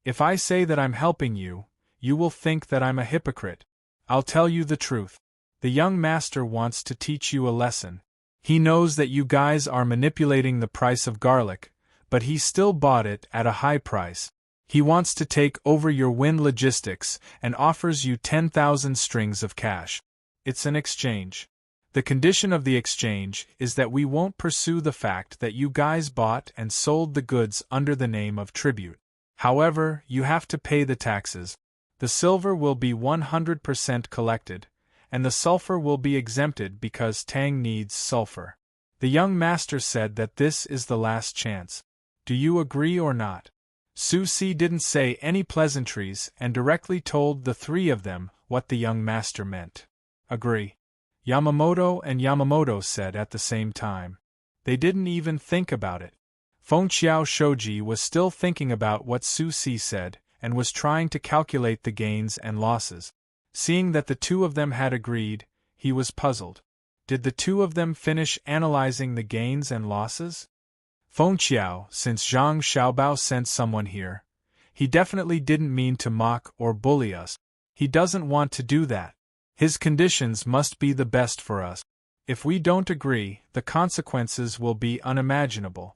If I say that I'm helping you, you will think that I'm a hypocrite. I'll tell you the truth. The young master wants to teach you a lesson. He knows that you guys are manipulating the price of garlic, but he still bought it at a high price. He wants to take over your Wind Logistics and offers you 10,000 strings of cash. It's an exchange. The condition of the exchange is that we won't pursue the fact that you guys bought and sold the goods under the name of tribute. However, you have to pay the taxes. The silver will be 100% collected, and the sulfur will be exempted because Tang needs sulfur. The young master said that this is the last chance. Do you agree or not?" Su Si didn't say any pleasantries and directly told the 3 of them what the young master meant. "Agree." Yamamoto and Yamamoto said at the same time. They didn't even think about it. Fengqiao Shoji was still thinking about what Su Si said, and was trying to calculate the gains and losses. Seeing that the 2 of them had agreed, he was puzzled. Did the 2 of them finish analyzing the gains and losses? Fengqiao, since Zhang Xiaobao sent someone here, he definitely didn't mean to mock or bully us. He doesn't want to do that. His conditions must be the best for us. If we don't agree, the consequences will be unimaginable.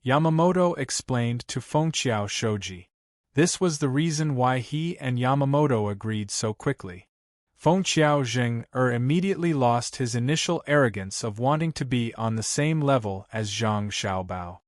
Yamamoto explained to Fengqiao Shoji. This was the reason why he and Yamamoto agreed so quickly. Fengqiao Zheng immediately lost his initial arrogance of wanting to be on the same level as Zhang Xiaobao.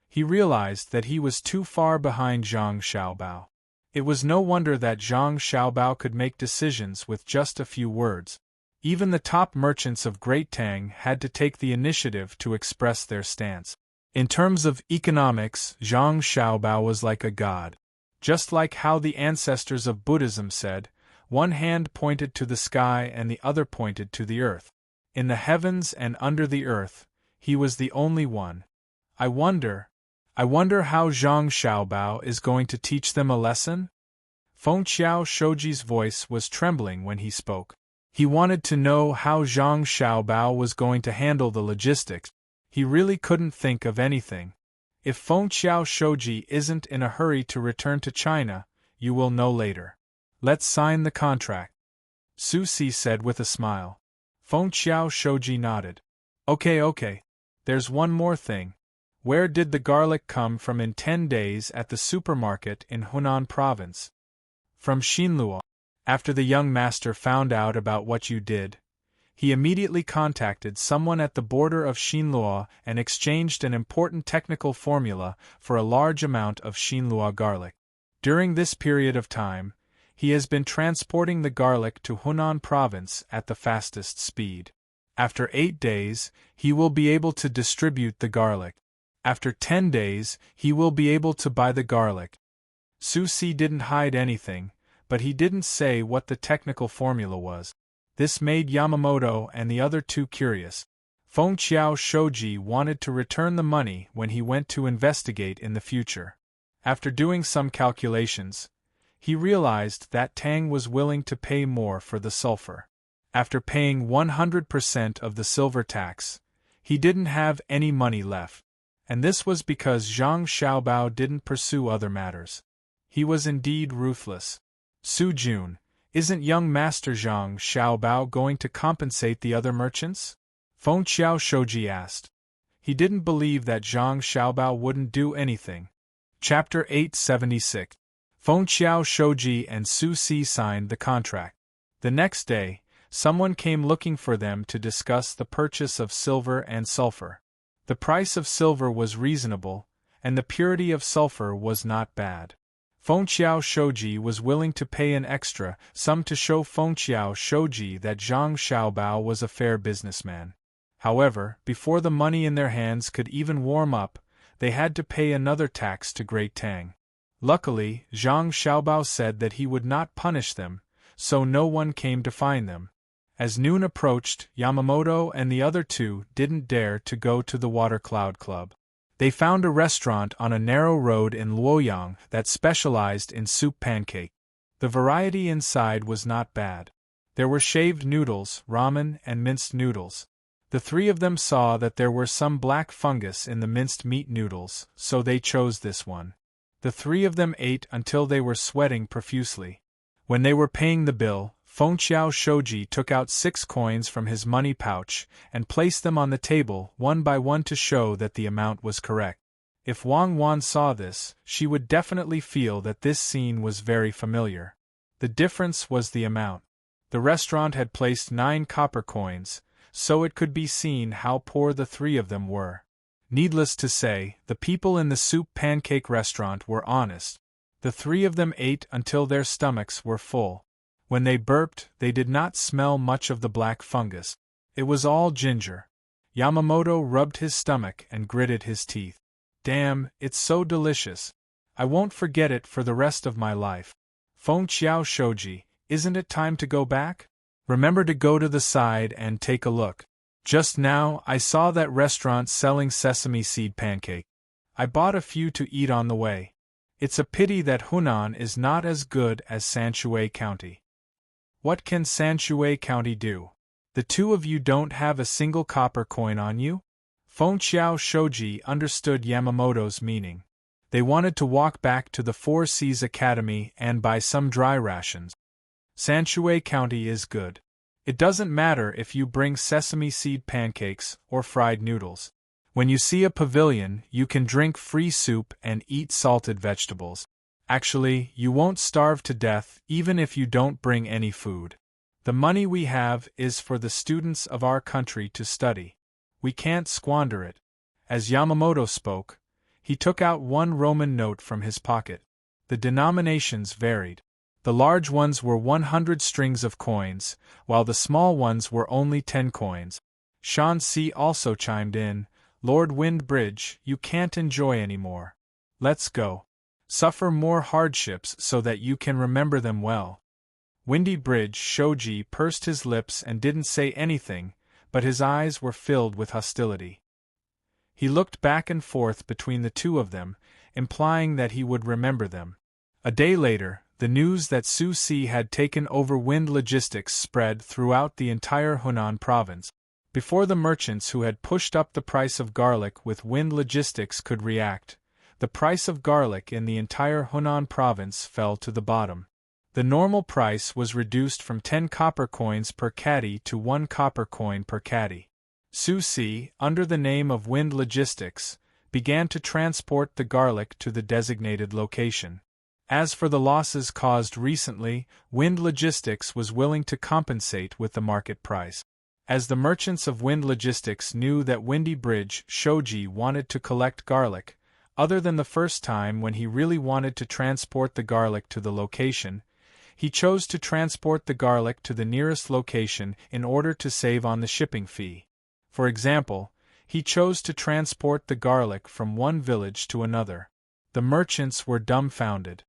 He realized that he was too far behind Zhang Xiaobao. It was no wonder that Zhang Xiaobao could make decisions with just a few words. Even the top merchants of Great Tang had to take the initiative to express their stance. In terms of economics, Zhang Xiaobao was like a god. Just like how the ancestors of Buddhism said, one hand pointed to the sky and the other pointed to the earth. In the heavens and under the earth, he was the only one. I wonder how Zhang Xiaobao is going to teach them a lesson? Fengqiao Shouji's voice was trembling when he spoke. He wanted to know how Zhang Xiaobao was going to handle the logistics. He really couldn't think of anything. If Fengqiao Shouji isn't in a hurry to return to China, you will know later. Let's sign the contract, Su Si said with a smile. Fengqiao Shouji nodded. Okay. There's one more thing. Where did the garlic come from in 10 days at the supermarket in Hunan province? From Xinluo. After the young master found out about what you did, he immediately contacted someone at the border of Xinluo and exchanged an important technical formula for a large amount of Xinluo garlic. During this period of time, he has been transporting the garlic to Hunan province at the fastest speed. After 8 days, he will be able to distribute the garlic. After 10 days, he will be able to buy the garlic. Su Si didn't hide anything, but he didn't say what the technical formula was. This made Yamamoto and the other two curious. Fengqiao Shouji wanted to return the money when he went to investigate in the future. After doing some calculations, he realized that Tang was willing to pay more for the sulfur. After paying 100% of the silver tax, he didn't have any money left. And this was because Zhang Xiaobao didn't pursue other matters. He was indeed ruthless. Su Jun, isn't young Master Zhang Xiaobao going to compensate the other merchants? Fengqiao Shouji asked. He didn't believe that Zhang Xiaobao wouldn't do anything. Chapter 876. Fengqiao Shouji and Su Si signed the contract. The next day, someone came looking for them to discuss the purchase of silver and sulfur. The price of silver was reasonable, and the purity of sulfur was not bad. Fengqiao Shouji was willing to pay an extra sum to show Fengqiao Shouji that Zhang Xiaobao was a fair businessman. However, before the money in their hands could even warm up, they had to pay another tax to Great Tang. Luckily, Zhang Xiaobao said that he would not punish them, so no one came to find them. As noon approached, Yamamoto and the other two didn't dare to go to the Water Cloud Club. They found a restaurant on a narrow road in Luoyang that specialized in soup pancake. The variety inside was not bad. There were shaved noodles, ramen, and minced noodles. The three of them saw that there were some black fungus in the minced meat noodles, so they chose this one. The three of them ate until they were sweating profusely. When they were paying the bill, Fengqiao Shouji took out 6 coins from his money pouch and placed them on the table one by one to show that the amount was correct. If Wang Wan saw this, she would definitely feel that this scene was very familiar. The difference was the amount. The restaurant had placed 9 copper coins, so it could be seen how poor the three of them were. Needless to say, the people in the soup pancake restaurant were honest. The three of them ate until their stomachs were full. When they burped, they did not smell much of the black fungus. It was all ginger. Yamamoto rubbed his stomach and gritted his teeth. Damn, it's so delicious. I won't forget it for the rest of my life. Fengqiao Shouji, isn't it time to go back? Remember to go to the side and take a look. Just now, I saw that restaurant selling sesame seed pancake. I bought a few to eat on the way. It's a pity that Hunan is not as good as Sanshui County. What can Sanshui County do? The two of you don't have a single copper coin on you? Fengqiao Shouji understood Yamamoto's meaning. They wanted to walk back to the Four Seas Academy and buy some dry rations. Sanshui County is good. It doesn't matter if you bring sesame seed pancakes or fried noodles. When you see a pavilion, you can drink free soup and eat salted vegetables. Actually, you won't starve to death even if you don't bring any food. The money we have is for the students of our country to study. We can't squander it. As Yamamoto spoke, he took out 1 Roman note from his pocket. The denominations varied. The large ones were 100 strings of coins, while the small ones were only 10 coins. Shan-Si also chimed in, "Lord Windbridge, you can't enjoy anymore. Let's go. Suffer more hardships so that you can remember them well." Windy Bridge Shoji pursed his lips and didn't say anything, but his eyes were filled with hostility. He looked back and forth between the two of them, implying that he would remember them. A day later, the news that Su Si had taken over Wind Logistics spread throughout the entire Hunan province. Before the merchants who had pushed up the price of garlic with Wind Logistics could react, the price of garlic in the entire Hunan province fell to the bottom. The normal price was reduced from 10 copper coins per caddy to 1 copper coin per caddy. Su Si, under the name of Wind Logistics, began to transport the garlic to the designated location. As for the losses caused recently, Wind Logistics was willing to compensate with the market price. As the merchants of Wind Logistics knew that Windy Bridge Shoji wanted to collect garlic, other than the first time when he really wanted to transport the garlic to the location, he chose to transport the garlic to the nearest location in order to save on the shipping fee. For example, he chose to transport the garlic from one village to another. The merchants were dumbfounded.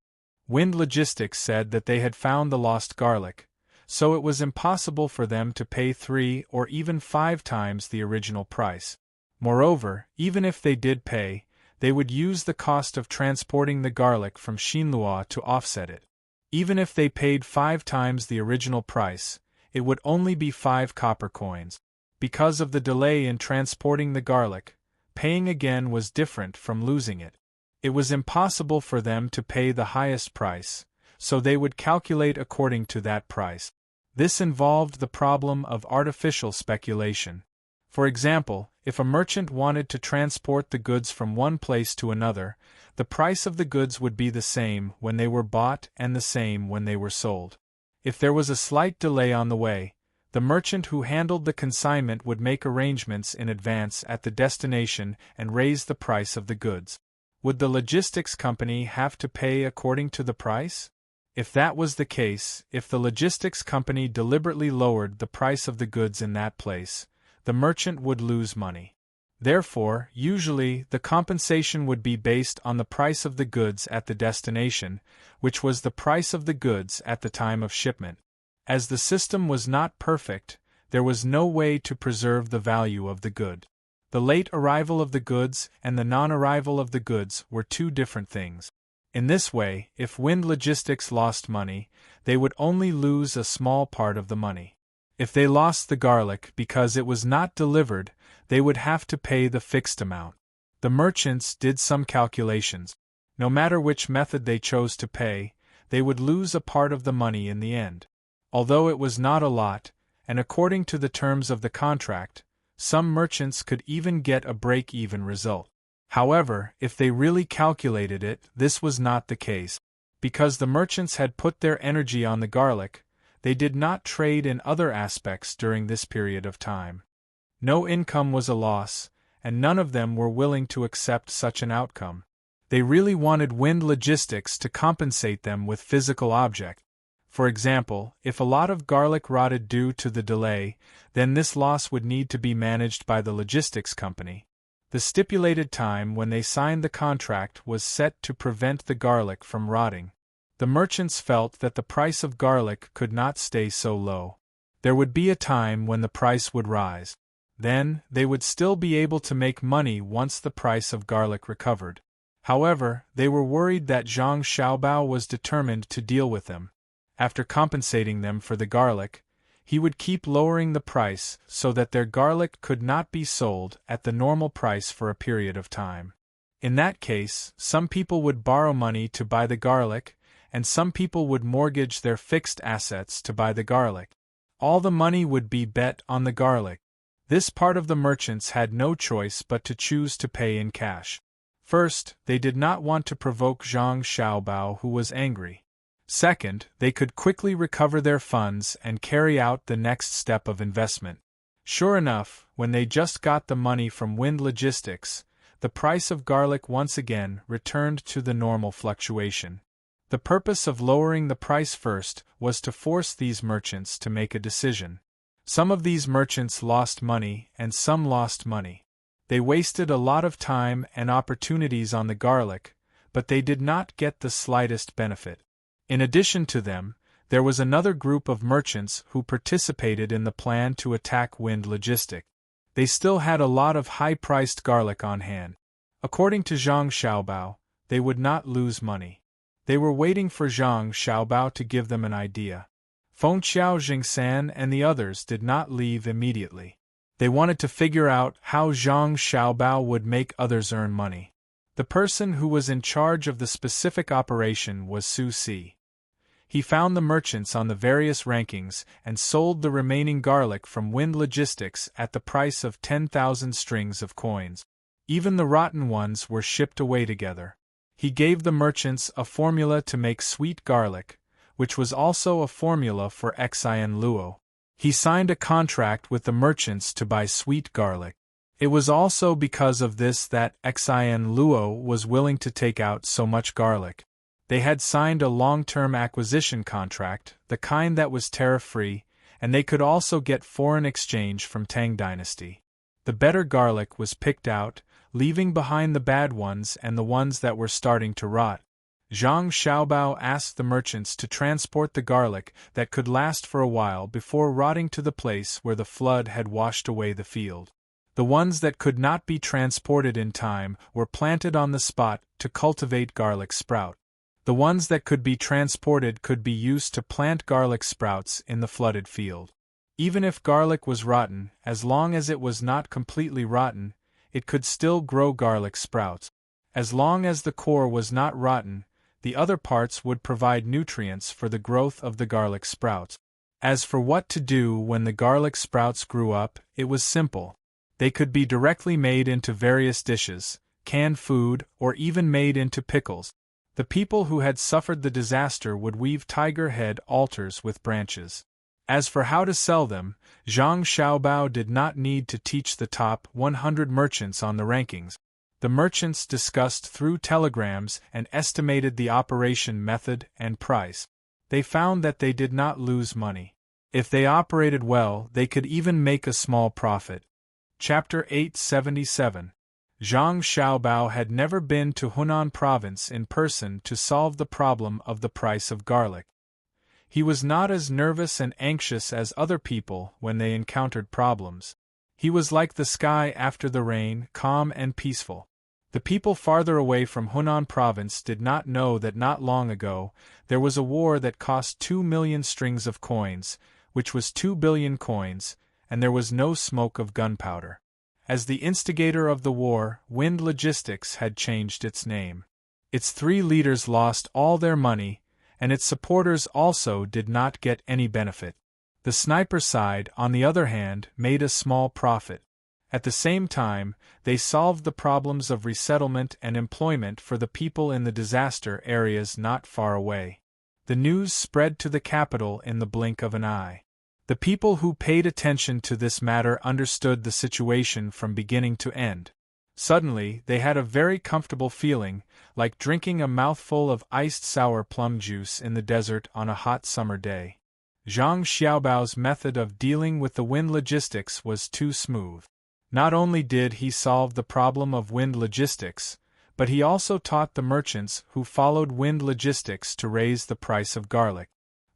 Wind Logistics said that they had found the lost garlic, so it was impossible for them to pay 3 or even 5 times the original price. Moreover, even if they did pay, they would use the cost of transporting the garlic from Xinlua to offset it. Even if they paid 5 times the original price, it would only be 5 copper coins. Because of the delay in transporting the garlic, paying again was different from losing it. It was impossible for them to pay the highest price, so they would calculate according to that price. This involved the problem of artificial speculation. For example, if a merchant wanted to transport the goods from one place to another, the price of the goods would be the same when they were bought and the same when they were sold. If there was a slight delay on the way, the merchant who handled the consignment would make arrangements in advance at the destination and raise the price of the goods. Would the logistics company have to pay according to the price? If that was the case, if the logistics company deliberately lowered the price of the goods in that place, the merchant would lose money. Therefore, usually, the compensation would be based on the price of the goods at the destination, which was the price of the goods at the time of shipment. As the system was not perfect, there was no way to preserve the value of the good. The late arrival of the goods and the non-arrival of the goods were two different things. In this way, if Wind Logistics lost money, they would only lose a small part of the money. If they lost the garlic because it was not delivered, they would have to pay the fixed amount. The merchants did some calculations. No matter which method they chose to pay, they would lose a part of the money in the end. Although it was not a lot, and according to the terms of the contract, some merchants could even get a break-even result. However, if they really calculated it, this was not the case. Because the merchants had put their energy on the garlic, they did not trade in other aspects during this period of time. No income was a loss, and none of them were willing to accept such an outcome. They really wanted Wind Logistics to compensate them with physical objects. For example, if a lot of garlic rotted due to the delay, then this loss would need to be managed by the logistics company. The stipulated time when they signed the contract was set to prevent the garlic from rotting. The merchants felt that the price of garlic could not stay so low. There would be a time when the price would rise. Then, they would still be able to make money once the price of garlic recovered. However, they were worried that Zhang Xiaobao was determined to deal with them. After compensating them for the garlic, he would keep lowering the price so that their garlic could not be sold at the normal price for a period of time. In that case, some people would borrow money to buy the garlic, and some people would mortgage their fixed assets to buy the garlic. All the money would be bet on the garlic. This part of the merchants had no choice but to choose to pay in cash. First, they did not want to provoke Zhang Xiaobao, who was angry. Second, they could quickly recover their funds and carry out the next step of investment. Sure enough, when they just got the money from Wind Logistics, the price of garlic once again returned to the normal fluctuation. The purpose of lowering the price first was to force these merchants to make a decision. Some of these merchants lost money and some lost money. They wasted a lot of time and opportunities on the garlic, but they did not get the slightest benefit. In addition to them, there was another group of merchants who participated in the plan to attack Wind Logistics. They still had a lot of high-priced garlic on hand. According to Zhang Xiaobao, they would not lose money. They were waiting for Zhang Xiaobao to give them an idea. Feng Xiao Jingsan and the others did not leave immediately. They wanted to figure out how Zhang Xiaobao would make others earn money. The person who was in charge of the specific operation was Su Si. He found the merchants on the various rankings and sold the remaining garlic from Wind Logistics at the price of 10,000 strings of coins. Even the rotten ones were shipped away together. He gave the merchants a formula to make sweet garlic, which was also a formula for Xian Luo. He signed a contract with the merchants to buy sweet garlic. It was also because of this that Xian Luo was willing to take out so much garlic. They had signed a long-term acquisition contract, the kind that was tariff-free, and they could also get foreign exchange from Tang dynasty. The better garlic was picked out, leaving behind the bad ones and the ones that were starting to rot. Zhang Xiaobao asked the merchants to transport the garlic that could last for a while before rotting to the place where the flood had washed away the field. The ones that could not be transported in time were planted on the spot to cultivate garlic sprout. The ones that could be transported could be used to plant garlic sprouts in the flooded field. Even if garlic was rotten, as long as it was not completely rotten, it could still grow garlic sprouts. As long as the core was not rotten, the other parts would provide nutrients for the growth of the garlic sprouts. As for what to do when the garlic sprouts grew up, it was simple. They could be directly made into various dishes, canned food, or even made into pickles. The people who had suffered the disaster would weave tiger head altars with branches. As for how to sell them, Zhang Xiaobao did not need to teach the top 100 merchants on the rankings. The merchants discussed through telegrams and estimated the operation method and price. They found that they did not lose money. If they operated well, they could even make a small profit. Chapter 877. Zhang Xiaobao had never been to Hunan province in person to solve the problem of the price of garlic. He was not as nervous and anxious as other people when they encountered problems. He was like the sky after the rain, calm and peaceful. The people farther away from Hunan province did not know that not long ago there was a war that cost 2 million strings of coins, which was 2 billion coins, and there was no smoke of gunpowder. As the instigator of the war, Wind Logistics had changed its name. Its 3 leaders lost all their money, and its supporters also did not get any benefit. The sniper side, on the other hand, made a small profit. At the same time, they solved the problems of resettlement and employment for the people in the disaster areas not far away. The news spread to the capital in the blink of an eye. The people who paid attention to this matter understood the situation from beginning to end. Suddenly, they had a very comfortable feeling, like drinking a mouthful of iced sour plum juice in the desert on a hot summer day. Zhang Xiaobao's method of dealing with the Wind Logistics was too smooth. Not only did he solve the problem of Wind Logistics, but he also taught the merchants who followed Wind Logistics to raise the price of garlic.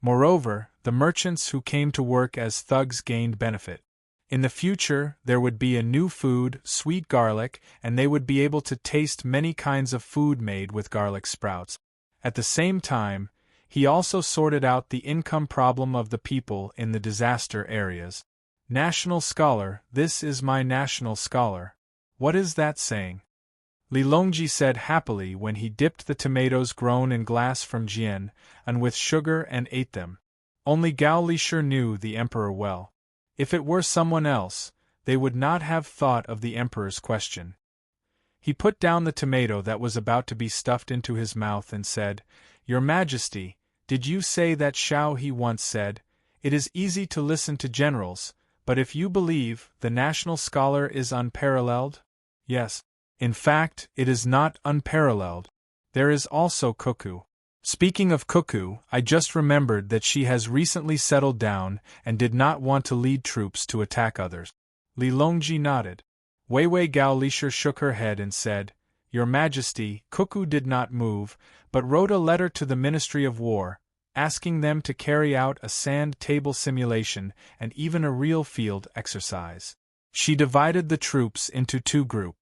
Moreover, the merchants who came to work as thugs gained benefit. In the future, there would be a new food, sweet garlic, and they would be able to taste many kinds of food made with garlic sprouts. At the same time, he also sorted out the income problem of the people in the disaster areas. National scholar, this is my national scholar. What is that saying? Li Longji said happily when he dipped the tomatoes grown in glass from Jian, and with sugar and ate them. Only Gao Lisher knew the emperor well. If it were someone else, they would not have thought of the emperor's question. He put down the tomato that was about to be stuffed into his mouth and said, "Your Majesty, did you say that Shao He once said, 'It is easy to listen to generals, but if you believe the national scholar is unparalleled?' Yes. In fact, it is not unparalleled. There is also Koku. Speaking of Cuckoo, I just remembered that she has recently settled down and did not want to lead troops to attack others. Li Longji nodded. Wei Wei Gao Lisher shook her head and said, Your Majesty, Cuckoo did not move, but wrote a letter to the Ministry of War, asking them to carry out a sand table simulation and even a real field exercise. She divided the troops into two groups.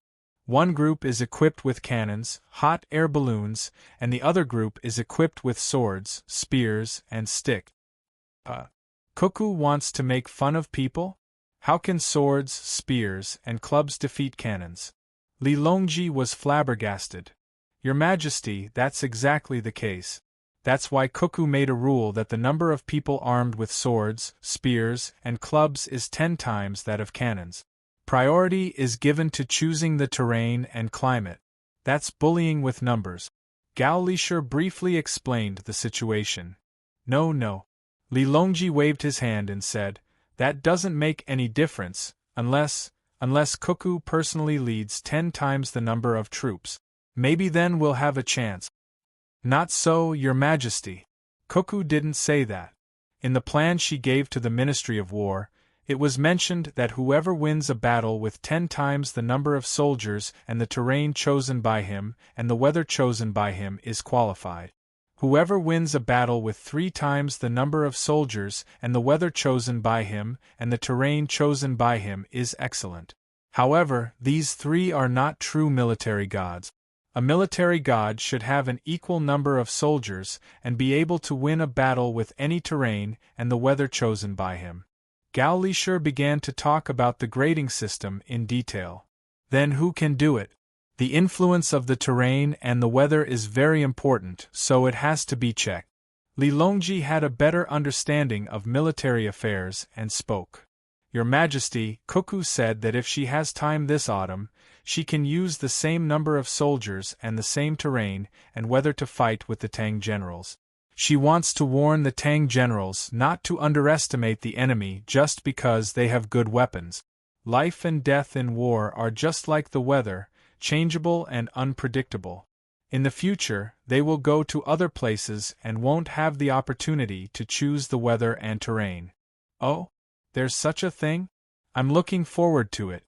One group is equipped with cannons, hot air balloons, and the other group is equipped with swords, spears, and sticks. Cuckoo wants to make fun of people? How can swords, spears, and clubs defeat cannons? Li Longji was flabbergasted. Your Majesty, that's exactly the case. That's why Cuckoo made a rule that the number of people armed with swords, spears, and clubs is 10 times that of cannons. Priority is given to choosing the terrain and climate. That's bullying with numbers. Gao Lisher briefly explained the situation. No. Li Longji waved his hand and said, That doesn't make any difference, unless Cuckoo personally leads 10 times the number of troops. Maybe then we'll have a chance. Not so, Your Majesty. Cuckoo didn't say that. In the plan she gave to the Ministry of War, it was mentioned that whoever wins a battle with 10 times the number of soldiers and the terrain chosen by him and the weather chosen by him is qualified. Whoever wins a battle with 3 times the number of soldiers and the weather chosen by him and the terrain chosen by him is excellent. However, these 3 are not true military gods. A military god should have an equal number of soldiers and be able to win a battle with any terrain and the weather chosen by him. Gao Lisher began to talk about the grading system in detail. Then who can do it? The influence of the terrain and the weather is very important, so it has to be checked. Li Longji had a better understanding of military affairs and spoke. Your Majesty, Cuckoo said that if she has time this autumn, she can use the same number of soldiers and the same terrain and weather to fight with the Tang generals. She wants to warn the Tang generals not to underestimate the enemy just because they have good weapons. Life and death in war are just like the weather, changeable and unpredictable. In the future, they will go to other places and won't have the opportunity to choose the weather and terrain. Oh, there's such a thing? I'm looking forward to it.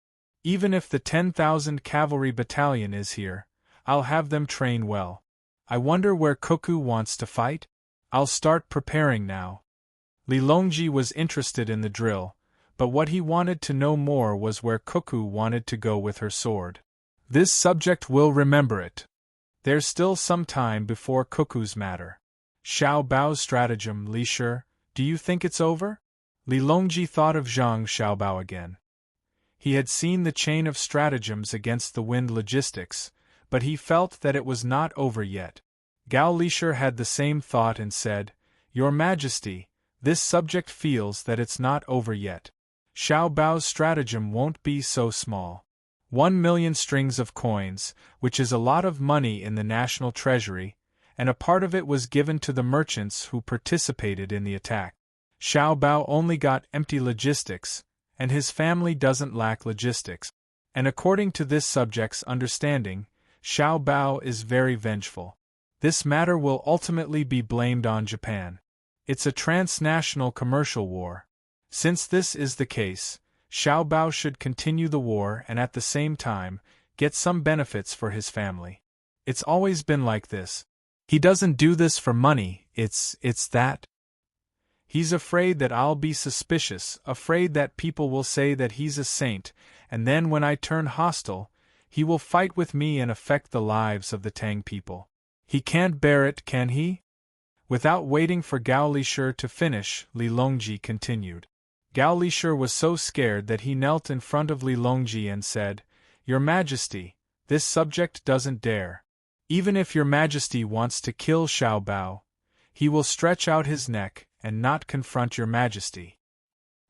Even if the 10,000 cavalry battalion is here, I'll have them train well. I wonder where Cuckoo wants to fight? I'll start preparing now. Li Longji was interested in the drill, but what he wanted to know more was where Cuckoo wanted to go with her sword. This subject will remember it. There's still some time before Cuckoo's matter. Xiao Bao's stratagem, Lisher, do you think it's over? Li Longji thought of Zhang Xiaobao again. He had seen the chain of stratagems against the wind logistics, but he felt that it was not over yet. Gao Lisher had the same thought and said, Your Majesty, this subject feels that it's not over yet. Xiao Bao's stratagem won't be so small. 1 million strings of coins, which is a lot of money in the national treasury, and a part of it was given to the merchants who participated in the attack. Xiao Bao only got empty logistics, and his family doesn't lack logistics. And according to this subject's understanding, Xiao Bao is very vengeful. This matter will ultimately be blamed on Japan. It's a transnational commercial war. Since this is the case, Xiao Bao should continue the war and at the same time, get some benefits for his family. It's always been like this. He doesn't do this for money, it's that. He's afraid that I'll be suspicious, afraid that people will say that he's a saint, and then when I turn hostile, he will fight with me and affect the lives of the Tang people. He can't bear it, can he? Without waiting for Gao Lisher to finish, Li Longji continued. Gao Lisher was so scared that he knelt in front of Li Longji and said, Your Majesty, this subject doesn't dare. Even if Your Majesty wants to kill Xiao Bao, he will stretch out his neck and not confront Your Majesty.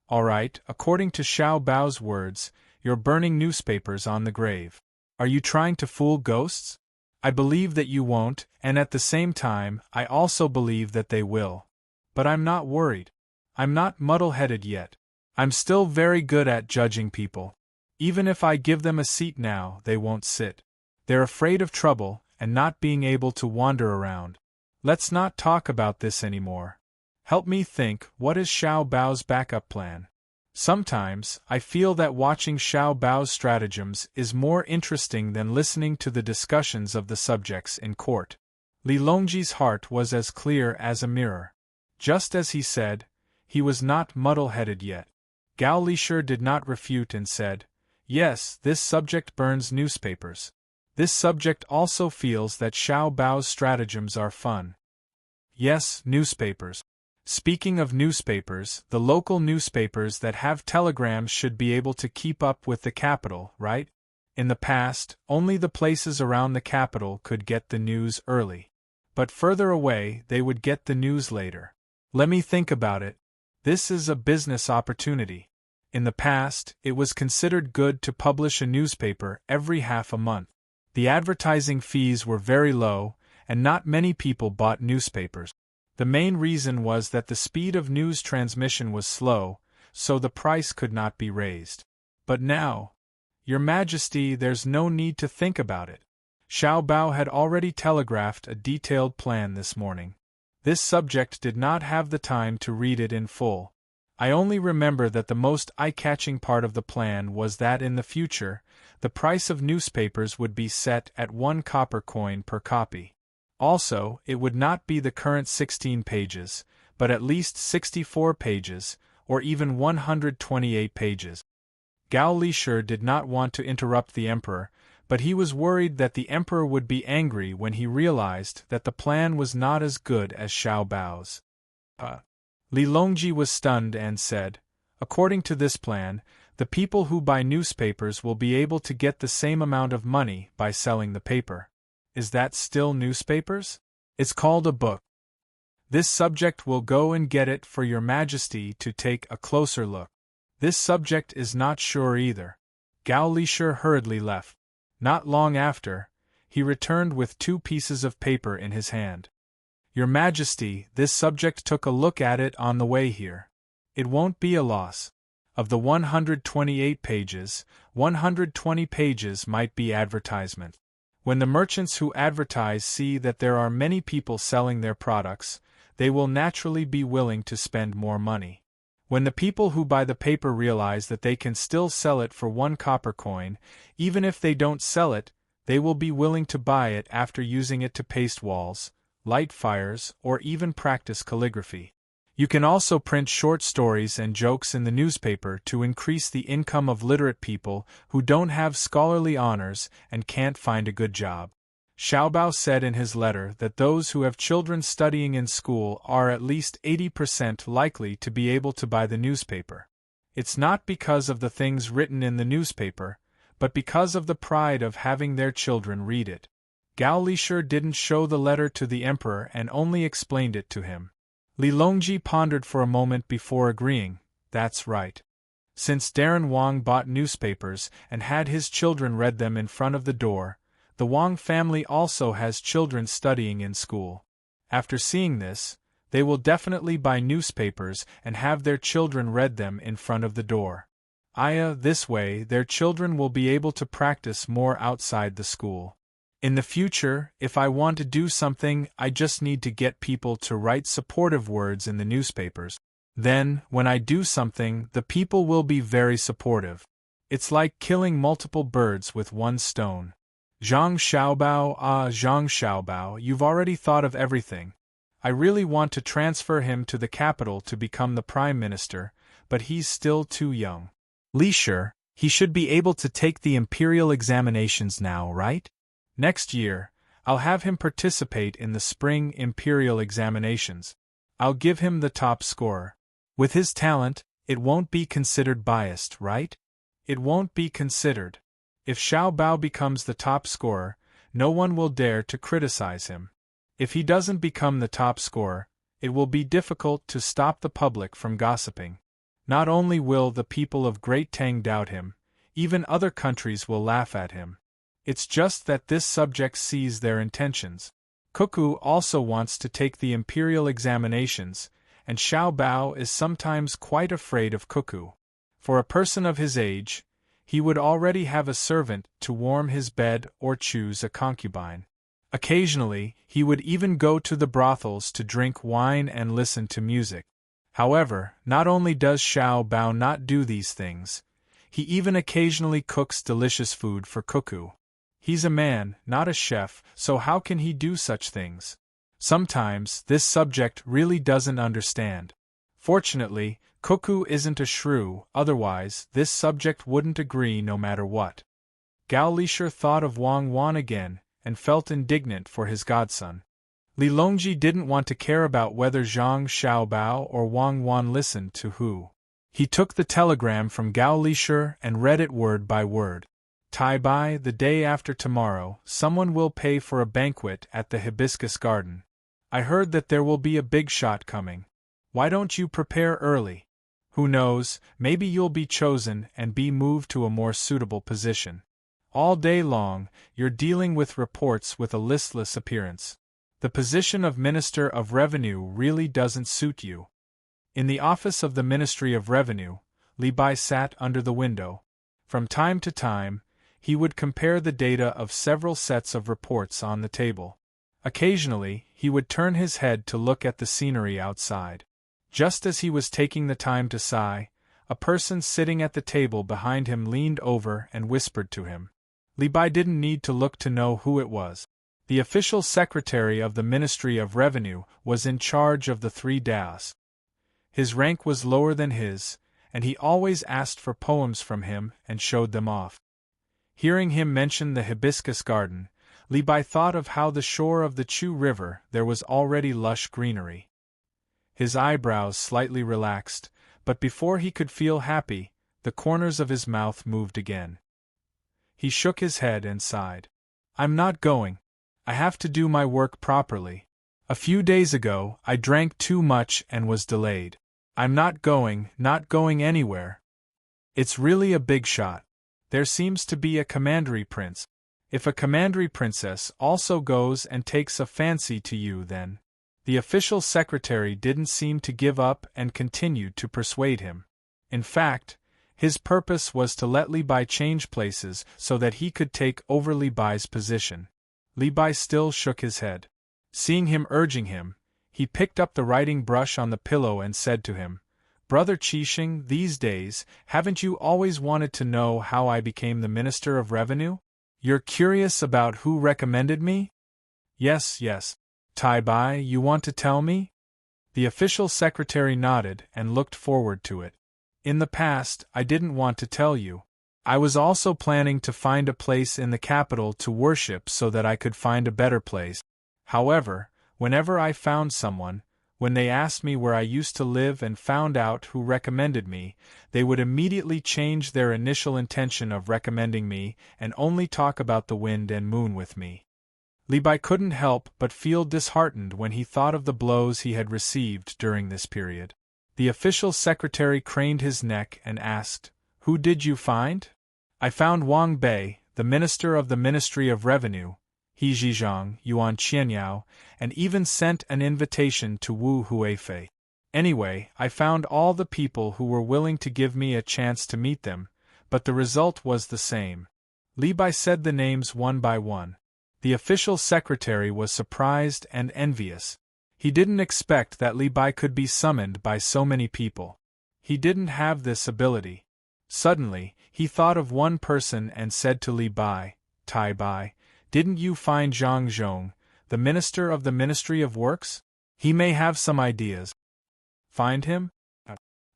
All right, according to Xiao Bao's words, you're burning newspapers on the grave. Are you trying to fool ghosts? I believe that you won't, and at the same time, I also believe that they will. But I'm not worried. I'm not muddle-headed yet. I'm still very good at judging people. Even if I give them a seat now, they won't sit. They're afraid of trouble and not being able to wander around. Let's not talk about this anymore. Help me think, what is Xiao Bao's backup plan? Sometimes, I feel that watching Xiao Bao's stratagems is more interesting than listening to the discussions of the subjects in court. Li Longji's heart was as clear as a mirror. Just as he said, he was not muddle-headed yet. Gao Lisher did not refute and said, "Yes, this subject burns newspapers. This subject also feels that Xiao Bao's stratagems are fun." Yes, newspapers. Speaking of newspapers, the local newspapers that have telegrams should be able to keep up with the capital, right? In the past, only the places around the capital could get the news early. But further away, they would get the news later. Let me think about it. This is a business opportunity. In the past, it was considered good to publish a newspaper every half a month. The advertising fees were very low, and not many people bought newspapers. The main reason was that the speed of news transmission was slow, so the price could not be raised. But now, Your Majesty, there's no need to think about it. Xiao Bao had already telegraphed a detailed plan this morning. This subject did not have the time to read it in full. I only remember that the most eye-catching part of the plan was that in the future, the price of newspapers would be set at 1 copper coin per copy. Also, it would not be the current 16 pages, but at least 64 pages, or even 128 pages. Gao Lisher did not want to interrupt the emperor, but he was worried that the emperor would be angry when he realized that the plan was not as good as Xiao Bao's. Li Longji was stunned and said, "According to this plan, the people who buy newspapers will be able to get the same amount of money by selling the paper. Is that still newspapers? It's called a book. This subject will go and get it for Your Majesty to take a closer look." This subject is not sure either. Gao Lisher hurriedly left. Not long after, he returned with 2 pieces of paper in his hand. "Your Majesty, this subject took a look at it on the way here. It won't be a loss. Of the 128 pages, 120 pages might be advertisement. When the merchants who advertise see that there are many people selling their products, they will naturally be willing to spend more money. When the people who buy the paper realize that they can still sell it for 1 copper coin, even if they don't sell it, they will be willing to buy it after using it to paste walls, light fires, or even practice calligraphy. You can also print short stories and jokes in the newspaper to increase the income of literate people who don't have scholarly honors and can't find a good job." Xiao Bao said in his letter that those who have children studying in school are at least 80% likely to be able to buy the newspaper. It's not because of the things written in the newspaper, but because of the pride of having their children read it. Gao Lisher didn't show the letter to the emperor and only explained it to him. Li Longji pondered for a moment before agreeing, "That's right." Since Darren Wang bought newspapers and had his children read them in front of the door, the Wang family also has children studying in school. After seeing this, they will definitely buy newspapers and have their children read them in front of the door. This way their children will be able to practice more outside the school. In the future, if I want to do something, I just need to get people to write supportive words in the newspapers. Then, when I do something, the people will be very supportive. It's like killing multiple birds with one stone. Zhang Xiaobao, you've already thought of everything. I really want to transfer him to the capital to become the prime minister, but he's still too young. Lisher, he should be able to take the imperial examinations now, right? Next year, I'll have him participate in the spring imperial examinations. I'll give him the top score. With his talent, it won't be considered biased, right? It won't be considered. If Xiao Bao becomes the top scorer, no one will dare to criticize him. If he doesn't become the top scorer, it will be difficult to stop the public from gossiping. Not only will the people of Great Tang doubt him, even other countries will laugh at him. It's just that this subject sees their intentions. Cuckoo also wants to take the imperial examinations, and Xiao Bao is sometimes quite afraid of Cuckoo. For a person of his age, he would already have a servant to warm his bed or choose a concubine. Occasionally, he would even go to the brothels to drink wine and listen to music. However, not only does Xiao Bao not do these things, he even occasionally cooks delicious food for Cuckoo. He's a man, not a chef, so how can he do such things? Sometimes, this subject really doesn't understand. Fortunately, Cuckoo isn't a shrew, otherwise, this subject wouldn't agree no matter what. Gao Lisher thought of Wang Wan again, and felt indignant for his godson. Li Longji didn't want to care about whether Zhang Xiaobao or Wang Wan listened to who. He took the telegram from Gao Lisher and read it word by word. Tai Bai, the day after tomorrow, someone will pay for a banquet at the Hibiscus Garden. I heard that there will be a big shot coming. Why don't you prepare early? Who knows, maybe you'll be chosen and be moved to a more suitable position. All day long, you're dealing with reports with a listless appearance. The position of Minister of Revenue really doesn't suit you. In the office of the Ministry of Revenue, Li Bai sat under the window. From time to time, he would compare the data of several sets of reports on the table. Occasionally, he would turn his head to look at the scenery outside. Just as he was taking the time to sigh, a person sitting at the table behind him leaned over and whispered to him. Li Bai didn't need to look to know who it was. The official secretary of the Ministry of Revenue was in charge of the 3 daos. His rank was lower than his, and he always asked for poems from him and showed them off. Hearing him mention the Hibiscus Garden, Li Bai thought of how the shore of the Chu River there was already lush greenery. His eyebrows slightly relaxed, but before he could feel happy, the corners of his mouth moved again. He shook his head and sighed. I'm not going. I have to do my work properly. A few days ago, I drank too much and was delayed. I'm not going anywhere. It's really a big shot. There seems to be a commandery prince. If a commandery princess also goes and takes a fancy to you, then. The official secretary didn't seem to give up and continued to persuade him. In fact, his purpose was to let Li Bai change places so that he could take over Li Bai's position. Li Bai still shook his head. Seeing him urging him, he picked up the writing brush on the pillow and said to him, Brother Qixing, these days, haven't you always wanted to know how I became the Minister of Revenue? You're curious about who recommended me? Yes. Tai Bai, you want to tell me? The official secretary nodded and looked forward to it. In the past, I didn't want to tell you. I was also planning to find a place in the capital to worship so that I could find a better place. However, whenever I found someone, when they asked me where I used to live and found out who recommended me, they would immediately change their initial intention of recommending me and only talk about the wind and moon with me. Li Bai couldn't help but feel disheartened when he thought of the blows he had received during this period. The official secretary craned his neck and asked, Who did you find? I found Wang Bei, the minister of the Ministry of Revenue, He Zhizhang, Yuan Qianyao, and even sent an invitation to Wu Huifei. Anyway, I found all the people who were willing to give me a chance to meet them, but the result was the same. Li Bai said the names one by one. The official secretary was surprised and envious. He didn't expect that Li Bai could be summoned by so many people. He didn't have this ability. Suddenly, he thought of one person and said to Li Bai, Tai Bai, didn't you find Zhang Zhong, the minister of the Ministry of Works? He may have some ideas. Find him?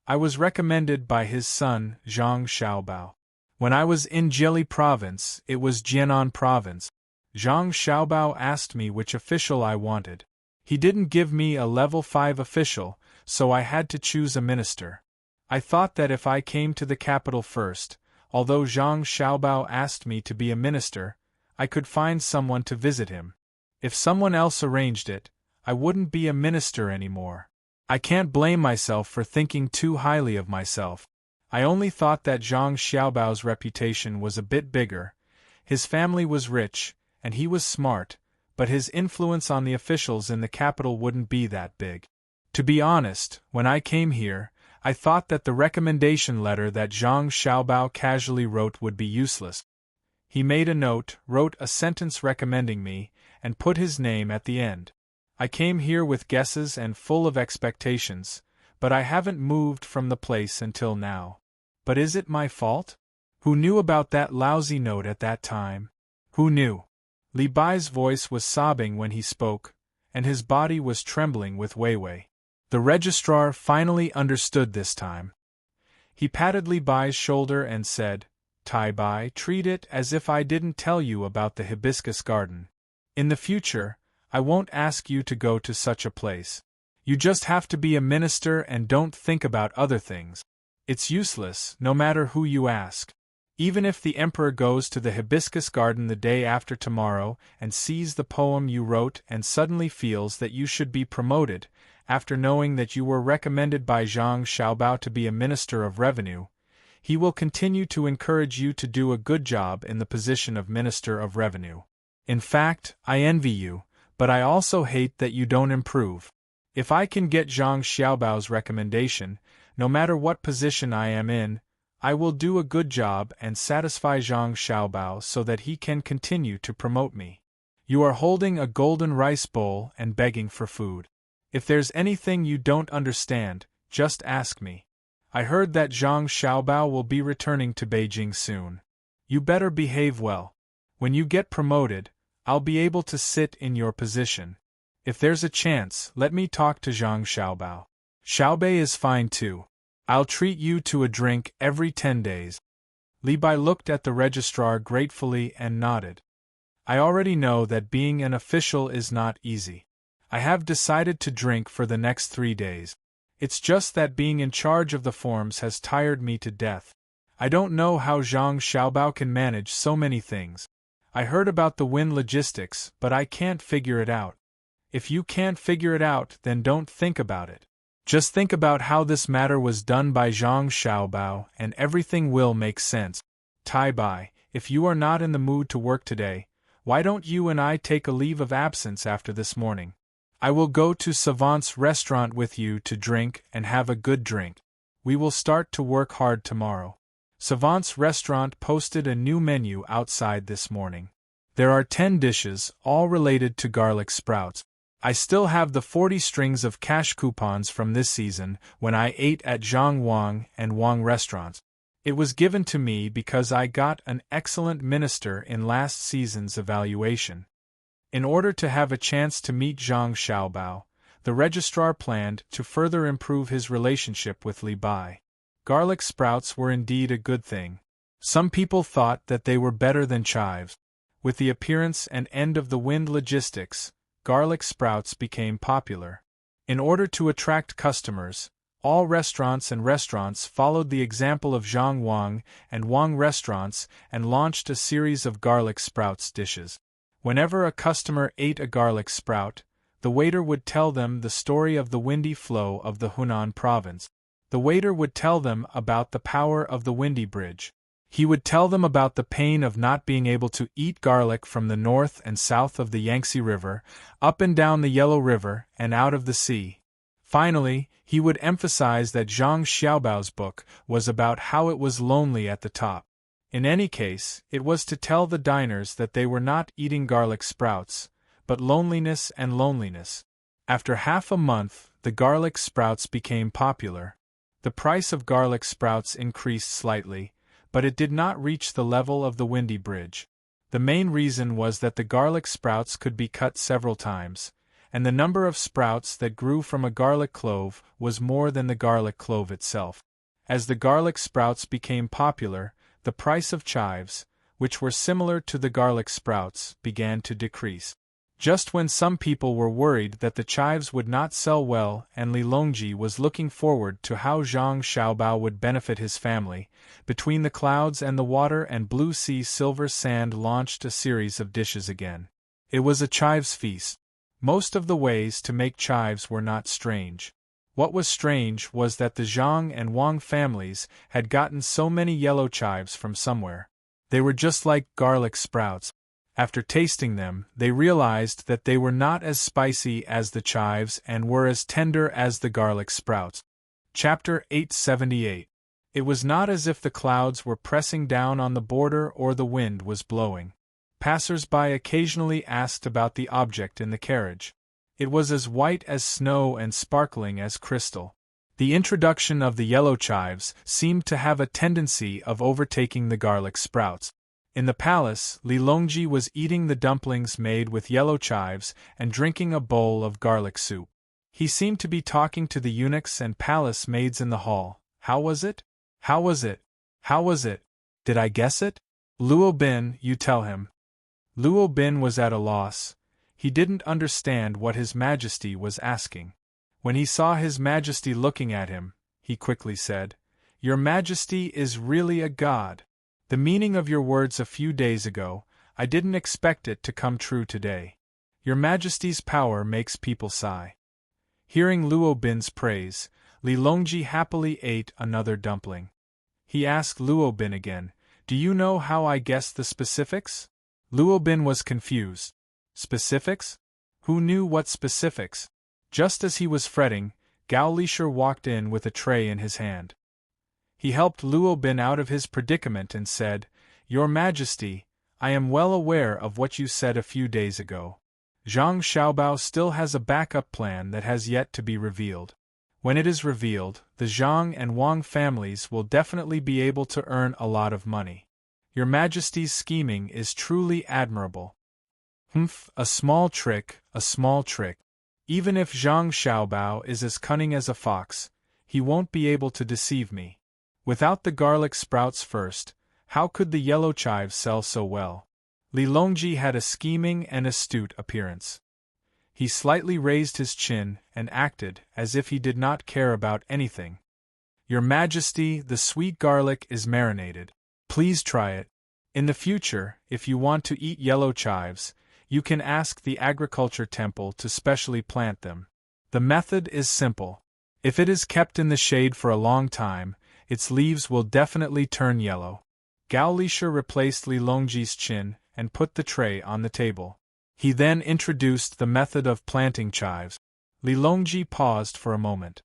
I was recommended by his son, Zhang Xiaobao. When I was in Jili province, it was Jianan province. Zhang Xiaobao asked me which official I wanted. He didn't give me a level 5 official, so I had to choose a minister. I thought that if I came to the capital first, although Zhang Xiaobao asked me to be a minister, I could find someone to visit him. If someone else arranged it, I wouldn't be a minister anymore. I can't blame myself for thinking too highly of myself. I only thought that Zhang Xiaobao's reputation was a bit bigger. His family was rich, and he was smart, but his influence on the officials in the capital wouldn't be that big. To be honest, when I came here, I thought that the recommendation letter that Zhang Xiaobao casually wrote would be useless. He made a note, wrote a sentence recommending me, and put his name at the end. I came here with guesses and full of expectations, but I haven't moved from the place until now. But is it my fault? Who knew about that lousy note at that time? Who knew? Li Bai's voice was sobbing when he spoke, and his body was trembling with Weiwei. The registrar finally understood this time. He patted Li Bai's shoulder and said, "Tai Bai, treat it as if I didn't tell you about the hibiscus garden. In the future, I won't ask you to go to such a place. You just have to be a minister and don't think about other things. It's useless, no matter who you ask. Even if the emperor goes to the hibiscus garden the day after tomorrow and sees the poem you wrote and suddenly feels that you should be promoted, after knowing that you were recommended by Zhang Xiaobao to be a minister of revenue, he will continue to encourage you to do a good job in the position of minister of revenue. In fact, I envy you, but I also hate that you don't improve. If I can get Zhang Xiaobao's recommendation, no matter what position I am in, I will do a good job and satisfy Zhang Xiaobao so that he can continue to promote me. You are holding a golden rice bowl and begging for food. If there's anything you don't understand, just ask me. I heard that Zhang Xiaobao will be returning to Beijing soon. You better behave well. When you get promoted, I'll be able to sit in your position. If there's a chance, let me talk to Zhang Xiaobao. Xiaobei is fine too. I'll treat you to a drink every 10 days. Li Bai looked at the registrar gratefully and nodded. I already know that being an official is not easy. I have decided to drink for the next 3 days. It's just that being in charge of the forms has tired me to death. I don't know how Zhang Xiaobao can manage so many things. I heard about the wind logistics, but I can't figure it out. If you can't figure it out, then don't think about it. Just think about how this matter was done by Zhang Xiaobao and everything will make sense. Tai Bai, if you are not in the mood to work today, why don't you and I take a leave of absence after this morning? I will go to Savant's restaurant with you to drink and have a good drink. We will start to work hard tomorrow. Savant's restaurant posted a new menu outside this morning. There are 10 dishes, all related to garlic sprouts. I still have the 40 strings of cash coupons from this season when I ate at Zhang Wang and Wang restaurants. It was given to me because I got an excellent minister in last season's evaluation. In order to have a chance to meet Zhang Xiaobao, the registrar planned to further improve his relationship with Li Bai. Garlic sprouts were indeed a good thing. Some people thought that they were better than chives. With the appearance and end of the wind logistics, garlic sprouts became popular. In order to attract customers, all restaurants followed the example of Zhang Wang and Wang restaurants and launched a series of garlic sprouts dishes. Whenever a customer ate a garlic sprout, the waiter would tell them the story of the windy flow of the Hunan province. The waiter would tell them about the power of the windy bridge. He would tell them about the pain of not being able to eat garlic from the north and south of the Yangtze River, up and down the Yellow River, and out of the sea. Finally, he would emphasize that Zhang Xiaobao's book was about how it was lonely at the top. In any case, it was to tell the diners that they were not eating garlic sprouts, but loneliness and loneliness. After half a month, the garlic sprouts became popular. The price of garlic sprouts increased slightly, but it did not reach the level of the windy bridge. The main reason was that the garlic sprouts could be cut several times, and the number of sprouts that grew from a garlic clove was more than the garlic clove itself. As the garlic sprouts became popular, the price of chives, which were similar to the garlic sprouts, began to decrease. Just when some people were worried that the chives would not sell well and Li Longji was looking forward to how Zhang Xiaobao would benefit his family, Between the Clouds and the Water and Blue Sea Silver Sand launched a series of dishes again. It was a chives feast. Most of the ways to make chives were not strange. What was strange was that the Zhang and Wang families had gotten so many yellow chives from somewhere. They were just like garlic sprouts. After tasting them, they realized that they were not as spicy as the chives and were as tender as the garlic sprouts. Chapter 878. It was not as if the clouds were pressing down on the border or the wind was blowing. Passers-by occasionally asked about the object in the carriage. It was as white as snow and sparkling as crystal. The introduction of the yellow chives seemed to have a tendency of overtaking the garlic sprouts. In the palace, Li Longji was eating the dumplings made with yellow chives and drinking a bowl of garlic soup. He seemed to be talking to the eunuchs and palace maids in the hall. How was it? How was it? How was it? Did I guess it? Luo Bin, you tell him. Luo Bin was at a loss. He didn't understand what His Majesty was asking. When he saw His Majesty looking at him, he quickly said, "Your Majesty is really a god. The meaning of your words a few days ago, I didn't expect it to come true today. Your Majesty's power makes people sigh." Hearing Luo Bin's praise, Li Longji happily ate another dumpling. He asked Luo Bin again, "Do you know how I guessed the specifics?" Luo Bin was confused. Specifics? Who knew what specifics? Just as he was fretting, Gao Lishur walked in with a tray in his hand. He helped Luo Bin out of his predicament and said, "Your Majesty, I am well aware of what you said a few days ago. Zhang Xiaobao still has a backup plan that has yet to be revealed. When it is revealed, the Zhang and Wang families will definitely be able to earn a lot of money. Your Majesty's scheming is truly admirable." "Humph, a small trick, a small trick. Even if Zhang Xiaobao is as cunning as a fox, he won't be able to deceive me. Without the garlic sprouts first, how could the yellow chives sell so well?" Li Longji had a scheming and astute appearance. He slightly raised his chin and acted as if he did not care about anything. "Your Majesty, the sweet garlic is marinated. Please try it. In the future, if you want to eat yellow chives, you can ask the agriculture temple to specially plant them. The method is simple. If it is kept in the shade for a long time, its leaves will definitely turn yellow." Gao Lishur replaced Li Longji's chin and put the tray on the table. He then introduced the method of planting chives. Li Longji paused for a moment.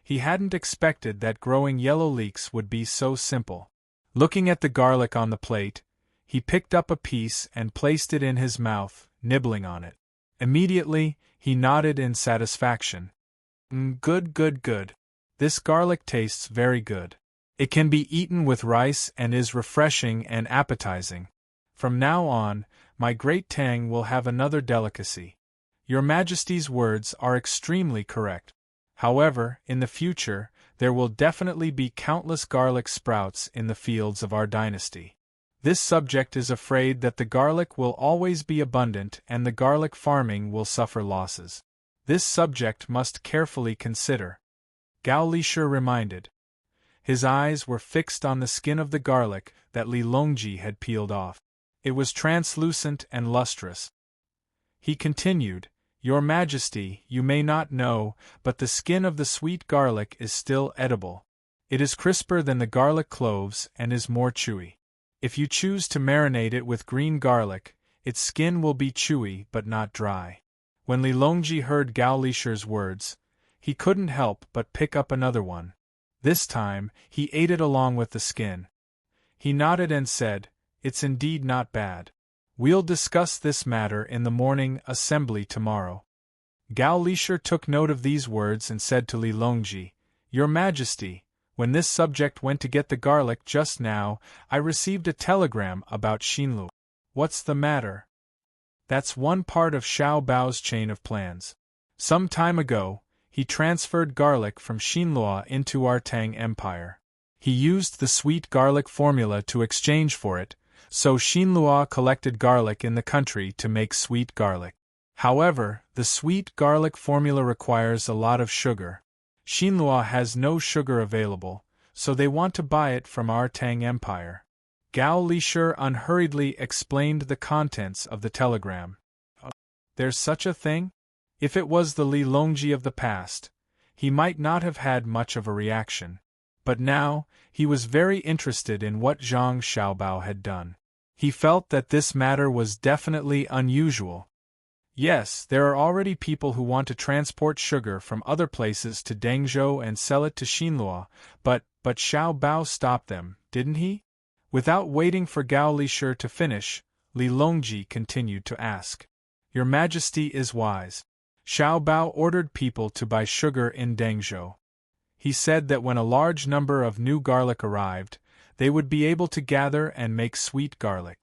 He hadn't expected that growing yellow leeks would be so simple. Looking at the garlic on the plate, he picked up a piece and placed it in his mouth, nibbling on it. Immediately, he nodded in satisfaction. Good, good, good. This garlic tastes very good. It can be eaten with rice and is refreshing and appetizing. From now on, my great Tang will have another delicacy. Your Majesty's words are extremely correct. However, in the future, there will definitely be countless garlic sprouts in the fields of our dynasty. This subject is afraid that the garlic will always be abundant and the garlic farming will suffer losses. This subject must carefully consider. Gao Lishur reminded. His eyes were fixed on the skin of the garlic that Li Longji had peeled off. It was translucent and lustrous. He continued, "Your Majesty, you may not know, but the skin of the sweet garlic is still edible. It is crisper than the garlic cloves and is more chewy. If you choose to marinate it with green garlic, its skin will be chewy but not dry." When Li Longji heard Gao Lishur's words, he couldn't help but pick up another one. This time, he ate it along with the skin. He nodded and said, "It's indeed not bad. We'll discuss this matter in the morning assembly tomorrow." Gao Lishur took note of these words and said to Li Longji, "Your Majesty, when this subject went to get the garlic just now, I received a telegram about Xinlu. What's the matter?" "That's one part of Xiao Bao's chain of plans. Some time ago, he transferred garlic from Xinlua into our Tang Empire. He used the sweet garlic formula to exchange for it, so Xinlua collected garlic in the country to make sweet garlic. However, the sweet garlic formula requires a lot of sugar. Xinlua has no sugar available, so they want to buy it from our Tang Empire." Gao Lishur unhurriedly explained the contents of the telegram. There's such a thing? If it was the Li Longji of the past, he might not have had much of a reaction. But now, he was very interested in what Zhang Xiaobao had done. He felt that this matter was definitely unusual. Yes, there are already people who want to transport sugar from other places to Dengzhou and sell it to Xinlua, but Xiao Bao stopped them, didn't he? Without waiting for Gao Lishur to finish, Li Longji continued to ask. Your Majesty is wise. Xiao Bao ordered people to buy sugar in Dengzhou. He said that when a large number of new garlic arrived, they would be able to gather and make sweet garlic.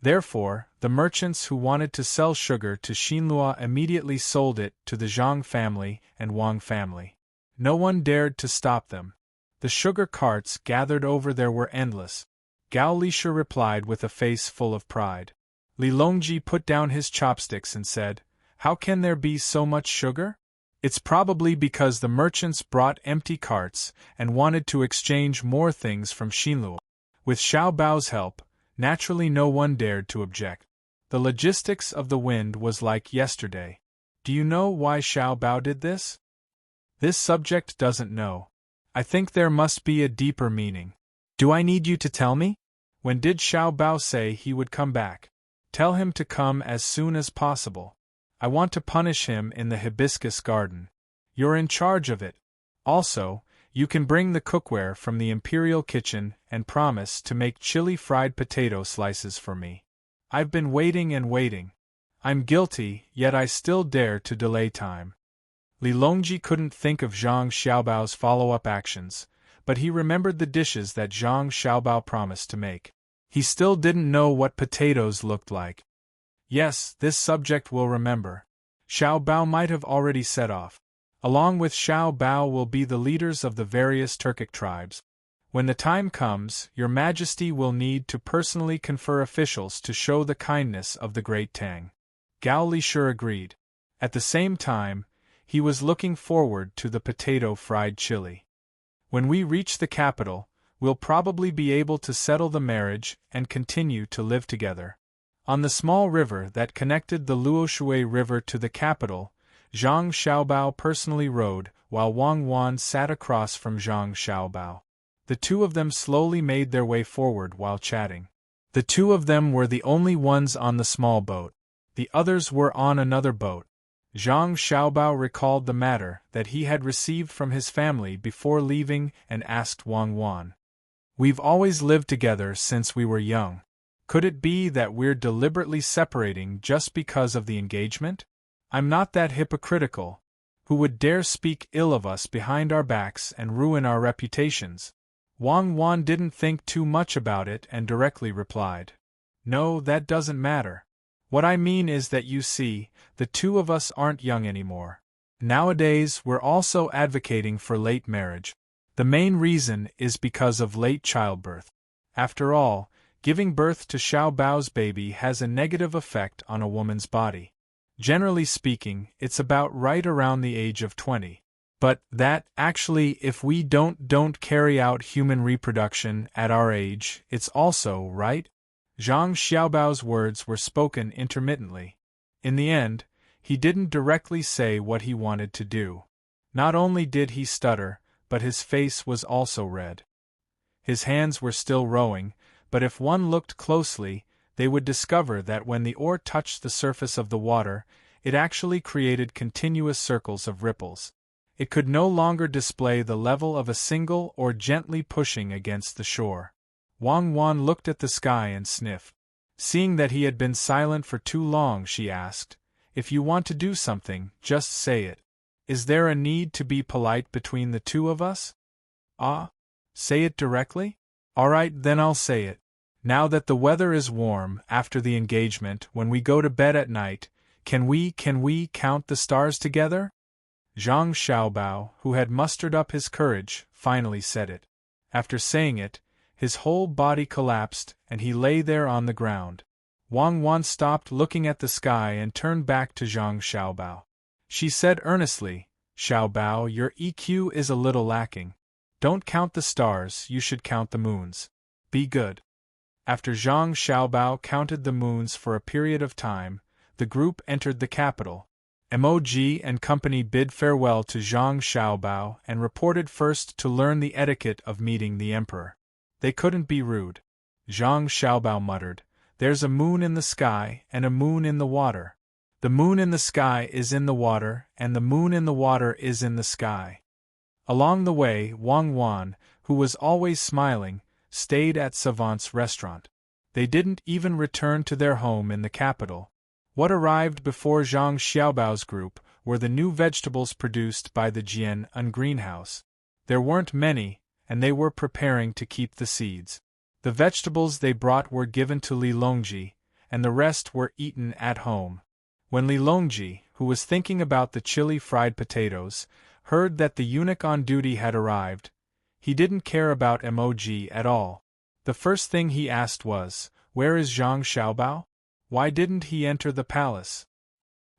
Therefore, the merchants who wanted to sell sugar to Xinlua immediately sold it to the Zhang family and Wang family. No one dared to stop them. The sugar carts gathered over there were endless. Gao Lisha replied with a face full of pride. Li Longji put down his chopsticks and said, How can there be so much sugar? It's probably because the merchants brought empty carts and wanted to exchange more things from Xinlua. With Xiao Bao's help, naturally no one dared to object. The logistics of the wind was like yesterday. Do you know why Xiao Bao did this? This subject doesn't know. I think there must be a deeper meaning. Do I need you to tell me? When did Xiao Bao say he would come back? Tell him to come as soon as possible. I want to punish him in the hibiscus garden. You're in charge of it. Also, you can bring the cookware from the imperial kitchen and promise to make chili fried potato slices for me. I've been waiting and waiting. I'm guilty, yet I still dare to delay time. Li Longji couldn't think of Zhang Xiaobao's follow-up actions, but he remembered the dishes that Zhang Xiaobao promised to make. He still didn't know what potatoes looked like. Yes, this subject will remember. Xiao Bao might have already set off. Along with Xiao Bao will be the leaders of the various Turkic tribes. When the time comes, Your Majesty will need to personally confer officials to show the kindness of the great Tang. Gao Lisha agreed. At the same time, he was looking forward to the potato fried chili. When we reach the capital, we'll probably be able to settle the marriage and continue to live together. On the small river that connected the Luoshui River to the capital, Zhang Xiaobao personally rowed, while Wang Wan sat across from Zhang Xiaobao. The two of them slowly made their way forward while chatting. The two of them were the only ones on the small boat. The others were on another boat. Zhang Xiaobao recalled the matter that he had received from his family before leaving and asked Wang Wan. We've always lived together since we were young. Could it be that we're deliberately separating just because of the engagement? I'm not that hypocritical. Who would dare speak ill of us behind our backs and ruin our reputations? Wang Wan didn't think too much about it and directly replied. No, that doesn't matter. What I mean is that you see, the two of us aren't young anymore. Nowadays, we're also advocating for late marriage. The main reason is because of late childbirth. After all, giving birth to Xiao Bao's baby has a negative effect on a woman's body. Generally speaking, it's about right around the age of 20. But that, actually, if we don't carry out human reproduction at our age, it's also, right? Zhang Xiaobao's words were spoken intermittently. In the end, he didn't directly say what he wanted to do. Not only did he stutter, but his face was also red. His hands were still rowing, but if one looked closely, they would discover that when the oar touched the surface of the water, it actually created continuous circles of ripples. It could no longer display the level of a single oar gently pushing against the shore. Wang Wan looked at the sky and sniffed. Seeing that he had been silent for too long, she asked, If you want to do something, just say it. Is there a need to be polite between the two of us? Say it directly? All right, then I'll say it. Now that the weather is warm after the engagement, when we go to bed at night, can we count the stars together? Zhang Xiaobao, who had mustered up his courage, finally said it. After saying it, his whole body collapsed and he lay there on the ground. Wang Wan stopped looking at the sky and turned back to Zhang Xiaobao. She said earnestly, Xiaobao, your EQ is a little lacking. Don't count the stars, you should count the moons. Be good. After Zhang Xiaobao counted the moons for a period of time, the group entered the capital. MOG and company bid farewell to Zhang Xiaobao and reported first to learn the etiquette of meeting the emperor. They couldn't be rude. Zhang Xiaobao muttered, There's a moon in the sky and a moon in the water. The moon in the sky is in the water, and the moon in the water is in the sky. Along the way, Wang Wan, who was always smiling, stayed at Savant's restaurant. They didn't even return to their home in the capital. What arrived before Zhang Xiaobao's group were the new vegetables produced by the Jian greenhouse. There weren't many, and they were preparing to keep the seeds. The vegetables they brought were given to Li Longji, and the rest were eaten at home. When Li Longji, who was thinking about the chili fried potatoes, heard that the eunuch on duty had arrived, he didn't care about Emoji at all. The first thing he asked was, "Where is Zhang Xiaobao? Why didn't he enter the palace?"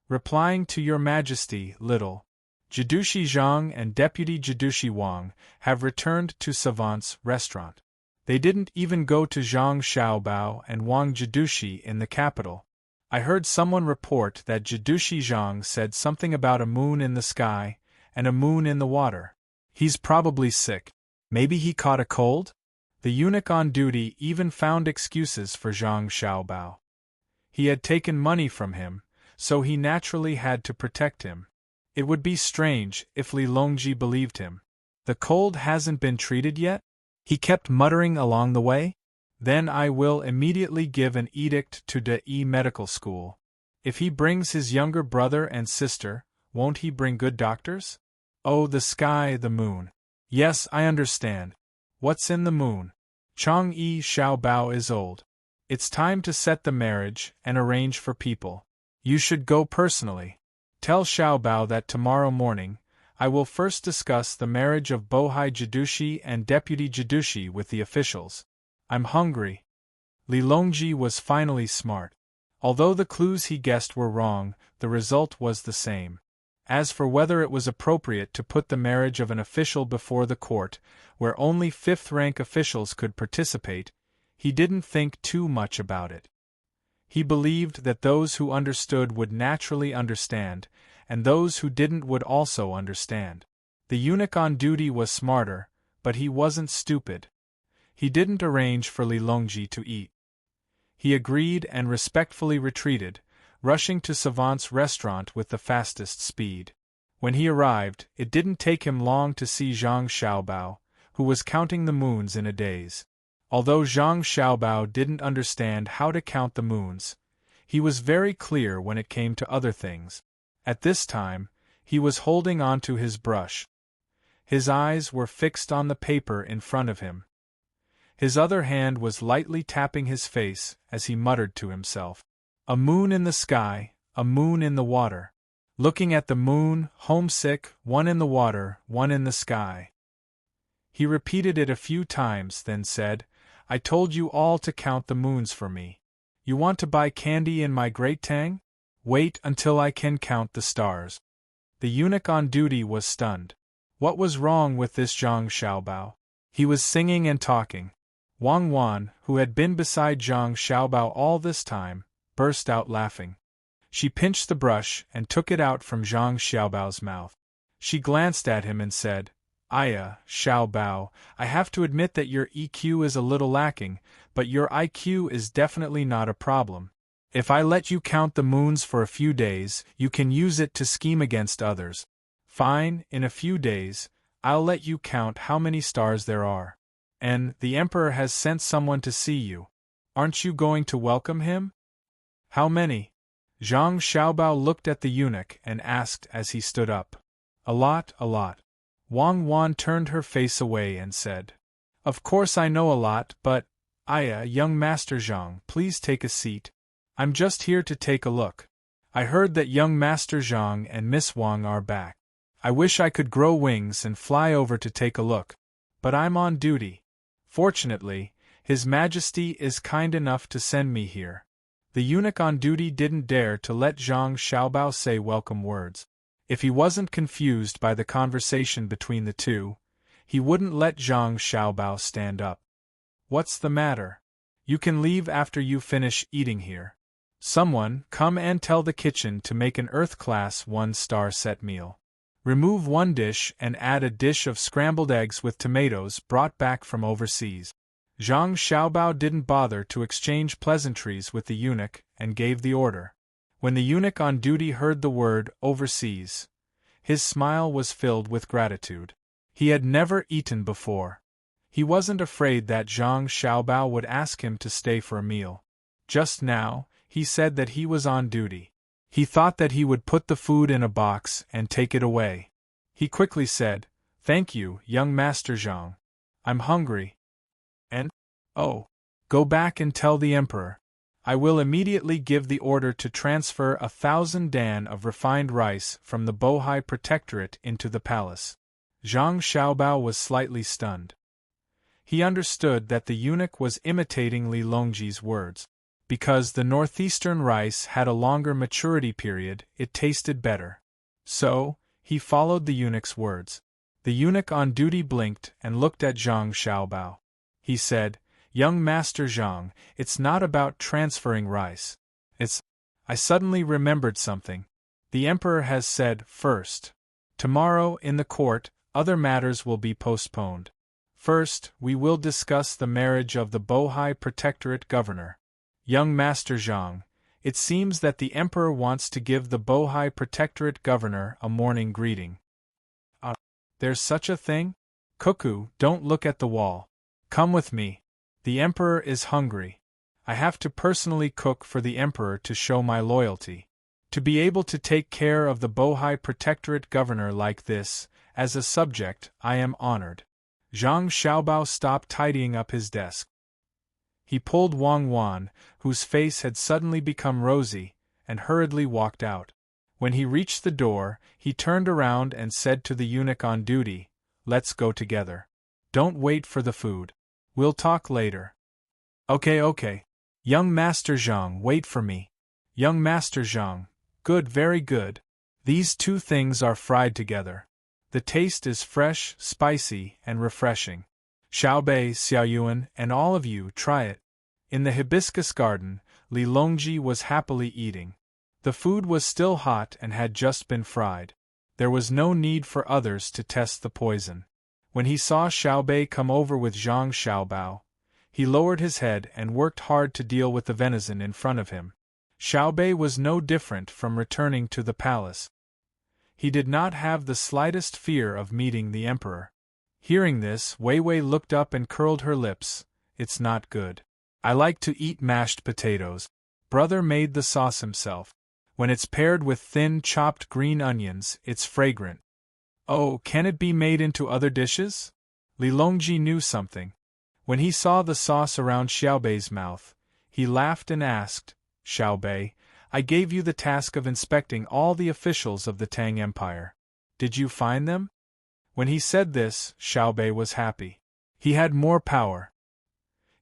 Replying to Your Majesty, little Jidushi Zhang and Deputy Jidushi Wang have returned to Savant's restaurant. They didn't even go to Zhang Xiaobao and Wang Jidushi in the capital. I heard someone report that Jidushi Zhang said something about a moon in the sky and a moon in the water. He's probably sick. Maybe he caught a cold? The eunuch on duty even found excuses for Zhang Xiaobao. He had taken money from him, so he naturally had to protect him. It would be strange if Li Longji believed him. The cold hasn't been treated yet? He kept muttering along the way. Then I will immediately give an edict to the medical school. If he brings his younger brother and sister, won't he bring good doctors? Oh, the sky, the moon. Yes, I understand. What's in the moon? Chang'e Xiaobao is old. It's time to set the marriage and arrange for people. You should go personally. Tell Xiaobao that tomorrow morning, I will first discuss the marriage of Bohai Jidushi and Deputy Jidushi with the officials. I'm hungry. Li Longji was finally smart. Although the clues he guessed were wrong, the result was the same. As for whether it was appropriate to put the marriage of an official before the court, where only fifth-rank officials could participate, he didn't think too much about it. He believed that those who understood would naturally understand, and those who didn't would also understand. The eunuch on duty was smarter, but he wasn't stupid. He didn't arrange for Li Longji to eat. He agreed and respectfully retreated, rushing to Savant's restaurant with the fastest speed. When he arrived, it didn't take him long to see Zhang Xiaobao, who was counting the moons in a daze. Although Zhang Xiaobao didn't understand how to count the moons, he was very clear when it came to other things. At this time, he was holding onto his brush. His eyes were fixed on the paper in front of him. His other hand was lightly tapping his face as he muttered to himself. A moon in the sky, a moon in the water. Looking at the moon, homesick, one in the water, one in the sky. He repeated it a few times, then said, I told you all to count the moons for me. You want to buy candy in my great Tang? Wait until I can count the stars. The eunuch on duty was stunned. What was wrong with this Zhang Xiaobao? He was singing and talking. Wang Wan, who had been beside Zhang Xiaobao all this time, burst out laughing. She pinched the brush and took it out from Zhang Xiaobao's mouth. She glanced at him and said, Aya, Xiaobao, I have to admit that your EQ is a little lacking, but your IQ is definitely not a problem. If I let you count the moons for a few days, you can use it to scheme against others. Fine, in a few days, I'll let you count how many stars there are. And the Emperor has sent someone to see you. Aren't you going to welcome him? How many? Zhang Xiaobao looked at the eunuch and asked as he stood up. A lot, a lot. Wang Wan turned her face away and said, Of course I know a lot, but, Aya, young Master Zhang, please take a seat. I'm just here to take a look. I heard that young Master Zhang and Miss Wang are back. I wish I could grow wings and fly over to take a look. But I'm on duty. Fortunately, His Majesty is kind enough to send me here. The eunuch on duty didn't dare to let Zhang Xiaobao say welcome words. If he wasn't confused by the conversation between the two, he wouldn't let Zhang Xiaobao stand up. What's the matter? You can leave after you finish eating here. Someone, come and tell the kitchen to make an Earth-class 1-star set meal. Remove one dish and add a dish of scrambled eggs with tomatoes brought back from overseas. Zhang Xiaobao didn't bother to exchange pleasantries with the eunuch and gave the order. When the eunuch on duty heard the word overseas, his smile was filled with gratitude. He had never eaten before. He wasn't afraid that Zhang Xiaobao would ask him to stay for a meal. Just now, he said that he was on duty. He thought that he would put the food in a box and take it away. He quickly said, "Thank you, young Master Zhang. I'm hungry." And, "Oh, go back and tell the emperor. I will immediately give the order to transfer 1,000 dan of refined rice from the Bohai Protectorate into the palace." Zhang Xiaobao was slightly stunned. He understood that the eunuch was imitating Li Longji's words. Because the northeastern rice had a longer maturity period, it tasted better. So, he followed the eunuch's words. The eunuch on duty blinked and looked at Zhang Xiaobao. He said, "Young Master Zhang, it's not about transferring rice. I suddenly remembered something. The emperor has said, first. Tomorrow, in the court, other matters will be postponed. First, we will discuss the marriage of the Bohai Protectorate governor. Young Master Zhang, it seems that the emperor wants to give the Bohai Protectorate governor a morning greeting." There's such a thing? Cuckoo, don't look at the wall. Come with me. The emperor is hungry. I have to personally cook for the emperor to show my loyalty. To be able to take care of the Bohai Protectorate governor like this, as a subject, I am honored. Zhang Xiaobao stopped tidying up his desk. He pulled Wang Wan, whose face had suddenly become rosy, and hurriedly walked out. When he reached the door, he turned around and said to the eunuch on duty, "Let's go together. Don't wait for the food. We'll talk later." Okay. Young Master Zhang, wait for me. Young Master Zhang, good, very good. These two things are fried together. The taste is fresh, spicy, and refreshing. Xiaobei, Xiaoyuan, and all of you, try it. In the hibiscus garden, Li Longji was happily eating. The food was still hot and had just been fried. There was no need for others to test the poison. When he saw Xiaobei come over with Zhang Xiaobao, he lowered his head and worked hard to deal with the venison in front of him. Xiaobei was no different from returning to the palace. He did not have the slightest fear of meeting the emperor. Hearing this, Wei Wei looked up and curled her lips. "It's not good. I like to eat mashed potatoes. Brother made the sauce himself. When it's paired with thin chopped green onions, it's fragrant." "Oh, can it be made into other dishes?" Li Longji knew something. When he saw the sauce around Xiaobei's mouth, he laughed and asked, "Xiaobei, I gave you the task of inspecting all the officials of the Tang Empire. Did you find them?" When he said this, Xiaobei was happy. He had more power.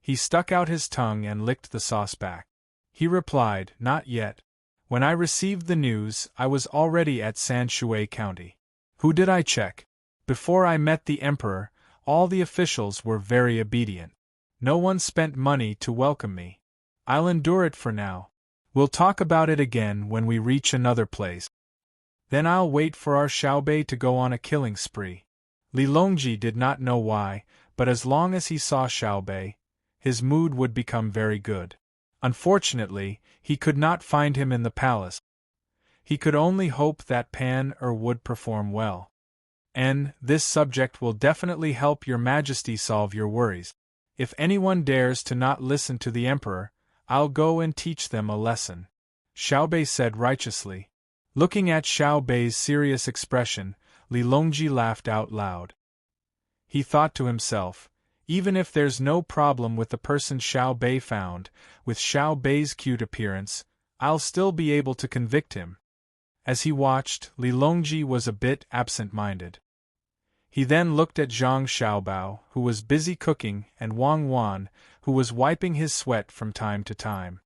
He stuck out his tongue and licked the sauce back. He replied, "Not yet. When I received the news, I was already at Sanshui County. Who did I check? Before I met the emperor, all the officials were very obedient. No one spent money to welcome me. I'll endure it for now. We'll talk about it again when we reach another place. Then I'll wait for our Xiaobei to go on a killing spree." Li Longji did not know why, but as long as he saw Xiaobei, his mood would become very good. Unfortunately, he could not find him in the palace. He could only hope that Pan would perform well. This subject will definitely help your Majesty solve your worries. If anyone dares to not listen to the emperor, I'll go and teach them a lesson," Xiaobei said righteously. Looking at Xiaobei's serious expression, Li Longji laughed out loud. He thought to himself, even if there's no problem with the person Xiaobei found, with Xiaobei's cute appearance, I'll still be able to convict him. As he watched, Li Longji was a bit absent-minded. He then looked at Zhang Xiaobao, who was busy cooking, and Wang Wan, who was wiping his sweat from time to time.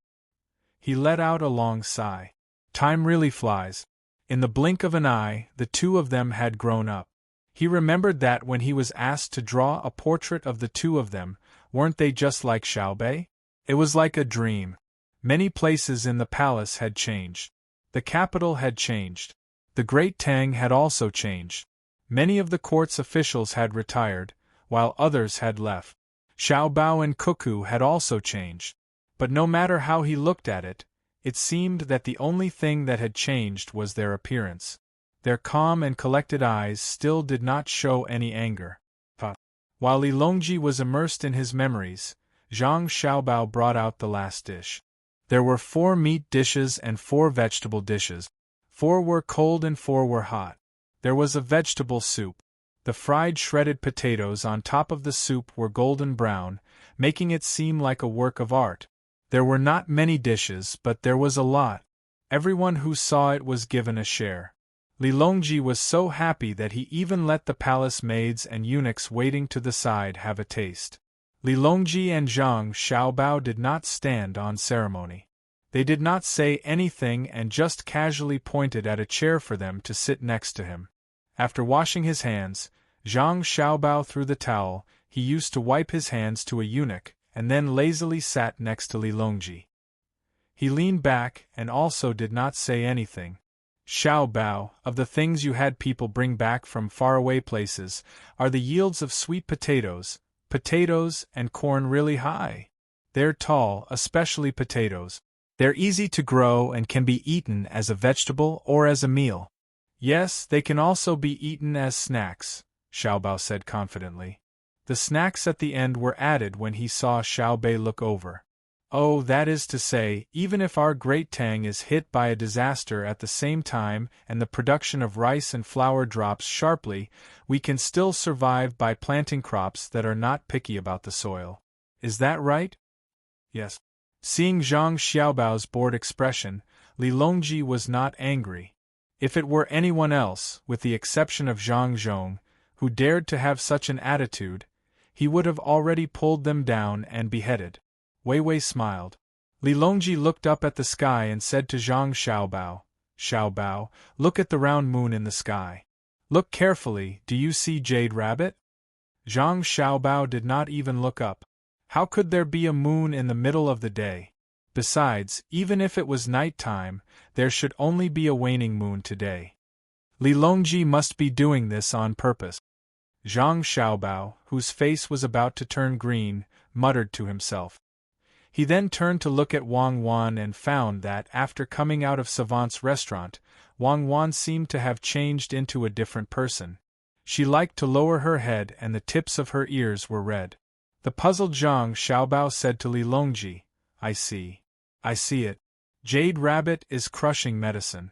He let out a long sigh. Time really flies. In the blink of an eye, the two of them had grown up. He remembered that when he was asked to draw a portrait of the two of them, weren't they just like Xiaobei? It was like a dream. Many places in the palace had changed. The capital had changed. The great Tang had also changed. Many of the court's officials had retired, while others had left. Xiaobao and Cuckoo had also changed. But no matter how he looked at it, it seemed that the only thing that had changed was their appearance. Their calm and collected eyes still did not show any anger. While Li Longji was immersed in his memories, Zhang Xiaobao brought out the last dish. There were 4 meat dishes and 4 vegetable dishes. 4 were cold and 4 were hot. There was a vegetable soup. The fried shredded potatoes on top of the soup were golden brown, making it seem like a work of art. There were not many dishes, but there was a lot. Everyone who saw it was given a share. Li Longji was so happy that he even let the palace maids and eunuchs waiting to the side have a taste. Li Longji and Zhang Xiaobao did not stand on ceremony. They did not say anything and just casually pointed at a chair for them to sit next to him. After washing his hands, Zhang Xiaobao threw the towel he used to wipe his hands to a eunuch, and then lazily sat next to Li Longji. He leaned back and also did not say anything. Xiaobao, of the things you had people bring back from faraway places, are the yields of sweet potatoes and corn really high. They're tall, especially potatoes. They're easy to grow and can be eaten as a vegetable or as a meal. Yes, they can also be eaten as snacks, Xiaobao said confidently. The snacks at the end were added when he saw Xiaobei look over. Oh, that is to say, even if our great Tang is hit by a disaster at the same time and the production of rice and flour drops sharply, we can still survive by planting crops that are not picky about the soil. Is that right? Yes. Seeing Zhang Xiaobao's bored expression, Li Longji was not angry. If it were anyone else, with the exception of Zhang Zhong, who dared to have such an attitude, he would have already pulled them down and beheaded. Wei Wei smiled. Li Longji looked up at the sky and said to Zhang Xiaobao, "Xiaobao, look at the round moon in the sky. Look carefully, do you see Jade Rabbit?" Zhang Xiaobao did not even look up. How could there be a moon in the middle of the day? Besides, even if it was night time, there should only be a waning moon today. Li Longji must be doing this on purpose. Zhang Xiaobao, whose face was about to turn green, muttered to himself. He then turned to look at Wang Wan and found that, after coming out of Savant's restaurant, Wang Wan seemed to have changed into a different person. She liked to lower her head and the tips of her ears were red. The puzzled Zhang Xiaobao said to Li Longji, I see it. Jade Rabbit is crushing medicine.